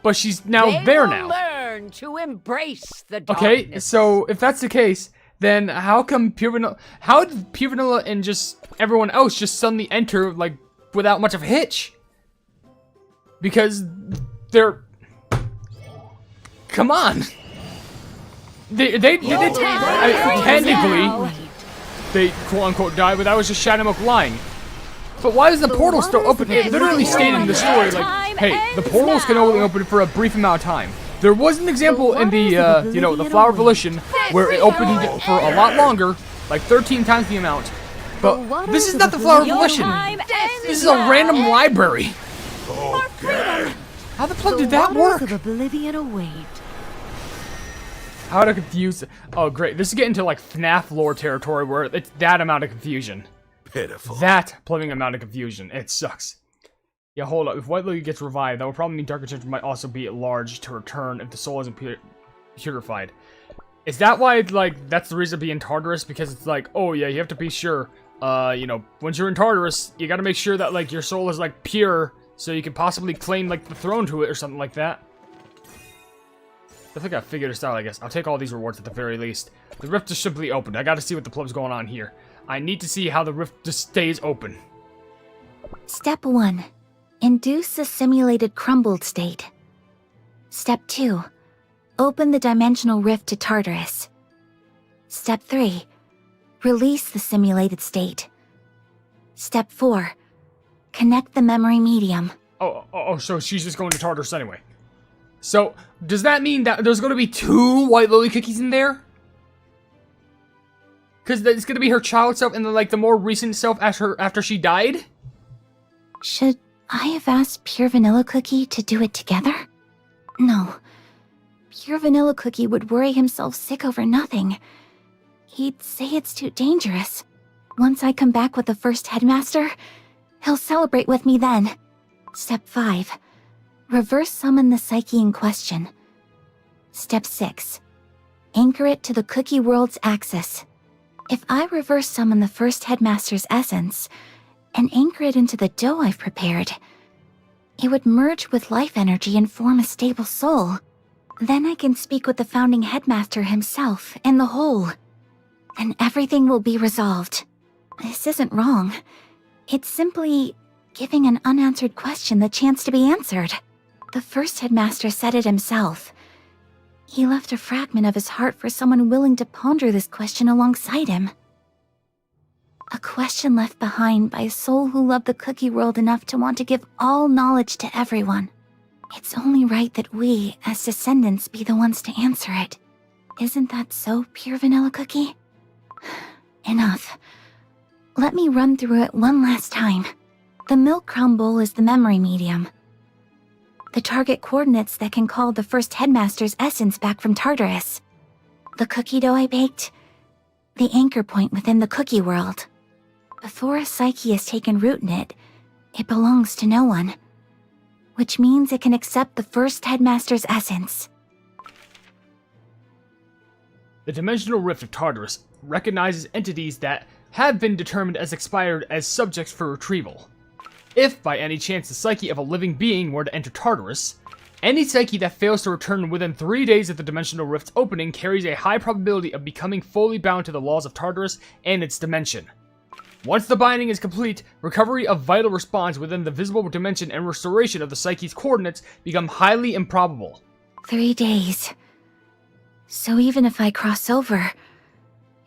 But she's now there now.
Learn to embrace the darkness.
Okay, so if that's the case, then how come how did Pure Vanilla and just everyone else just suddenly enter, like, without much of a hitch? Because they're... Come on! They technically, they quote-unquote died, but that was just Shadowmilk lying. But why is the portal still open? It literally stated in the story, like, hey, the portals can only open for a brief amount of time. There was an example in the, the Flower Volition, where it opened for a lot longer, like 13 times the amount. But this is not the Flower Volition. This is a random library. How the fuck did that work? How to confuse... Oh, great. This is getting to, like, FNAF lore territory where it's that amount of confusion.
Pitiful.
That plumbing amount of confusion. It sucks. Yeah, hold up. If White Lily gets revived, that would probably mean Dark Enchantress might also be at large to return if the soul isn't purified. Is that why, like, that's the reason to be in Tartarus? Because it's like, oh yeah, you have to be sure, once you're in Tartarus, you gotta make sure that, like, your soul is, like, pure, so you can possibly claim, like, the throne to it or something like that. I think I figured this out, I guess. I'll take all these rewards at the very least. The rift is simply opened. I gotta see what the pleb's going on here. I need to see how the rift just stays open.
Step 1. Induce the simulated crumbled state. Step 2. Open the dimensional rift to Tartarus. Step 3. Release the simulated state. Step 4. Connect the memory medium.
Oh, so she's just going to Tartarus anyway. So, does that mean that there's going to be 2 White Lily Cookies in there? Because it's going to be her child self and then, like, the more recent self after she died?
Should I have asked Pure Vanilla Cookie to do it together? No. Pure Vanilla Cookie would worry himself sick over nothing. He'd say it's too dangerous. Once I come back with the first headmaster, he'll celebrate with me then. Step 5. Reverse summon the psyche in question. Step 6. Anchor it to the cookie world's axis. If I reverse summon the first headmaster's essence and anchor it into the dough I've prepared, it would merge with life energy and form a stable soul. Then I can speak with the founding headmaster himself in the whole. And everything will be resolved. This isn't wrong. It's simply giving an unanswered question the chance to be answered. The first headmaster said it himself. He left a fragment of his heart for someone willing to ponder this question alongside him. A question left behind by a soul who loved the cookie world enough to want to give all knowledge to everyone. It's only right that we, as descendants, be the ones to answer it. Isn't that so, Pure Vanilla Cookie? Enough. Let me run through it one last time. The milk crown bowl is the memory medium. The target coordinates that can call the first headmaster's essence back from Tartarus. The cookie dough I baked. The anchor point within the cookie world. Before a psyche has taken root in it, it belongs to no one. Which means it can accept the first headmaster's essence.
The Dimensional Rift of Tartarus recognizes entities that have been determined as expired as subjects for retrieval. If, by any chance, the psyche of a living being were to enter Tartarus, any psyche that fails to return within 3 days of the Dimensional Rift's opening carries a high probability of becoming fully bound to the laws of Tartarus and its dimension. Once the binding is complete, recovery of vital response within the visible dimension and restoration of the psyche's coordinates become highly improbable.
3 days. So even if I cross over,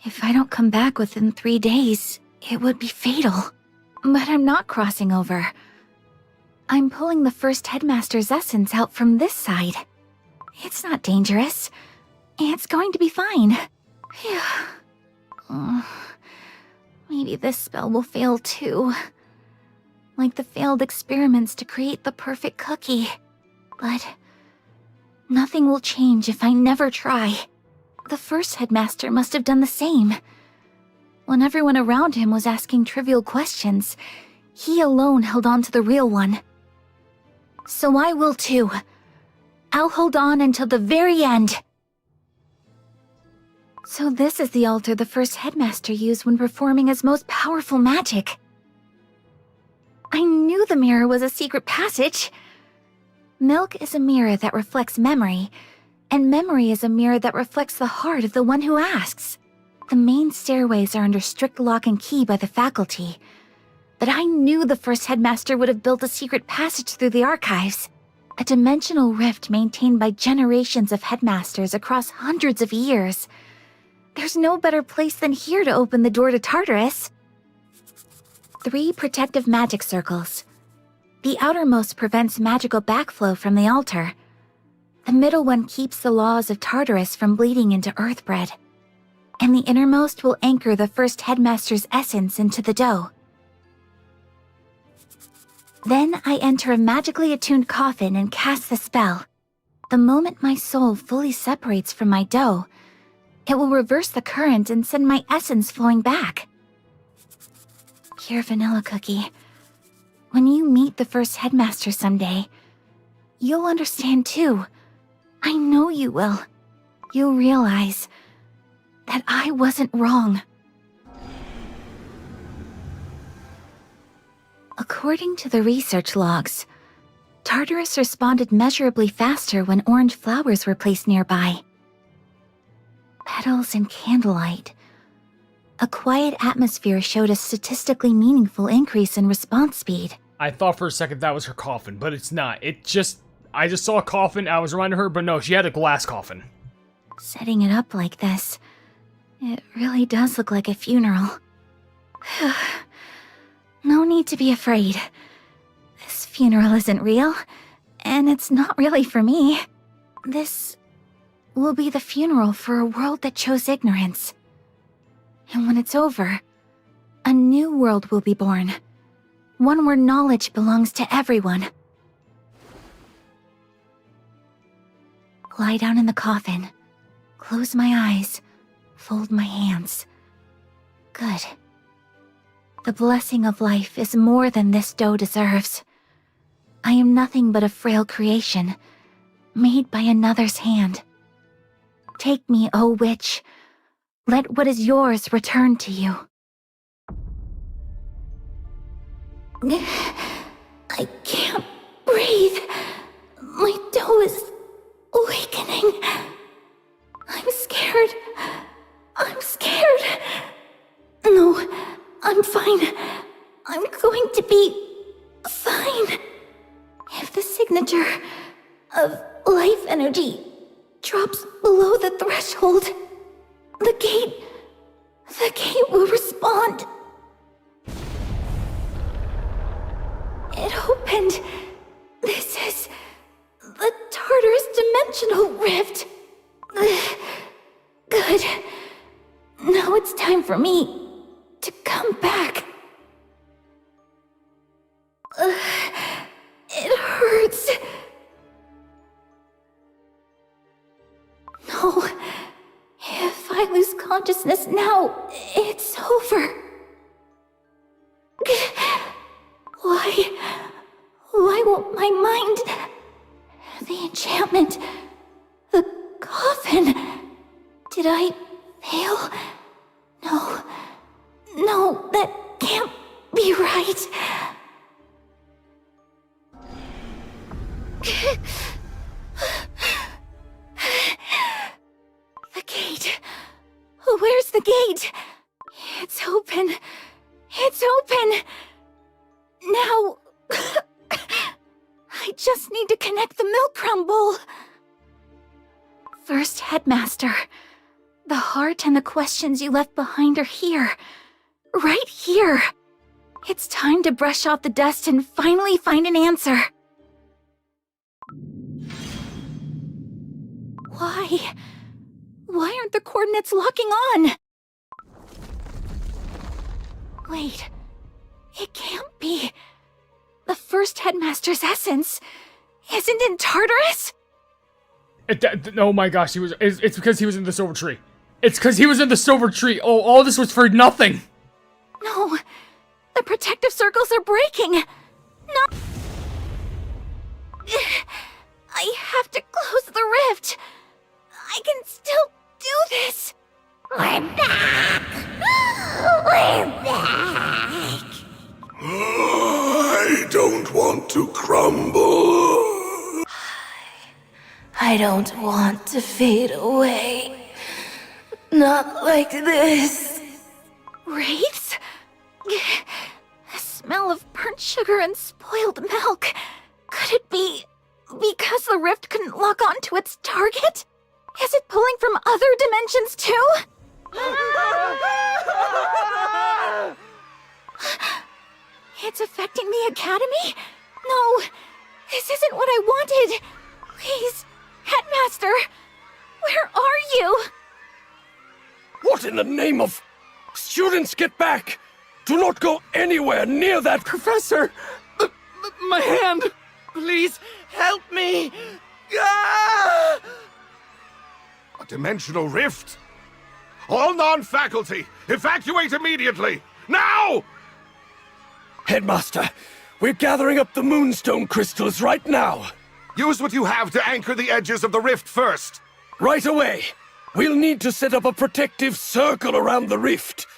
if I don't come back within 3 days, it would be fatal. But I'm not crossing over. I'm pulling the first headmaster's essence out from this side. It's not dangerous. It's going to be fine. Phew. Maybe this spell will fail too. Like the failed experiments to create the perfect cookie. But nothing will change if I never try. The first headmaster must have done the same. When everyone around him was asking trivial questions, he alone held on to the real one. So I will too. I'll hold on until the very end. So this is the altar the first headmaster used when performing his most powerful magic. I knew the mirror was a secret passage. Milk is a mirror that reflects memory, and memory is a mirror that reflects the heart of the one who asks. The main stairways are under strict lock and key by the faculty, but I knew the first headmaster would have built a secret passage through the archives. A dimensional rift maintained by generations of headmasters across hundreds of years. There's no better place than here to open the door to Tartarus. 3 protective magic circles. The outermost prevents magical backflow from the altar. The middle one keeps the laws of Tartarus from bleeding into Earthbread. And the innermost will anchor the first headmaster's essence into the dough. Then I enter a magically attuned coffin and cast the spell. The moment my soul fully separates from my dough, it will reverse the current and send my essence flowing back. Pure Vanilla Cookie, when you meet the first headmaster someday, you'll understand too. I know you will. You'll realize that I wasn't wrong. According to the research logs, Tartarus responded measurably faster when orange flowers were placed nearby. Petals and candlelight. A quiet atmosphere showed a statistically meaningful increase in response speed.
I thought for a second that was her coffin, but it's not. I just saw a coffin, I was reminding her, but no, she had a glass coffin.
Setting it up like this, it really does look like a funeral. No need to be afraid. This funeral isn't real, and it's not really for me. This will be the funeral for a world that chose ignorance. And when it's over, a new world will be born. One where knowledge belongs to everyone. lie down in the coffin, close my eyes, fold my hands. Good. The blessing of life is more than this dough deserves. I am nothing but a frail creation, made by another's hand. Take me, O witch. Let what is yours return to you. I can't breathe. My dough is weakening. I'm scared. I'm scared. No, I'm fine. I'm going to be fine. If the signature of life energy drops below the threshold, the gate will respond. It opened. This is the Tartarus dimensional rift. Good. Now it's time for me to come back. It hurts. No. If I lose consciousness now, it's over. Why won't my mind... The enchantment... The coffin... Did I fail? No, that can't be right. The gate. Where's the gate? It's open. It's open. Now... I just need to connect the milk crumb bowl. First Headmaster. The heart and the questions you left behind are here. Right here. It's time to brush off the dust and finally find an answer. Why? Why aren't the coordinates locking on? Wait. It can't be. The first Headmaster's essence isn't in Tartarus?
Oh my gosh, it's because he was in the silver tree. It's because he was in the silver tree. Oh, all this was for nothing.
No. The protective circles are breaking. No. I have to close the rift. I can still do this. We're back. We're back.
I don't want to crumble.
I don't want to fade away. Not like this.
Wraiths? The smell of burnt sugar and spoiled milk. Could it be because the rift couldn't lock on to its target? Is it pulling from other dimensions too? It's affecting the Academy? No, this isn't what I wanted. Please, Headmaster, where are you?
What in the name of... Students, get back! Do not go anywhere near that...
Professor! My hand! Please, help me! Ah!
A dimensional rift? All non-faculty, evacuate immediately! Now!
Headmaster, we're gathering up the moonstone crystals right now.
Use what you have to anchor the edges of the rift first.
Right away. We'll need to set up a protective circle around the rift.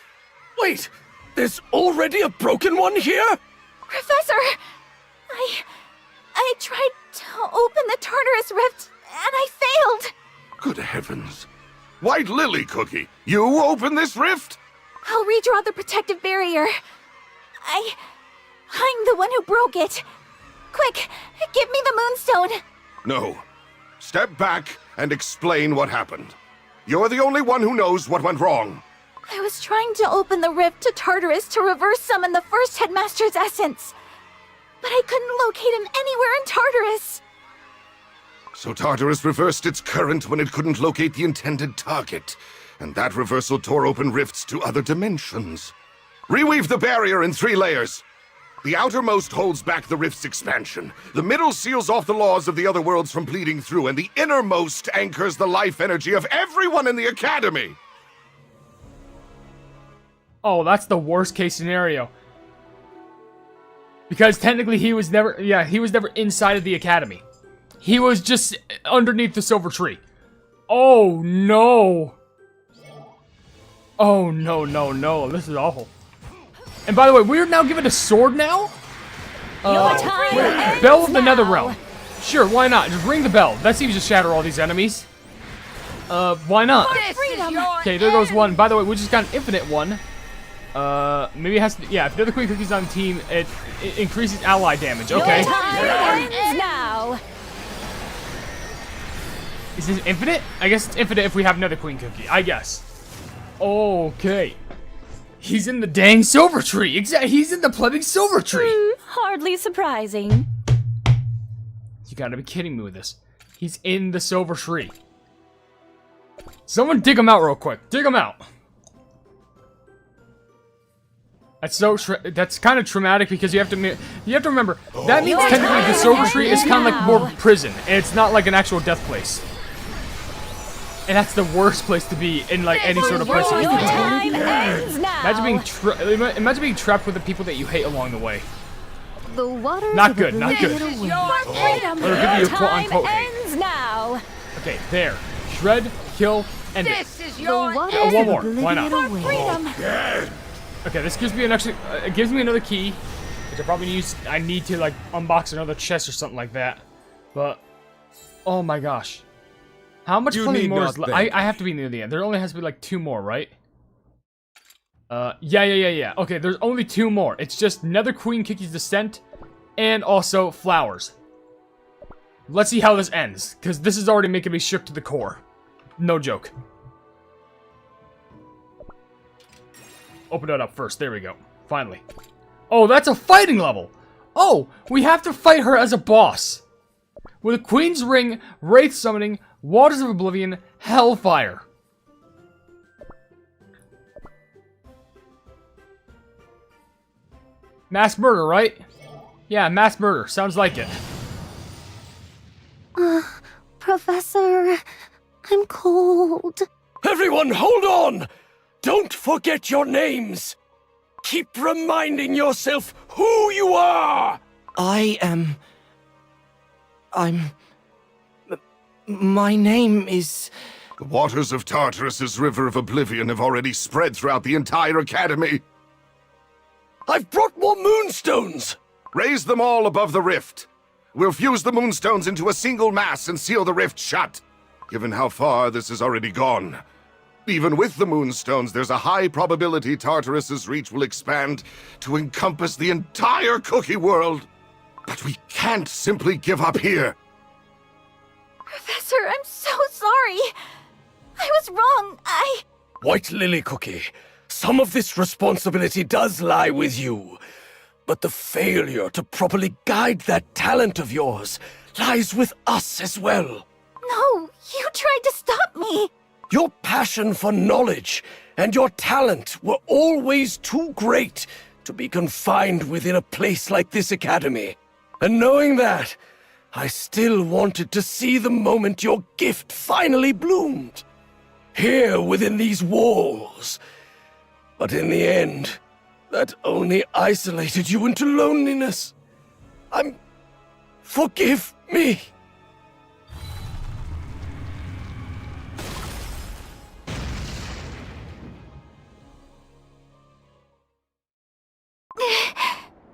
Wait, there's already a broken one here?
Professor, I tried to open the Tartarus rift, and I failed.
Good heavens. White Lily Cookie, you open this rift?
I'll redraw the protective barrier. I'm the one who broke it. Quick, give me the moonstone.
No. Step back and explain what happened. You're the only one who knows what went wrong.
I was trying to open the rift to Tartarus to reverse summon the first Headmaster's essence. But I couldn't locate him anywhere in Tartarus.
So Tartarus reversed its current when it couldn't locate the intended target. And that reversal tore open rifts to other dimensions. Reweave the barrier in 3 layers. The outermost holds back the rift's expansion. The middle seals off the laws of the other worlds from bleeding through, and the innermost anchors the life energy of everyone in the Academy.
Oh, that's the worst case scenario. Because technically he was never inside of the Academy. He was just underneath the silver tree. Oh no. Oh no. This is awful. And by the way, we're now given a sword now? Bell of the Nether Realm. Sure, why not? Just ring the bell. That seems to shatter all these enemies. Why not? Okay, there goes one. By the way, we just got an infinite one. Maybe it has to... Yeah, if the other Queen Cookie's on the team, it increases ally damage. Okay.
Now.
Is this infinite? I guess it's infinite if we have another Queen Cookie. I guess. Okay. He's in the dang silver tree. Exactly. He's in the plebing silver tree.
Hardly surprising.
You gotta be kidding me with this. He's in the silver tree. Someone dig him out real quick. Dig him out. That's that's kind of traumatic because you have to remember that means technically the silver tree is kind of like more of a prison, and it's not like an actual death place. And that's the worst place to be in like any sort of place that you can. Imagine being trapped with the people that you hate along the way.
The waters
Not good, not good.
Your freedom.
Or give you a quote-unquote
ends now.
Okay, there. Shred, kill, end it. One more. Why not? Okay, this gives me it gives me another key, which I probably use. I need to like unbox another chest or something like that. But oh my gosh, how much flaming more is left? I have to be near the end. There only has to be like 2 more, right? Yeah. Okay, there's only 2 more. It's just Nether Queen Cookie's Descent, and also flowers. Let's see how this ends, because this is already making me shook to the core. No joke. Open it up first. There we go. Finally. Oh, that's a fighting level. Oh, we have to fight her as a boss. With a Queen's Ring, Wraith Summoning, Waters of Oblivion, Hellfire. Mass murder, right? Yeah, mass murder. Sounds like it.
Professor, I'm cold.
Everyone, hold on! Don't forget your names! Keep reminding yourself who you are!
My name is...
The waters of Tartarus's River of Oblivion have already spread throughout the entire Academy.
I've brought more moonstones!
Raise them all above the rift. We'll fuse the moonstones into a single mass and seal the rift shut. Given how far this has already gone. Even with the moonstones, there's a high probability Tartarus's reach will expand to encompass the entire cookie world. But we can't simply give up here.
Professor, I'm so sorry. I was wrong.
White Lily Cookie, some of this responsibility does lie with you. But the failure to properly guide that talent of yours lies with us as well.
No, you tried to stop me.
Your passion for knowledge and your talent were always too great to be confined within a place like this academy. And knowing that, I still wanted to see the moment your gift finally bloomed. Here within these walls. But in the end, that only isolated you into loneliness. Forgive me.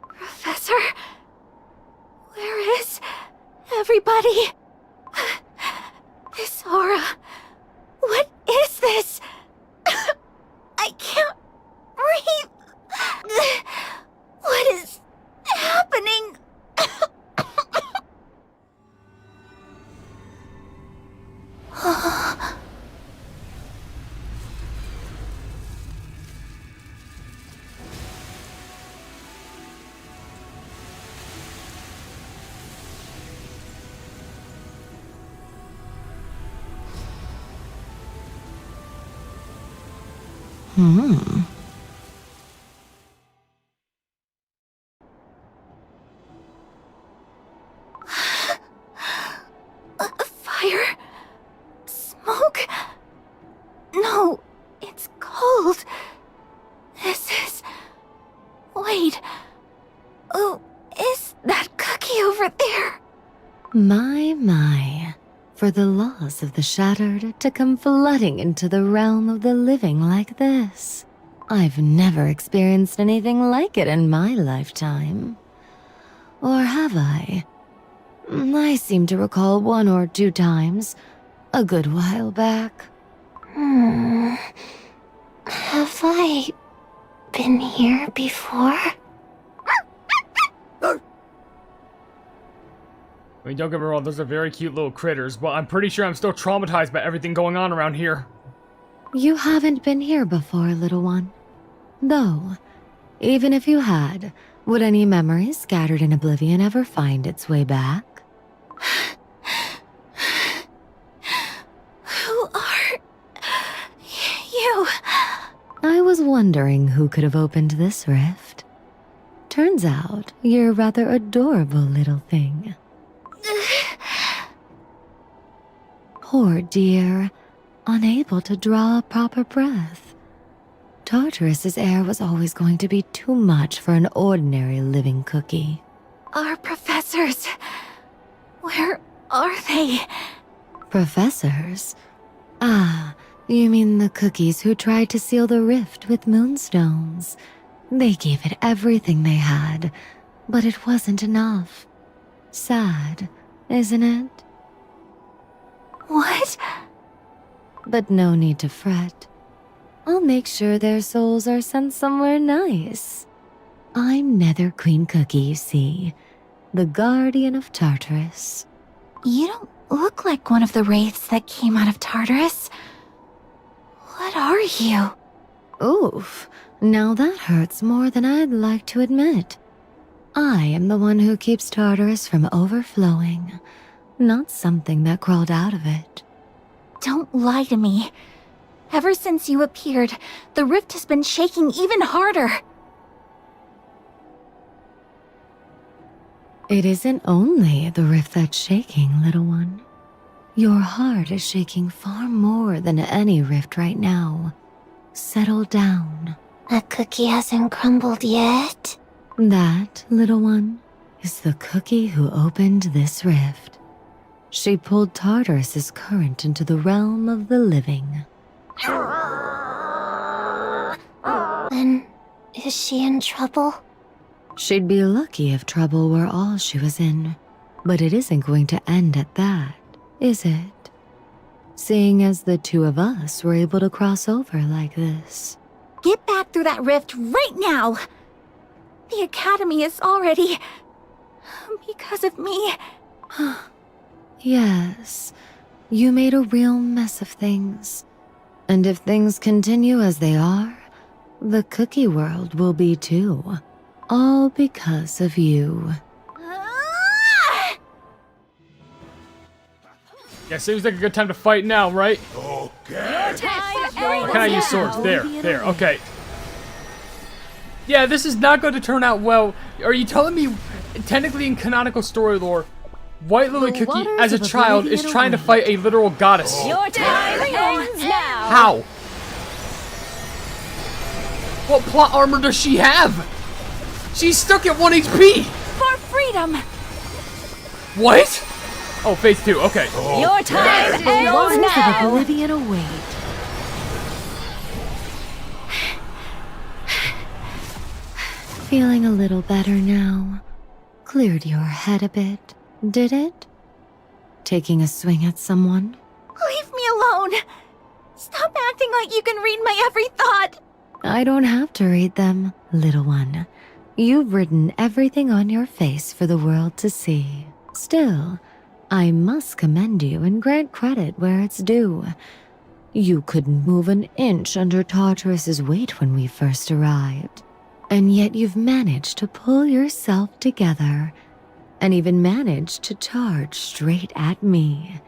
Professor, where is everybody? This aura, what is this? I can't breathe. What is happening? over there.
My. For the laws of the Shattered to come flooding into the realm of the living like this. I've never experienced anything like it in my lifetime. Or have I? I seem to recall 1 or 2 times, a good while back.
Have I been here before?
I mean, don't get me wrong, those are very cute little critters, but I'm pretty sure I'm still traumatized by everything going on around here.
You haven't been here before, little one. Though, even if you had, would any memory scattered in oblivion ever find its way back?
Who are you?
I was wondering who could have opened this rift. Turns out, you're a rather adorable little thing. Poor dear, unable to draw a proper breath. Tartarus's air was always going to be too much for an ordinary living cookie.
Our professors. Where are they?
Professors? Ah, you mean the cookies who tried to seal the rift with moonstones. They gave it everything they had, but it wasn't enough. Sad, isn't it?
What?
But no need to fret. I'll make sure their souls are sent somewhere nice. I'm Nether Queen Cookie, you see. The guardian of Tartarus.
You don't look like one of the wraiths that came out of Tartarus. What are you?
Oof, now that hurts more than I'd like to admit. I am the one who keeps Tartarus from overflowing, not something that crawled out of it.
Don't lie to me. Ever since you appeared, the rift has been shaking even harder.
It isn't only the rift that's shaking, little one. Your heart is shaking far more than any rift right now. Settle down.
The cookie hasn't crumbled yet?
That, little one, is the cookie who opened this rift. She pulled Tartarus's current into the realm of the living.
Then, is she in trouble?
She'd be lucky if trouble were all she was in, but it isn't going to end at that, is it? Seeing as the two of us were able to cross over like this.
Get back through that rift right now! The Academy is already... because of me.
Yes, you made a real mess of things. And if things continue as they are, the cookie world will be too. All because of you.
Yeah, seems like a good time to fight now, right?
Okay.
Or can I use swords? There, okay. Yeah, this is not going to turn out well. Are you telling me, technically in canonical story lore, White Lily Cookie, as a child, is trying to fight a literal goddess?
Your time ends now.
How? What plot armor does she have? She's stuck at 1 HP!
For freedom!
What? Oh, phase 2, okay.
Your time ends
Waters
now.
of oblivion await. Feeling a little better now. Cleared your head a bit, did it? Taking a swing at someone?
Leave me alone! Stop acting like you can read my every thought!
I don't have to read them, little one. You've written everything on your face for the world to see. Still, I must commend you and grant credit where it's due. You couldn't move an inch under Tartarus's weight when we first arrived. And yet you've managed to pull yourself together and even managed to charge straight at me.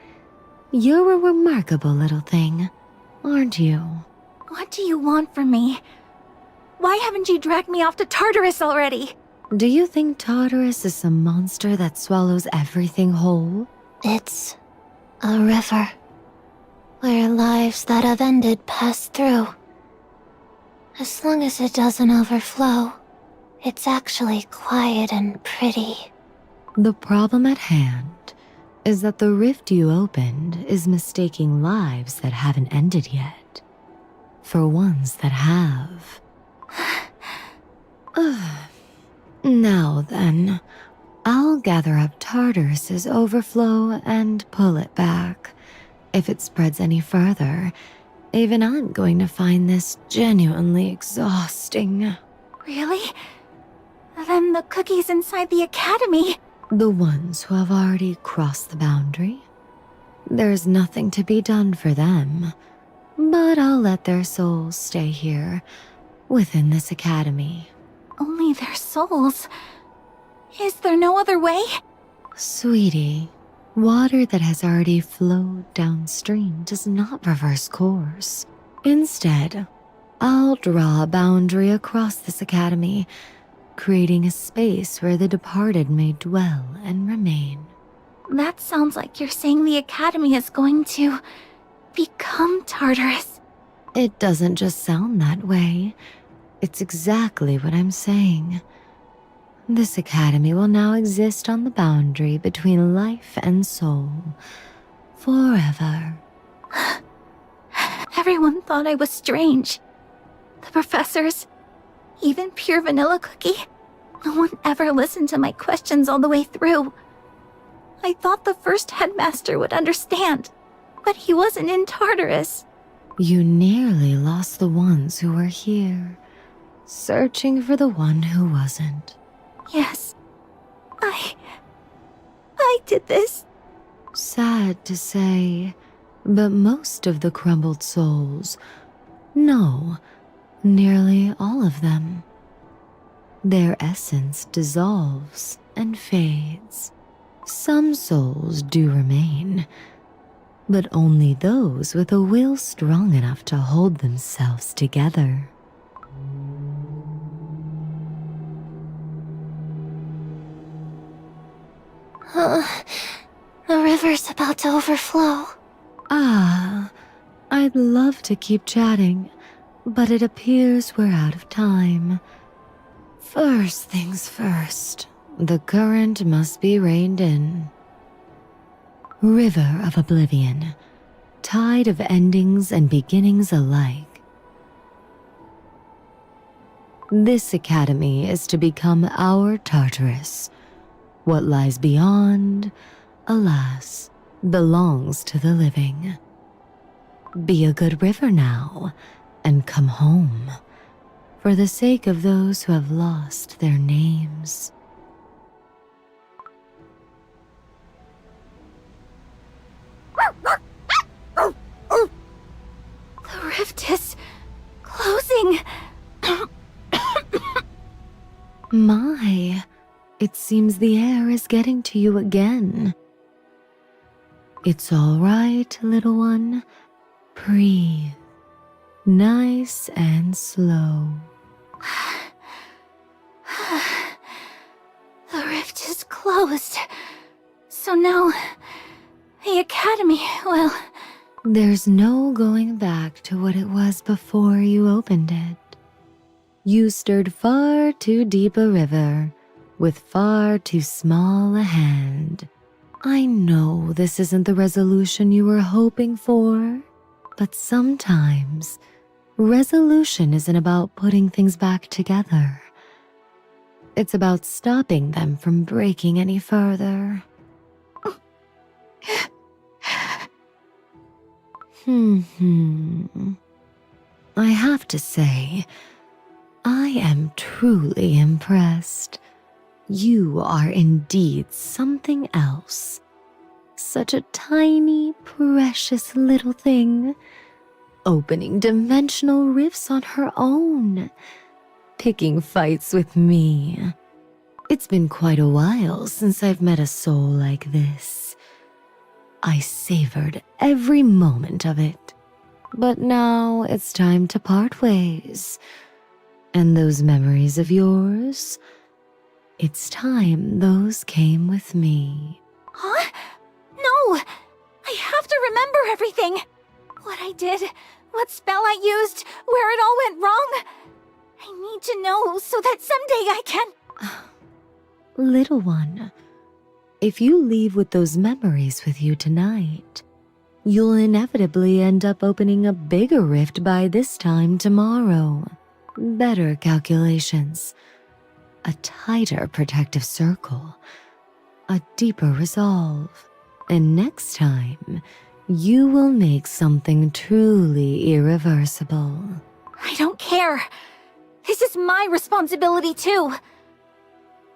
You're a remarkable little thing, aren't you?
What do you want from me? Why haven't you dragged me off to Tartarus already?
Do you think Tartarus is some monster that swallows everything whole?
It's a river where lives that have ended pass through. As long as it doesn't overflow, it's actually quiet and pretty.
The problem at hand is that the rift you opened is mistaking lives that haven't ended yet for ones that have. Now then, I'll gather up Tartarus's overflow and pull it back. If it spreads any further, even I'm going to find this genuinely exhausting.
Really? Then the cookies inside the academy.
The ones who have already crossed the boundary. There's nothing to be done for them, but I'll let their souls stay here, within this academy.
Only their souls. Is there no other way?
Sweetie, water that has already flowed downstream does not reverse course. Instead, I'll draw a boundary across this academy, creating a space where the departed may dwell and remain.
That sounds like you're saying the academy is going to become Tartarus.
It doesn't just sound that way. It's exactly what I'm saying. This academy will now exist on the boundary between life and soul, forever.
Everyone thought I was strange. The professors, even pure vanilla cookie. No one ever listened to my questions all the way through. I thought the first headmaster would understand, but he wasn't in Tartarus.
You nearly lost the ones who were here, searching for the one who wasn't.
Yes, I did this.
Sad to say, but most of the crumbled souls, no, nearly all of them, their essence dissolves and fades. Some souls do remain, but only those with a will strong enough to hold themselves together.
The river's about to overflow.
Ah, I'd love to keep chatting, but it appears we're out of time. First things first, the current must be reined in. River of Oblivion, tide of endings and beginnings alike. This academy is to become our Tartarus. What lies beyond, alas, belongs to the living. Be a good river now, and come home, for the sake of those who have lost their names.
The rift is closing.
My, it seems the air is getting to you again. It's all right, little one. Breathe. Nice and slow.
The rift is closed. So now, the academy will...
There's no going back to what it was before you opened it. You stirred far too deep a river, with far too small a hand. I know this isn't the resolution you were hoping for, but sometimes resolution isn't about putting things back together. It's about stopping them from breaking any further. I have to say, I am truly impressed. You are indeed something else. Such a tiny, precious little thing, opening dimensional rifts on her own, picking fights with me. It's been quite a while since I've met a soul like this. I savored every moment of it. But now it's time to part ways. And those memories of yours, it's time those came with me.
Huh? No! I have to remember everything! What I did, what spell I used, where it all went wrong. I need to know so that someday I can...
Little one, If you leave with those memories with you tonight, you'll inevitably end up opening a bigger rift by this time tomorrow. Better calculations, a tighter protective circle, a deeper resolve, and next time, you will make something truly irreversible.
I don't care. This is my responsibility too.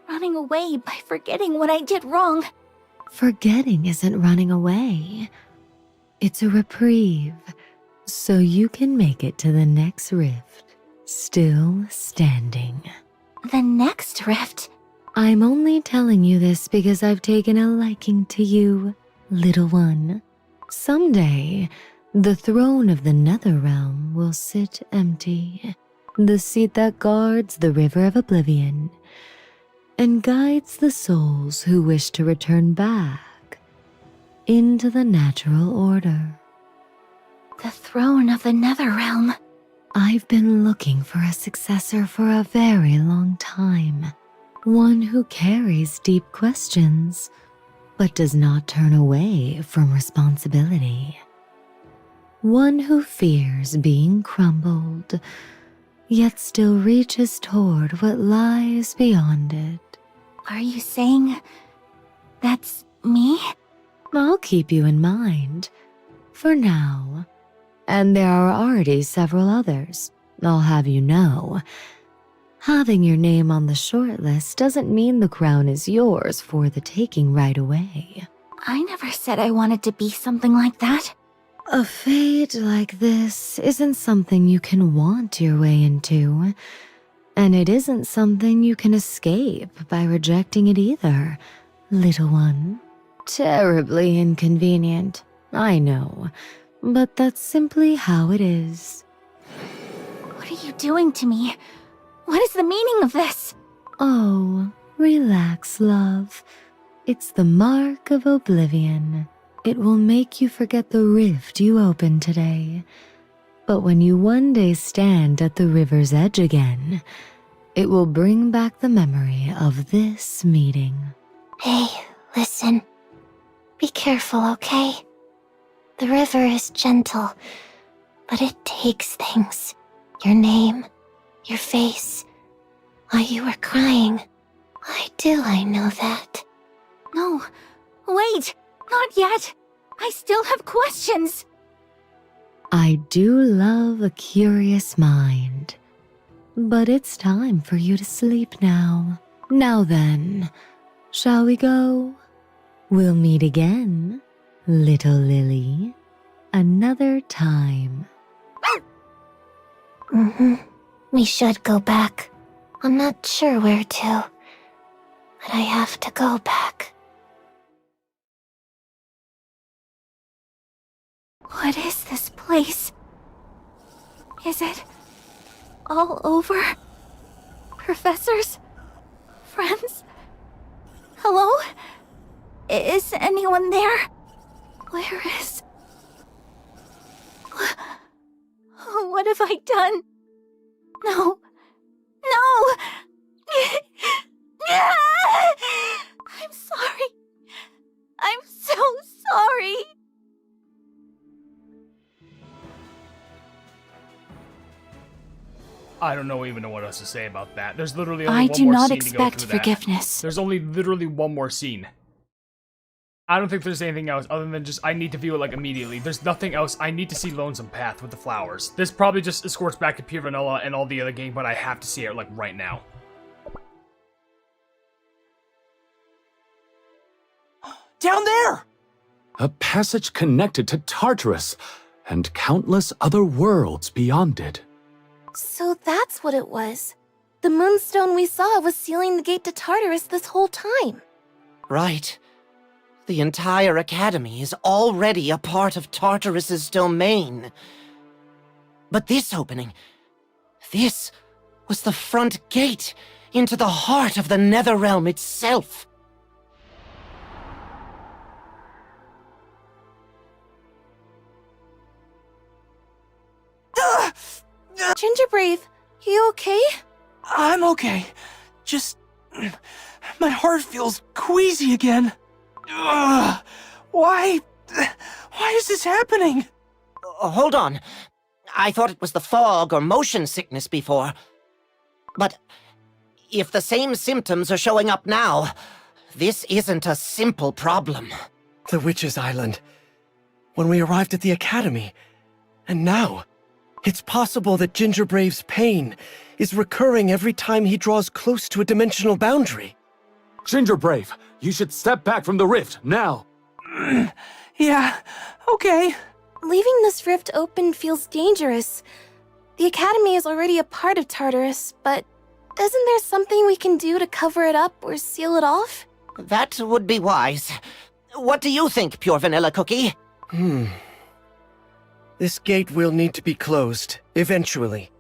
Running away by forgetting what I did wrong.
Forgetting isn't running away. It's a reprieve, so you can make it to the next rift, still standing.
The next rift?
I'm only telling you this because I've taken a liking to you, little one. Someday, the throne of the Netherrealm will sit empty, the seat that guards the River of Oblivion and guides the souls who wish to return back into the natural order.
The throne of the Netherrealm.
I've been looking for a successor for a very long time. One who carries deep questions, but does not turn away from responsibility. One who fears being crumbled, yet still reaches toward what lies beyond it.
Are you saying that's me?
I'll keep you in mind, for now. And there are already several others, I'll have you know. Having your name on the shortlist doesn't mean the crown is yours for the taking right away.
I never said I wanted to be something like that.
A fate like this isn't something you can want your way into, and it isn't something you can escape by rejecting it either, little one. Terribly inconvenient, I know, but that's simply how it is.
What are you doing to me? What is the meaning of this?
Oh, relax, love. It's the mark of oblivion. It will make you forget the rift you opened today. But when you one day stand at the river's edge again, it will bring back the memory of this meeting.
Hey, listen. Be careful, okay? The river is gentle, but it takes things. Your name, your face, why you were crying. Why do I know that?
No, wait, not yet. I still have questions.
I do love a curious mind. But it's time for you to sleep now. Now then, shall we go? We'll meet again, little Lily, another time.
We should go back. I'm not sure where to, but I have to go back.
What is this place? Is it all over? Professors? Friends? Hello? Is anyone there? Where is... What have I done? No. No! I'm sorry. I'm so sorry.
I don't even know what else to say about that. There's literally only one more scene to go through that.
I do not expect forgiveness.
There's only literally one more scene. I don't think there's anything else other than just I need to view it like immediately. There's nothing else. I need to see Lonesome Path with the flowers. This probably just escorts back to Pure Vanilla and all the other game, but I have to see it like right now.
Down there!
A passage connected to Tartarus and countless other worlds beyond it.
So that's what it was. The moonstone we saw was sealing the gate to Tartarus this whole time.
Right. The entire academy is already a part of Tartarus's domain. But this opening, this was the front gate into the heart of the Netherrealm itself.
Gingerbrave, you okay?
I'm okay. Just... my heart feels queasy again. Ugh, why is this happening?
Hold on. I thought it was the fog or motion sickness before. But if the same symptoms are showing up now, this isn't a simple problem.
The Witch's Island. When we arrived at the Academy. And now, it's possible that Ginger Brave's pain is recurring every time he draws close to a dimensional boundary.
Ginger Brave, you should step back from the rift, now!
Yeah, okay.
Leaving this rift open feels dangerous. The Academy is already a part of Tartarus, but isn't there something we can do to cover it up or seal it off?
That would be wise. What do you think, Pure Vanilla Cookie?
This gate will need to be closed, eventually.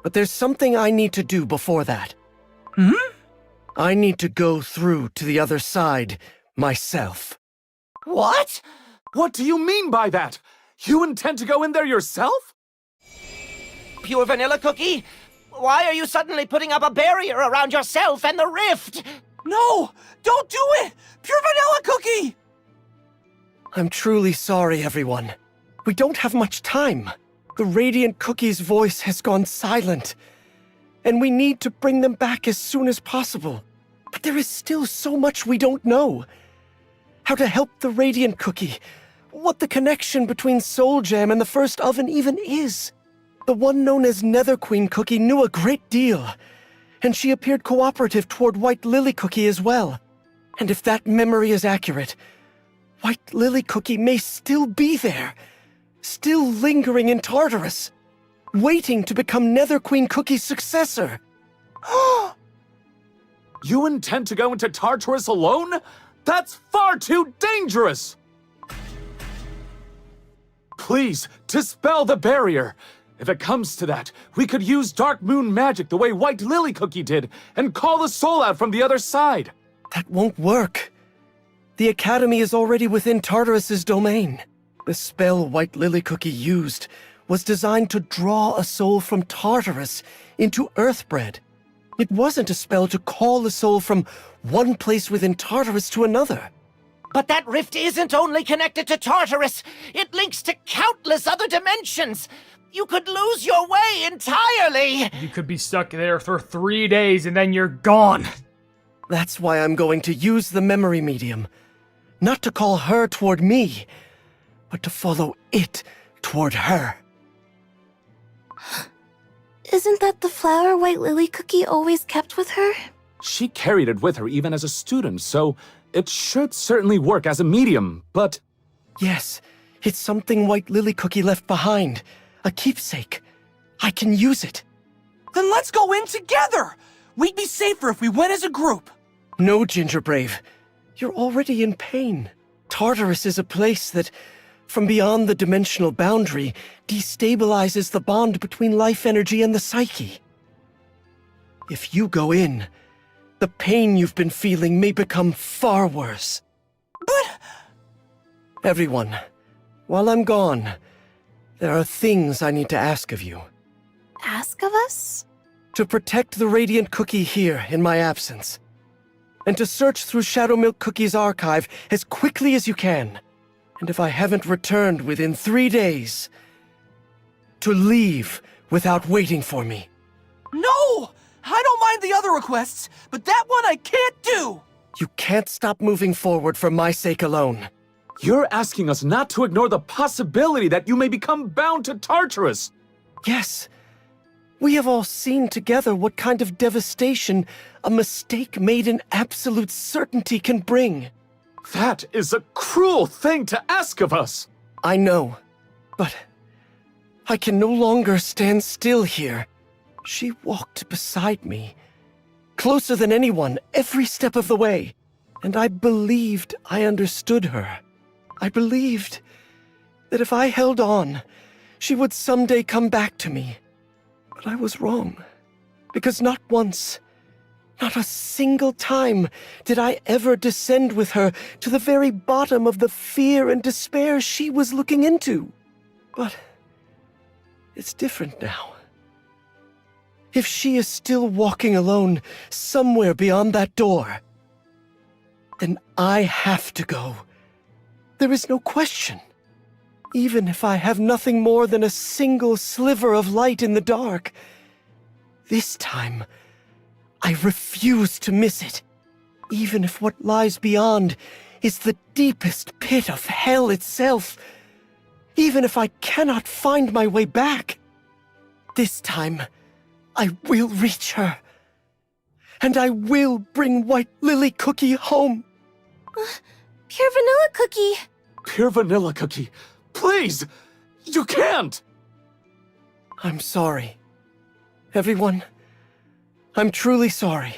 But there's something I need to do before that. I need to go through to the other side, myself.
What?
What do you mean by that? You intend to go in there yourself?
Pure Vanilla Cookie? Why are you suddenly putting up a barrier around yourself and the rift?
No! Don't do it! Pure Vanilla Cookie!
I'm truly sorry, everyone. We don't have much time. The Radiant Cookie's voice has gone silent, and we need to bring them back as soon as possible. But there is still so much we don't know. How to help the Radiant Cookie, what the connection between Soul Jam and the First Oven even is. The one known as Nether Queen Cookie knew a great deal, and she appeared cooperative toward White Lily Cookie as well. And if that memory is accurate, White Lily Cookie may still be there, still lingering in Tartarus, waiting to become Nether Queen Cookie's successor.
You intend to go into Tartarus alone? That's far too dangerous! Please, dispel the barrier. If it comes to that, we could use Dark Moon magic the way White Lily Cookie did and call the soul out from the other side.
That won't work. The Academy is already within Tartarus's domain. The spell White Lily Cookie used was designed to draw a soul from Tartarus into Earthbread. It wasn't a spell to call a soul from one place within Tartarus to another.
But that rift isn't only connected to Tartarus. It links to countless other dimensions. You could lose your way entirely.
You could be stuck there for 3 days and then you're gone.
That's why I'm going to use the memory medium. Not to call her toward me, but to follow it toward her.
Isn't that the flower White Lily Cookie always kept with her?
She carried it with her even as a student, so it should certainly work as a medium, but...
Yes, it's something White Lily Cookie left behind. A keepsake. I can use it.
Then let's go in together! We'd be safer if we went as a group.
No, Ginger Brave. You're already in pain. Tartarus is a place that, from beyond the dimensional boundary, destabilizes the bond between life energy and the psyche. If you go in, the pain you've been feeling may become far worse.
But...
Everyone, while I'm gone, there are things I need to ask of you.
Ask of us?
To protect the Radiant Cookie here in my absence. And to search through Shadowmilk Cookie's archive as quickly as you can. And if I haven't returned within 3 days, to leave without waiting for me.
No! I don't mind the other requests, but that one I can't do!
You can't stop moving forward for my sake alone.
You're asking us not to ignore the possibility that you may become bound to Tartarus.
Yes. We have all seen together what kind of devastation a mistake made in absolute certainty can bring.
That is a cruel thing to ask of us.
I know, but I can no longer stand still here. She walked beside me, closer than anyone, every step of the way, and I believed I understood her. I believed that if I held on, she would someday come back to me. But I was wrong, because not once, not a single time did I ever descend with her to the very bottom of the fear and despair she was looking into. But it's different now. If she is still walking alone somewhere beyond that door, then I have to go. There is no question. Even if I have nothing more than a single sliver of light in the dark, this time, I refuse to miss it. Even if what lies beyond is the deepest pit of hell itself. Even if I cannot find my way back. This time, I will reach her. And I will bring White Lily Cookie home.
Pure vanilla cookie.
Pure vanilla cookie. Please! You can't!
I'm sorry. Everyone, I'm truly sorry.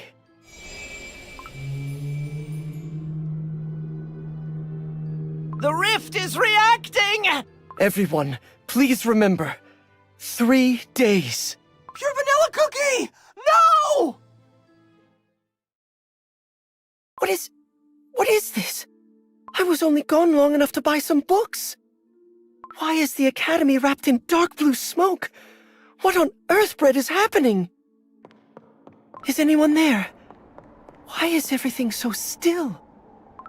The rift is reacting!
Everyone, please remember, 3 days.
Pure vanilla cookie! No!
What is this? I was only gone long enough to buy some books. Why is the Academy wrapped in dark blue smoke? What on earth, Bread, is happening? Is anyone there? Why is everything so still?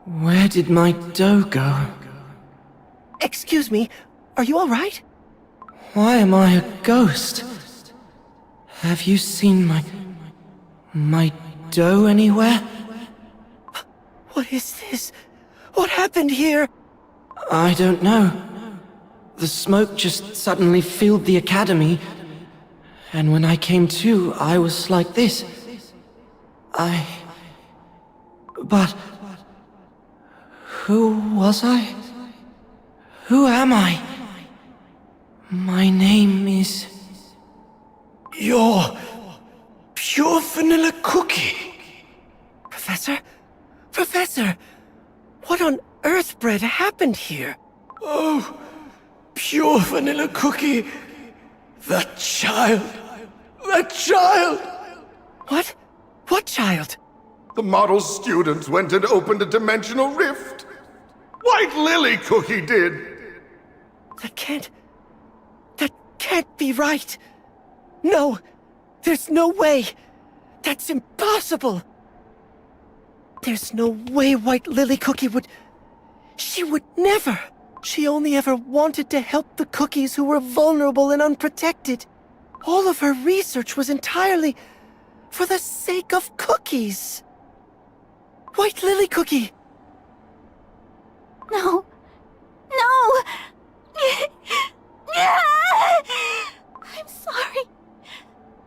Where did my dough go?
Excuse me, are you all right?
Why am I a ghost? Have you seen my dough anywhere?
What is this? What happened here?
I don't know. The smoke just suddenly filled the academy, and when I came to, I was like this. But who was I? Who am I? My name is...
You're Pure Vanilla Cookie.
Professor? Professor! What on earth, Bread, happened here?
Oh, Pure Vanilla Cookie. That child. That child!
What? What child?
The model student went and opened a dimensional rift. White Lily Cookie did.
That can't be right. No, there's no way. That's impossible. There's no way White Lily Cookie would... She would never. She only ever wanted to help the cookies who were vulnerable and unprotected. All of her research was entirely for the sake of cookies. White Lily Cookie!
No. No! I'm sorry.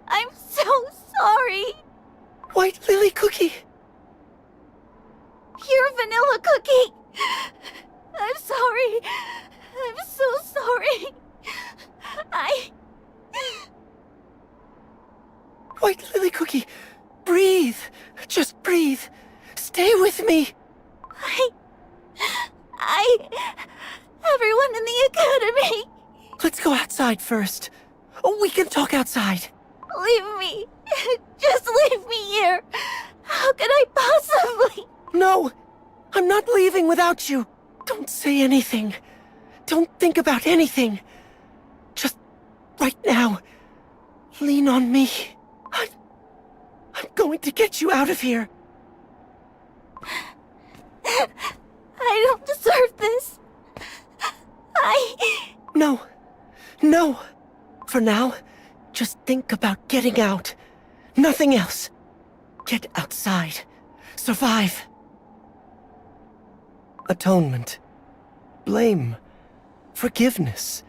I'm so sorry.
White Lily Cookie!
Pure vanilla cookie! I'm sorry. I'm so sorry.
White Lily Cookie, breathe. Just breathe. Stay with me.
Everyone in the academy.
Let's go outside first. Oh, we can talk outside.
Leave me. Just leave me here. How could I possibly?
No, I'm not leaving without you. Don't say anything. Don't think about anything. Just right now, lean on me. I'm going to get you out of here.
I don't deserve this.
No. No. For now, just think about getting out. Nothing else. Get outside. Survive. Atonement. Blame. Forgiveness.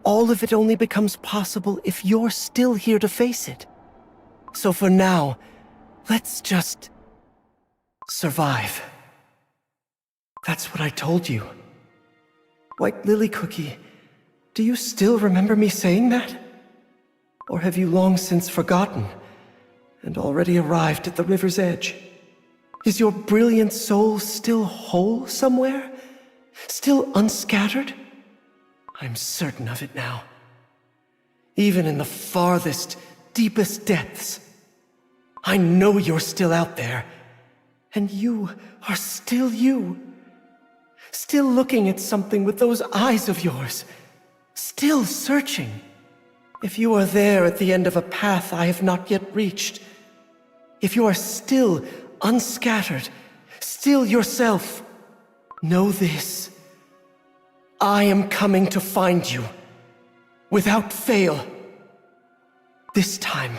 All of it only becomes possible if you're still here to face it. So for now, let's just... survive. That's what I told you. White Lily Cookie, do you still remember me saying that? Or have you long since forgotten, and already arrived at the river's edge? Is your brilliant soul still whole somewhere? Still unscattered? I'm certain of it now. Even in the farthest, deepest depths. I know you're still out there. And you are still you. Still looking at something with those eyes of yours. Still searching. If you are there at the end of a path I have not yet reached. If you are still unscattered, Still yourself. Know this. I am coming to find you. Without fail. This time,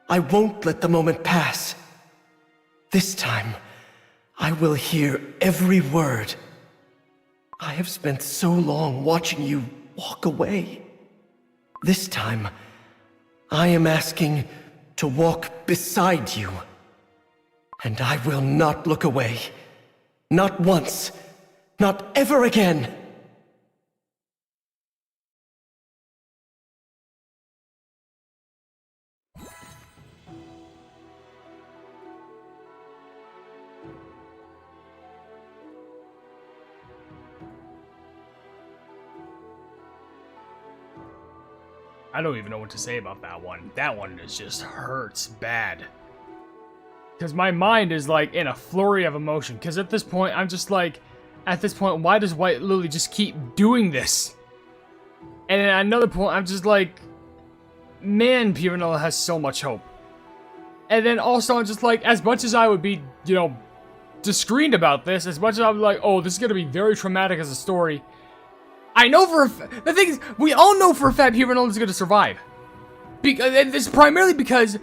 I won't let the moment pass. This time, I will hear every word. I have spent so long watching you walk away. This time, I am asking to walk beside you. And I will not look away. Not once. Not ever again.
I don't even know what to say about that one. That one just hurts bad. Because my mind is like in a flurry of emotion. Because at this point, I'm just like, why does White Lily just keep doing this? And at another point, I'm just like, man, Pure Vanilla has so much hope. And then also, I'm just like, as much as I would be, you know, discreet about this, as much as I'm like, oh, this is going to be very traumatic as a story, I know for the thing is, we all know for a fact Pure Vanilla is going to survive. It's primarily because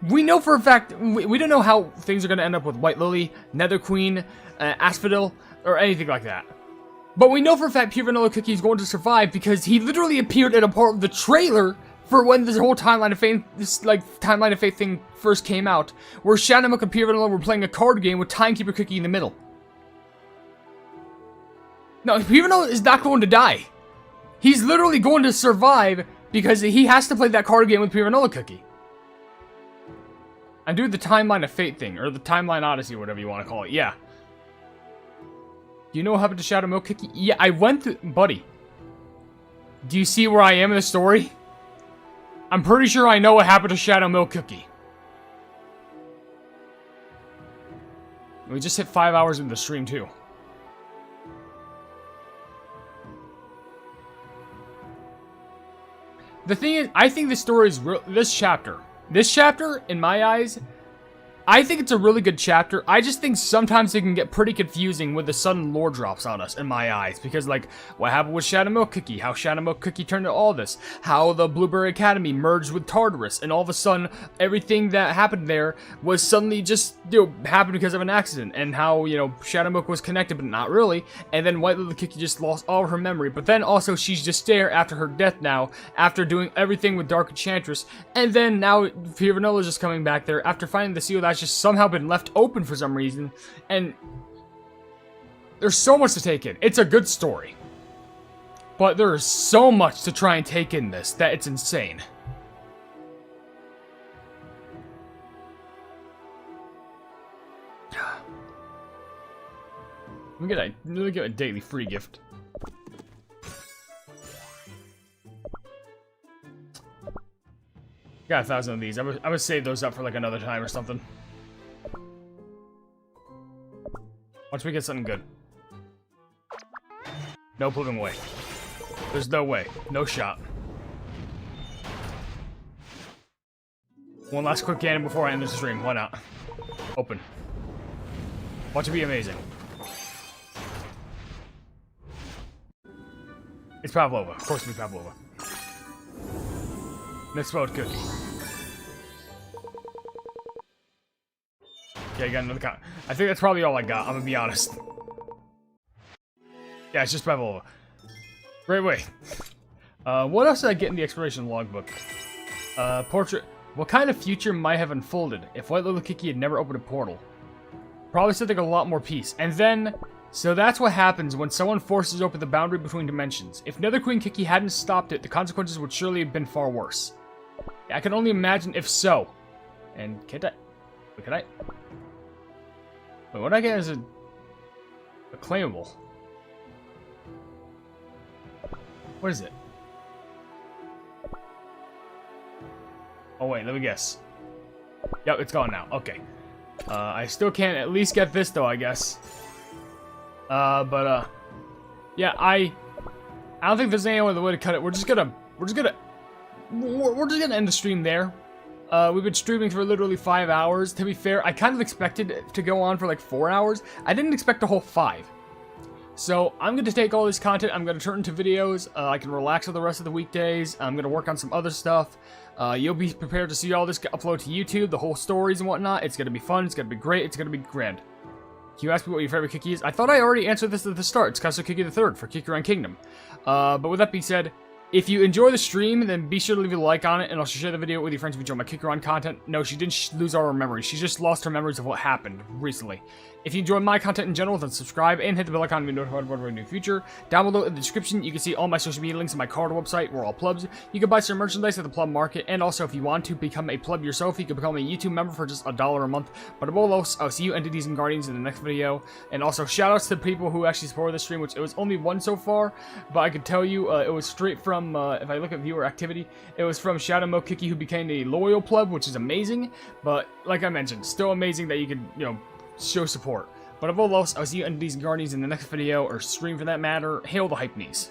we know for a fact, we don't know how things are going to end up with White Lily, Nether Queen, Asphodel, or anything like that. But we know for a fact Pure Vanilla Cookie is going to survive because he literally appeared in a part of the trailer for when this whole Timeline of Fate, Timeline of Fate thing first came out, where Shadowmilk and Pure Vanilla were playing a card game with Timekeeper Cookie in the middle. No, Pure Vanilla is not going to die. He's literally going to survive because he has to play that card game with Pure Vanilla Cookie. I'm doing the Timeline of Fate thing, or the Timeline Odyssey, whatever you want to call it, yeah. Do you know what happened to Shadowmilk Cookie? Yeah, I went through... Buddy. Do you see where I am in the story? I'm pretty sure I know what happened to Shadowmilk Cookie. We just hit 5 hours in the stream, too. The thing is, I think this story is real. This chapter, in my eyes, I think it's a really good chapter. I just think sometimes it can get pretty confusing with the sudden lore drops on us, in my eyes. Because, like, what happened with Shadowmilk Cookie, how Shadowmilk Cookie turned to all this, how the Blueberry Academy merged with Tartarus, and all of a sudden, everything that happened there was suddenly just, you know, happened because of an accident, and how, you know, Shadowmilk was connected, but not really, and then White Lily Cookie just lost all of her memory, but then also she's just there after her death now, after doing everything with Dark Enchantress, and then now Pure Vanilla is just coming back there after finding the seal that's just somehow been left open for some reason, and there's so much to take in. It's a good story, but there is so much to try and take in this that it's insane. Let me get a daily free gift. Got 1,000 of these. I'm gonna save those up for like another time or something. Once we get something good. No putting away. There's no way. No shot. One last quick cannon before I end the stream. Why not? Open. Watch it be amazing. It's Pavlova. Of course it's Pavlova. Misspelled cookie. Yeah, I got another count. I think that's probably all I got, I'm gonna be honest. Yeah, it's just Pavlova. Great way. What else did I get in the exploration logbook? Portrait. What kind of future might have unfolded if White Lily Cookie had never opened a portal? Probably something a lot more peace. And then, so that's what happens when someone forces open the boundary between dimensions. If Nether Queen Cookie hadn't stopped it, the consequences would surely have been far worse. I can only imagine if so. And can't I? Wait, can I? Wait, what I get is a claimable. What is it? Oh wait, let me guess. Yep, it's gone now. Okay. I still can't at least get this though, I guess. Yeah, I don't think there's any other way to cut it. We're just gonna end the stream there. We've been streaming for literally 5 hours. To be fair, I kind of expected it to go on for like 4 hours. I didn't expect a whole 5. So I'm going to take all this content, I'm going to turn into videos. I can relax for the rest of the weekdays. I'm going to work on some other stuff. You'll be prepared to see all this upload to YouTube, the whole stories and whatnot. It's going to be fun, it's going to be great, it's going to be grand. Can you ask me what your favorite cookie is? I thought I already answered this at the start. It's Custard Cookie the Third for Kikuran Kingdom. But with that being said, if you enjoy the stream, then be sure to leave a like on it, and also share the video with your friends if you enjoy my Kikuran content. No, she didn't lose all her memories. She just lost her memories of what happened recently. If you enjoy my content in general, then subscribe and hit the bell icon to be notified of what we're doing in the future. Down below in the description, you can see all my social media links and my card website. We're all plebs. You can buy some merchandise at the pleb market, and also if you want to become a pleb yourself, you can become a YouTube member for just $1 a month. But above all else, I'll see you entities and guardians in the next video. And also shoutouts to the people who actually supported the stream, which it was only one so far, but I could tell you it was straight from, if I look at viewer activity, it was from Shadow Mo Kiki, who became a loyal pleb, which is amazing. But like I mentioned, still amazing that you could, show support. But above all else, I'll see you entities and guardians in the next video, or stream for that matter. Hail the Hypenese.